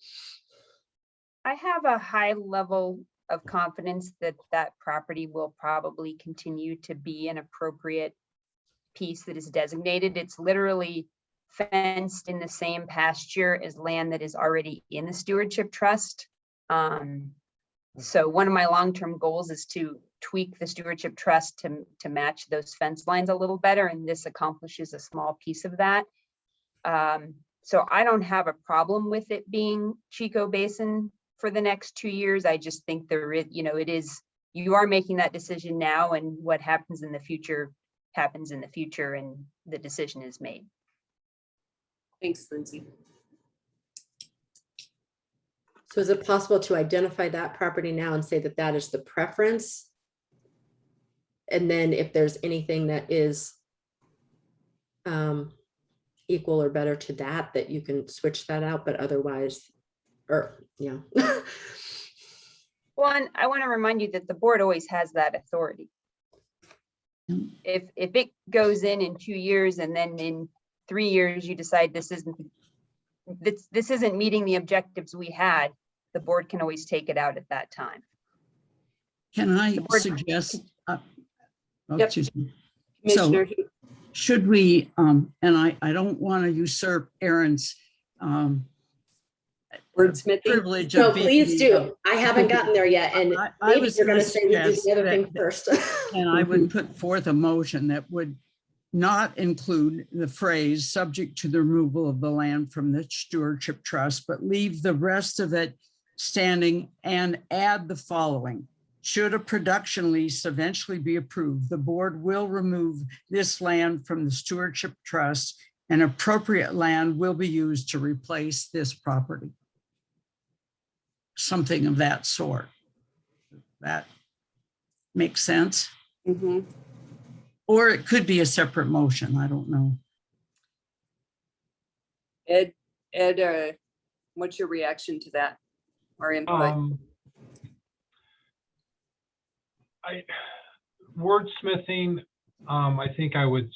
I have a high level of confidence that that property will probably continue to be an appropriate piece that is designated. It's literally fenced in the same pasture as land that is already in the Stewardship Trust. So one of my long-term goals is to tweak the Stewardship Trust to match those fence lines a little better, and this accomplishes a small piece of that. So I don't have a problem with it being Chico Basin for the next 2 years. I just think there is, you know, it is, you are making that decision now, and what happens in the future happens in the future, and the decision is made. Thanks, Lindsay. So is it possible to identify that property now and say that that is the preference? And then if there's anything that is equal or better to that, that you can switch that out, but otherwise, or yeah. Well, and I want to remind you that the board always has that authority. If it goes in 2 years and then in 3 years you decide this isn't meeting the objectives we had, the board can always take it out at that time. Can I suggest? Excuse me. Commissioner. So should we? And I don't want to usurp Erin's Wordsmithing. privilege No, of being please the, do. I haven't gotten there yet, and I maybe was you're going gonna to say we do suggest the other that- thing first. and I would put forth a motion that would not include the phrase subject to the removal of the land from the stewardship trust, but leave the rest of it standing and add the following. Should a production lease eventually be approved, the board will remove this land from the stewardship trust, and appropriate land will be used to replace this property. Something of that sort. That makes sense? Mhm. Or it could be a separate motion, I don't know. Ed, what's your reaction to that or input? Wordsmithing, I think I would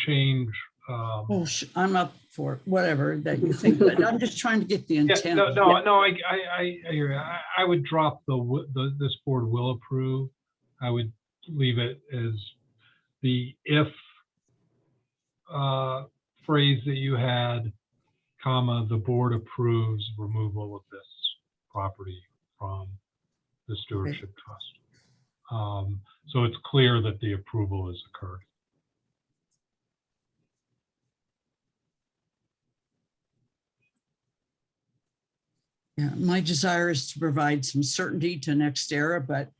change. Oh, I'm up for it, whatever that you think, but I'm just trying to get the intent. No, I hear you. I would drop this board will approve. I would leave it as the if phrase that you had, comma, the board approves removal of this property from the stewardship trust. So it's clear that the approval has occurred. Yeah, my desire is to provide some certainty to NextEra, but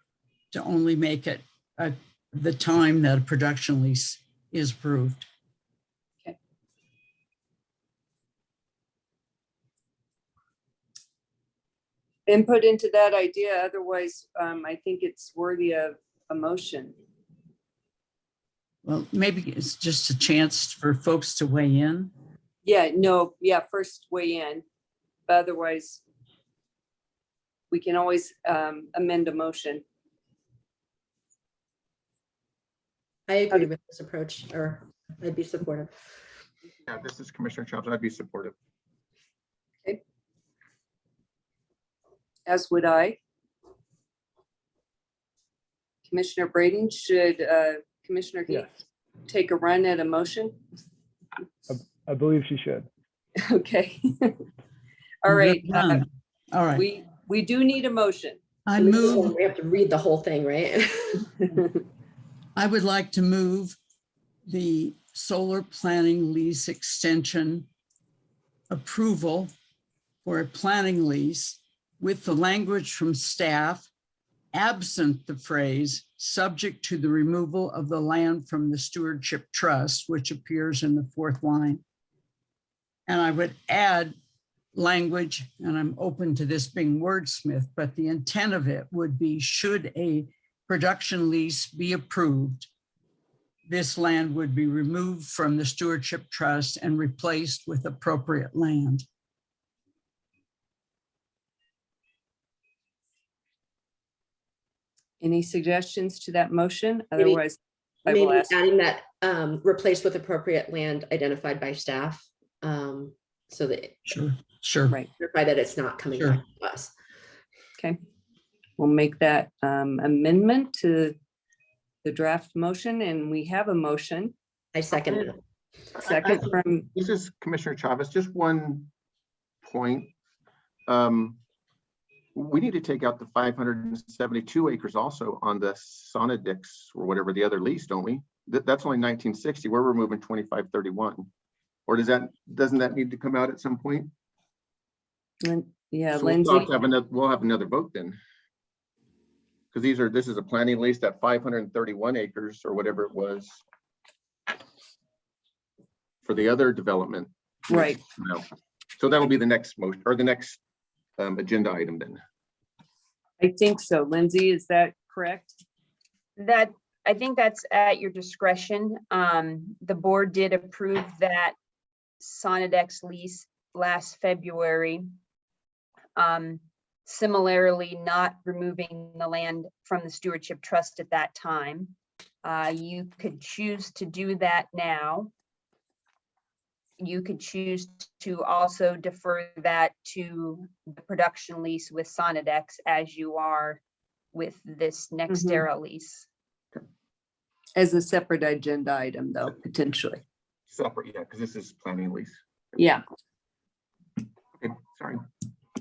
to only make it at the time that a production lease is approved. Okay. Input into that idea, otherwise I think it's worthy of a motion. Well, maybe it's just a chance for folks to weigh in. Yeah, no, yeah, first weigh in, but otherwise we can always amend a motion. I agree with this approach, or I'd be supportive. Yeah, this is Commissioner Chops. I'd be supportive. Okay. As would I. Commissioner Braden, should Commissioner Heath take a run at a motion? I believe she should. Okay. All right. All right. We do need a motion. I move. We have to read the whole thing, right? I would like to move the solar planning lease extension approval for a planning lease with the language from staff, absent the phrase subject to the removal of the land from the stewardship trust, which appears in the fourth line. And I would add language, and I'm open to this being wordsmith, but the intent of it would be, should a production lease be approved, this land would be removed from the stewardship trust and replaced with appropriate land. Any suggestions to that motion? Otherwise, I will Maybe ask. adding that replaced with appropriate land identified by staff, so that sure, right, verify that it's not coming back to us. Okay, we'll make that amendment to the draft motion, and we have a motion. I second it. Second from. This is Commissioner Chavez. Just one point. We need to take out the 572 acres also on the Sonadix or whatever the other lease, don't we? That's only 1960. We're removing 2531. Or doesn't that need to come out at some point? Yeah, So Lindsay. we'll have another vote then. Because this is a planning lease, that 531 acres or whatever it was for the other development. Right. No. So that'll be the next motion or the next agenda item then. I think so. Lindsay, is that correct? I think that's at your discretion. The board did approve that Sonadex lease last February. Similarly, not removing the land from the stewardship trust at that time. You could choose to do that now. You could choose to also defer that to the production lease with Sonadex as you are with this NextEra lease. As a separate agenda item though, potentially. Separate, yeah, because this is planning lease. Yeah. Okay, sorry.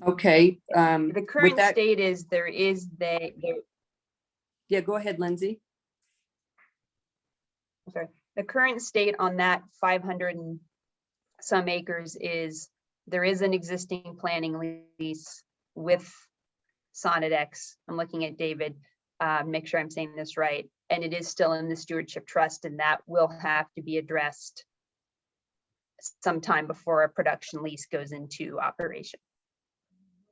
Okay. The with current that, state is yeah, go ahead, Lindsay. sorry, the current state on that 500 and some acres is there is an existing planning lease with Sonadex. I'm looking at David, make sure I'm saying this right. And it is still in the stewardship trust, and that will have to be addressed sometime before a production lease goes into operation.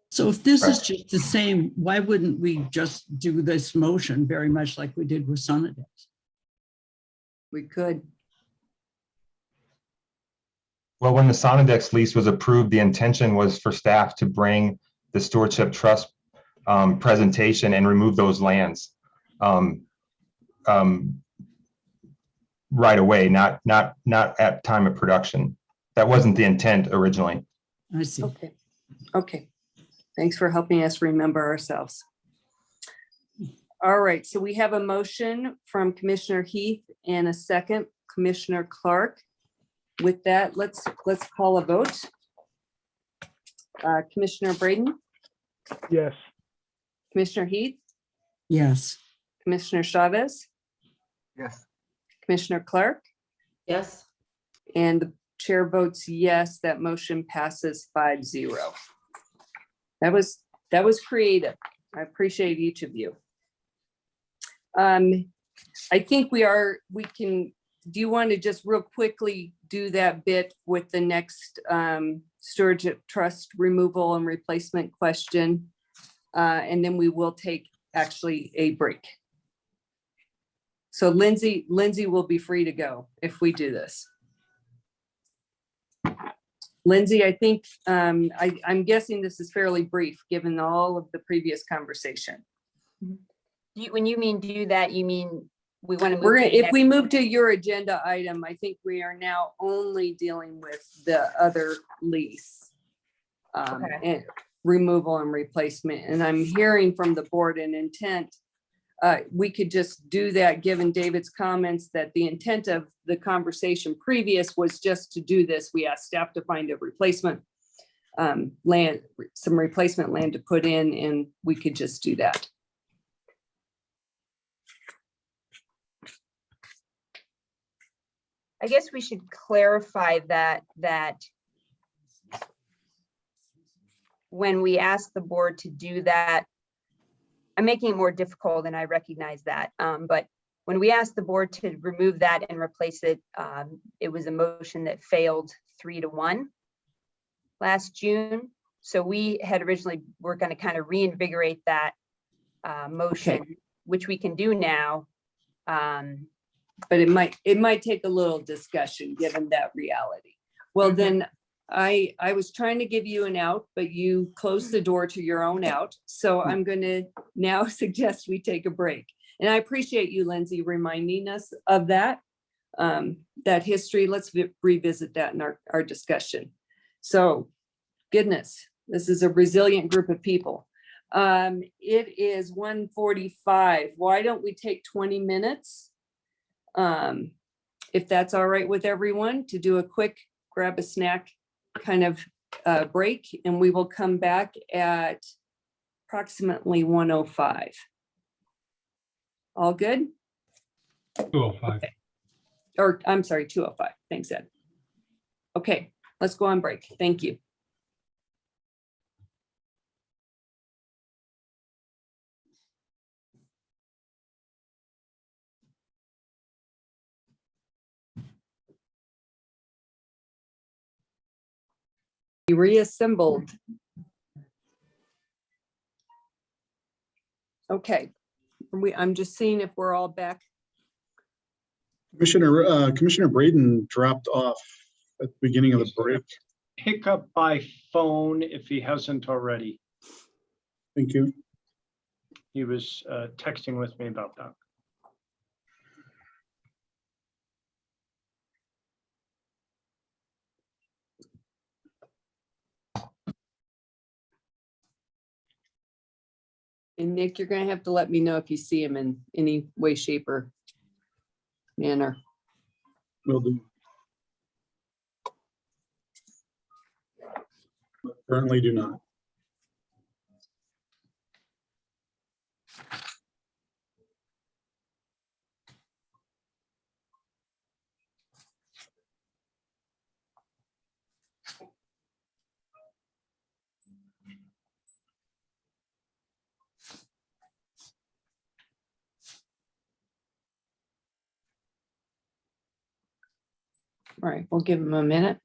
So if this is just the same, why wouldn't we just do this motion very much like we did with Sonadex? We could. Well, when the Sonadex lease was approved, the intention was for staff to bring the stewardship trust presentation and remove those lands right away, not at time of production. That wasn't the intent originally. I see. Okay. Okay. Thanks for helping us remember ourselves. All right, so we have a motion from Commissioner Heath and a second, Commissioner Clark. With that, let's call a vote. Commissioner Braden? Yes. Commissioner Heath? Yes. Commissioner Chavez? Yes. Commissioner Clark? Yes. And the chair votes yes, that motion passes 5-0. That was creative. I appreciate each of you. I think we can, do you want to just real quickly do that bit with the next stewardship trust removal and replacement question? And then we will take actually a break. So Lindsay will be free to go if we do this. Lindsay, I think, I'm guessing this is fairly brief, given all of the previous conversation. When you mean do that, you mean we want to move? We're gonna, to the if we next- move to your agenda item, I think we are now only dealing with the other lease. And removal and replacement. And I'm hearing from the board an intent. We could just do that, given David's comments that the intent of the conversation previous was just to do this. We asked staff to find a replacement land, some replacement land to put in, and we could just do that. I guess we should clarify that when we ask the board to do that, I'm making it more difficult, and I recognize that. But when we asked the board to remove that and replace it, it was a motion that failed 3-1 last June. So we had originally, we're going to kind of reinvigorate that motion, which we can do now. But it might take a little discussion given that reality. Well, then I was trying to give you an out, but you closed the door to your own out. So I'm going to now suggest we take a break. And I appreciate you, Lindsay, reminding us of that, that history. Let's revisit that in our discussion. So goodness, this is a resilient group of people. It is 1:45. Why don't we take 20 minutes? If that's all right with everyone, to do a quick grab a snack kind of break, and we will come back at approximately 1:05. All good? 2:05. Okay. Or I'm sorry, 2:05. Thanks, Ed. Okay, let's go on break. Thank you. Reassembled. Okay, I'm just seeing if we're all back. Commissioner Braden dropped off at the beginning of the break. Pick up by phone if he hasn't already. Thank you. He was texting with me about that. And Nick, you're gonna have to let me know if you see him in any way, shape, or manner. Will do. Currently do not. All right, we'll give him a minute.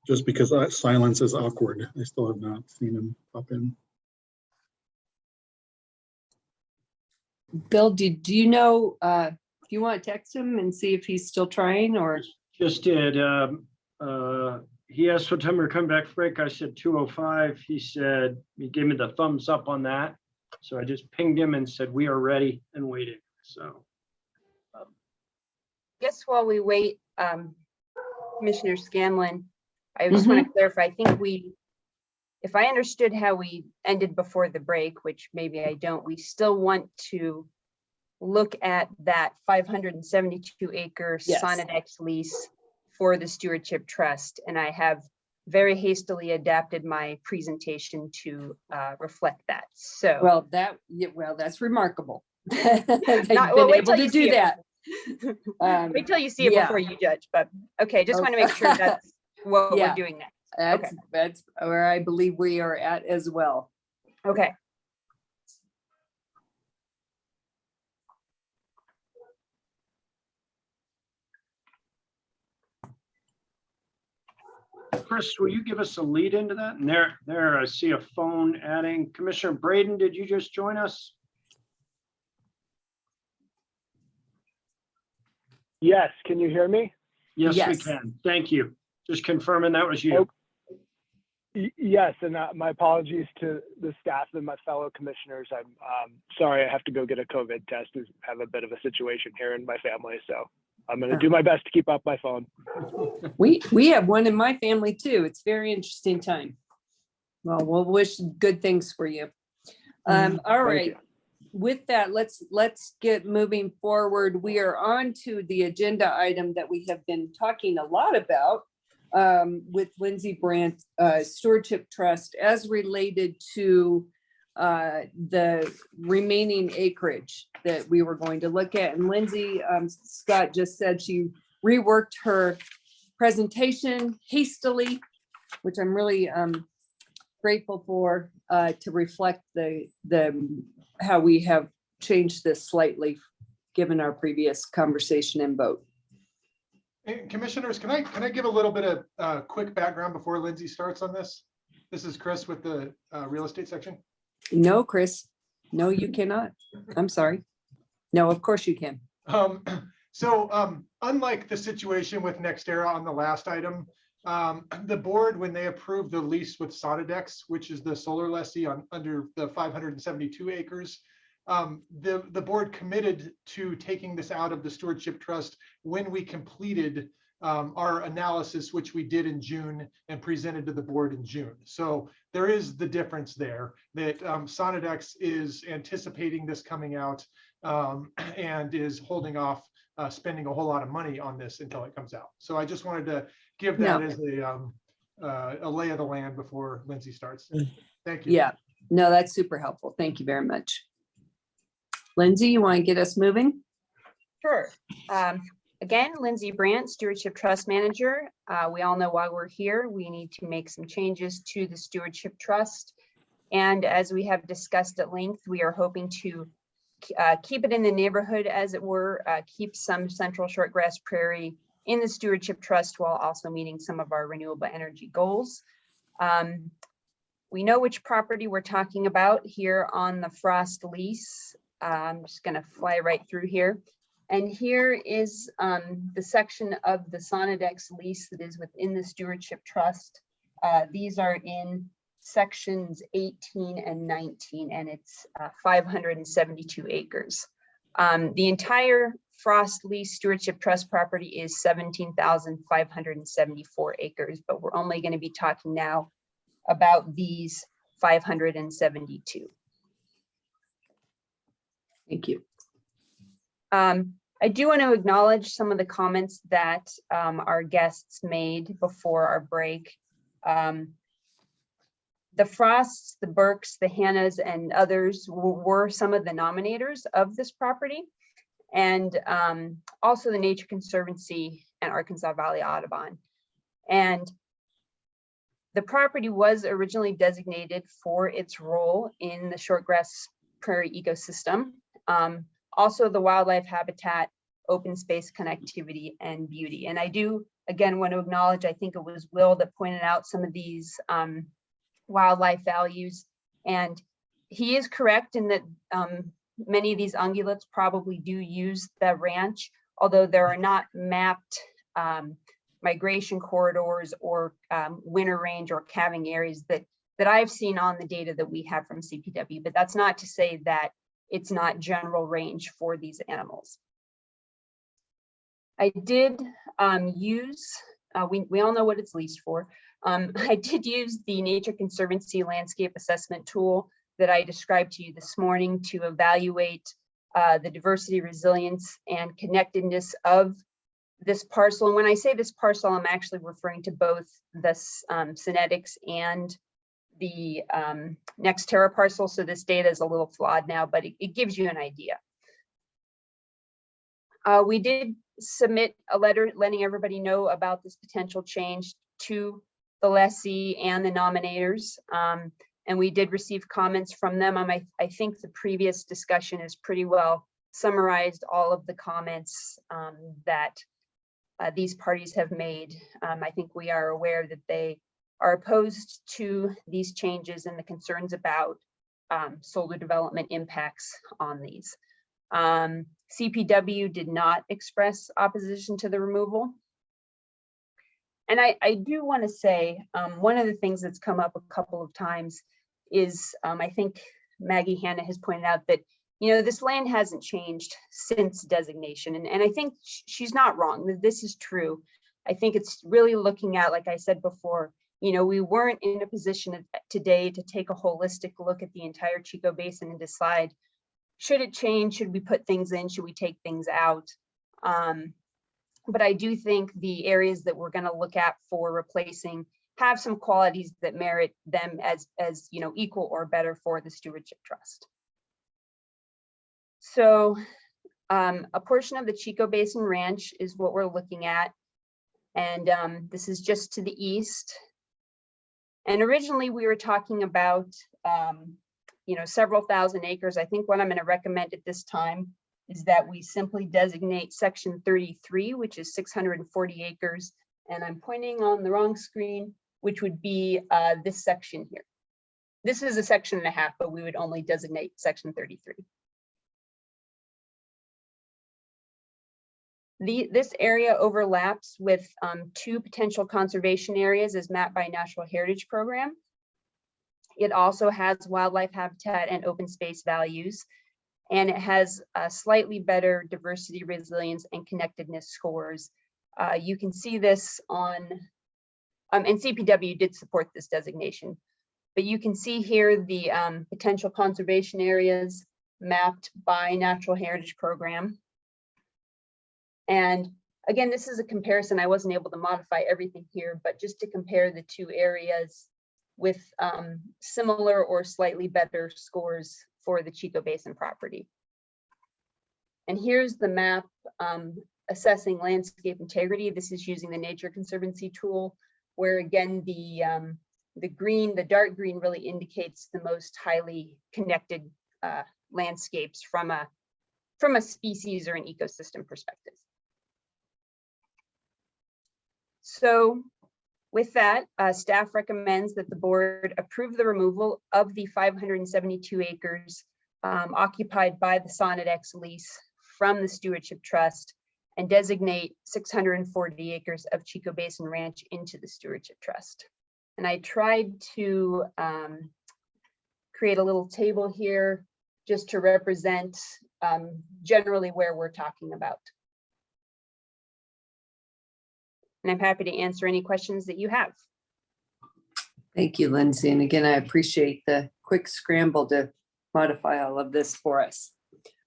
Just because that silence is awkward, I still have not seen him pop in. Bill, do you know, do you want to text him and see if he's still trying or? Just did. He asked what time we're coming back for break. I said 2:05. He said, he gave me the thumbs up on that. So I just pinged him and said, we are ready and waiting. So. Guess while we wait, Commissioner Scanlon, I just want to clarify, I think if I understood how we ended before the break, which maybe I don't, we still want to look at that 572 acre Sonidex lease for the Stewardship Trust. And I have very hastily adapted my presentation to reflect that. So well, that's remarkable. wait till you do that. Wait till you see it before you judge. But okay, just want to make sure that's what we're doing next. That's where I believe we are at as well. Okay. Chris, will you give us a lead into that? And there, I see a phone adding. Commissioner Braden, did you just join us? Yes, can you hear me? Yes, we can. Thank you. Just confirming that was you. Yes, and my apologies to the staff and my fellow commissioners. I'm sorry I have to go get a COVID test. I have a bit of a situation here in my family, so I'm going to do my best to keep up my phone. We have one in my family too. It's a very interesting time. Well, we'll wish good things for you. All right. With that, let's get moving forward. We are on to the agenda item that we have been talking a lot about with Lindsay Brandt, Stewardship Trust, as related to the remaining acreage that we were going to look at. And Lindsay, Scott just said she reworked her presentation hastily, which I'm really grateful for, to reflect the how we have changed this slightly given our previous conversation and vote. Hey, commissioners, can I give a little bit of quick background before Lindsay starts on this? This is Chris with the real estate section. No, Chris. No, you cannot. I'm sorry. No, of course you can. Unlike the situation with NextEra on the last item, the board, when they approved the lease with Sonidex, which is the solar lessee under the 572 acres, the board committed to taking this out of the Stewardship Trust when we completed our analysis, which we did in June and presented to the board in June. So there is the difference there that Sonidex is anticipating this coming out and is holding off spending a whole lot of money on this until it comes out. So I just wanted to give that as a lay of the land before Lindsay starts. Thank you. Yeah, no, that's super helpful. Thank you very much. Lindsay, you want to get us moving? Sure. Again, Lindsay Brandt, Stewardship Trust Manager. We all know why we're here. We need to make some changes to the Stewardship Trust. And as we have discussed at length, we are hoping to keep it in the neighborhood, as it were, keep some central shortgrass prairie in the Stewardship Trust while also meeting some of our renewable energy goals. We know which property we're talking about here on the Frost lease. I'm just going to fly right through here. And here is the section of the Sonidex lease that is within the Stewardship Trust. These are in sections 18 and 19, and it's 572 acres. The entire Frost lease Stewardship Trust property is 17,574 acres, but we're only going to be talking now about these 572. Thank you. I do want to acknowledge some of the comments that our guests made before our break. The Frosts, the Burks, the Hannahs, and others were some of the nominators of this property, and also the Nature Conservancy and Arkansas Valley Audubon. And the property was originally designated for its role in the shortgrass prairie ecosystem, also the wildlife habitat, open space connectivity, and beauty. And I do, again, want to acknowledge, I think it was Will that pointed out some of these wildlife values. And he is correct in that many of these ungulates probably do use the ranch, although there are not mapped migration corridors or winter range or calving areas that I've seen on the data that we have from CPW. But that's not to say that it's not general range for these animals. I did use, we all know what it's leased for. I did use the Nature Conservancy landscape assessment tool that I described to you this morning to evaluate the diversity, resilience, and connectedness of this parcel. And when I say this parcel, I'm actually referring to both the Synetics and the Nextera parcel. So this data is a little flawed now, but it gives you an idea. We did submit a letter letting everybody know about this potential change to the lessee and the nominators. And we did receive comments from them. I think the previous discussion has pretty well summarized all of the comments that these parties have made. I think we are aware that they are opposed to these changes and the concerns about solar development impacts on these. CPW did not express opposition to the removal. And I do want to say, one of the things that's come up a couple of times is, I think Maggie Hanna has pointed out that, you know, this land hasn't changed since designation. And I think she's not wrong. This is true. I think it's really looking at, like I said before, you know, we weren't in a position today to take a holistic look at the entire Chico Basin and decide, should it change? Should we put things in? Should we take things out? But I do think the areas that we're going to look at for replacing have some qualities that merit them as you know, equal or better for the Stewardship Trust. So a portion of the Chico Basin Ranch is what we're looking at. And this is just to the east. And originally we were talking about, you know, several thousand acres. I think what I'm going to recommend at this time is that we simply designate section 33, which is 640 acres. And I'm pointing on the wrong screen, which would be this section here. This is a section and a half, but we would only designate section 33. This area overlaps with two potential conservation areas as mapped by National Heritage Program. It also has wildlife habitat and open space values, and it has slightly better diversity, resilience, and connectedness scores. You can see this on, and CPW did support this designation, but you can see here the potential conservation areas mapped by Natural Heritage Program. And again, this is a comparison. I wasn't able to modify everything here, but just to compare the two areas with similar or slightly better scores for the Chico Basin property. And here's the map assessing landscape integrity. This is using the Nature Conservancy tool, where again, the green, the dark green really indicates the most highly connected landscapes from a species or an ecosystem perspective. So with that, staff recommends that the board approve the removal of the 572 acres occupied by the Sonidex lease from the Stewardship Trust and designate 640 acres of Chico Basin Ranch into the Stewardship Trust. And I tried to create a little table here just to represent generally where we're talking about. And I'm happy to answer any questions that you have. Thank you, Lindsay. And again, I appreciate the quick scramble to modify all of this for us.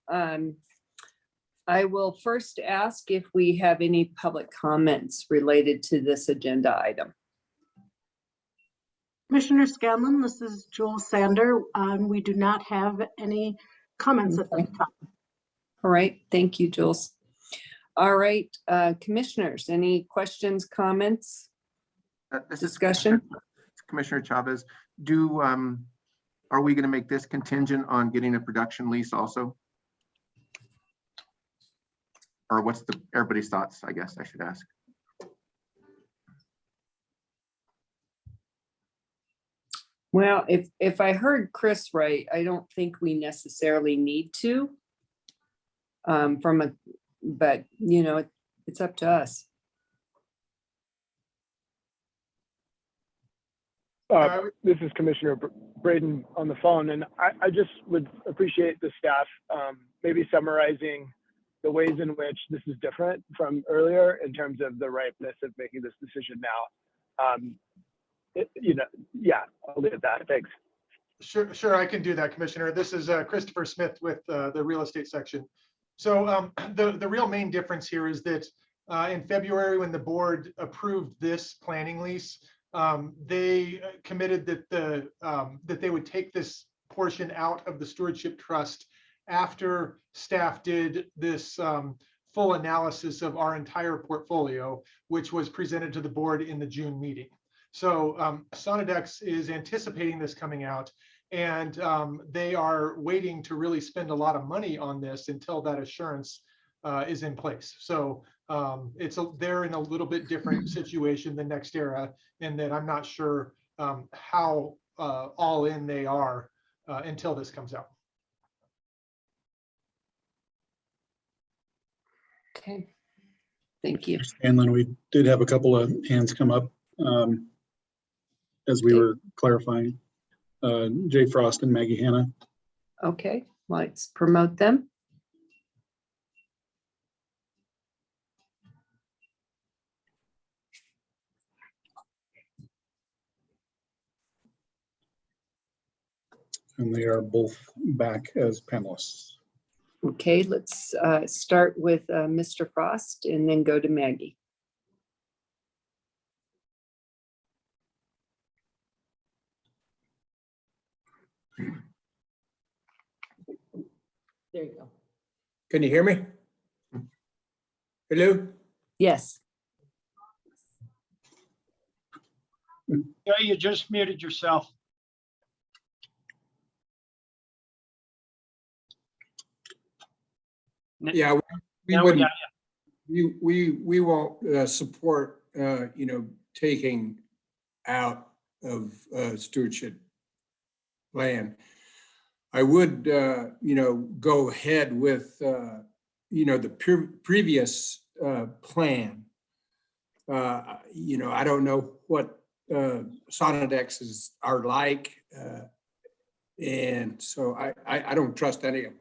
I will first ask if we have any public comments related to this agenda item. Commissioner Scanlon, this is Joel Sander. We do not have any comments at this time. All right, thank you, Jules. All right, commissioners, any questions, comments, discussion? Commissioner Chavez, are we going to make this contingent on getting a production lease also? Or what's everybody's thoughts, I guess I should ask. Well, if I heard Chris right, I don't think we necessarily need to. But you know, it's up to us. This is Commissioner Braden on the phone, and I just would appreciate the staff maybe summarizing the ways in which this is different from earlier in terms of the ripeness of making this decision now. Yeah, I'll leave it at that. Thanks. Sure, I can do that, Commissioner. This is Christopher Smith with the real estate section. So the real main difference here is that in February, when the board approved this planning lease, they committed that that they would take this portion out of the Stewardship Trust after staff did this full analysis of our entire portfolio, which was presented to the board in the June meeting. So Sonidex is anticipating this coming out, and they are waiting to really spend a lot of money on this until that assurance is in place. So they're in a little bit different situation than NextEra, in that I'm not sure how all in they are until this comes out. Okay, thank you. Scanlon, we did have a couple of hands come up as we were clarifying. Jay Frost and Maggie Hanna. Okay, let's promote them. And they are both back as panelists. Okay, let's start with Mr. Frost and then go to Maggie. There you go. Can you hear me? Hello? Yes. Yeah, you just muted yourself. Yeah, we wouldn't. We won't support taking out of stewardship land. I would go ahead with the previous plan. I don't know what Sonodexes are like, and so I don't trust any of them.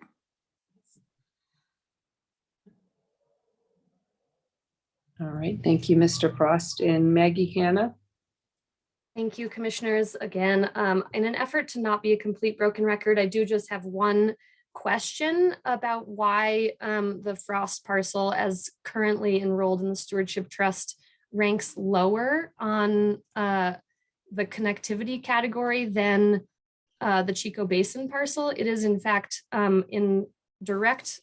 All right, thank you, Mr. Frost. And Maggie Hanna. Thank you, commissioners. Again, in an effort to not be a complete broken record, I do just have one question about why the Frost parcel, as currently enrolled in the Stewardship Trust, ranks lower on the connectivity category than the Chico Basin parcel. It is in fact in direct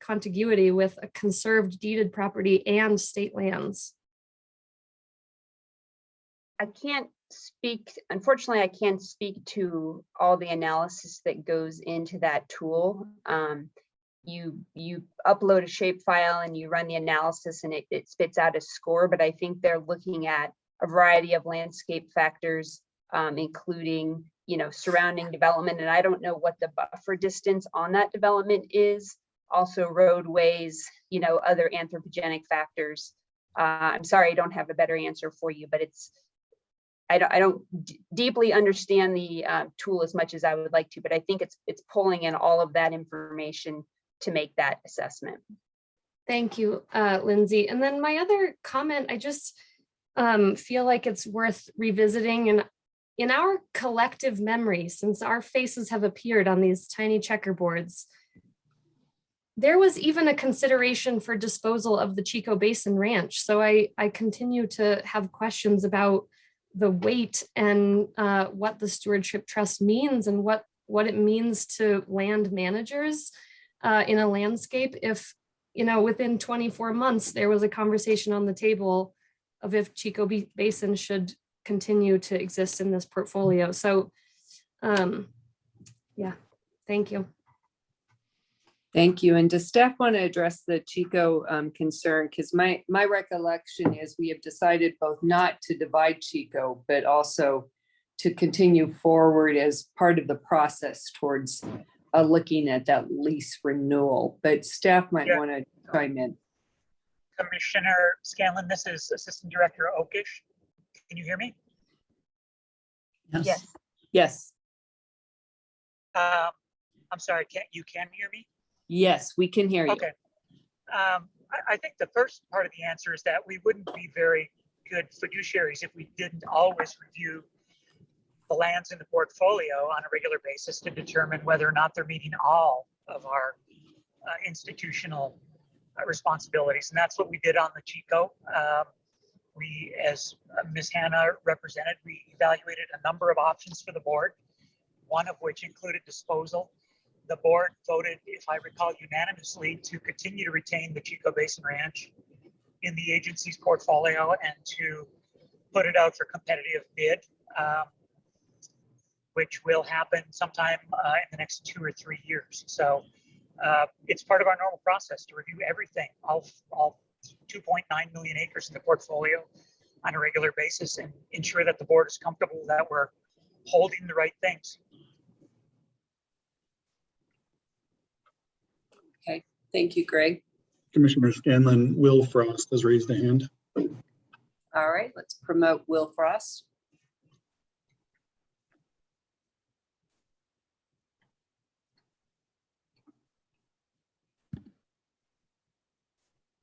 contiguity with a conserved deeded property and state lands. I can't unfortunately, I can't speak to all the analysis that goes into that tool. You upload a shapefile and you run the analysis and it spits out a score, but I think they're looking at a variety of landscape factors, including, surrounding development. And I don't know what the buffer distance on that development is. Also roadways, other anthropogenic factors. I'm sorry, I don't have a better answer for you, but I don't deeply understand the tool as much as I would like to, but I think it's pulling in all of that information to make that assessment. Thank you, Lindsay. And then my other comment, I just feel like it's worth revisiting, and in our collective memory, since our faces have appeared on these tiny checkerboards, there was even a consideration for disposal of the Chico Basin Ranch. So I continue to have questions about the weight and what the Stewardship Trust means and what it means to land managers in a landscape. If, within 24 months, there was a conversation on the table of if Chico Basin should continue to exist in this portfolio. So yeah, thank you. Thank you. And does staff want to address the Chico concern? Because my recollection is we have decided both not to divide Chico, but also to continue forward as part of the process towards looking at that lease renewal. But staff might want to chime in. Commissioner Scanlon, this is Assistant Director Okish. Can you hear me? Yes. Yes. I'm sorry, you can hear me? Yes, we can hear you. Okay. I think the first part of the answer is that we wouldn't be very good fiduciaries if we didn't always review the lands in the portfolio on a regular basis to determine whether or not they're meeting all of our institutional responsibilities. And that's what we did on the Chico. We, as Ms. Hannah represented, we evaluated a number of options for the board, one of which included disposal. The board voted, if I recall, unanimously to continue to retain the Chico Basin Ranch in the agency's portfolio and to put it out for competitive bid, which will happen sometime in the next 2 or 3 years. So it's part of our normal process to review everything, all 2.9 million acres in the portfolio on a regular basis and ensure that the board is comfortable that we're holding the right things. Okay, thank you, Greg. Commissioner Scanlon, Will Frost has raised a hand. All right, let's promote Will Frost.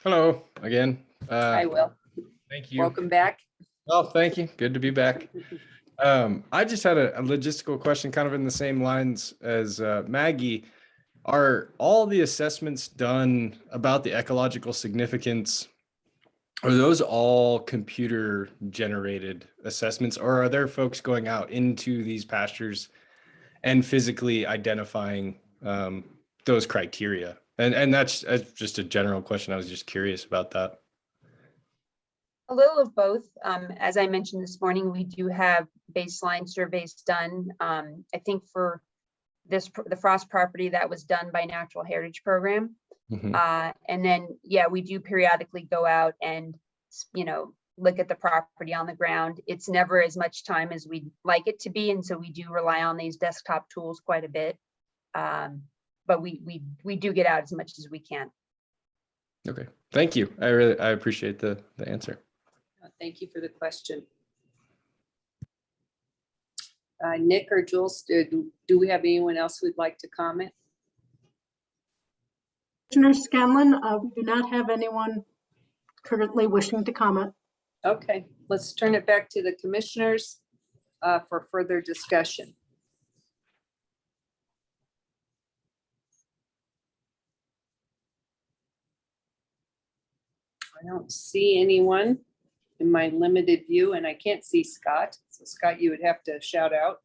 Hello again. Hi, Will. Thank you. Welcome back. Oh, thank you. Good to be back. I just had a logistical question kind of in the same lines as Maggie. Are all the assessments done about the ecological significance? Are those all computer generated assessments, or are there folks going out into these pastures and physically identifying those criteria? And that's just a general question. I was just curious about that. A little of both. As I mentioned this morning, we do have baseline surveys done. I think for the Frost property that was done by Natural Heritage Program. Mm-hmm. And then, yeah, we do periodically go out and, look at the property on the ground. It's never as much time as we'd like it to be. And so we do rely on these desktop tools quite a bit. But we do get out as much as we can. Okay, thank you. I appreciate the answer. Thank you for the question. Nick or Jules, do we have anyone else who'd like to comment? Commissioner Scanlon, we do not have anyone currently wishing to comment. Okay, let's turn it back to the commissioners for further discussion. I don't see anyone in my limited view, and I can't see Scott. So Scott, you would have to shout out.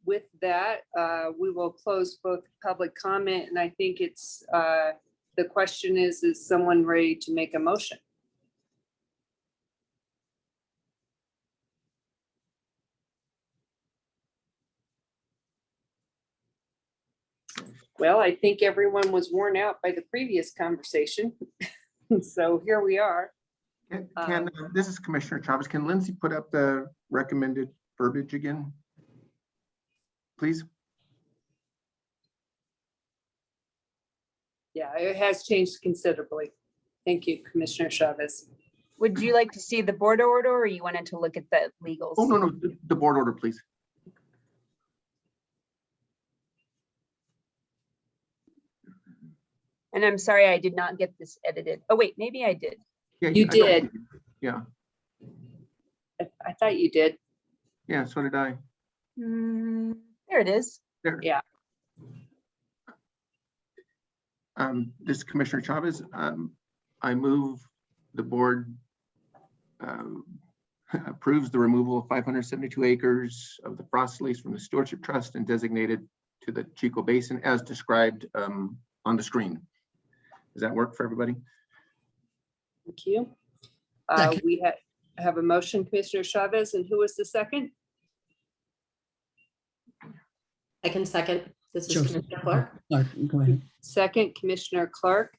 With that, we will close both public comment, and I think it's the question is someone ready to make a motion? Well, I think everyone was worn out by the previous conversation. So here we are. This is Commissioner Chavez. Can Lindsay put up the recommended verbiage again, please? Yeah, it has changed considerably. Thank you, Commissioner Chavez. Would you like to see the board order, or you wanted to look at the legals? Oh, no, the board order, please. And I'm sorry, I did not get this edited. Oh, wait, maybe I did. Yeah, You did. Yeah. I thought you did. Yeah, so did I. There it is. There. Yeah. This is Commissioner Chavez. I move the board approves the removal of 572 acres of the Frost lease from the Stewardship Trust and designated to the Chico Basin as described on the screen. Does that work for everybody? Thank you. We have a motion, Commissioner Chavez, and who was the second? I can second. This is Joseph. Commissioner Clark. Clark, go ahead. Second, Commissioner Clark.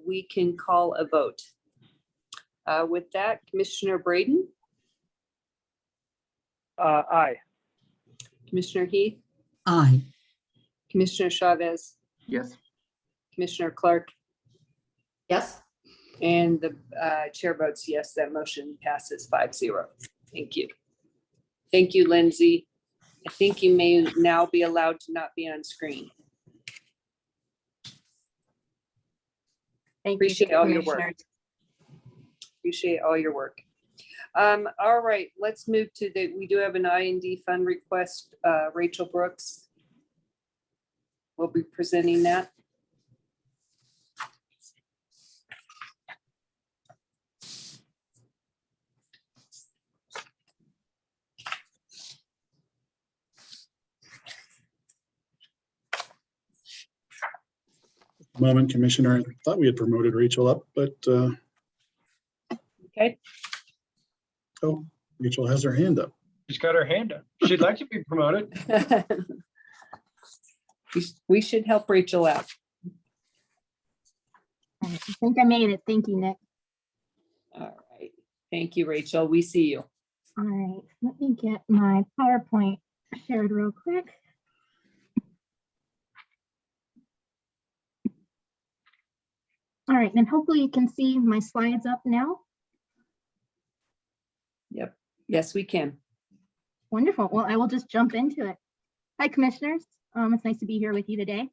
We can call a vote. With that, Commissioner Braden, Aye. Commissioner Heath, Aye. Commissioner Chavez, Yes. Commissioner Clark, Yes. and the chair votes yes. That motion passes 5-0. Thank you. Thank you, Lindsay. I think you may now be allowed to not be on screen. Appreciate all your work. Appreciate all your work. All right, let's move to we do have an I&D fund request. Rachel Brooks will be presenting that. Moment, Commissioner. I thought we had promoted Rachel up, but okay. Oh, Rachel has her hand up. She's got her hand up. She'd like to be promoted. We should help Rachel out. I think I made it. Thank you, Nick. All right. Thank you, Rachel. We see you. All right. Let me get my PowerPoint shared real quick. All right, and hopefully you can see my slides up now. Yep. Yes, we can. Wonderful. Well, I will just jump into it. Hi, commissioners. It's nice to be here with you today.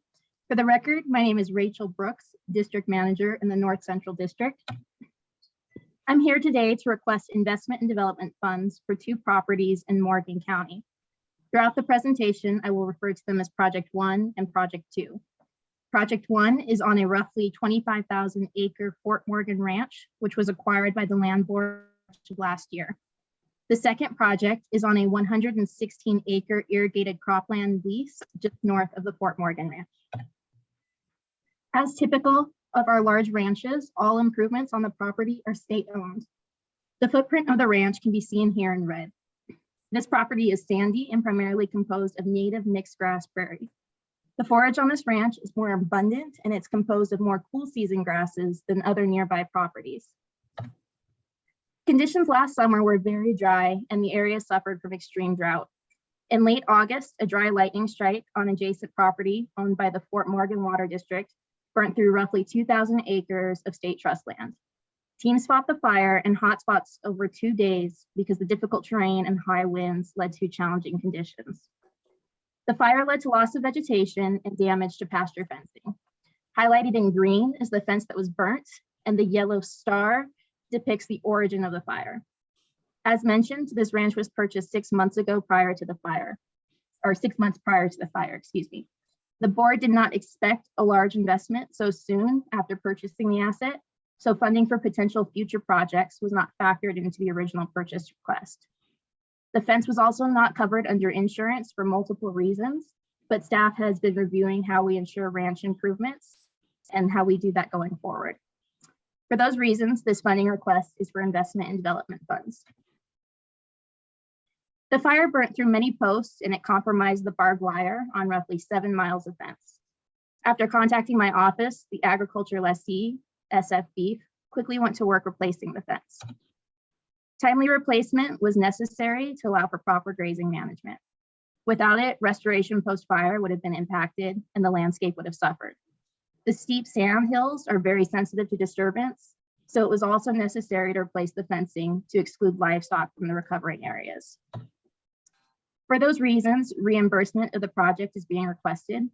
For the record, my name is Rachel Brooks, District Manager in the North Central District. I'm here today to request investment and development funds for 2 properties in Morgan County. Throughout the presentation, I will refer to them as Project 1 and Project 2. Project 1 is on a roughly 25,000 acre Fort Morgan ranch, which was acquired by the land board last year. The second project is on a 116 acre irrigated cropland lease just north of the Fort Morgan ranch. As typical of our large ranches, all improvements on the property are state owned. The footprint of the ranch can be seen here in red. This property is sandy and primarily composed of native mixed grass prairie. The forage on this ranch is more abundant and it's composed of more cool season grasses than other nearby properties. Conditions last summer were very dry and the area suffered from extreme drought. In late August, a dry lightning strike on adjacent property owned by the Fort Morgan Water District burnt through roughly 2,000 acres of state trust land. Teams fought the fire in hot spots over 2 days because the difficult terrain and high winds led to challenging conditions. The fire led to loss of vegetation and damage to pasture fencing. Highlighted in green is the fence that was burnt, and the yellow star depicts the origin of the fire. As mentioned, this ranch was purchased 6 months ago prior to the fire, or 6 months prior to the fire, excuse me. The board did not expect a large investment so soon after purchasing the asset, so funding for potential future projects was not factored into the original purchase request. The fence was also not covered under insurance for multiple reasons, but staff has been reviewing how we ensure ranch improvements and how we do that going forward. For those reasons, this funding request is for investment and development funds. The fire burnt through many posts and it compromised the barbed wire on roughly 7 miles of fence. After contacting my office, the agriculture lessee, SF Beef, quickly went to work replacing the fence. Timely replacement was necessary to allow for proper grazing management. Without it, restoration post-fire would have been impacted and the landscape would have suffered. The steep sand hills are very sensitive to disturbance, so it was also necessary to replace the fencing to exclude livestock from the recovering areas. For those reasons, reimbursement of the project is being requested.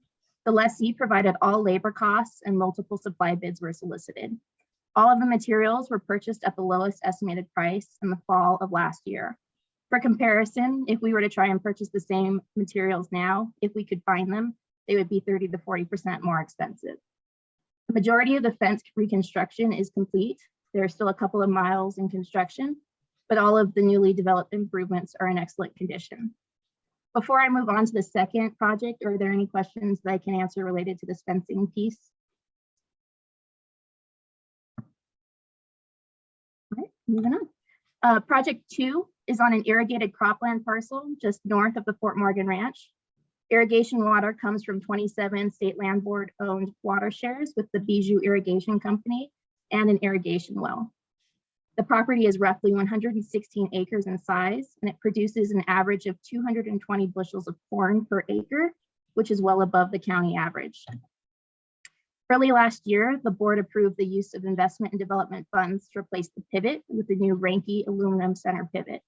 The lessee provided all labor costs and multiple supply bids were solicited. All of the materials were purchased at the lowest estimated price in the fall of last year. For comparison, if we were to try and purchase the same materials now, if we could find them, they would be 30 to 40% more expensive. The majority of the fence reconstruction is complete. There are still a couple of miles in construction, but all of the newly developed improvements are in excellent condition. Before I move on to the second project, are there any questions that I can answer related to this fencing piece? All right, moving on. Project 2 is on an irrigated cropland parcel just north of the Fort Morgan Ranch. Irrigation water comes from 27 state land board owned water shares with the Bijou Irrigation Company and an irrigation well. The property is roughly 116 acres in size, and it produces an average of 220 bushels of corn per acre, which is well above the county average. Early last year, the board approved the use of investment and development funds to replace the pivot with the new Ranke aluminum center pivot.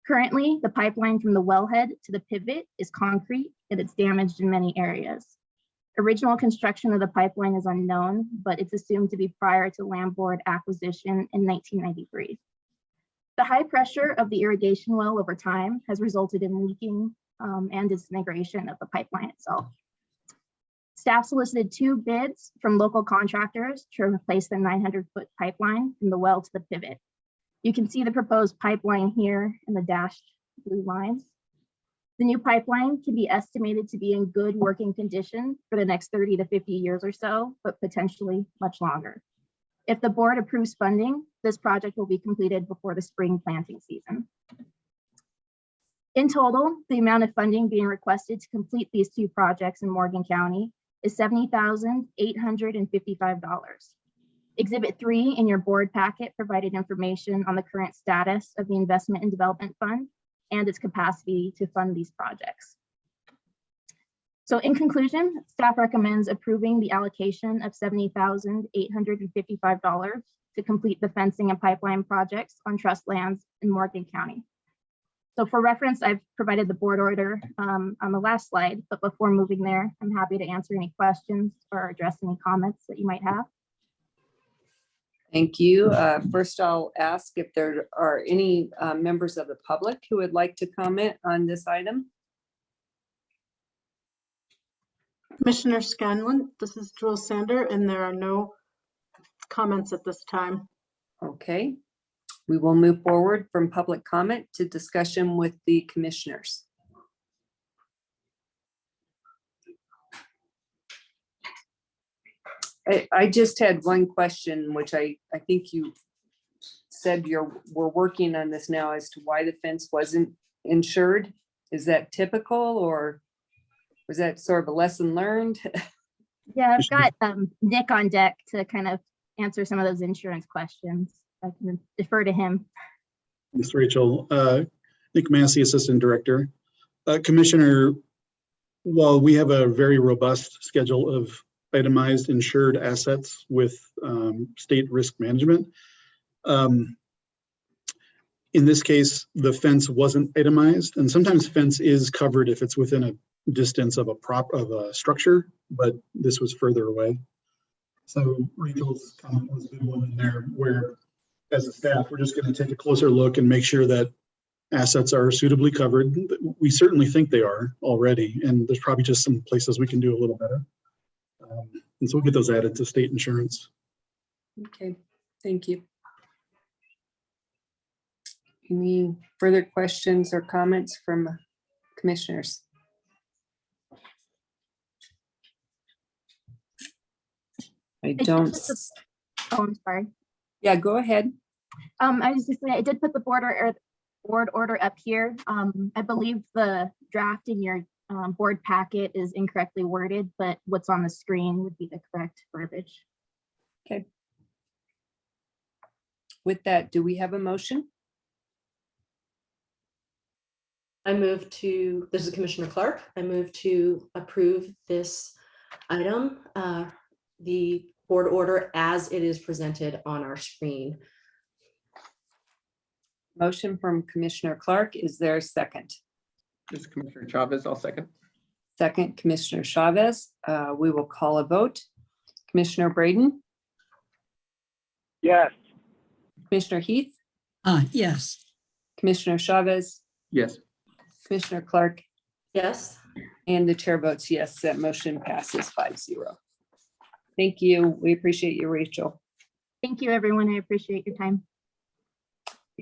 Currently, the pipeline from the wellhead to the pivot is concrete and it's damaged in many areas. Original construction of the pipeline is unknown, but it's assumed to be prior to land board acquisition in 1993. The high pressure of the irrigation well over time has resulted in leaking and disintegration of the pipeline itself. Staff solicited 2 bids from local contractors to replace the 900-foot pipeline from the well to the pivot. You can see the proposed pipeline here in the dashed blue lines. The new pipeline can be estimated to be in good working condition for the next 30 to 50 years or so, but potentially much longer. If the board approves funding, this project will be completed before the spring planting season. In total, the amount of funding being requested to complete these 2 projects in Morgan County is $70,855. Exhibit 3 in your board packet provided information on the current status of the Investment and Development Fund and its capacity to fund these projects. So in conclusion, staff recommends approving the allocation of $70,855 to complete the fencing and pipeline projects on trust lands in Morgan County. So for reference, I've provided the board order on the last slide, but before moving there, I'm happy to answer any questions or address any comments that you might have. Thank you. First, I'll ask if there are any members of the public who would like to comment on this item. Commissioner Scanlon, this is Jules Sander, and there are no comments at this time. Okay, we will move forward from public comment to discussion with the commissioners. I just had one question, which I think you said we're working on this now as to why the fence wasn't insured. Is that typical, or was that sort of a lesson learned? Yeah, I've got Nick on deck to kind of answer some of those insurance questions. I can defer to him. Ms. Rachel, Nick Massey, Assistant Director. Commissioner, while we have a very robust schedule of itemized insured assets with state risk management, in this case, the fence wasn't itemized, and sometimes fence is covered if it's within a distance of a structure, but this was further away. So Rachel's comment was a good one in there, where as a staff, we're just going to take a closer look and make sure that assets are suitably covered. We certainly think they are already, and there's probably just some places we can do a little better. And so we'll get those added to state insurance. Okay, thank you. Any further questions or comments from commissioners? I don't. Oh, I'm sorry. Yeah, go ahead. I was just saying, I did put the board order up here. I believe the draft in your board packet is incorrectly worded, but what's on the screen would be the correct verbiage. Okay. With that, do we have a motion? I move to, this is Commissioner Clark, I move to approve this item, the board order as it is presented on our screen. Motion from Commissioner Clark. Is there a second? This is Commissioner Chavez. I'll second. Second, Commissioner Chavez. We will call a vote. Commissioner Braden? Yes. Commissioner Heath? Yes. Commissioner Chavez? Yes. Commissioner Clark? Yes. And the chair votes yes. That motion passes 5-0. Thank you. We appreciate you, Rachel. Thank you, everyone. I appreciate your time.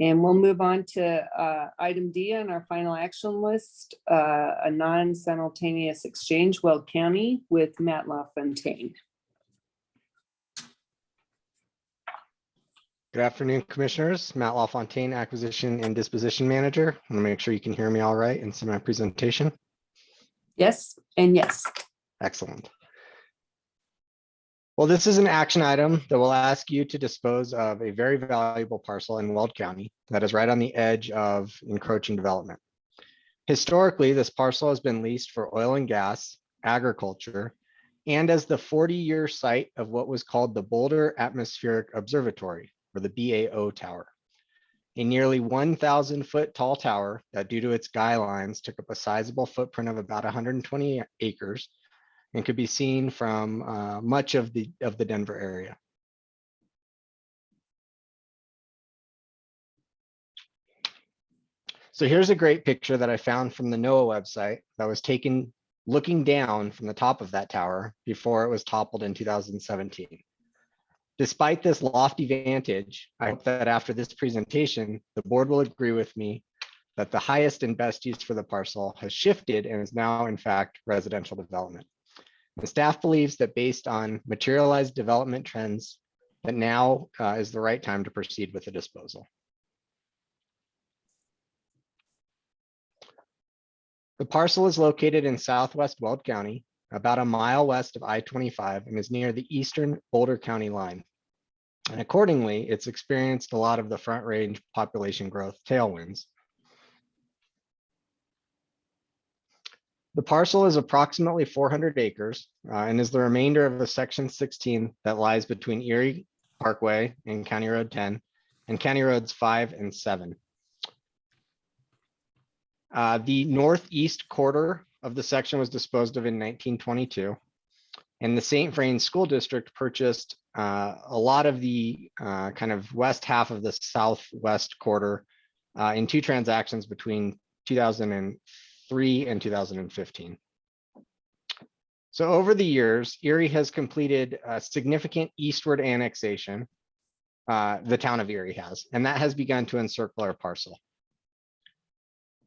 And we'll move on to item D on our final action list, a non-simultaneous exchange, Weld County with Matt LaFontaine. Good afternoon, Commissioners. Matt LaFontaine, Acquisition and Disposition Manager. I want to make sure you can hear me all right and see my presentation. Yes, and yes. Excellent. Well, this is an action item that will ask you to dispose of a very valuable parcel in Weld County that is right on the edge of encroaching development. Historically, this parcel has been leased for oil and gas, agriculture, and as the 40-year site of what was called the Boulder Atmospheric Observatory, or the BAO Tower, a nearly 1,000-foot tall tower that, due to its guy lines, took up a sizable footprint of about 120 acres and could be seen from much of the Denver area. So here's a great picture that I found from the NOAA website that was taken looking down from the top of that tower before it was toppled in 2017. Despite this lofty vantage, I hope that after this presentation, the board will agree with me that the highest and best use for the parcel has shifted and is now in fact residential development. The staff believes that based on materialized development trends, that now is the right time to proceed with the disposal. The parcel is located in southwest Weld County, about a mile west of I-25, and is near the eastern Boulder County line. And accordingly, it's experienced a lot of the Front Range population growth tailwinds. The parcel is approximately 400 acres and is the remainder of the Section 16 that lies between Erie Parkway and County Road 10 and County Roads 5 and 7. The northeast quarter of the section was disposed of in 1922, and the St. Vrain School District purchased a lot of the kind of west half of the southwest quarter in two transactions between 2003 and 2015. So over the years, Erie has completed a significant eastward annexation, the town of Erie has, and that has begun to encircle our parcel.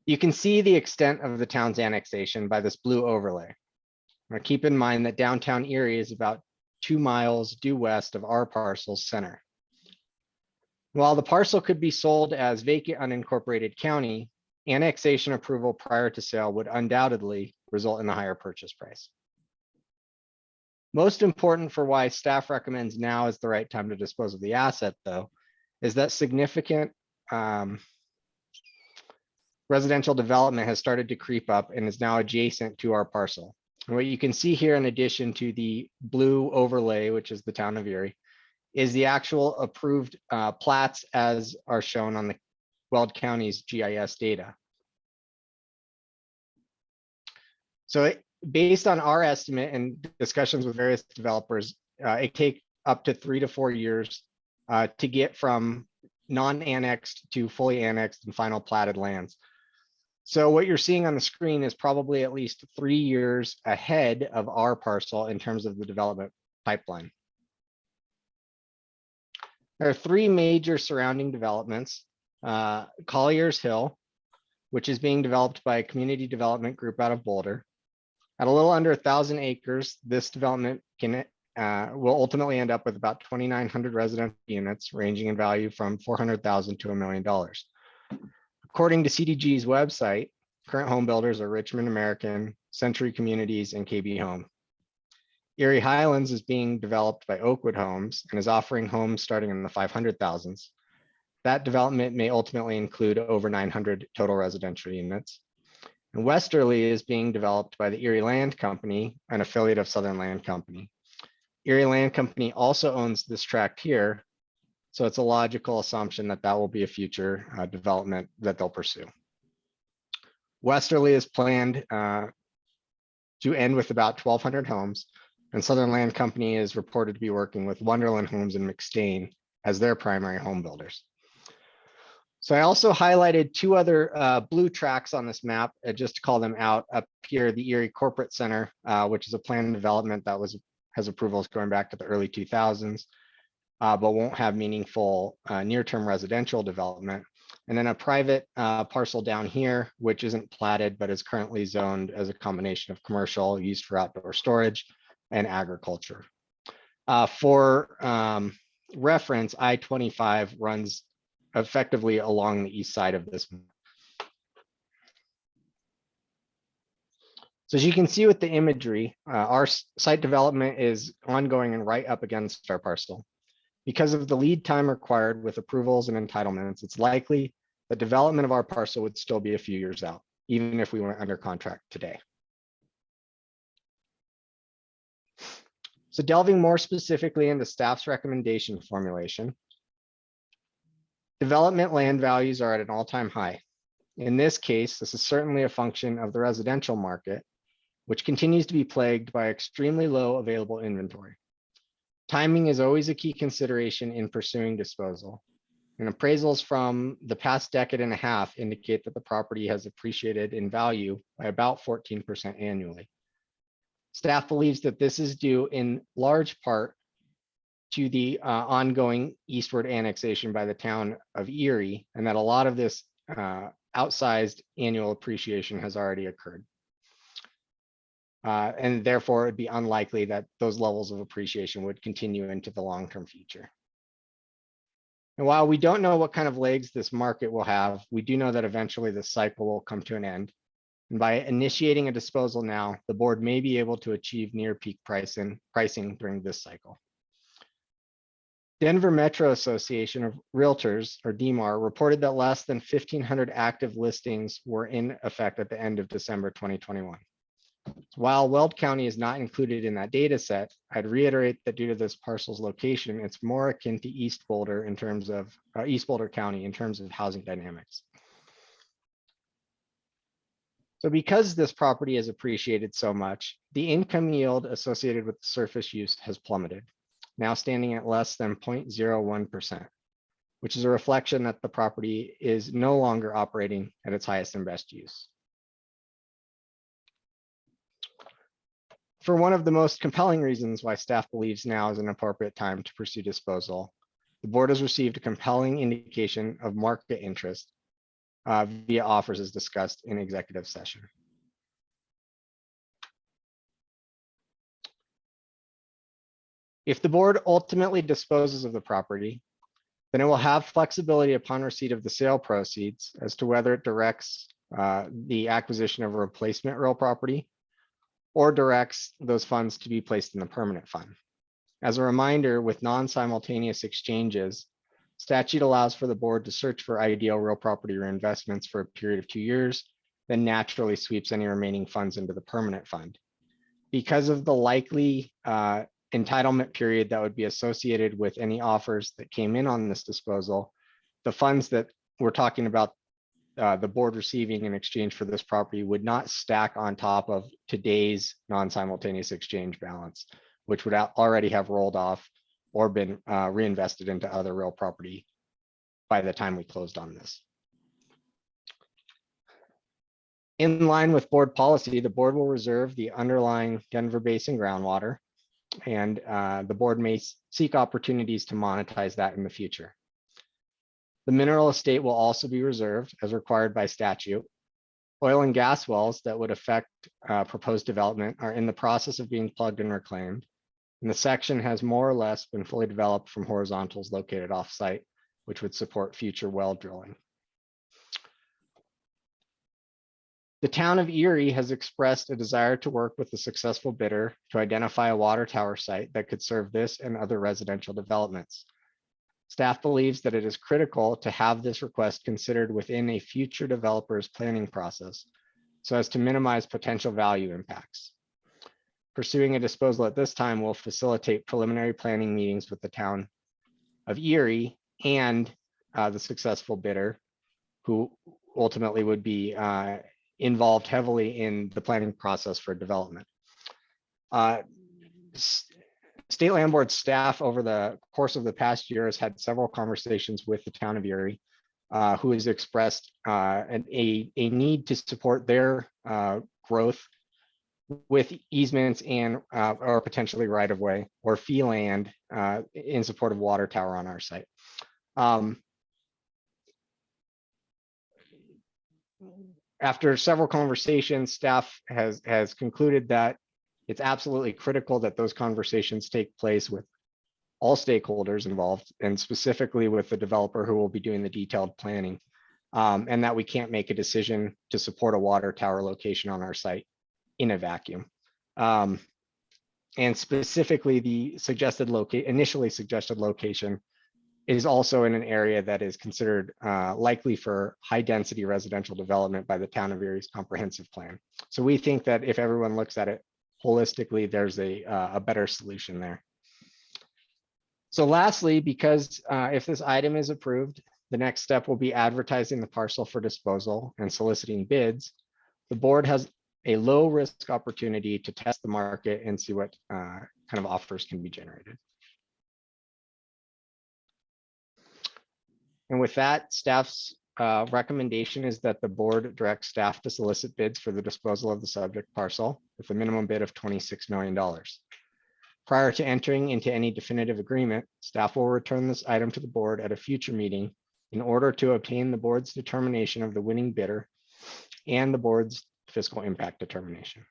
You can see the extent of the town's annexation by this blue overlay. Now keep in mind that downtown Erie is about 2 miles due west of our parcel's center. While the parcel could be sold as vacant unincorporated county, annexation approval prior to sale would undoubtedly result in a higher purchase price. Most important for why staff recommends now is the right time to dispose of the asset, though, is that significant residential development has started to creep up and is now adjacent to our parcel. And what you can see here, in addition to the blue overlay, which is the town of Erie, is the actual approved plats as are shown on the Weld County's GIS data. So based on our estimate and discussions with various developers, it takes up to 3 to 4 years to get from non-annexed to fully annexed and final platted lands. So what you're seeing on the screen is probably at least 3 years ahead of our parcel in terms of the development pipeline. There are 3 major surrounding developments. Collier's Hill, which is being developed by a community development group out of Boulder. At a little under 1,000 acres, this development will ultimately end up with about 2,900 residential units, ranging in value from $400,000 to $1 million. According to CDG's website, Current home builders are Richmond American, Century Communities, and KB Home. Erie Highlands is being developed by Oakwood Homes and is offering homes starting in the 500,000s. That development may ultimately include over 900 total residential units. And Westerly is being developed by the Erie Land Company, an affiliate of Southern Land Company. Erie Land Company also owns this tract here, so it's a logical assumption that that will be a future development that they'll pursue. Westerly is planned to end with about 1,200 homes, and Southern Land Company is reported to be working with Wonderland Homes and McStain as their primary home builders. So I also highlighted two other blue tracks on this map, just to call them out. Up here, the Erie Corporate Center, which is a planned development that has approvals going back to the early 2000s, but won't have meaningful near-term residential development. And then a private parcel down here, which isn't platted, but is currently zoned as a combination of commercial used for outdoor storage and agriculture. For reference, I-25 runs effectively along the east side of this. So as you can see with the imagery, our site development is ongoing and right up against our parcel. Because of the lead time required with approvals and entitlements, it's likely that development of our parcel would still be a few years out, even if we went under contract today. So delving more specifically into staff's recommendation formulation, development land values are at an all-time high. In this case, this is certainly a function of the residential market, which continues to be plagued by extremely low available inventory. Timing is always a key consideration in pursuing disposal, and appraisals from the past decade and a half indicate that the property has appreciated in value by about 14% annually. Staff believes that this is due in large part to the ongoing eastward annexation by the town of Erie, and that a lot of this outsized annual appreciation has already occurred. And therefore, it'd be unlikely that those levels of appreciation would continue into the long-term future. And while we don't know what kind of legs this market will have, we do know that eventually this cycle will come to an end. And by initiating a disposal now, the board may be able to achieve near peak pricing during this cycle. Denver Metro Association of Realtors, or DMAR, reported that less than 1,500 active listings were in effect at the end of December 2021. While Weld County is not included in that data set, I'd reiterate that due to this parcel's location, it's more akin to East Boulder in terms of East Boulder County in terms of housing dynamics. So because this property has appreciated so much, the income yield associated with the surface use has plummeted, now standing at less than 0.01%, which is a reflection that the property is no longer operating at its highest and best use. For one of the most compelling reasons why staff believes now is an appropriate time to pursue disposal, the board has received a compelling indication of market interest via offers as discussed in executive session. If the board ultimately disposes of the property, then it will have flexibility upon receipt of the sale proceeds as to whether it directs the acquisition of a replacement real property or directs those funds to be placed in the permanent fund. As a reminder, with non-simultaneous exchanges, statute allows for the board to search for ideal real property reinvestments for a period of 2 years, then naturally sweeps any remaining funds into the permanent fund. Because of the likely entitlement period that would be associated with any offers that came in on this disposal, the funds that we're talking about the board receiving in exchange for this property would not stack on top of today's non-simultaneous exchange balance, which would already have rolled off or been reinvested into other real property by the time we closed on this. In line with board policy, the board will reserve the underlying Denver Basin groundwater, and the board may seek opportunities to monetize that in the future. The mineral estate will also be reserved as required by statute. Oil and gas wells that would affect proposed development are in the process of being plugged and reclaimed. And the section has more or less been fully developed from horizontals located off-site, which would support future well drilling. The town of Erie has expressed a desire to work with the successful bidder to identify a water tower site that could serve this and other residential developments. Staff believes that it is critical to have this request considered within a future developer's planning process so as to minimize potential value impacts. Pursuing a disposal at this time will facilitate preliminary planning meetings with the town of Erie and the successful bidder, who ultimately would be involved heavily in the planning process for development. State Land Board staff over the course of the past year has had several conversations with the town of Erie, who has expressed a need to support their growth with easements and or potentially right of way or fee land in support of water tower on our site. After several conversations, staff has concluded that it's absolutely critical that those conversations take place with all stakeholders involved, and specifically with the developer who will be doing the detailed planning, and that we can't make a decision to support a water tower location on our site in a vacuum. And specifically, the initially suggested location is also in an area that is considered likely for high density residential development by the town of Erie's comprehensive plan. So we think that if everyone looks at it holistically, there's a better solution there. So lastly, because if this item is approved, the next step will be advertising the parcel for disposal and soliciting bids. The board has a low risk opportunity to test the market and see what kind of offers can be generated. And with that, staff's recommendation is that the board directs staff to solicit bids for the disposal of the subject parcel with a minimum bid of $26 million. Prior to entering into any definitive agreement, staff will return this item to the board at a future meeting in order to obtain the board's determination of the winning bidder and the board's fiscal impact determination.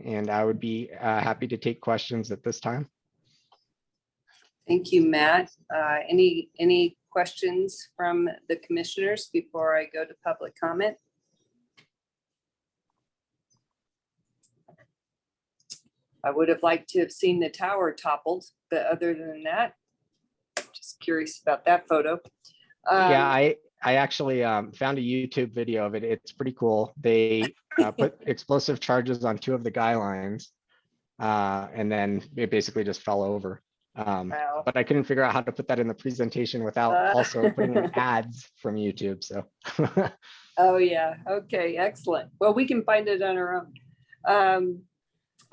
And I would be happy to take questions at this time. Thank you, Matt. Any questions from the commissioners before I go to public comment? I would have liked to have seen the tower toppled, but other than that, just curious about that photo. Yeah, I actually found a YouTube video of it. It's pretty cool. They put explosive charges on 2 of the guy lines, and then it basically just fell over. Wow. But I couldn't figure out how to put that in the presentation without also putting in ads from YouTube. So. Oh yeah. Okay. Excellent. Well, we can find it on our own.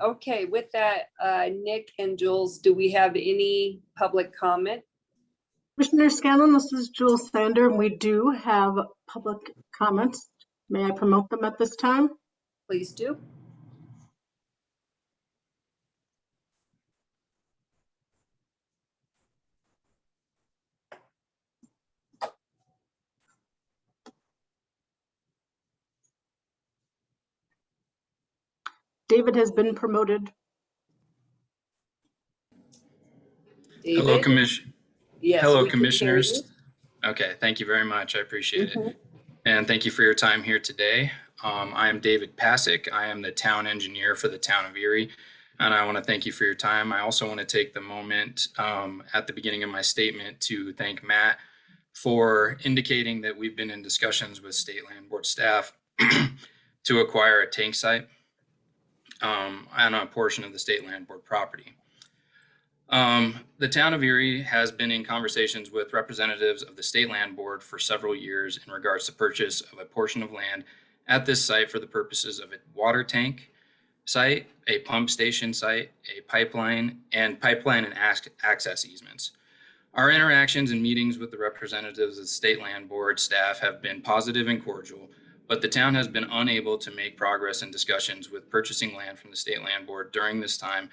Okay. With that, Nick and Jules, do we have any public comment? Commissioner Scanlon, this is Jules Sander, and we do have public comments. May I promote them at this time? Please do. David has been promoted. David? Hello, Commission. Yes, hello, we can hear Commissioners. you. Okay, thank you very much. I appreciate it. And thank you for your time here today. I am David Pasick. I am the town engineer for the town of Erie, and I want to thank you for your time. I also want to take the moment at the beginning of my statement to thank Matt for indicating that we've been in discussions with State Land Board staff to acquire a tank site on a portion of the State Land Board property. The town of Erie has been in conversations with representatives of the State Land Board for several years in regards to purchase of a portion of land at this site for the purposes of a water tank site, a pump station site, a pipeline and access easements. Our interactions and meetings with the representatives of the State Land Board staff have been positive and cordial, but the town has been unable to make progress in discussions with purchasing land from the State Land Board during this time,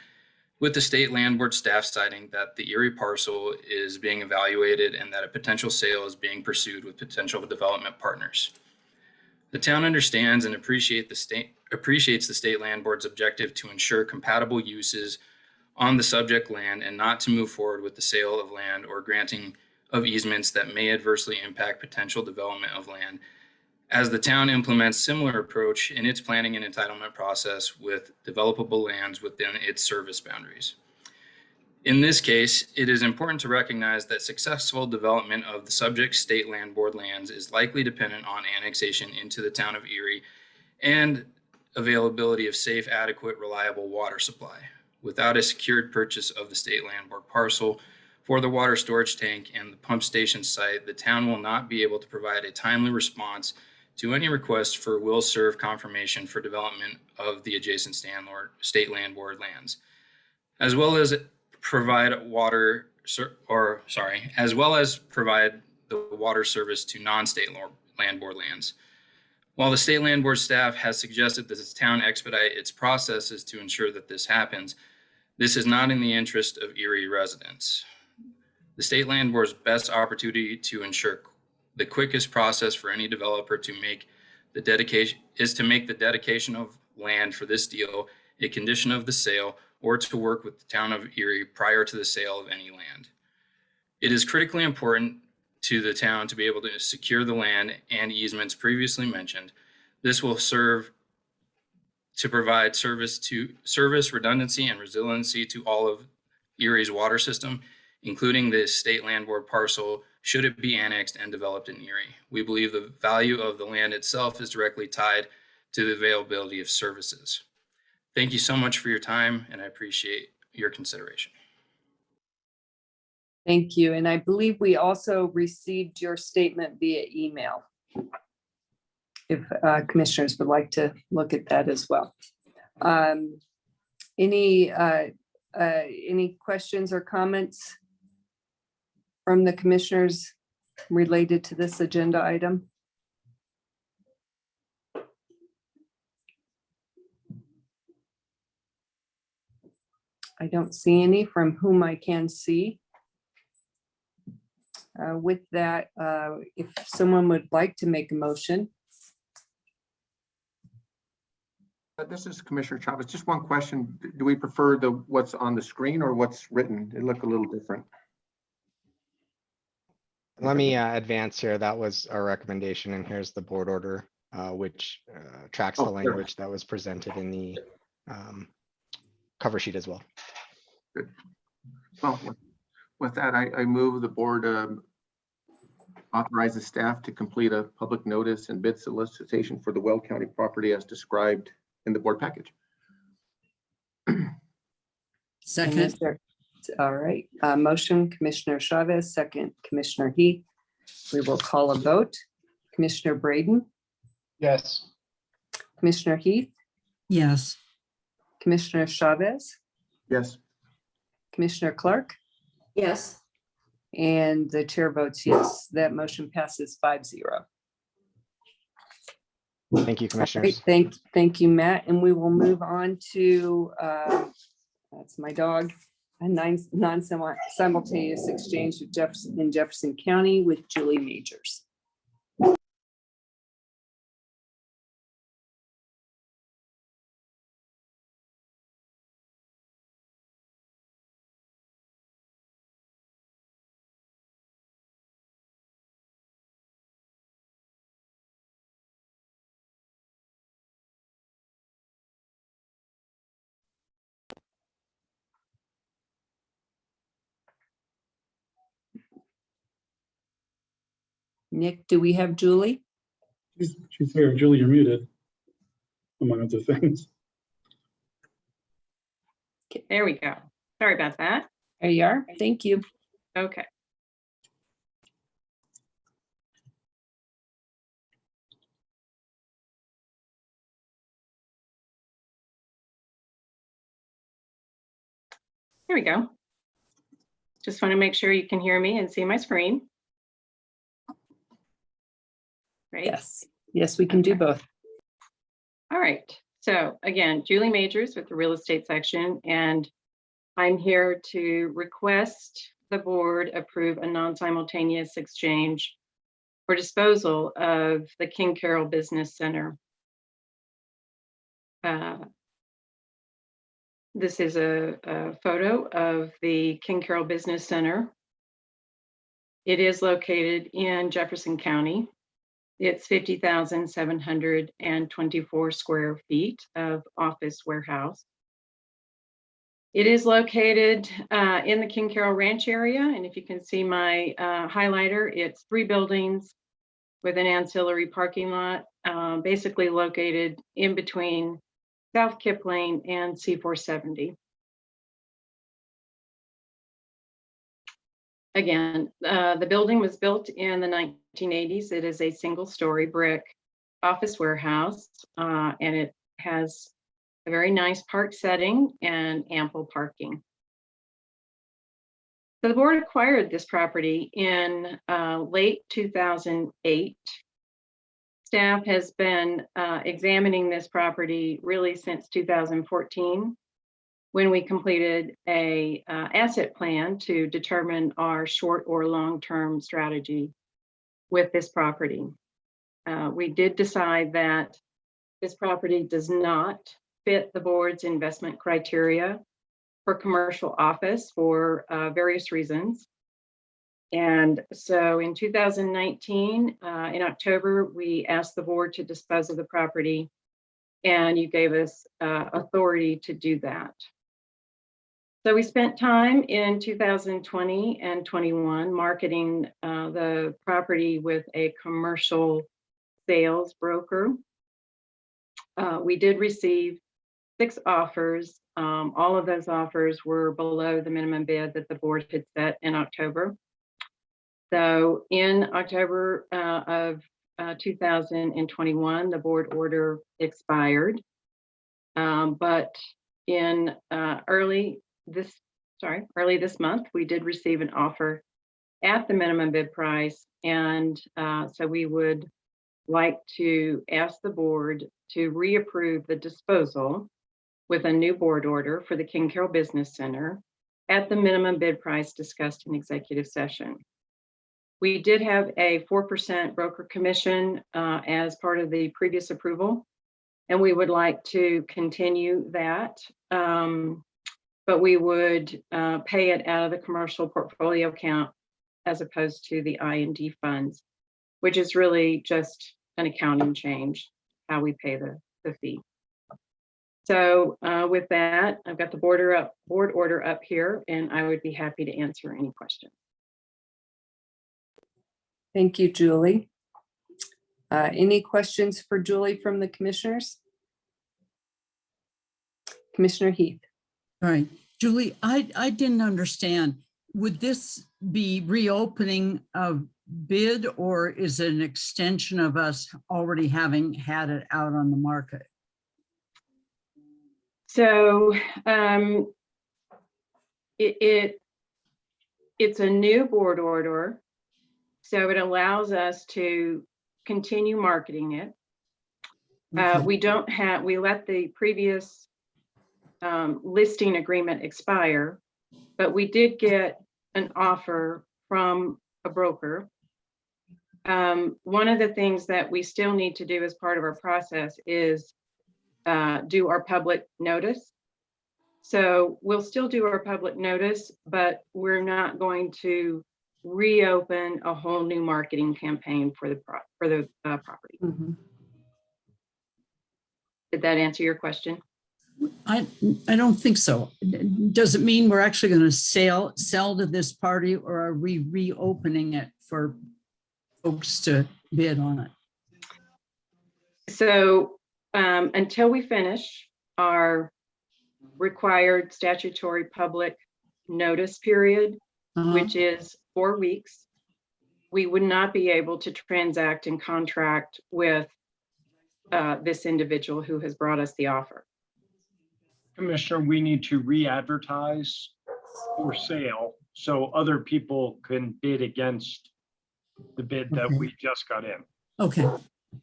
with the State Land Board staff citing that the Erie parcel is being evaluated and that a potential sale is being pursued with potential development partners. The town understands and appreciates the State Land Board's objective to ensure compatible uses on the subject land and not to move forward with the sale of land or granting of easements that may adversely impact potential development of land, as the town implements similar approach in its planning and entitlement process with developable lands within its service boundaries. In this case, it is important to recognize that successful development of the subject state land board lands is likely dependent on annexation into the town of Erie and availability of safe, adequate, reliable water supply. Without a secured purchase of the state land board parcel for the water storage tank and the pump station site, the town will not be able to provide a timely response to any request for will serve confirmation for development of the adjacent state land board lands, as well as provide the water service to non-state land board lands. While the state land board staff has suggested that the town expedite its processes to ensure that this happens, this is not in the interest of Erie residents. The state land board's best opportunity to ensure the quickest process for any developer to make the dedication of land for this deal a condition of the sale, or to work with the town of Erie prior to the sale of any land. It is critically important to the town to be able to secure the land and easements previously mentioned. This will serve to provide service redundancy and resiliency to all of Erie's water system, including the state land board parcel, should it be annexed and developed in Erie. We believe the value of the land itself is directly tied to the availability of services. Thank you so much for your time, and I appreciate your consideration. Thank you. And I believe we also received your statement via email. If commissioners would like to look at that as well. Any questions or comments from the commissioners related to this agenda item? I don't see any from whom I can see. With that, if someone would like to make a motion. This is Commissioner Chavez. Just one question. Do we prefer what's on the screen or what's written? It looked a little different. Let me advance here. That was our recommendation, and here's the board order, which tracks the language that was presented in the cover sheet as well. Good. Well, with that, I move the board authorizes staff to complete a public notice and bid solicitation for the Weld County property as described in the board package. Second. All right, motion Commissioner Chavez, second Commissioner Heath. We will call a vote. Commissioner Braden? Yes. Commissioner Heath? Yes. Commissioner Chavez? Yes. Commissioner Clark? Yes. And the chair votes yes. That motion passes 5-0. Thank you, commissioners. Right, thank you, Matt. And we will move on to, that's my dog, a non-simultaneous exchange with Jefferson County with Julie Majors. Nick, do we have Julie? She's here. Julie, you're muted, among other things. Okay, there we go. Sorry about that. There you are. Thank you. Okay. There we go. Just want to make sure you can hear me and see my screen. Right? Yes. Yes, we can do both. All right. So again, Julie Majors with the real estate section, and I'm here to request the board approve a non-simultaneous exchange for disposal of the King Carroll Business Center. This is a photo of the King Carroll Business Center. It is located in Jefferson County. It's 50,724 square feet of office warehouse. It is located in the King Carroll Ranch area. And if you can see my highlighter, it's 3 buildings with an ancillary parking lot, basically located in between South Kipling and C470. Again, the building was built in the 1980s. It is a single-story brick office warehouse, and it has a very nice park setting and ample parking. So the board acquired this property in late 2008. Staff has been examining this property really since 2014, when we completed a asset plan to determine our short or long-term strategy with this property. We did decide that this property does not fit the board's investment criteria for commercial office for various reasons. And so in 2019, in October, we asked the board to dispose of the property, and you gave us authority to do that. So we spent time in 2020 and 21 marketing the property with a commercial sales broker. We did receive 6 offers. All of those offers were below the minimum bid that the board had set in October. So in October of 2021, the board order expired. But in early this month, we did receive an offer at the minimum bid price. And so we would like to ask the board to reapprove the disposal with a new board order for the King Carroll Business Center at the minimum bid price discussed in executive session. We did have a 4% broker commission as part of the previous approval, and we would like to continue that. But we would pay it out of the commercial portfolio account as opposed to the I&D funds, which is really just an accounting change, how we pay the fee. So with that, I've got the board order up here, and I would be happy to answer any questions. Thank you, Julie. Any questions for Julie from the commissioners? Commissioner Heath. All right, Julie, I didn't understand. Would this be reopening of bid, or is it an extension of us already having had it out on the market? So it's a new board order. So it allows us to continue marketing it. Okay. We let the previous listing agreement expire, but we did get an offer from a broker. One of the things that we still need to do as part of our process is do our public notice. So we'll still do our public notice, but we're not going to reopen a whole new marketing campaign for the property. Mm-hmm. Did that answer your question? I don't think so. Does it mean we're actually going to sell to this party, or are we reopening it for folks to bid on it? So until we finish our required statutory public notice period, which is 4 weeks, we would not be able to transact and contract with this individual who has brought us the offer. Commissioner, we need to re-advertise for sale so other people can bid against the bid that we just got in. Okay,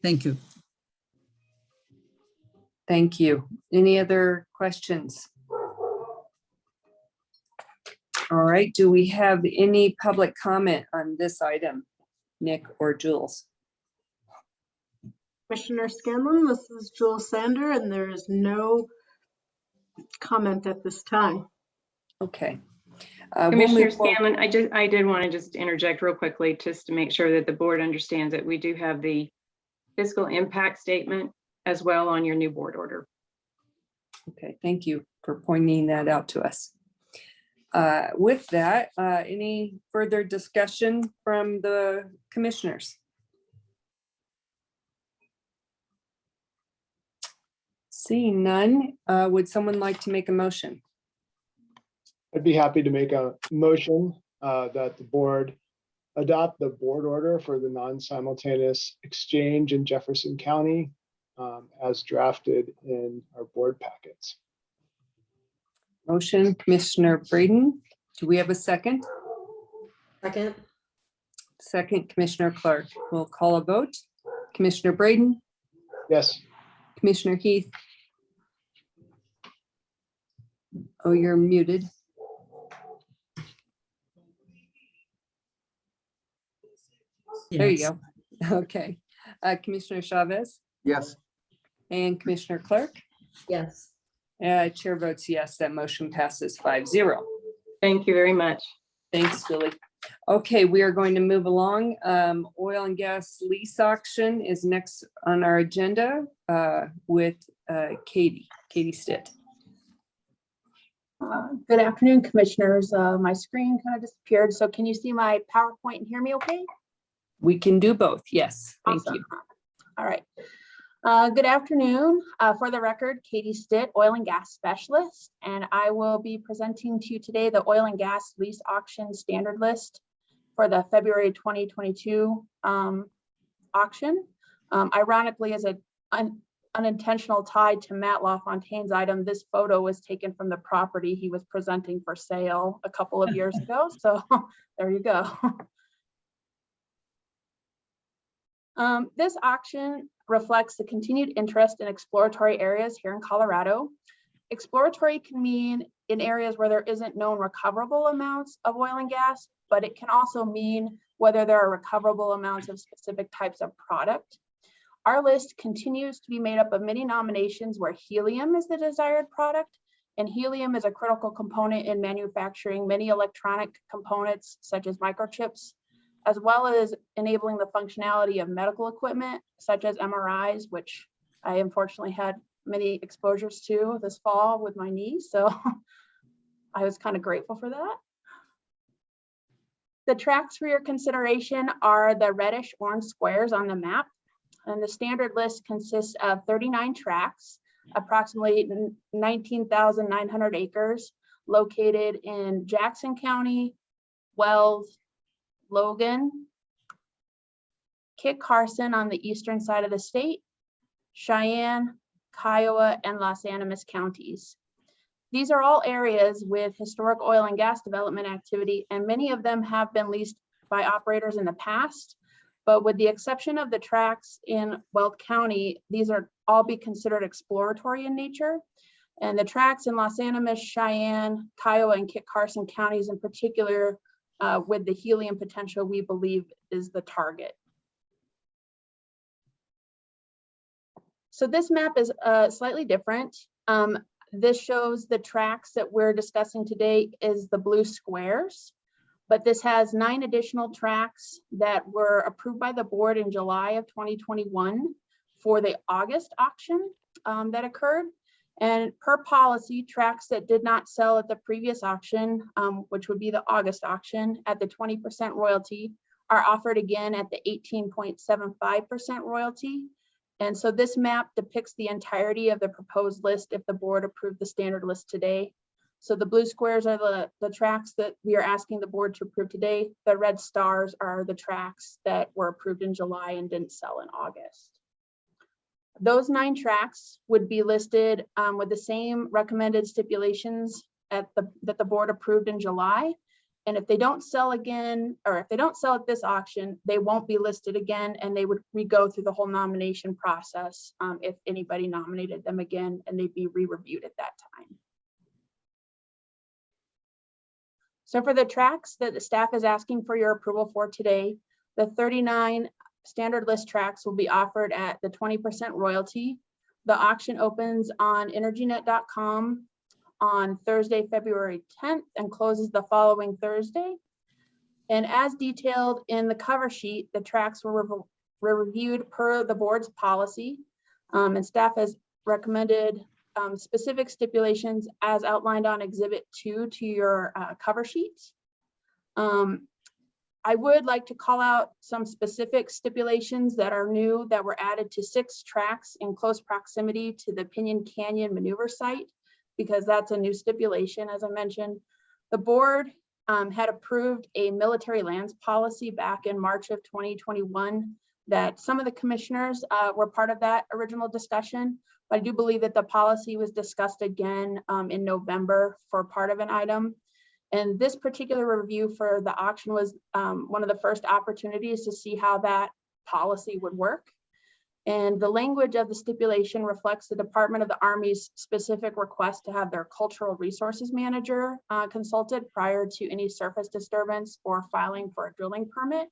thank you. Thank you. Any other questions? All right, do we have any public comment on this item, Nick or Jules? Commissioner Scanlon, this is Jules Sander, and there is no comment at this time. Okay. We'll Commissioner move forward. Scanlon, I did want to just interject real quickly just to make sure that the board understands that we do have the fiscal impact statement as well on your new board order. Okay, thank you for pointing that out to us. With that, any further discussion from the commissioners? Seeing none, would someone like to make a motion? I'd be happy to make a motion that the board adopt the board order for the non-simultaneous exchange in Jefferson County as drafted in our board packets. Motion, Commissioner Braden. Do we have a second? Second. Second, Commissioner Clark. We'll call a vote. Commissioner Braden, Yes. Commissioner Heath. Oh, you're muted. There you Yes. go. Okay. Commissioner Chavez Yes. and Commissioner Clark. Yes. Chair votes yes, that motion passes 5-0. Thank you very much. Thanks, Julie. Okay, we are going to move along. Oil and gas lease auction is next on our agenda with Katie Stitt. Good afternoon, commissioners. My screen kind of disappeared, so can you see my PowerPoint and hear me okay? We can do both, yes. Thank you. All right. Good afternoon. For the record, Katie Stitt, oil and gas specialist, and I will be presenting to you today the oil and gas lease auction standard list for the February 2022 auction. Ironically, as an unintentional tie to Matt LaFontaine's item, this photo was taken from the property he was presenting for sale a couple of years ago. So there you go. This auction reflects the continued interest in exploratory areas here in Colorado. Exploratory can mean in areas where there isn't known recoverable amounts of oil and gas, but it can also mean whether there are recoverable amounts of specific types of product. Our list continues to be made up of many nominations where helium is the desired product, and helium is a critical component in manufacturing many electronic components such as microchips, as well as enabling the functionality of medical equipment such as MRIs, which I unfortunately had many exposures to this fall with my knee. So I was kind of grateful for that. The tracks for your consideration are the reddish orange squares on the map. And the standard list consists of 39 tracks, approximately 19,900 acres, located in Jackson County, Wells, Logan, Kit Carson on the eastern side of the state, Cheyenne, Kiowa, and Los Animas counties. These are all areas with historic oil and gas development activity, and many of them have been leased by operators in the past. But with the exception of the tracks in Weld County, these are all be considered exploratory in nature. And the tracks in Los Animas, Cheyenne, Kiowa, and Kit Carson counties in particular, with the helium potential we believe is the target. So this map is slightly different. This shows the tracks that we're discussing today is the blue squares, but this has 9 additional tracks that were approved by the board in July of 2021 for the August auction that occurred. And per policy, tracks that did not sell at the previous auction, which would be the August auction at the 20% royalty, are offered again at the 18.75% royalty. And so this map depicts the entirety of the proposed list if the board approved the standard list today. So the blue squares are the tracks that we are asking the board to approve today. The red stars are the tracks that were approved in July and didn't sell in August. Those 9 tracks would be listed with the same recommended stipulations that the board approved in July. And if they don't sell again, or if they don't sell at this auction, they won't be listed again, and they would re-go through the whole nomination process if anybody nominated them again, and they'd be re-reviewed at that time. So for the tracks that the staff is asking for your approval for today, the 39 standard list tracks will be offered at the 20% royalty. The auction opens on energynet.com on Thursday, February 10th, and closes the following Thursday. And as detailed in the cover sheet, the tracks were reviewed per the board's policy, and staff has recommended specific stipulations as outlined on Exhibit 2 to your cover sheet. I would like to call out some specific stipulations that are new that were added to 6 tracks in close proximity to the Pinyon Canyon maneuver site, because that's a new stipulation, as I mentioned. The board had approved a military lands policy back in March of 2021 that some of the commissioners were part of that original discussion. But I do believe that the policy was discussed again in November for part of an item. And this particular review for the auction was one of the first opportunities to see how that policy would work. And the language of the stipulation reflects the Department of the Army's specific request to have their cultural resources manager consulted prior to any surface disturbance or filing for a drilling permit.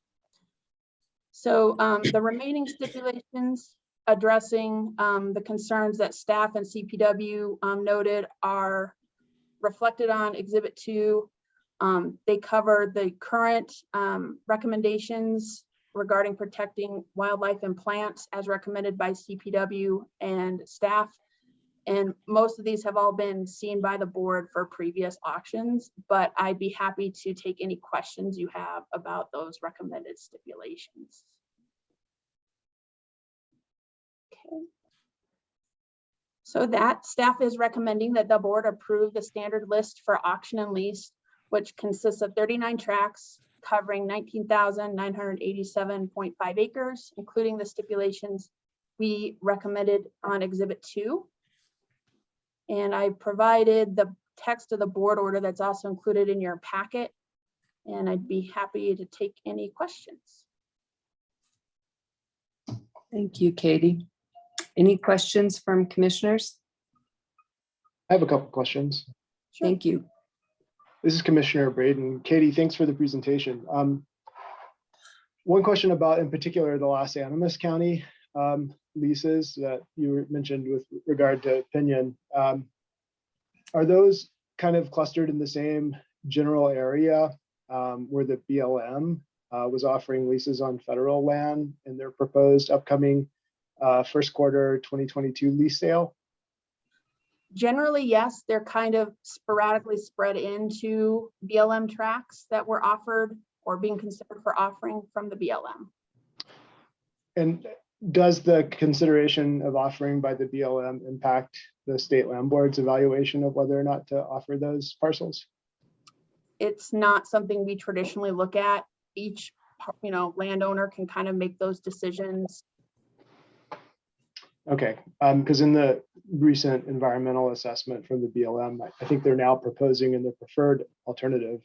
So the remaining stipulations addressing the concerns that staff and CPW noted are reflected on Exhibit 2. They cover the current recommendations regarding protecting wildlife and plants as recommended by CPW and staff. And most of these have all been seen by the board for previous auctions, but I'd be happy to take any questions you have about those recommended stipulations. Okay. So that staff is recommending that the board approve the standard list for auction and lease, which consists of 39 tracts covering 19,987.5 acres, including the stipulations we recommended on Exhibit 2. And I provided the text of the board order that's also included in your packet, and I'd be happy to take any questions. Thank you, Katie. Any questions from commissioners? I have a couple questions. Sure. Thank you. This is Commissioner Braden. Katie, thanks for the presentation. One question about, in particular, the Los Animas County leases that you mentioned with regard to Pinyon. Are those kind of clustered in the same general area where the BLM was offering leases on federal land in their proposed upcoming first quarter 2022 lease sale? Generally, yes, they're kind of sporadically spread into BLM tracks that were offered or being considered for offering from the BLM. And does the consideration of offering by the BLM impact the state land board's evaluation of whether or not to offer those parcels? It's not something we traditionally look at. Each, landowner can kind of make those decisions. Okay, because in the recent environmental assessment from the BLM, I think they're now proposing in the preferred alternative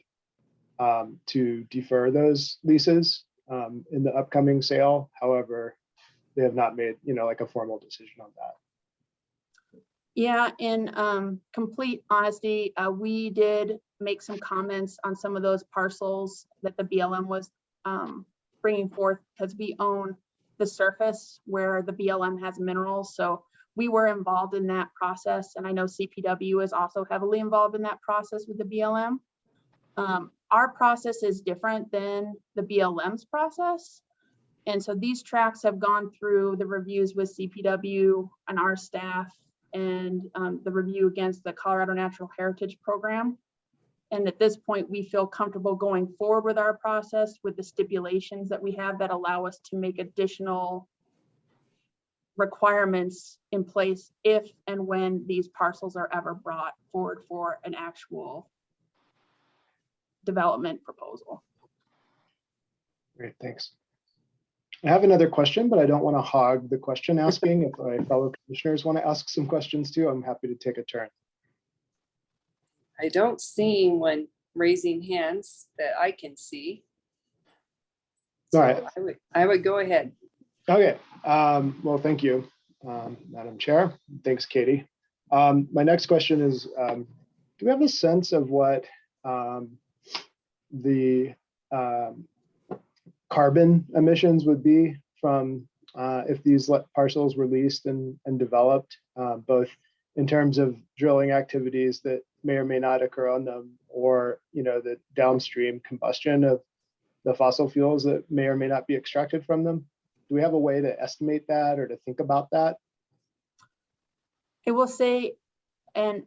to defer those leases in the upcoming sale. However, they have not made, like a formal decision on that. Yeah, in complete honesty, we did make some comments on some of those parcels that the BLM was bringing forth, because we own the surface where the BLM has minerals. So we were involved in that process. And I know CPW is also heavily involved in that process with the BLM. Our process is different than the BLM's process. And so these tracks have gone through the reviews with CPW and our staff, and the review against the Colorado Natural Heritage Program. And at this point, we feel comfortable going forward with our process with the stipulations that we have that allow us to make additional requirements in place if and when these parcels are ever brought forward for an actual development proposal. Great, thanks. I have another question, but I don't want to hog the question asking. If my fellow commissioners want to ask some questions too, I'm happy to take a turn. I don't see one raising hands that I can see. All right. I would go ahead. Okay. Well, thank you, Madam Chair. Thanks, Katie. My next question is, do we have a sense of what the carbon emissions would be from if these parcels were leased and developed, both in terms of drilling activities that may or may not occur on them, or the downstream combustion of the fossil fuels that may or may not be extracted from them? Do we have a way to estimate that or to think about that? I will say, and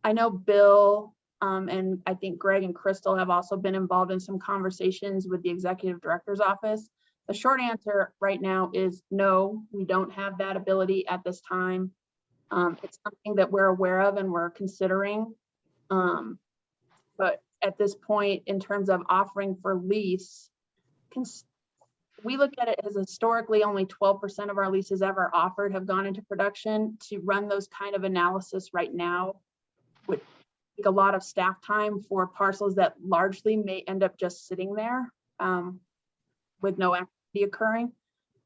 I know Bill and I think Greg and Crystal have also been involved in some conversations with the executive director's office. The short answer right now is no, we don't have that ability at this time. It's something that we're aware of and we're considering. But at this point, in terms of offering for lease, we look at it as historically only 12% of our leases ever offered have gone into production. To run those kind of analysis right now would take a lot of staff time for parcels that largely may end up just sitting there with no activity occurring.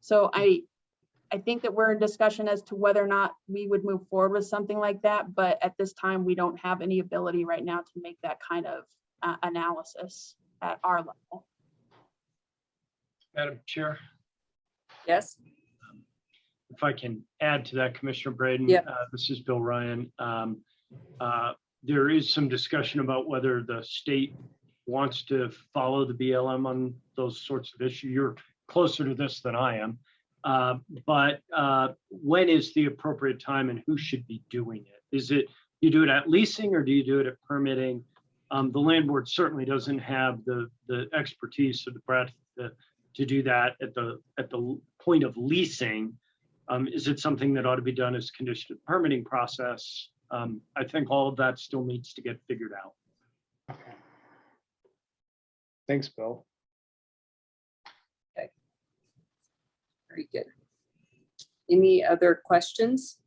So I think that we're in discussion as to whether or not we would move forward with something like that, but at this time, we don't have any ability right now to make that kind of analysis at our level. Madam Chair, Yes. if I can add to that, Commissioner Braden, Yep. This is Bill Ryan. There is some discussion about whether the state wants to follow the BLM on those sorts of issues. You're closer to this than I am. But when is the appropriate time and who should be doing it? Is it you do it at leasing or do you do it at permitting? The land board certainly doesn't have the expertise or the breadth to do that at the point of leasing. Is it something that ought to be done as condition of the permitting process? I think all of that still needs to get figured out. Okay. Thanks, Bill. Okay. Very good. Any other questions?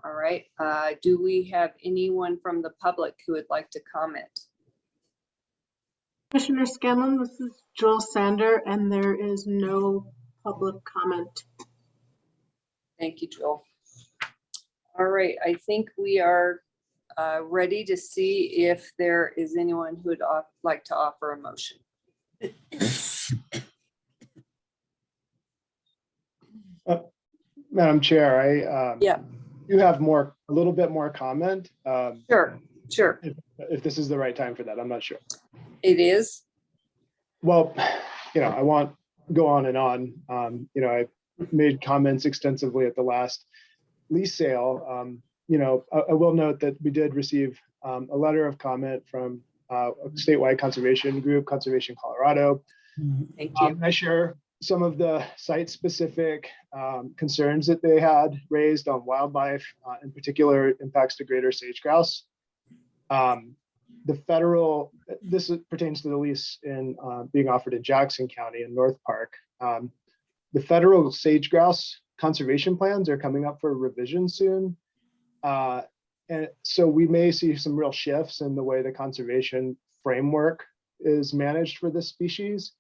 All right. Do we have anyone from the public who would like to comment? Commissioner Scanlon, this is Joel Sander, and there is no public comment. Thank you, Joel. All right, I think we are ready to see if there is anyone who would like to offer a motion. Madam Chair, you have a little bit more comment. Sure. If this is the right time for that, I'm not sure. It is. Well, I won't go on and on. I made comments extensively at the last lease sale. I will note that we did receive a letter of comment from a statewide conservation group, Conservation Colorado. Thank you. I share some of the site-specific concerns that they had raised on wildlife, in particular impacts to greater sage grouse. This pertains to the lease in being offered in Jackson County in North Park. The federal sage grouse conservation plans are coming up for revision soon. And so we may see some real shifts in the way the conservation framework is managed for this species.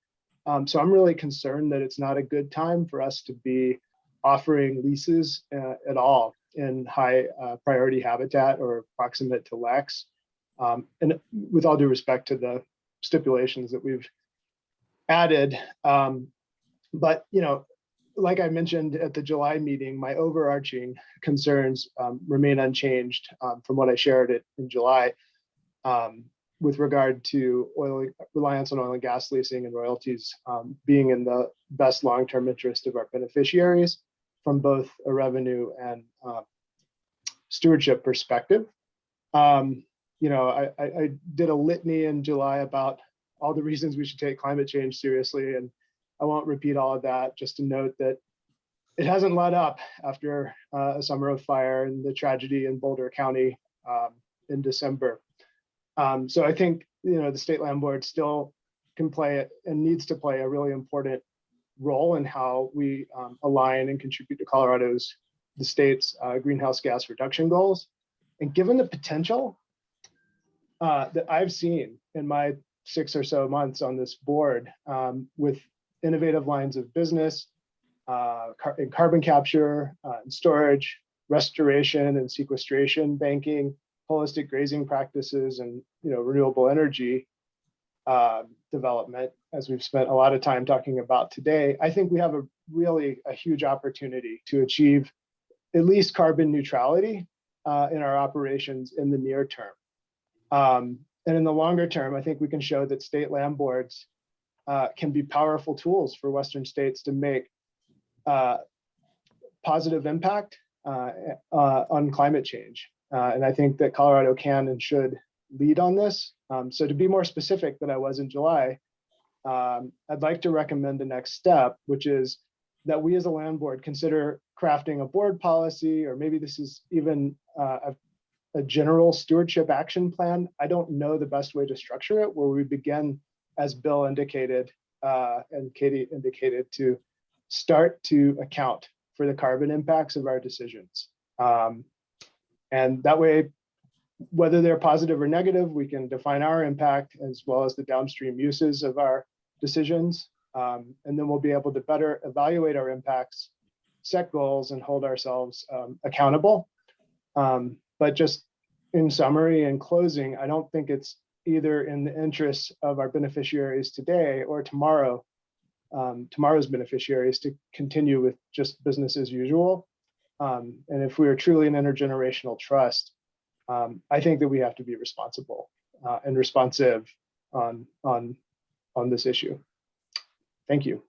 So I'm really concerned that it's not a good time for us to be offering leases at all in high priority habitat or proximate to LEX. And with all due respect to the stipulations that we've added. But, like I mentioned at the July meeting, my overarching concerns remain unchanged from what I shared in July with regard to reliance on oil and gas leasing and royalties being in the best long-term interest of our beneficiaries from both a revenue and stewardship perspective. I did a litany in July about all the reasons we should take climate change seriously, and I won't repeat all of that, just to note that it hasn't let up after a summer of fire and the tragedy in Boulder County in December. So I think, the State Land Board still can play and needs to play a really important role in how we align and contribute to the state's greenhouse gas reduction goals. And given the potential that I've seen in my 6 or so months on this board with innovative lines of business in carbon capture and storage, restoration and sequestration, banking, holistic grazing practices, and renewable energy development, as we've spent a lot of time talking about today, I think we have a huge opportunity to achieve at least carbon neutrality in our operations in the near term. And in the longer term, I think we can show that state land boards can be powerful tools for Western states to make positive impact on climate change. And I think that Colorado can and should lead on this. So to be more specific than I was in July, I'd like to recommend the next step, which is that we as a land board consider crafting a board policy, or maybe this is even a general stewardship action plan. I don't know the best way to structure it, where we begin, as Bill indicated and Katie indicated, to start to account for the carbon impacts of our decisions. And that way, whether they're positive or negative, we can define our impact as well as the downstream uses of our decisions. And then we'll be able to better evaluate our impacts, set goals, and hold ourselves accountable. But just in summary and closing, I don't think it's either in the interests of our beneficiaries today or tomorrow's beneficiaries to continue with just business as usual. And if we are truly an intergenerational trust, I think that we have to be responsible and responsive on this issue. Thank you.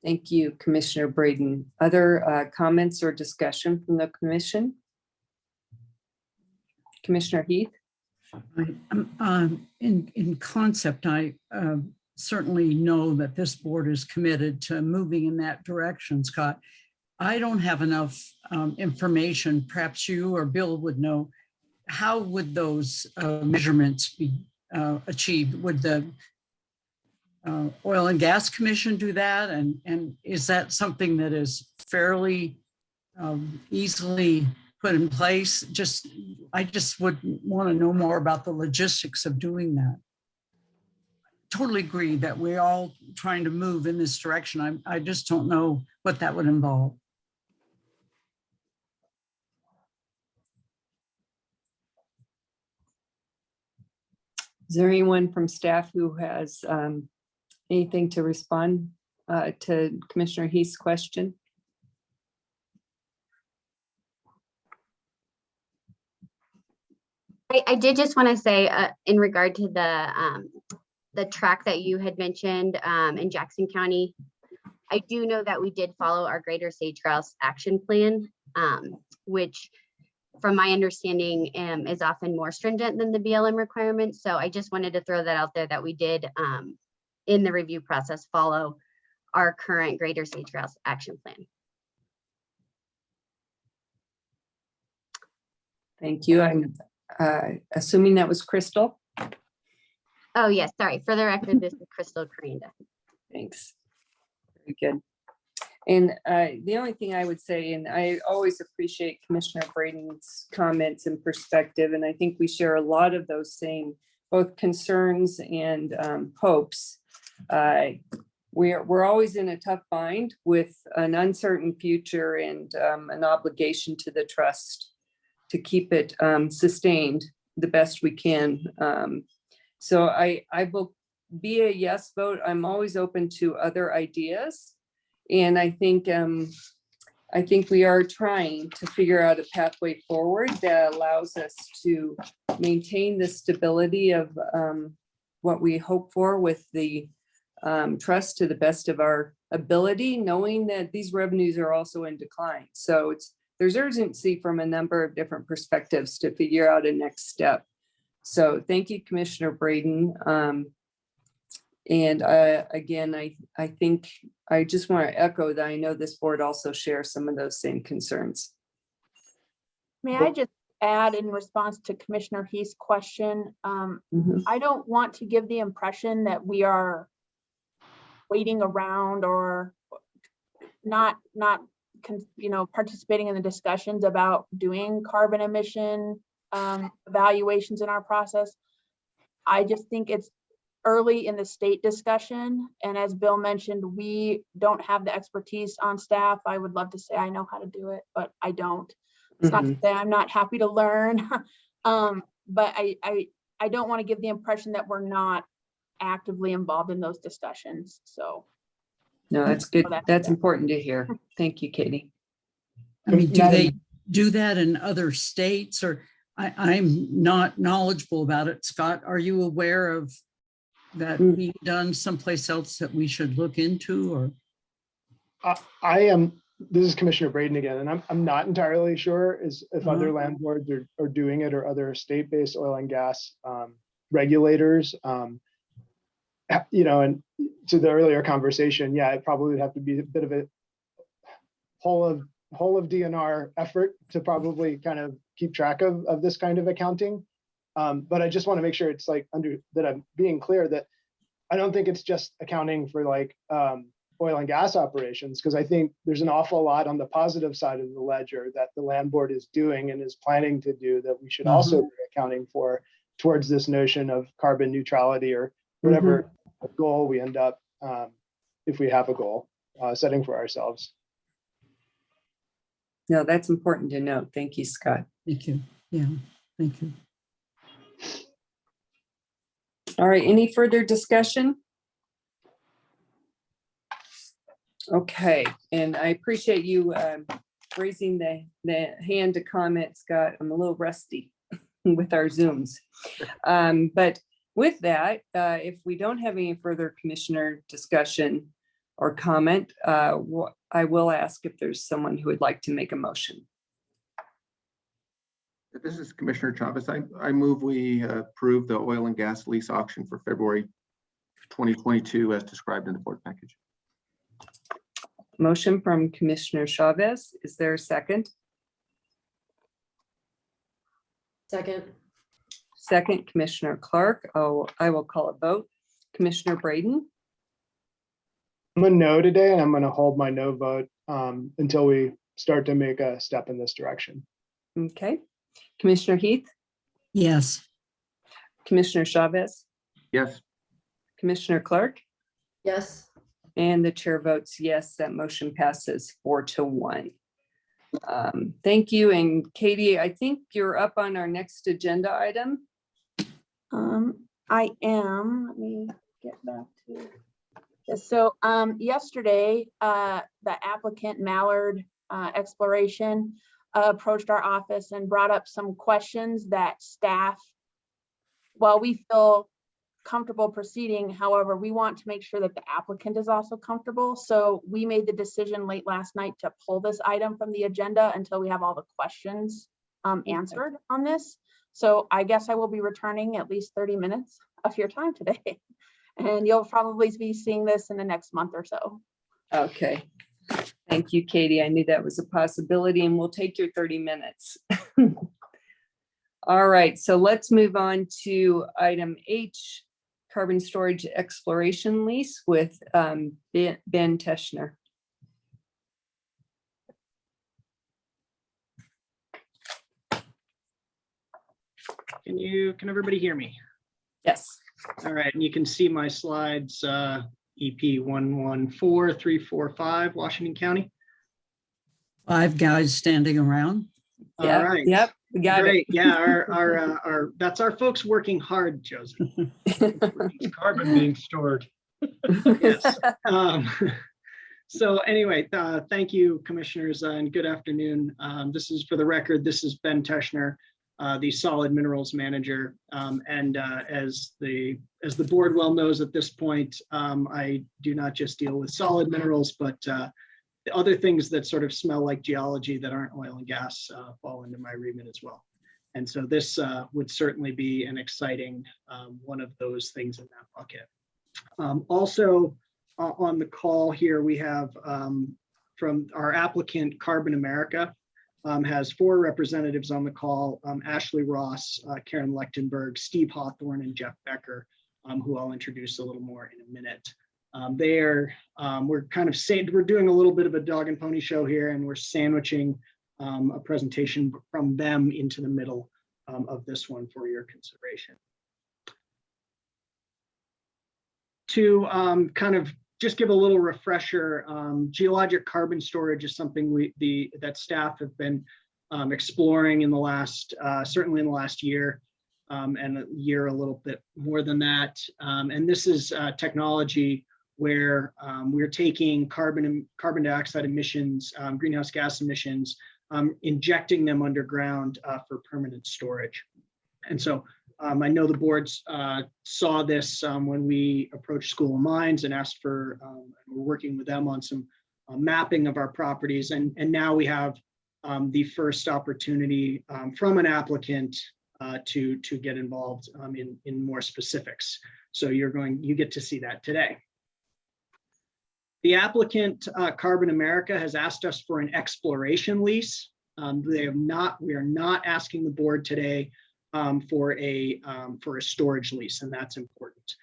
Thank you, Commissioner Braden. Other comments or discussion from the commission? Commissioner Heath? In concept, I certainly know that this board is committed to moving in that direction, Scott. I don't have enough information. Perhaps you or Bill would know. How would those measurements be achieved? Would the Oil and Gas Commission do that? And is that something that is fairly easily put in place? I just would want to know more about the logistics of doing that. Totally agree that we're all trying to move in this direction. I just don't know what that would involve. Is there anyone from staff who has anything to respond to Commissioner Heath's question? I did just want to say in regard to the track that you had mentioned in Jackson County, I do know that we did follow our Greater Sage Grouse Action Plan, which from my understanding is often more stringent than the BLM requirements. So I just wanted to throw that out there, that we did in the review process follow our current Greater Sage Grouse Action Plan. Thank you. I'm assuming that was Crystal. Oh yes, sorry. For the record, this is Crystal Corrinda. Thanks. Very good. And the only thing I would say, and I always appreciate Commissioner Braden's comments and perspective, and I think we share a lot of those same both concerns and hopes. We're always in a tough bind with an uncertain future and an obligation to the trust to keep it sustained the best we can. So I will be a yes vote. I'm always open to other ideas. And I think we are trying to figure out a pathway forward that allows us to maintain the stability of what we hope for with the trust to the best of our ability, knowing that these revenues are also in decline. So there's urgency from a number of different perspectives to figure out a next step. So thank you, Commissioner Braden. And again, I think I just want to echo that I know this board also shares some of those same concerns. May I just add in response to Commissioner Heath's question? I don't want to give the impression that we are waiting around or not participating in the discussions about doing carbon emission evaluations in our process. I just think it's early in the state discussion. And as Bill mentioned, we don't have the expertise on staff. I would love to say I know how to do it, but I don't. It's not to say I'm not happy to learn, but I don't want to give the impression that we're not actively involved in those discussions. So no, that's good. That's important to hear. Thank you, Katie. I mean, do they do that in other states, or I'm not knowledgeable about it. Scott, are you aware of that being done someplace else that we should look into, or? I am, this is Commissioner Braden again, and I'm not entirely sure if other landlords are doing it, or other state-based oil and gas regulators. You know, and to the earlier conversation, yeah, it probably would have to be a bit of a whole of DNR effort to probably kind of keep track of this kind of accounting. But I just want to make sure it's like that I'm being clear that I don't think it's just accounting for like oil and gas operations, because I think there's an awful lot on the positive side of the ledger that the land board is doing and is planning to do that we should also be accounting for towards this notion of carbon neutrality, or whatever goal we end up, if we have a goal, setting for ourselves. No, that's important to note. Thank you, Scott. Thank you. Yeah, thank you. All right, any further discussion? Okay, and I appreciate you raising the hand to comment, Scott. I'm a little rusty with our Zooms. But with that, if we don't have any further commissioner discussion or comment, I will ask if there's someone who would like to make a motion. This is Commissioner Chavez. I move we approve the oil and gas lease auction for February 2022 as described in the board package. Motion from Commissioner Chavez. Is there a second? Second. Second, Commissioner Clark. Oh, I will call a vote. Commissioner Braden. I'm a no today, and I'm going to hold my no vote until we start to make a step in this direction. Okay. Commissioner Heath. Yes. Commissioner Chavez. Yes. Commissioner Clark. Yes. And the chair votes yes, that motion passes 4-1. Thank you. And Katie, I think you're up on our next agenda item. I am. Let me get back to this. So yesterday, the applicant Mallard Exploration approached our office and brought up some questions that staff, while we feel comfortable proceeding, however, we want to make sure that the applicant is also comfortable. So we made the decision late last night to pull this item from the agenda until we have all the questions answered on this. So I guess I will be returning at least 30 minutes of your time today. And you'll probably be seeing this in the next month or so. Okay. Thank you, Katie. I knew that was a possibility, and we'll take your 30 minutes. All right, so let's move on to item H, carbon storage exploration lease with Ben Teschner. Can everybody hear me? Yes. All right, and you can see my slides, EP 114345, Washington County. 5 guys standing around. Yeah, All right. Yep, we got Great. it. Yeah, our that's our folks working hard, Josie. It's carbon being stored. Yes. So anyway, thank you, commissioners, and good afternoon. This is, for the record, this is Ben Teschner, the solid minerals manager. And as the board well knows at this point, I do not just deal with solid minerals, but the other things that sort of smell like geology that aren't oil and gas fall into my remit as well. And so this would certainly be an exciting one of those things in that bucket. Also on the call here, we have from our applicant, Carbon America, has 4 representatives on the call, Ashley Ross, Karen Lechtenberg, Steve Hawthorne, and Jeff Becker, who I'll introduce a little more in a minute. We're kind of saying, we're doing a little bit of a dog and pony show here, and we're sandwiching a presentation from them into the middle of this one for your consideration. To kind of just give a little refresher, geologic carbon storage is something that staff have been exploring in the last, certainly in the last year, and a year a little bit more than that. And this is technology where we're taking carbon dioxide emissions, greenhouse gas emissions, injecting them underground for permanent storage. And so I know the boards saw this when we approached School of Mines and asked for, we're working with them on some mapping of our properties. And now we have the first opportunity from an applicant to get involved in more specifics. So you get to see that today. The applicant, Carbon America, has asked us for an exploration lease. We are not asking the board today for a storage lease, and that's important.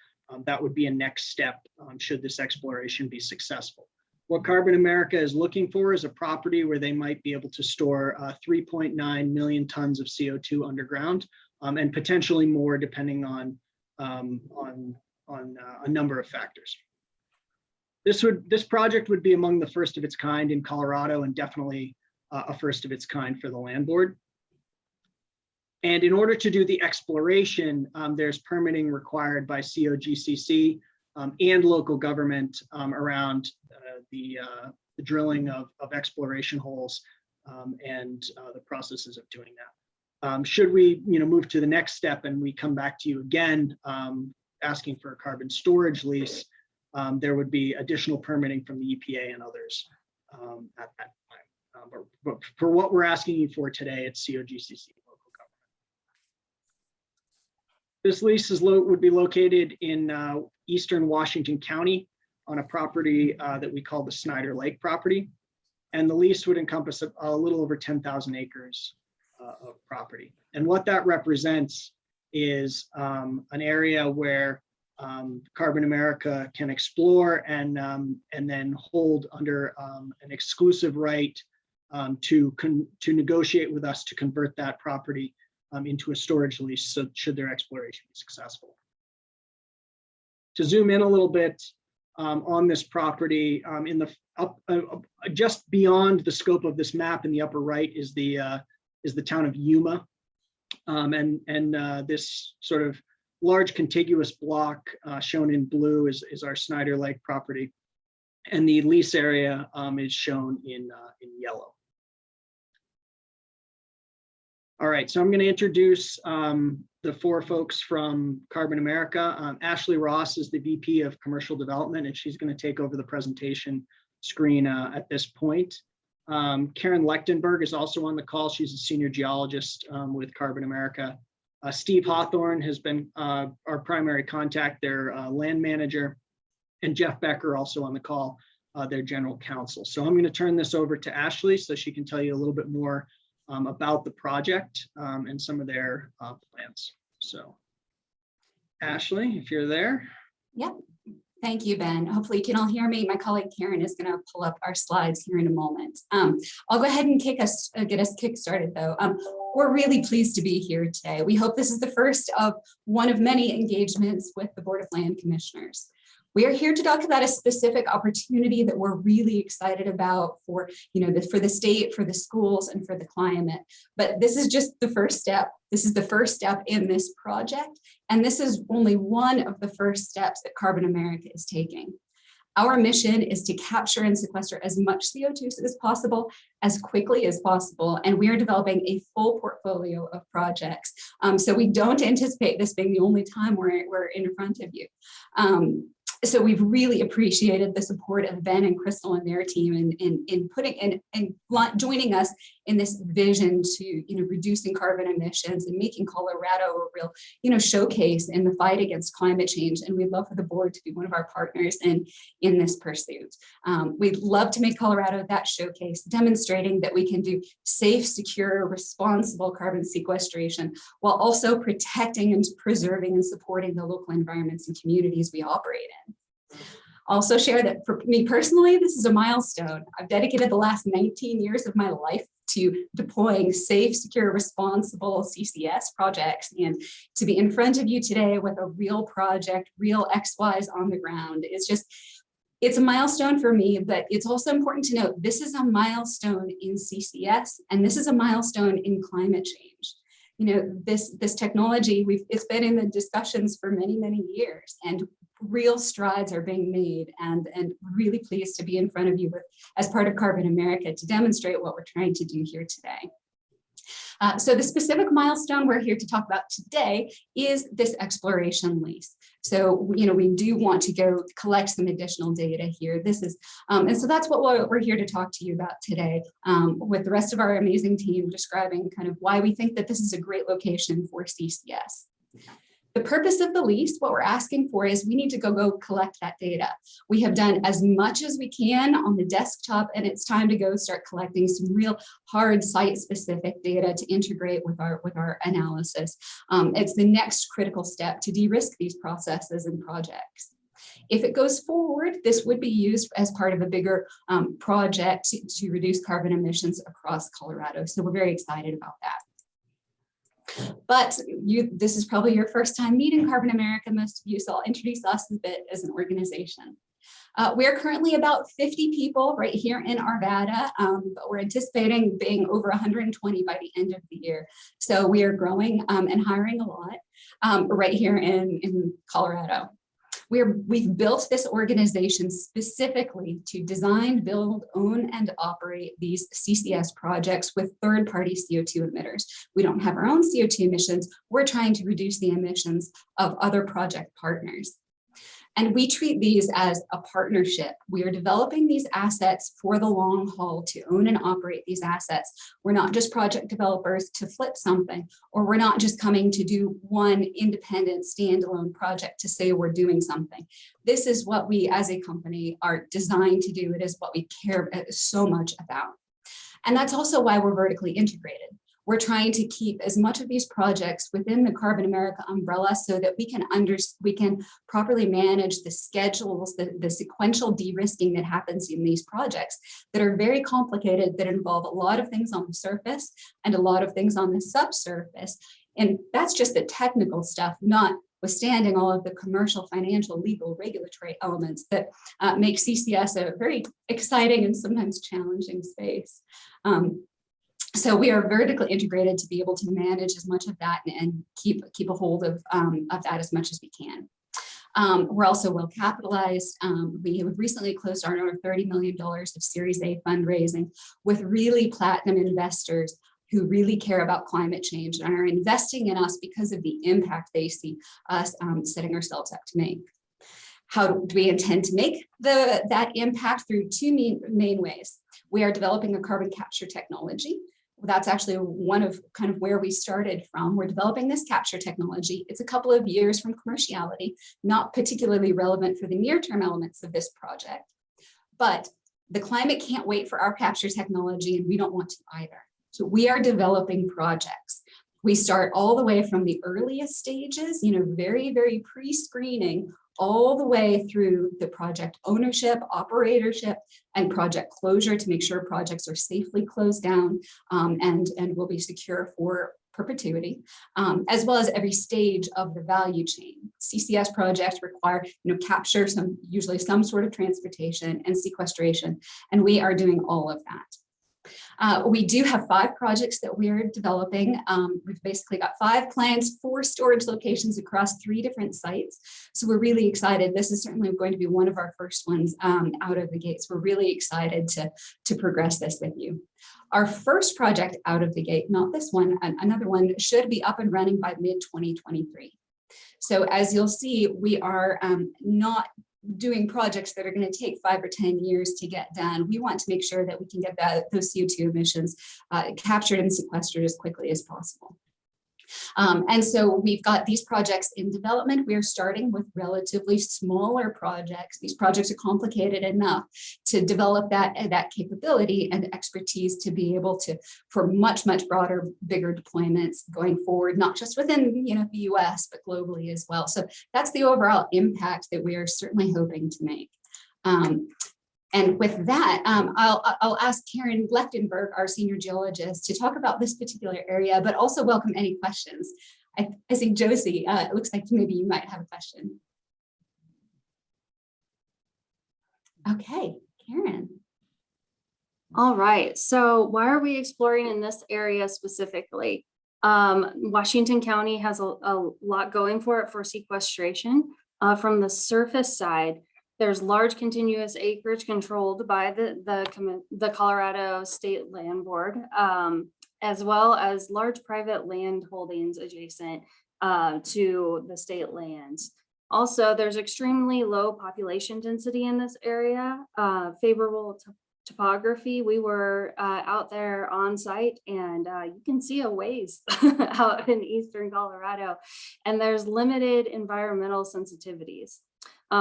That would be a next step should this exploration be successful. What Carbon America is looking for is a property where they might be able to store 3.9 million tons of CO2 underground, and potentially more depending on a number of factors. This project would be among the first of its kind in Colorado, and definitely a first of its kind for the land board. And in order to do the exploration, there's permitting required by COGCC and local government around the drilling of exploration holes and the processes of doing that. Should we move to the next step and we come back to you again asking for a carbon storage lease, there would be additional permitting from the EPA and others at that time. But for what we're asking you for today, it's COGCC. This lease would be located in eastern Washington County on a property that we call the Snyder Lake property. And the lease would encompass a little over 10,000 acres of property. And what that represents is an area where Carbon America can explore and then hold under an exclusive right to negotiate with us to convert that property into a storage lease, so should their exploration be successful. To zoom in a little bit on this property, in the just beyond the scope of this map in the upper right is the town of Yuma, and this sort of large contiguous block shown in blue is our Snyder Lake property, and the lease area is shown in yellow. All right, so I'm going to introduce the four folks from Carbon America. Ashley Ross is the VP of Commercial Development, and she's going to take over the presentation screen at this point. Karen Lechtenberg is also on the call. She's a senior geologist with Carbon America. Steve Hawthorne has been our primary contact, their land manager, and Jeff Becker also on the call, their general counsel. So I'm going to turn this over to Ashley so she can tell you a little bit more about the project and some of their plans. So Ashley, if you're there. Yep. Thank you, Ben. Hopefully you can all hear me. My colleague Karen is going to pull up our slides here in a moment. I'll go ahead and get us kick started though. We're really pleased to be here today. We hope this is the first of one of many engagements with the Board of Land Commissioners. We are here to talk about a specific opportunity that we're really excited about for, for the state, for the schools, and for the climate. But this is just the first step. This is the first step in this project. And this is only one of the first steps that Carbon America is taking. Our mission is to capture and sequester as much CO2 as possible, as quickly as possible. And we are developing a full portfolio of projects. So we don't anticipate this being the only time we're in front of you. So we've really appreciated the support of Ben and Crystal and their team in putting and joining us in this vision to reducing carbon emissions and making Colorado a real showcase in the fight against climate change. And we'd love for the board to be one of our partners in this pursuit. We'd love to make Colorado that showcase, demonstrating that we can do safe, secure, responsible carbon sequestration while also protecting and preserving and supporting the local environments and communities we operate in. Also share that for me personally, this is a milestone. I've dedicated the last 19 years of my life to deploying safe, secure, responsible CCS projects, and to be in front of you today with a real project, real XYs on the ground. It's a milestone for me, but it's also important to note this is a milestone in CCS, and this is a milestone in climate change. This technology, it's been in the discussions for many, many years, and real strides are being made, and really pleased to be in front of you as part of Carbon America to demonstrate what we're trying to do here today. So the specific milestone we're here to talk about today is this exploration lease. So, we do want to go collect some additional data here. This is, and so that's what we're here to talk to you about today, with the rest of our amazing team describing kind of why we think that this is a great location for CCS. The purpose of the lease, what we're asking for is we need to go collect that data. We have done as much as we can on the desktop, and it's time to go start collecting some real hard site-specific data to integrate with our analysis. It's the next critical step to de-risk these processes and projects. If it goes forward, this would be used as part of a bigger project to reduce carbon emissions across Colorado. So we're very excited about that. But this is probably your first time meeting Carbon America, most of you, so I'll introduce us a bit as an organization. We're currently about 50 people right here in Arvada, but we're anticipating being over 120 by the end of the year. So we are growing and hiring a lot right here in Colorado. We've built this organization specifically to design, build, own, and operate these CCS projects with third-party CO2 emitters. We don't have our own CO2 emissions. We're trying to reduce the emissions of other project partners. And we treat these as a partnership. We are developing these assets for the long haul to own and operate these assets. We're not just project developers to flip something, or we're not just coming to do one independent standalone project to say we're doing something. This is what we as a company are designed to do. It is what we care so much about. And that's also why we're vertically integrated. We're trying to keep as much of these projects within the Carbon America umbrella so that we can properly manage the schedules, the sequential de-risking that happens in these projects that are very complicated, that involve a lot of things on the surface and a lot of things on the subsurface. And that's just the technical stuff, notwithstanding all of the commercial, financial, legal, regulatory elements that make CCS a very exciting and sometimes challenging space. So we are vertically integrated to be able to manage as much of that and keep a hold of that as much as we can. We're also well capitalized. We have recently closed our $30 million of Series A fundraising with really platinum investors who really care about climate change and are investing in us because of the impact they see us setting ourselves up to make. How do we intend to make that impact? Through two main ways. We are developing a carbon capture technology. That's actually one of kind of where we started from. We're developing this capture technology. It's a couple of years from commerciality, not particularly relevant for the near-term elements of this project. But the climate can't wait for our capture technology, and we don't want to either. So we are developing projects. We start all the way from the earliest stages, very, very pre-screening, all the way through the project ownership, operatorship, and project closure to make sure projects are safely closed down and will be secure for perpetuity, as well as every stage of the value chain. CCS projects require capture, usually some sort of transportation and sequestration, and we are doing all of that. We do have 5 projects that we're developing. We've basically got 5 plans, 4 storage locations across 3 different sites. So we're really excited. This is certainly going to be one of our first ones out of the gates. We're really excited to progress this with you. Our first project out of the gate, not this one, another one, should be up and running by mid-2023. So as you'll see, we are not doing projects that are going to take 5 or 10 years to get done. We want to make sure that we can get those CO2 emissions captured and sequestered as quickly as possible. And so we've got these projects in development. We are starting with relatively smaller projects. These projects are complicated enough to develop that capability and expertise to be able to, for much, much broader, bigger deployments going forward, not just within the US, but globally as well. So that's the overall impact that we are certainly hoping to make. And with that, I'll ask Karen Lechtenberg, our senior geologist, to talk about this particular area, but also welcome any questions. I think Josie, it looks like maybe you might have a question. Okay, Karen. All right, so why are we exploring in this area specifically? Washington County has a lot going for it for sequestration. From the surface side, there's large continuous acreage controlled by the Colorado State Land Board, as well as large private land holdings adjacent to the state lands. Also, there's extremely low population density in this area, favorable topography. We were out there on site, and you can see a ways out in eastern Colorado, and there's limited environmental sensitivities,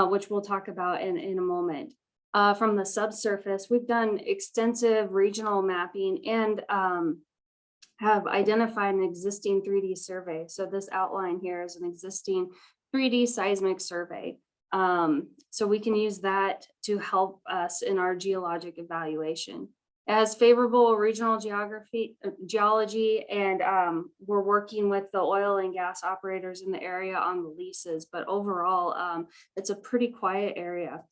which we'll talk about in a moment. From the subsurface, we've done extensive regional mapping and have identified an existing 3D survey. So this outline here is an existing 3D seismic survey. So we can use that to help us in our geologic evaluation. It has favorable regional geology, and we're working with the oil and gas operators in the area on the leases, but overall, it's a pretty quiet area.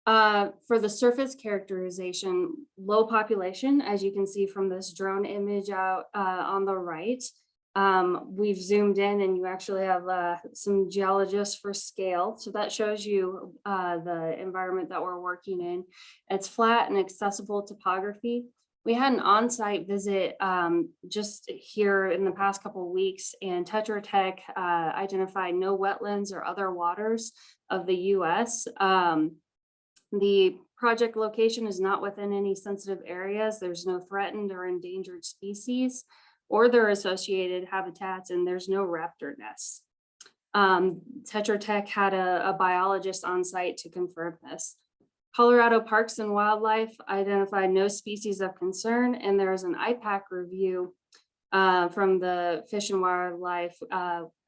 For the surface characterization, low population, as you can see from this drone image out on the right. We've zoomed in, and you actually have some geologists for scale. So that shows you the environment that we're working in. It's flat and accessible topography. We had an on-site visit just here in the past couple of weeks, and Tetra Tech identified no wetlands or other waters of the US. The project location is not within any sensitive areas. There's no threatened or endangered species or their associated habitats, and there's no raptor nests. Tetra Tech had a biologist on site to confirm this. Colorado Parks and Wildlife identified no species of concern, and there is an IPAC review from the Fish and Wildlife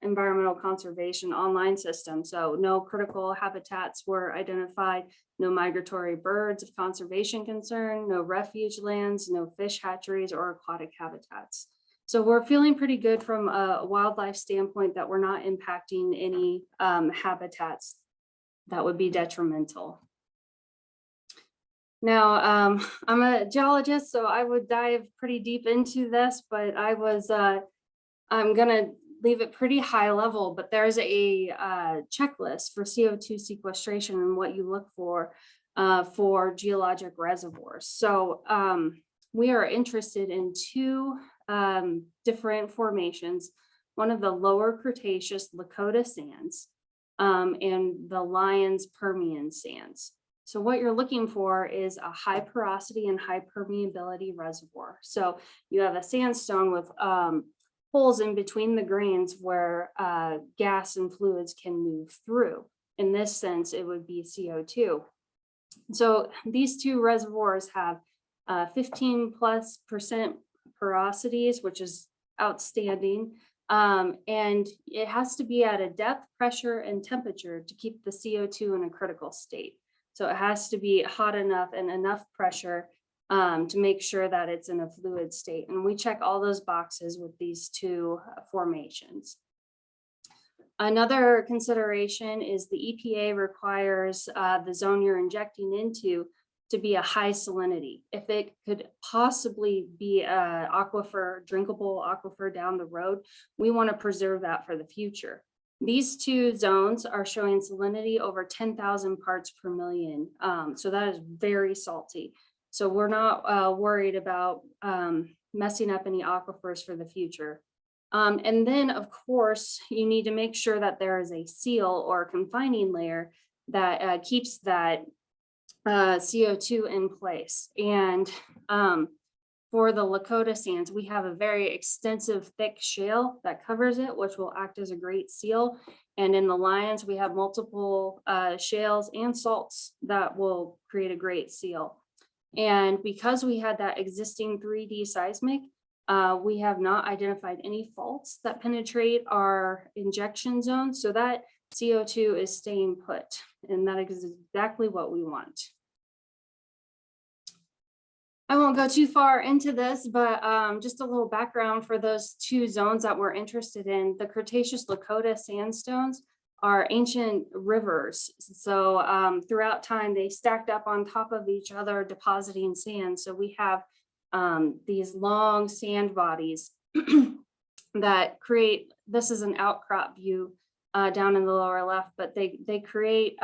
Environmental Conservation online system. So no critical habitats were identified, no migratory birds of conservation concern, no refuge lands, no fish hatcheries or aquatic habitats. So we're feeling pretty good from a wildlife standpoint that we're not impacting any habitats that would be detrimental. Now, I'm a geologist, so I would dive pretty deep into this, but I'm gonna leave it pretty high level, but there's a checklist for CO2 sequestration and what you look for geologic reservoirs. So we are interested in two different formations, one of the lower Cretaceous Lakota sands and the Lyons Permian sands. So what you're looking for is a high porosity and high permeability reservoir. So you have a sandstone with holes in between the grains where gas and fluids can move through. In this sense, it would be CO2. So these two reservoirs have 15+% porosities, which is outstanding. And it has to be at a depth, pressure, and temperature to keep the CO2 in a critical state. So it has to be hot enough and enough pressure to make sure that it's in a fluid state. And we check all those boxes with these two formations. Another consideration is the EPA requires the zone you're injecting into to be a high salinity. If it could possibly be an aquifer, drinkable aquifer down the road, we want to preserve that for the future. These two zones are showing salinity over 10,000 parts per million. So that is very salty. So we're not worried about messing up any aquifers for the future. And then of course, you need to make sure that there is a seal or confining layer that keeps that CO2 in place. And for the Lakota sands, we have a very extensive thick shale that covers it, which will act as a great seal. And in the Lyons, we have multiple shales and salts that will create a great seal. And because we had that existing 3D seismic, we have not identified any faults that penetrate our injection zone. So that CO2 is staying put, and that is exactly what we want. I won't go too far into this, but just a little background for those two zones that we're interested in. The Cretaceous Lakota sandstones are ancient rivers. So throughout time, they stacked up on top of each other, depositing sand. So we have these long sand bodies that create, this is an outcrop view down in the lower left, but they create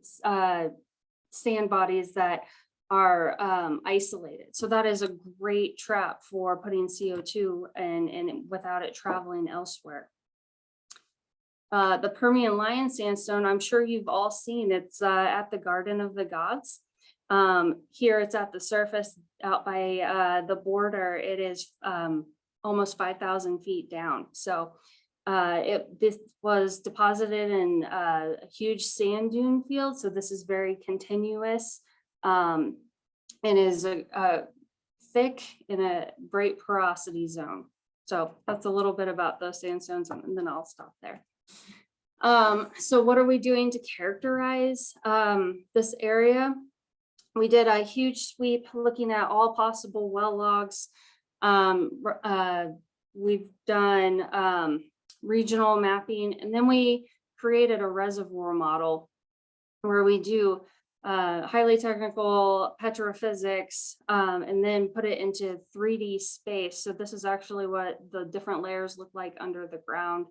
sand bodies that are isolated. So that is a great trap for putting CO2 and without it traveling elsewhere. The Permian Lion Sandstone, I'm sure you've all seen, it's at the Garden of the Gods. Here it's at the surface out by the border. It is almost 5,000 feet down. So this was deposited in a huge sand dune field. So this is very continuous and is a thick in a great porosity zone. So that's a little bit about those sandstones, and then I'll stop there. So what are we doing to characterize this area? We did a huge sweep looking at all possible well logs. We've done regional mapping, and then we created a reservoir model where we do highly technical petrophysics and then put it into 3D space. So this is actually what the different layers look like under the ground.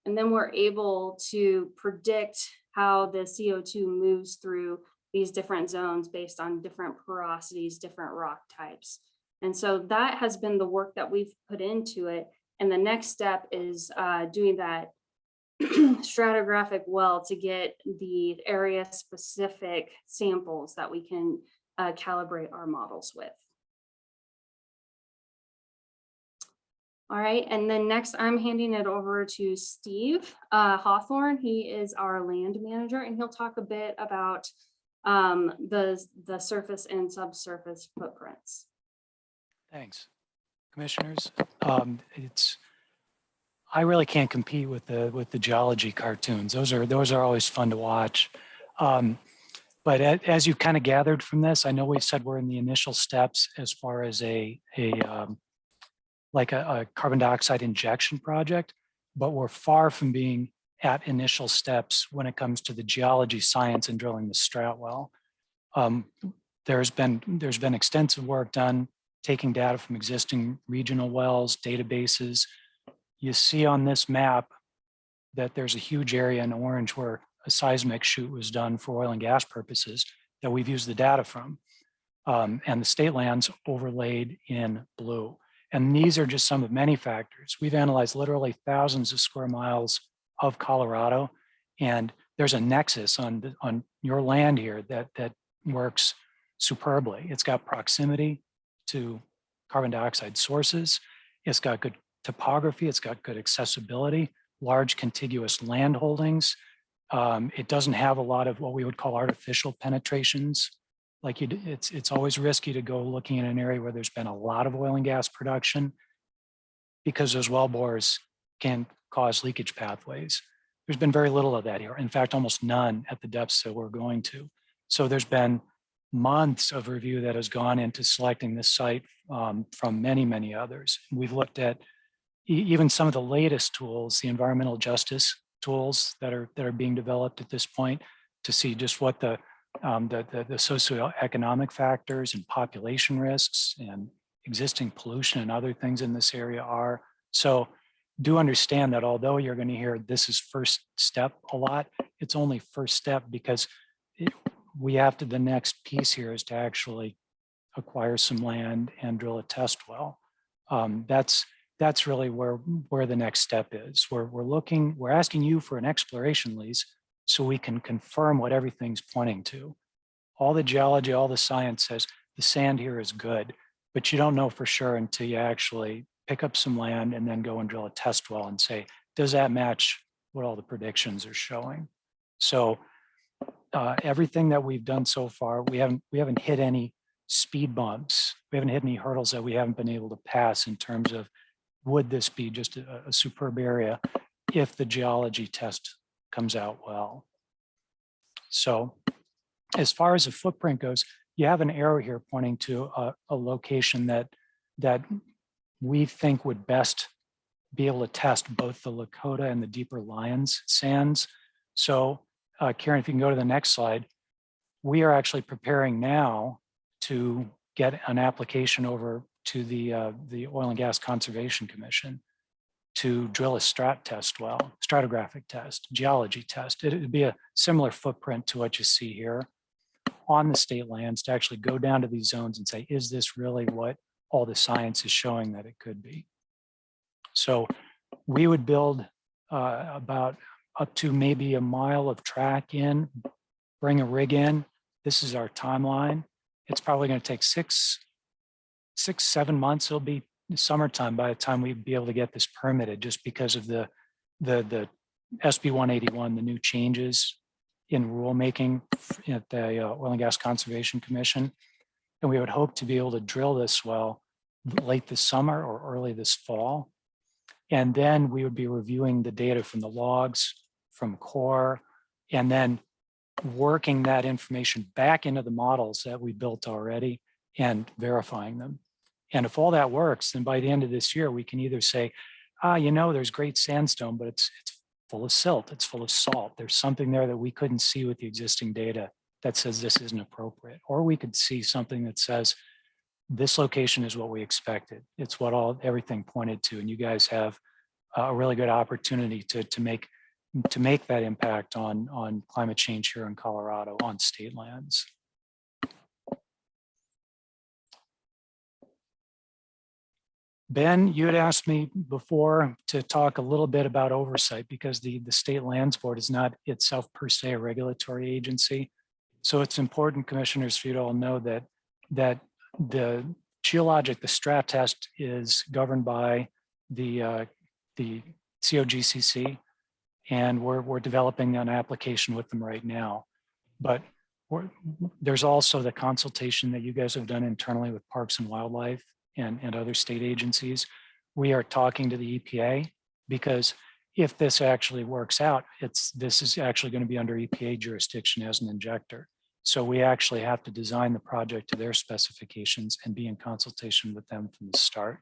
And then we're able to predict how the CO2 moves through these different zones based on different porosities, different rock types. And so that has been the work that we've put into it. And the next step is doing that stratigraphic well to get the area specific samples that we can calibrate our models with. All right, and then next I'm handing it over to Steve Hawthorne. He is our land manager, and he'll talk a bit about the surface and subsurface footprints. Thanks, commissioners. I really can't compete with the geology cartoons. Those are always fun to watch. But as you've kind of gathered from this, I know we said we're in the initial steps as far as a carbon dioxide injection project, but we're far from being at initial steps when it comes to the geology science and drilling the Strat well. There's been extensive work done taking data from existing regional wells, databases. You see on this map that there's a huge area in orange where a seismic shoot was done for oil and gas purposes that we've used the data from, and the state lands overlaid in blue. And these are just some of many factors. We've analyzed literally thousands of square miles of Colorado, and there's a nexus on your land here that works superbly. It's got proximity to carbon dioxide sources. It's got good topography. It's got good accessibility, large contiguous land holdings. It doesn't have a lot of what we would call artificial penetrations. Like it's always risky to go looking at an area where there's been a lot of oil and gas production because those well bores can cause leakage pathways. There's been very little of that here. In fact, almost none at the depths that we're going to. So there's been months of review that has gone into selecting this site from many, many others. We've looked at even some of the latest tools, the environmental justice tools that are being developed at this point to see just what the socioeconomic factors and population risks and existing pollution and other things in this area are. So do understand that although you're going to hear this is first step a lot, it's only first step because we have to, the next piece here is to actually acquire some land and drill a test well. That's really where the next step is. We're asking you for an exploration lease so we can confirm what everything's pointing to. All the geology, all the science says the sand here is good, but you don't know for sure until you actually pick up some land and then go and drill a test well and say, does that match what all the predictions are showing? So everything that we've done so far, we haven't hit any speed bumps. We haven't hit any hurdles that we haven't been able to pass in terms of would this be just a superb area if the geology test comes out well. So as far as the footprint goes, you have an arrow here pointing to a location that we think would best be able to test both the Lakota and the deeper Lions sands. So Karen, if you can go to the next slide, we are actually preparing now to get an application over to the Oil and Gas Conservation Commission to drill a stratigraphic test, geology test. It would be a similar footprint to what you see here on the state lands, to actually go down to these zones and say, is this really what all the science is showing that it could be? So we would build about up to maybe a mile of track in, bring a rig in. This is our timeline. It's probably going to take 7 months. It'll be summertime by the time we'd be able to get this permitted, just because of the SB 181, the new changes in rulemaking at the Oil and Gas Conservation Commission. And we would hope to be able to drill this well late this summer or early this fall. And then we would be reviewing the data from the logs, from core, and then working that information back into the models that we built already and verifying them. And if all that works, then by the end of this year, we can either say, there's great sandstone, but it's full of silt, it's full of salt. There's something there that we couldn't see with the existing data that says this isn't appropriate. Or we could see something that says, this location is what we expected. It's what everything pointed to. And you guys have a really good opportunity to make that impact on climate change here in Colorado on state lands. Ben, you had asked me before to talk a little bit about oversight, because the State Lands Board is not itself per se a regulatory agency. So it's important, commissioners, for you to all know that the Geologic, the strat test, is governed by the COGCC, and we're developing an application with them right now. But there's also the consultation that you guys have done internally with Parks and Wildlife and other state agencies. We are talking to the EPA, because if this actually works out, this is actually going to be under EPA jurisdiction as an injector. So we actually have to design the project to their specifications and be in consultation with them from the start.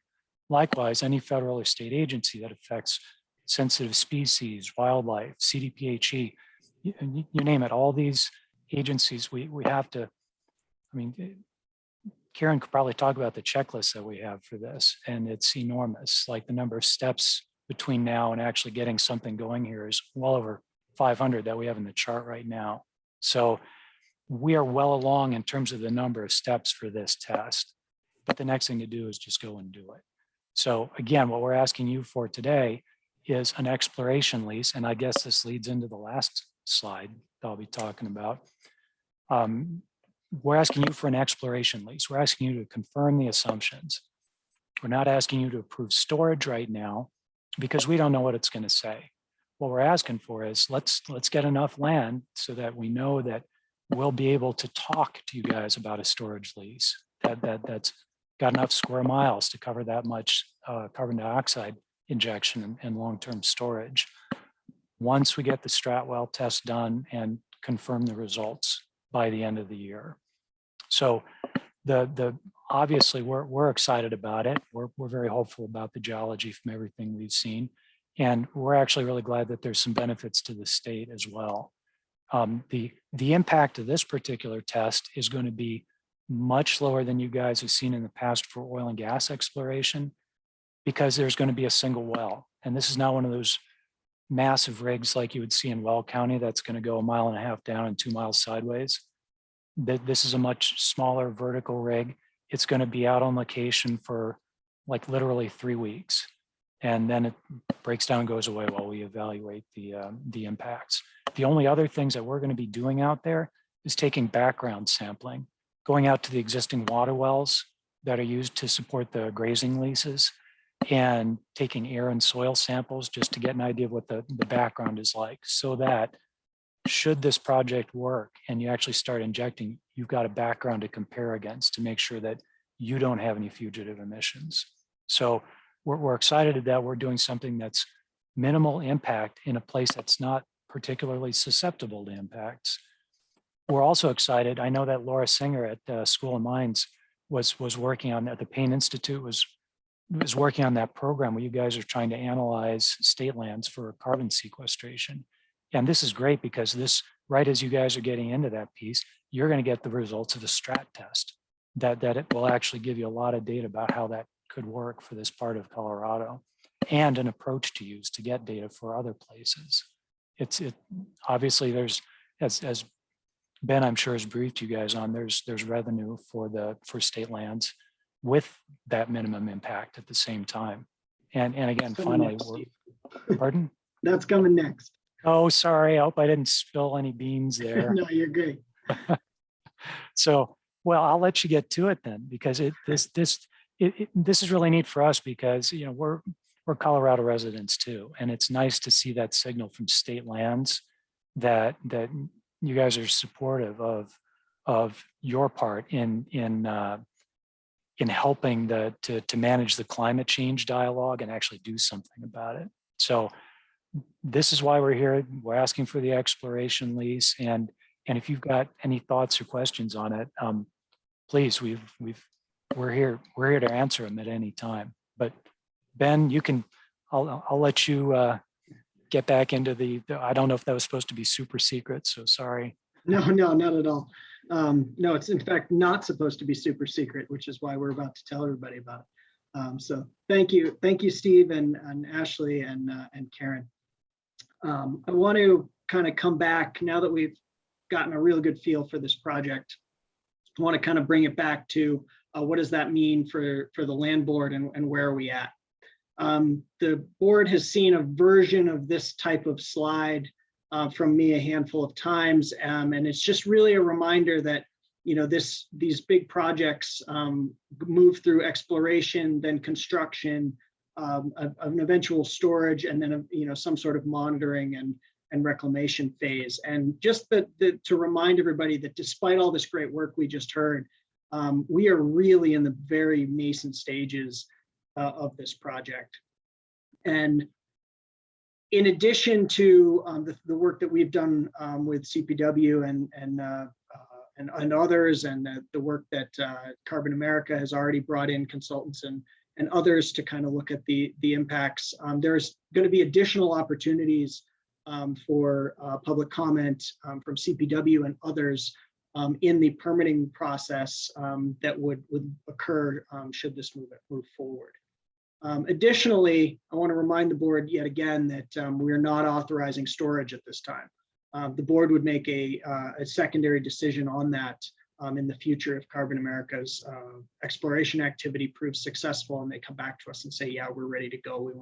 Likewise, any federal or state agency that affects sensitive species, wildlife, CDPHE, you name it, all these agencies, we have to, Karen could probably talk about the checklist that we have for this, and it's enormous. Like, the number of steps between now and actually getting something going here is well over 500 that we have in the chart right now. So we are well along in terms of the number of steps for this test, but the next thing to do is just go and do it. So again, what we're asking you for today is an exploration lease, and I guess this leads into the last slide that I'll be talking about. We're asking you for an exploration lease. We're asking you to confirm the assumptions. We're not asking you to approve storage right now, because we don't know what it's going to say. What we're asking for is let's get enough land so that we know that we'll be able to talk to you guys about a storage lease that's got enough square miles to cover that much carbon dioxide injection and long-term storage. Once we get the strat well test done and confirm the results by the end of the year. So obviously we're excited about it. We're very hopeful about the geology from everything we've seen. And we're actually really glad that there's some benefits to the state as well. The impact of this particular test is going to be much lower than you guys have seen in the past for oil and gas exploration, because there's going to be a single well. And this is not one of those massive rigs like you would see in Well County that's going to go 1.5 miles down and 2 miles sideways. This is a much smaller vertical rig. It's going to be out on location for like literally 3 weeks. And then it breaks down and goes away while we evaluate the impacts. The only other things that we're going to be doing out there is taking background sampling, going out to the existing water wells that are used to support the grazing leases, and taking air and soil samples just to get an idea of what the background is like, so that should this project work and you actually start injecting, you've got a background to compare against to make sure that you don't have any fugitive emissions. So we're excited that we're doing something that's minimal impact in a place that's not particularly susceptible to impacts. We're also excited. I know that Laura Singer at School of Mines was working on that. The Payne Institute was working on that program where you guys are trying to analyze state lands for carbon sequestration. And this is great, because this, right as you guys are getting into that piece, you're going to get the results of the strat test that it will actually give you a lot of data about how that could work for this part of Colorado. and an approach to use to get data for other places. Obviously there's, as Ben, I'm sure, has briefed you guys on, there's revenue for state lands with that minimum impact at the same time. And again, finally, pardon? That's coming next. Oh, sorry. I hope I didn't spill any beans there. No, you're great. So, well, I'll let you get to it then, because this is really neat for us because, you know, we're Colorado residents too, and it's nice to see that signal from state lands that you guys are supportive of your part in helping to manage the climate change dialogue and actually do something about it. So this is why we're here. We're asking for the exploration lease, and if you've got any thoughts or questions on it, please, we're here to answer them at any time. But Ben, I'll let you get back into the, I don't know if that was supposed to be super secret, so sorry. No, not at all. No, it's in fact not supposed to be super secret, which is why we're about to tell everybody about it. So thank you, Steve and Ashley and Karen. I want to kind of come back now that we've gotten a real good feel for this project. I want to kind of bring it back to what does that mean for the land board and where are we at? The board has seen a version of this type of slide from me a handful of times, and it's just really a reminder that, you know, these big projects move through exploration, then construction, an eventual storage, and then some sort of monitoring and reclamation phase. And just to remind everybody that despite all this great work we just heard, we are really in the very nascent stages of this project. And in addition to the work that we've done with CPW and others, and the work that Carbon America has already brought in consultants and others to kind of look at the impacts, there's going to be additional opportunities for public comment from CPW and others in the permitting process that would occur should this move forward. Additionally, I want to remind the board yet again that we are not authorizing storage at this time. The board would make a secondary decision on that in the future if Carbon America's exploration activity proves successful and they come back to us and say, yeah, we're ready to go. We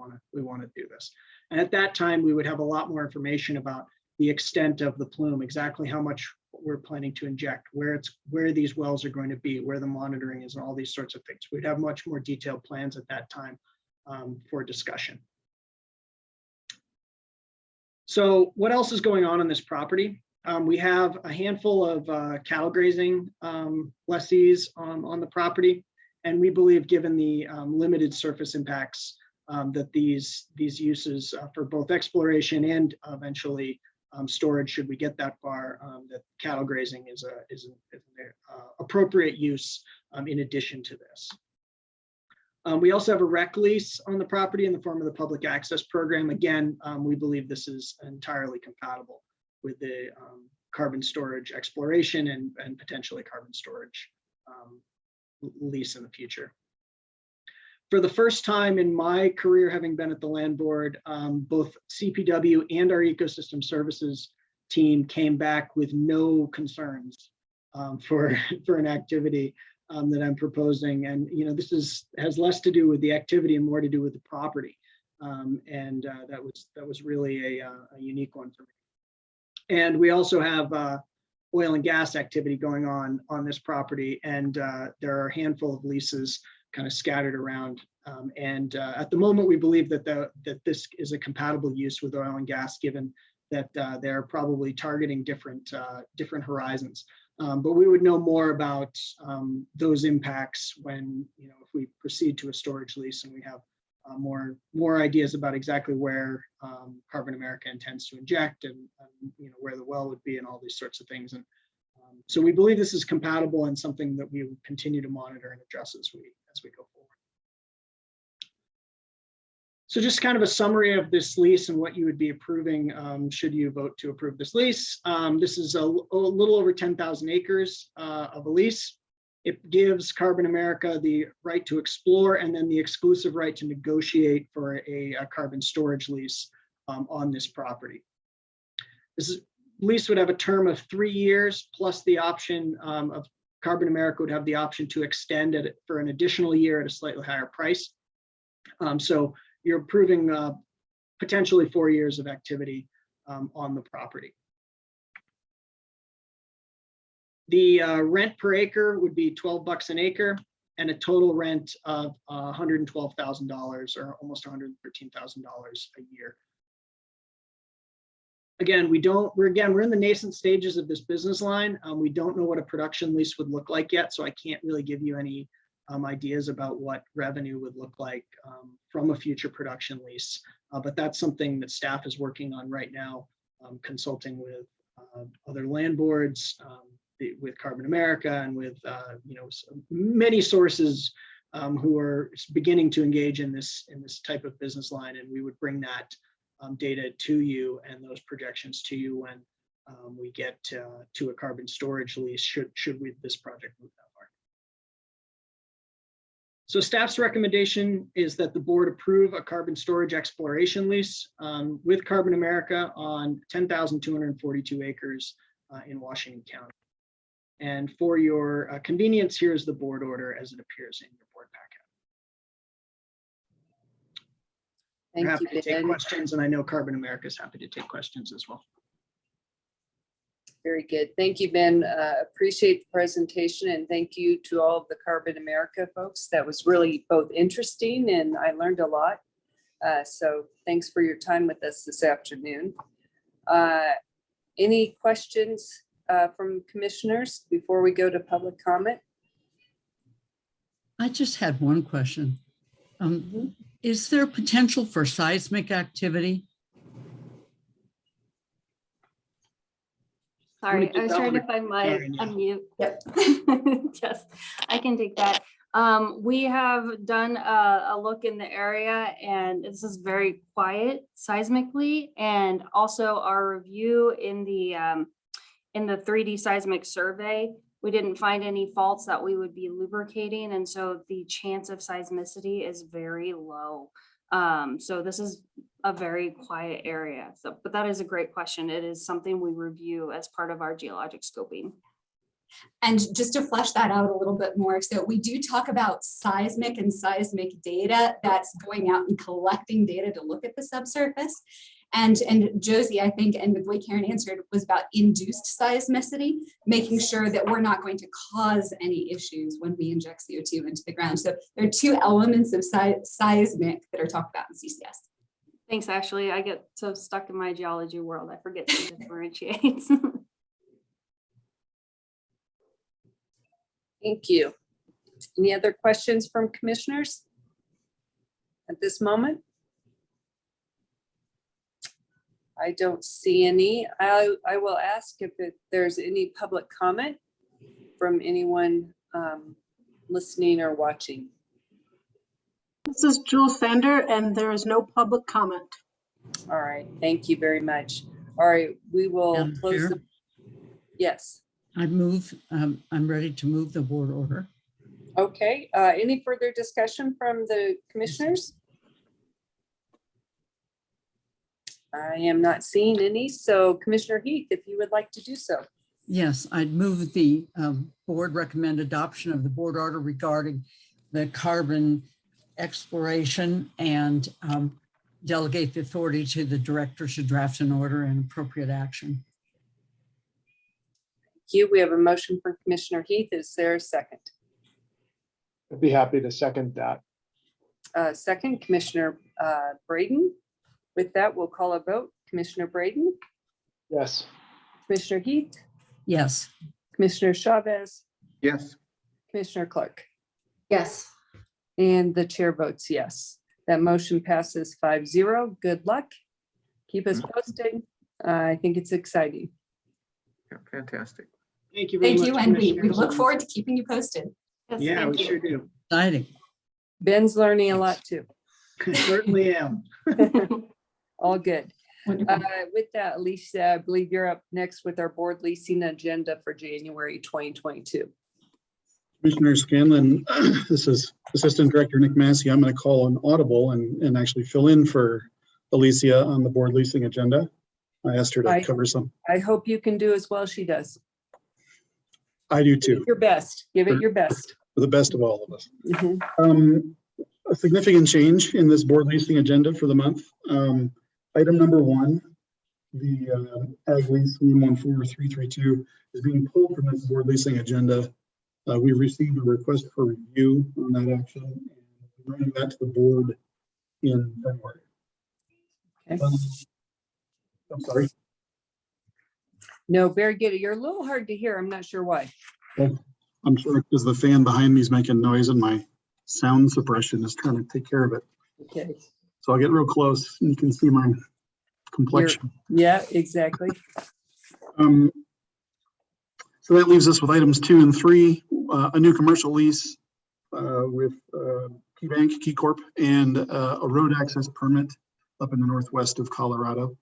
want to do this. And at that time, we would have a lot more information about the extent of the plume, exactly how much we're planning to inject, where these wells are going to be, where the monitoring is, and all these sorts of things. We'd have much more detailed plans at that time for discussion. So what else is going on this property? We have a handful of cattle grazing lessees on the property, and we believe, given the limited surface impacts, that these uses for both exploration and eventually storage, should we get that far, that cattle grazing is an appropriate use in addition to this. We also have a rec lease on the property in the form of the public access program. Again, we believe this is entirely compatible with the carbon storage exploration and potentially carbon storage lease in the future. For the first time in my career, having been at the land board, both CPW and our ecosystem services team came back with no concerns for an activity that I'm proposing. And this has less to do with the activity and more to do with the property. That was really a unique one for me. And we also have oil and gas activity going on this property, and there are a handful of leases kind of scattered around. At the moment, we believe that this is a compatible use with oil and gas, given that they're probably targeting different horizons. But we would know more about those impacts when, if we proceed to a storage lease and we have more ideas about exactly where Carbon America intends to inject and where the well would be and all these sorts of things. And so we believe this is compatible and something that we will continue to monitor and address as we go forward. So just kind of a summary of this lease and what you would be approving should you vote to approve this lease. This is a little over 10,000 acres of a lease. It gives Carbon America the right to explore and then the exclusive right to negotiate for a carbon storage lease on this property. This lease would have a term of 3 years plus the option of Carbon America would have the option to extend it for an additional year at a slightly higher price. So you're approving potentially 4 years of activity on the property. The rent per acre would be $12 an acre and a total rent of $112,000 or almost $113,000 a year. Again, we're in the nascent stages of this business line. We don't know what a production lease would look like yet, so I can't really give you any ideas about what revenue would look like from a future production lease. But that's something that staff is working on right now, consulting with other land boards, with Carbon America, and with many sources who are beginning to engage in this type of business line, and we would bring that data to you and those projections to you when we get to a carbon storage lease should this project move that far. So staff's recommendation is that the board approve a carbon storage exploration lease with Carbon America on 10,242 acres in Washington County. And for your convenience, here is the board order as it appears in your board packet. We're happy to take questions, and I know Carbon America is happy to take questions as well. Very good. Thank you, Ben. Appreciate the presentation, and thank you to all of the Carbon America folks. That was really both interesting and I learned a lot. So thanks for your time with us this afternoon. Any questions from commissioners before we go to public comment? I just had one question. Is there potential for seismic activity? Sorry, I was trying to find my unmute. Yep. Yes, I can take that. We have done a look in the area, and this is very quiet seismically, and also our review in the 3D seismic survey, we didn't find any faults that we would be lubricating, and so the chance of seismicity is very low. So this is a very quiet area. So, but that is a great question. It is something we review as part of our geologic scoping. And just to flesh that out a little bit more, so we do talk about seismic and seismic data that's going out and collecting data to look at the subsurface. And Josie, I think, and the way Karen answered was about induced seismicity, making sure that we're not going to cause any issues when we inject CO2 into the ground. So there are two elements of seismic that are talked about in CCS. Thanks, Ashley. I get so stuck in my geology world, I forget to differentiate. Thank you. Any other questions from commissioners at this moment? I don't see any. I will ask if there's any public comment from anyone listening or watching. This is Jules Sander, and there is no public comment. All right, thank you very much. All right, we will close the. Yes. I move, I'm ready to move the board order. Okay, any further discussion from the commissioners? I am not seeing any, so Commissioner Heath, if you would like to do so. Yes, I'd move the board recommend adoption of the board order regarding the carbon exploration and delegate the authority to the director to draft an order and appropriate action. Thank you. We have a motion from Commissioner Heath. Is there a second? I'd be happy to second that. Second, Commissioner Braden. With that, we'll call a vote. Commissioner Braden? Yes. Commissioner Heath? Yes. Commissioner Chavez? Yes. Commissioner Clark? Yes. And the chair votes yes. That motion passes 5-0. Good luck. Keep us posted. I think it's exciting. Yeah, fantastic. Thank you very much. Thank you, and we look forward to keeping you posted. Yes, Yeah, we sure do. Exciting. Ben's learning a lot too. Certainly am. All good. With that, Alicia, I believe you're up next with our board leasing agenda for January 2022. Commissioner Scanlon, this is Assistant Director Nick Massey. I'm going to call an audible and actually fill in for Alicia on the board leasing agenda. I asked her to cover some. I hope you can do as well as she does. I do Give too. it your best. Give it your best. For the best of all of us. Mhm. A significant change in this board leasing agenda for the month. Item number 1, the Ag Lease 114332 is being pulled from this board leasing agenda. We've received a request for review on that action and we're bringing that to the board in February. Okay. I'm sorry. No, very good. You're a little hard to hear. I'm not sure why. Well, I'm sure because the fan behind me is making noise and my sound suppression is trying to take care of it. Okay. So I'll get real close and you can see my complexion. Yeah, exactly. So that leaves us with items 2 and 3, a new commercial lease with Key Bank, Key Corp, and a road access permit up in the northwest of Colorado.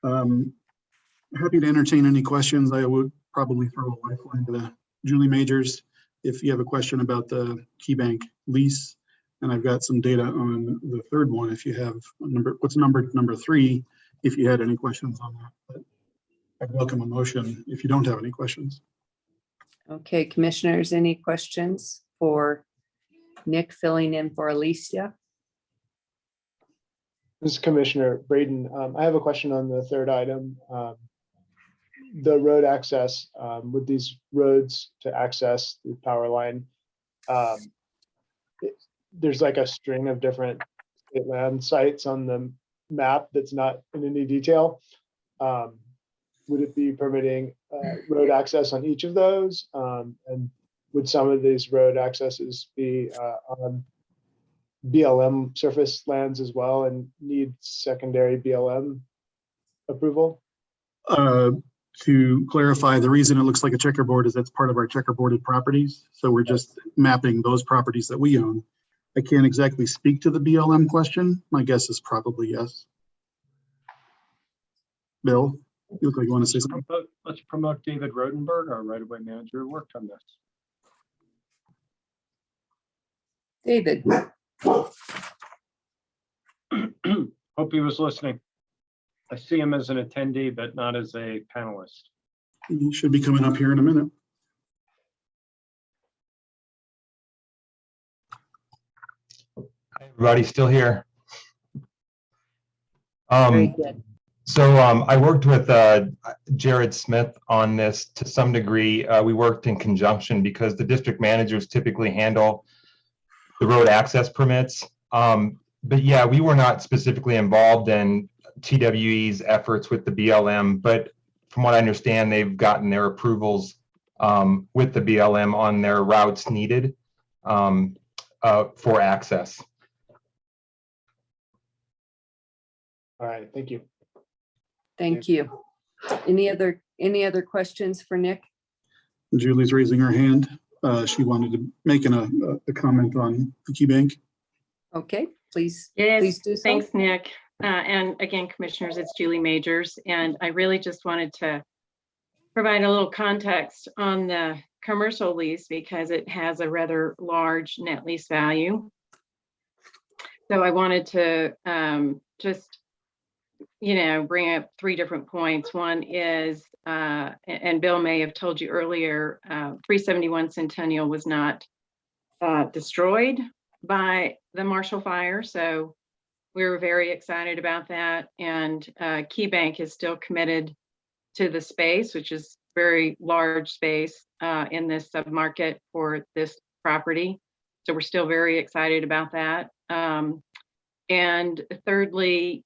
Happy to entertain any questions. I would probably throw a lifeline to Julie Majors if you have a question about the Key Bank lease. And I've got some data on the third one if you have what's number 3, if you had any questions on that. But I'd welcome a motion if you don't have any questions. Okay, commissioners, any questions for Nick filling in for Alicia? This is Commissioner Braden. I have a question on the third item. The road access, with these roads to access the power line, there's like a string of different state land sites on the map that's not in any detail. Would it be permitting road access on each of those? And would some of these road accesses be on BLM surface lands as well and need secondary BLM approval? To clarify, the reason it looks like a checkerboard is that's part of our checkerboarded properties. So we're just mapping those properties that we own. I can't exactly speak to the BLM question. My guess is probably yes. Bill, you look like you want to say something. Let's promote David Rodenberg, our right-of-way manager, who worked on this. David. Hope he was listening. I see him as an attendee, but not as a panelist. He should be coming up here in a minute. Everybody still here? Very good. So I worked with Jared Smith on this to some degree. We worked in conjunction because the district managers typically handle the road access permits. But yeah, we were not specifically involved in TWE's efforts with the BLM, but from what I understand, they've gotten their approvals with the BLM on their routes needed for access. All right, thank you. Thank you. Any other questions for Nick? Julie's raising her hand. She wanted to make a comment on the Key Bank. Okay, please. Yes, please do so. Thanks, Nick. And again, commissioners, it's Julie Majors, and I really just wanted to provide a little context on the commercial lease because it has a rather large net lease value. So I wanted to just, bring up 3 different points. One is, and Bill may have told you earlier, 371 Centennial was not destroyed by the Marshall Fire. So we were very excited about that. And Key Bank is still committed to the space, which is very large space in this submarket for this property. So we're still very excited about that. And thirdly,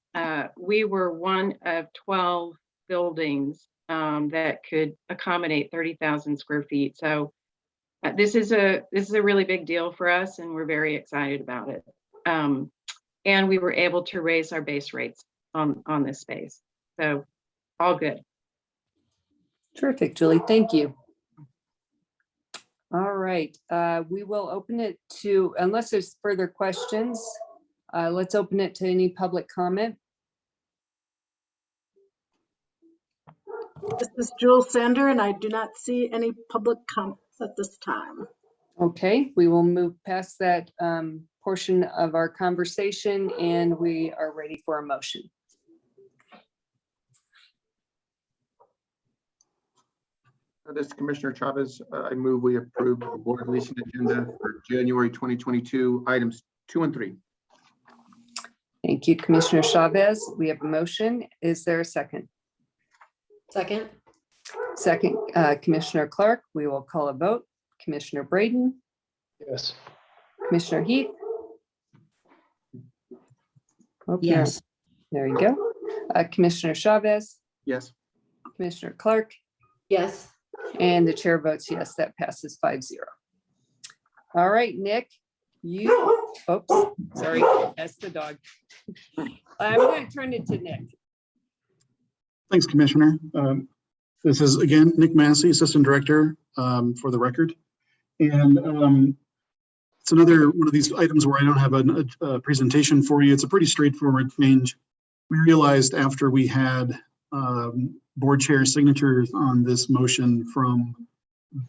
we were one of 12 buildings that could accommodate 30,000 square feet. So this is a really big deal for us, and we're very excited about it. And we were able to raise our base rates on this space. So all good. Terrific, Julie. Thank you. All right, we will open it to, unless there's further questions, let's open it to any public comment. This is Jules Sander, and I do not see any public comments at this time. Okay, we will move past that portion of our conversation and we are ready for a motion. This is Commissioner Chavez. I move we approve the board leasing agenda for January 2022, items 2 and 3. Thank you, Commissioner Chavez. We have a motion. Is there a second? Second. Second, Commissioner Clark. We will call a vote. Commissioner Braden, Yes. Commissioner Heath. Okay, Yes. there you go. Commissioner Chavez, Yes. Commissioner Clark, Yes. and the chair votes yes. That passes 5-0. All right, Nick, you, oops, sorry, that's the dog. I'm going to turn it to Nick. Thanks, Commissioner. This is again, Nick Massey, Assistant Director, for the record. And it's another one of these items where I don't have a presentation for you. It's a pretty straightforward change. We realized after we had board chair signatures on this motion from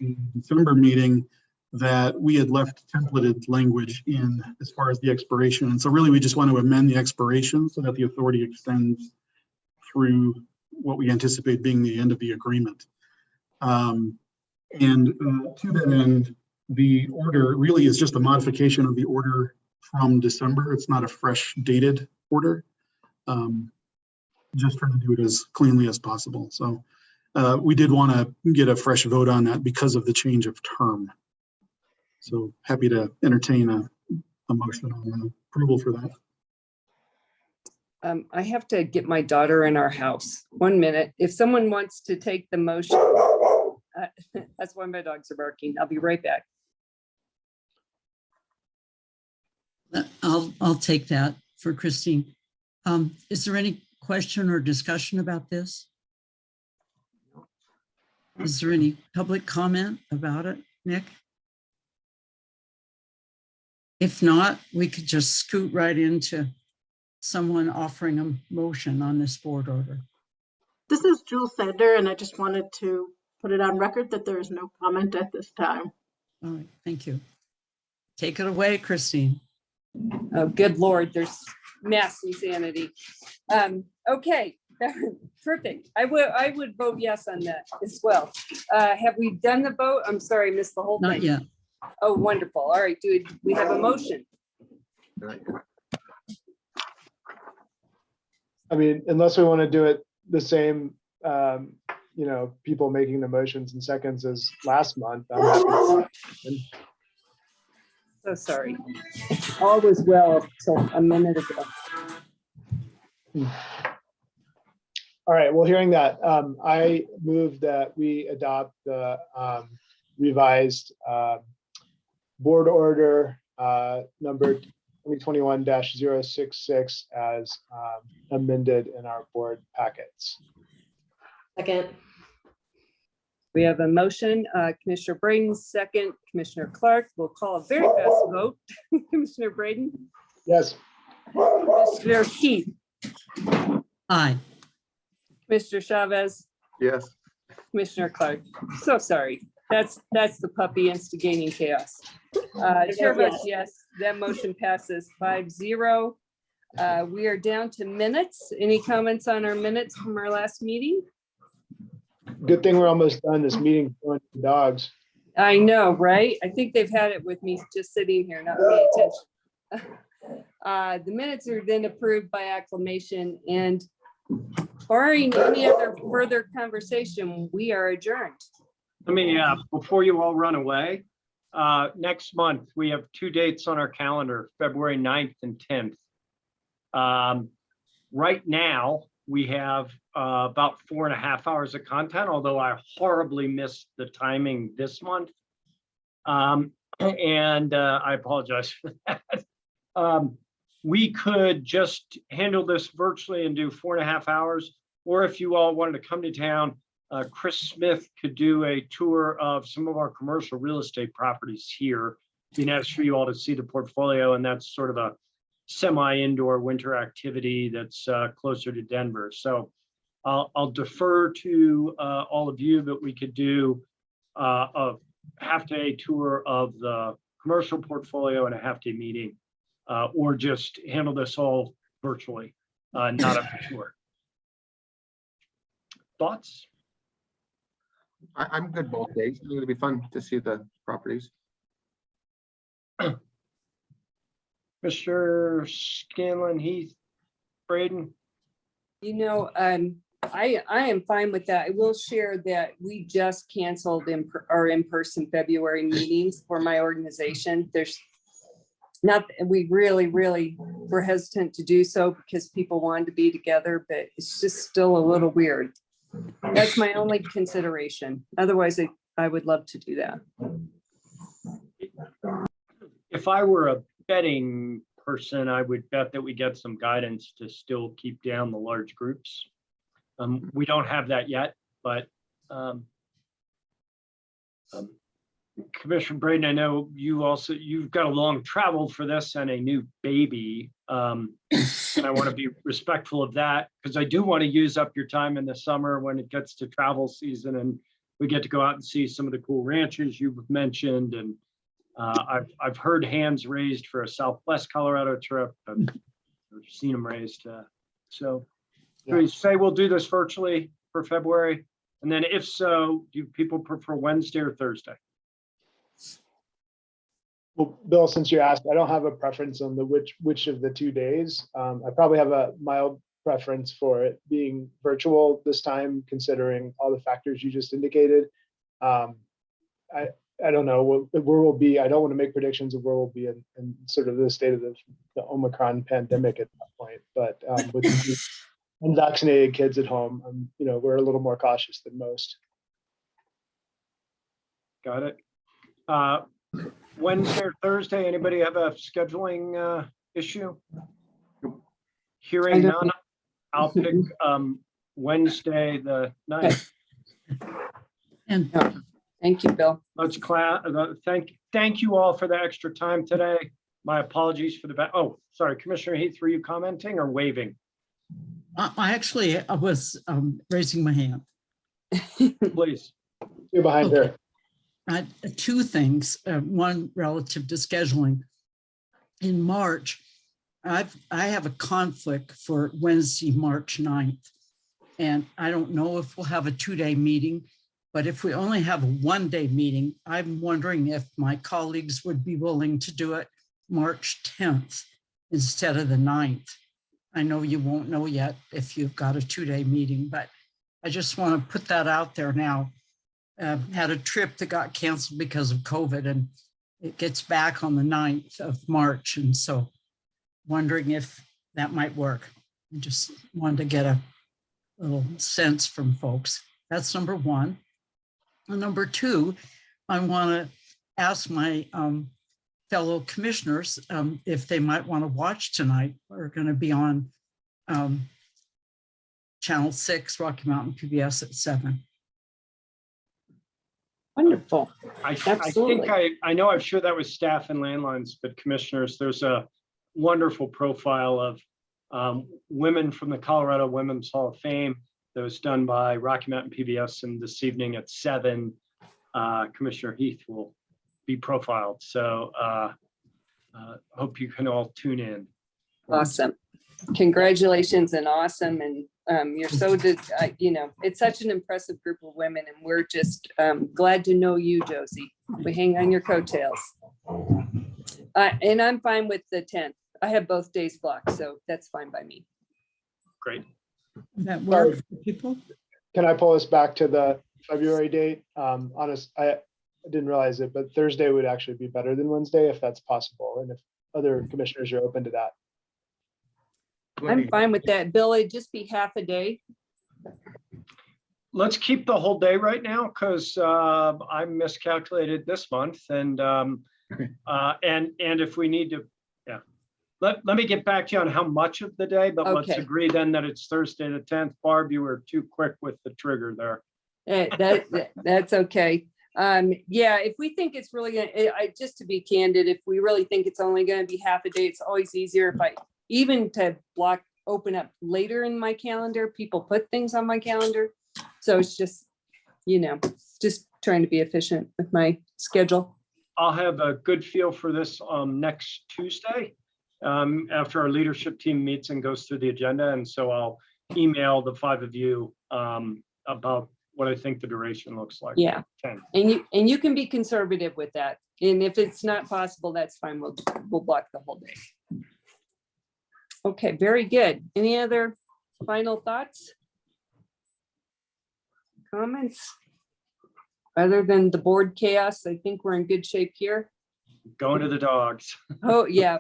the December meeting that we had left templated language in as far as the expiration. And so really we just want to amend the expiration so that the authority extends through what we anticipate being the end of the agreement. To that end, the order really is just a modification of the order from December. It's not a fresh dated order. Just trying to do it as cleanly as possible. So we did want to get a fresh vote on that because of the change of term. So happy to entertain a motion on approval for that. I have to get my daughter in our house. 1 minute. If someone wants to take the motion, that's why my dogs are barking. I'll be right back. I'll take that for Christine. Is there any question or discussion about this? Is there any public comment about it, Nick? If not, we could just scoot right into someone offering a motion on this board order. This is Jules Sander, and I just wanted to put it on record that there is no comment at this time. All right, thank you. Take it away, Christine. Oh, good Lord, there's mass insanity. Okay, perfect. I would vote yes on that as well. Have we done the vote? I'm sorry, I missed the whole thing. Not yet. Oh, wonderful. All right, do we have a motion? I mean, unless we want to do it the same, you know, people making the motions in seconds as last month. I'm happy to. So sorry. All was well till a minute ago. All right, well, hearing that, I move that we adopt the revised board order number 2021-066 as amended in our board packets. Second. We have a motion, Commissioner Braden, second, Commissioner Clark. We'll call a very fast vote. Commissioner Braden? Yes. Commissioner Heath? Aye. Commissioner Chavez? Yes. Commissioner Clark? So sorry. That's the puppy instigating chaos. Chair votes yes. That motion passes 5-0. We are down to minutes. Any comments on our minutes from our last meeting? Good thing we're almost done this meeting. Going to dogs. I know, right? I think they've had it with me just sitting here, not paying attention. The minutes are then approved by acclamation, and barring any other further conversation, we are adjourned. Let me, before you all run away, next month, we have 2 dates on our calendar, February 9th and 10th. Right now, we have about 4.5 hours of content, although I horribly missed the timing this month. And I apologize for that. We could just handle this virtually and do 4.5 hours, or if you all wanted to come to town, Chris Smith could do a tour of some of our commercial real estate properties here. Be nice for you all to see the portfolio, and that's sort of a semi-indoor winter activity that's closer to Denver. So I'll defer to all of you, but we could do a half-day tour of the commercial portfolio and a half-day meeting, or just handle this all virtually, not up to tour. Thoughts? I'm good both days. It'll be fun to see the properties. Mr. Scanlon, Heath, Braden? You know, I am fine with that. I will share that we just canceled our in-person February meetings for my organization. There's not, we really were hesitant to do so because people wanted to be together, but it's just still a little weird. That's my only consideration. Otherwise, I would love to do that. If I were a betting person, I would bet that we get some guidance to still keep down the large groups. We don't have that yet, but Commissioner Braden, I know you've got a long travel for this and a new baby. And I want to be respectful of that because I do want to use up your time in the summer when it gets to travel season and we get to go out and see some of the cool ranches you've mentioned. And I've heard hands raised for a Southwest Colorado trip. I've seen them raised. So we say we'll do this virtually for February. And then if so, do people prefer Wednesday or Thursday? Well, Bill, since you asked, I don't have a preference on the which of the 2 days. I probably have a mild preference for it being virtual this time, considering all the factors you just indicated. I don't know where we'll be. I don't want to make predictions of where we'll be in sort of the state of the Omicron pandemic at that point. But with the unvaccinated kids at home, we're a little more cautious than most. Got it. Wednesday or Thursday, anybody have a scheduling issue? Hearing none, I'll pick Wednesday the 9th. And thank you, Bill. Let's thank you all for the extra time today. My apologies for the oh, sorry, Commissioner Heath, were you commenting or waving? I was raising my hand. Please. You're behind her. Two things. One relative to scheduling. In March, I have a conflict for Wednesday, March 9th. And I don't know if we'll have a 2-day meeting, but if we only have a 1-day meeting, I'm wondering if my colleagues would be willing to do it March 10th instead of the 9th. I know you won't know yet if you've got a 2-day meeting, but I just want to put that out there now. Had a trip that got canceled because of COVID and it gets back on the 9th of March. And so wondering if that might work. I just wanted to get a little sense from folks. That's number one. And number two, I want to ask my fellow commissioners if they might want to watch tonight. We're going to be on Channel 6, Rocky Mountain PBS at 7. Wonderful. I think I know I've shared that with staff and landlines, but commissioners, there's a wonderful profile of women from the Colorado Women's Hall of Fame that was done by Rocky Mountain PBS, and this evening at 7, Commissioner Heath will be profiled. So hope you can all tune in. Awesome. Congratulations and awesome. And you're so, it's such an impressive group of women, and we're just glad to know you, Josie. We hang on your coattails. And I'm fine with the 10th. I have both days blocked, so that's fine by me. Great. That work for people? Can I pull us back to the February date? I didn't realize it, but Thursday would actually be better than Wednesday if that's possible, and if other commissioners are open to that. I'm fine with that. Bill, it'd just be half a day. Let's keep the whole day right now because I miscalculated this month, and if we need to, let me get back to you on how much of the day, but let's agree then that it's Thursday the 10th. Barb, you were too quick with the trigger there. That's okay. If we think it's really gonna, just to be candid, if we really think it's only going to be half a day, it's always easier if I even to open up later in my calendar. People put things on my calendar, so it's just, just trying to be efficient with my schedule. I'll have a good feel for this next Tuesday after our leadership team meets and goes through the agenda. And so I'll email the 5 of you about what I think the duration looks like. Yeah. 10. And you can be conservative with that. And if it's not possible, that's fine. We'll block the whole day. Okay, very good. Any other final thoughts? Comments? Other than the board chaos, I think we're in good shape here. Going to the dogs. Oh, yeah,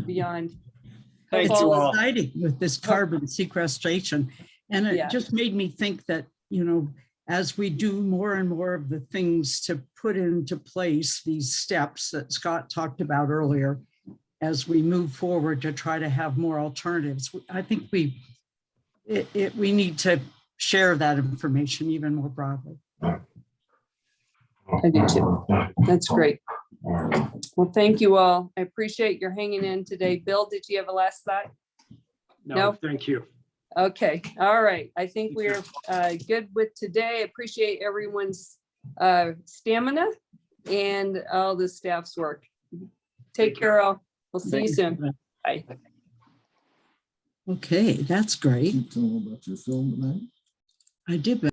beyond. Thank It's you all. exciting with this carbon sequestration. And it Yeah. just made me think that, as we do more and more of the things to put into place these steps that Scott talked about earlier, as we move forward to try to have more alternatives, I think we need to share that information even more broadly. I do too. That's great. Well, thank you all. I appreciate your hanging in today. Bill, did you have a last thought? No, thank you. Okay, all right. I think we're good with today. Appreciate everyone's stamina and all the staff's work. Take care all. We'll see you soon. Bye. Okay, that's great. Tell them about your film tonight. I did.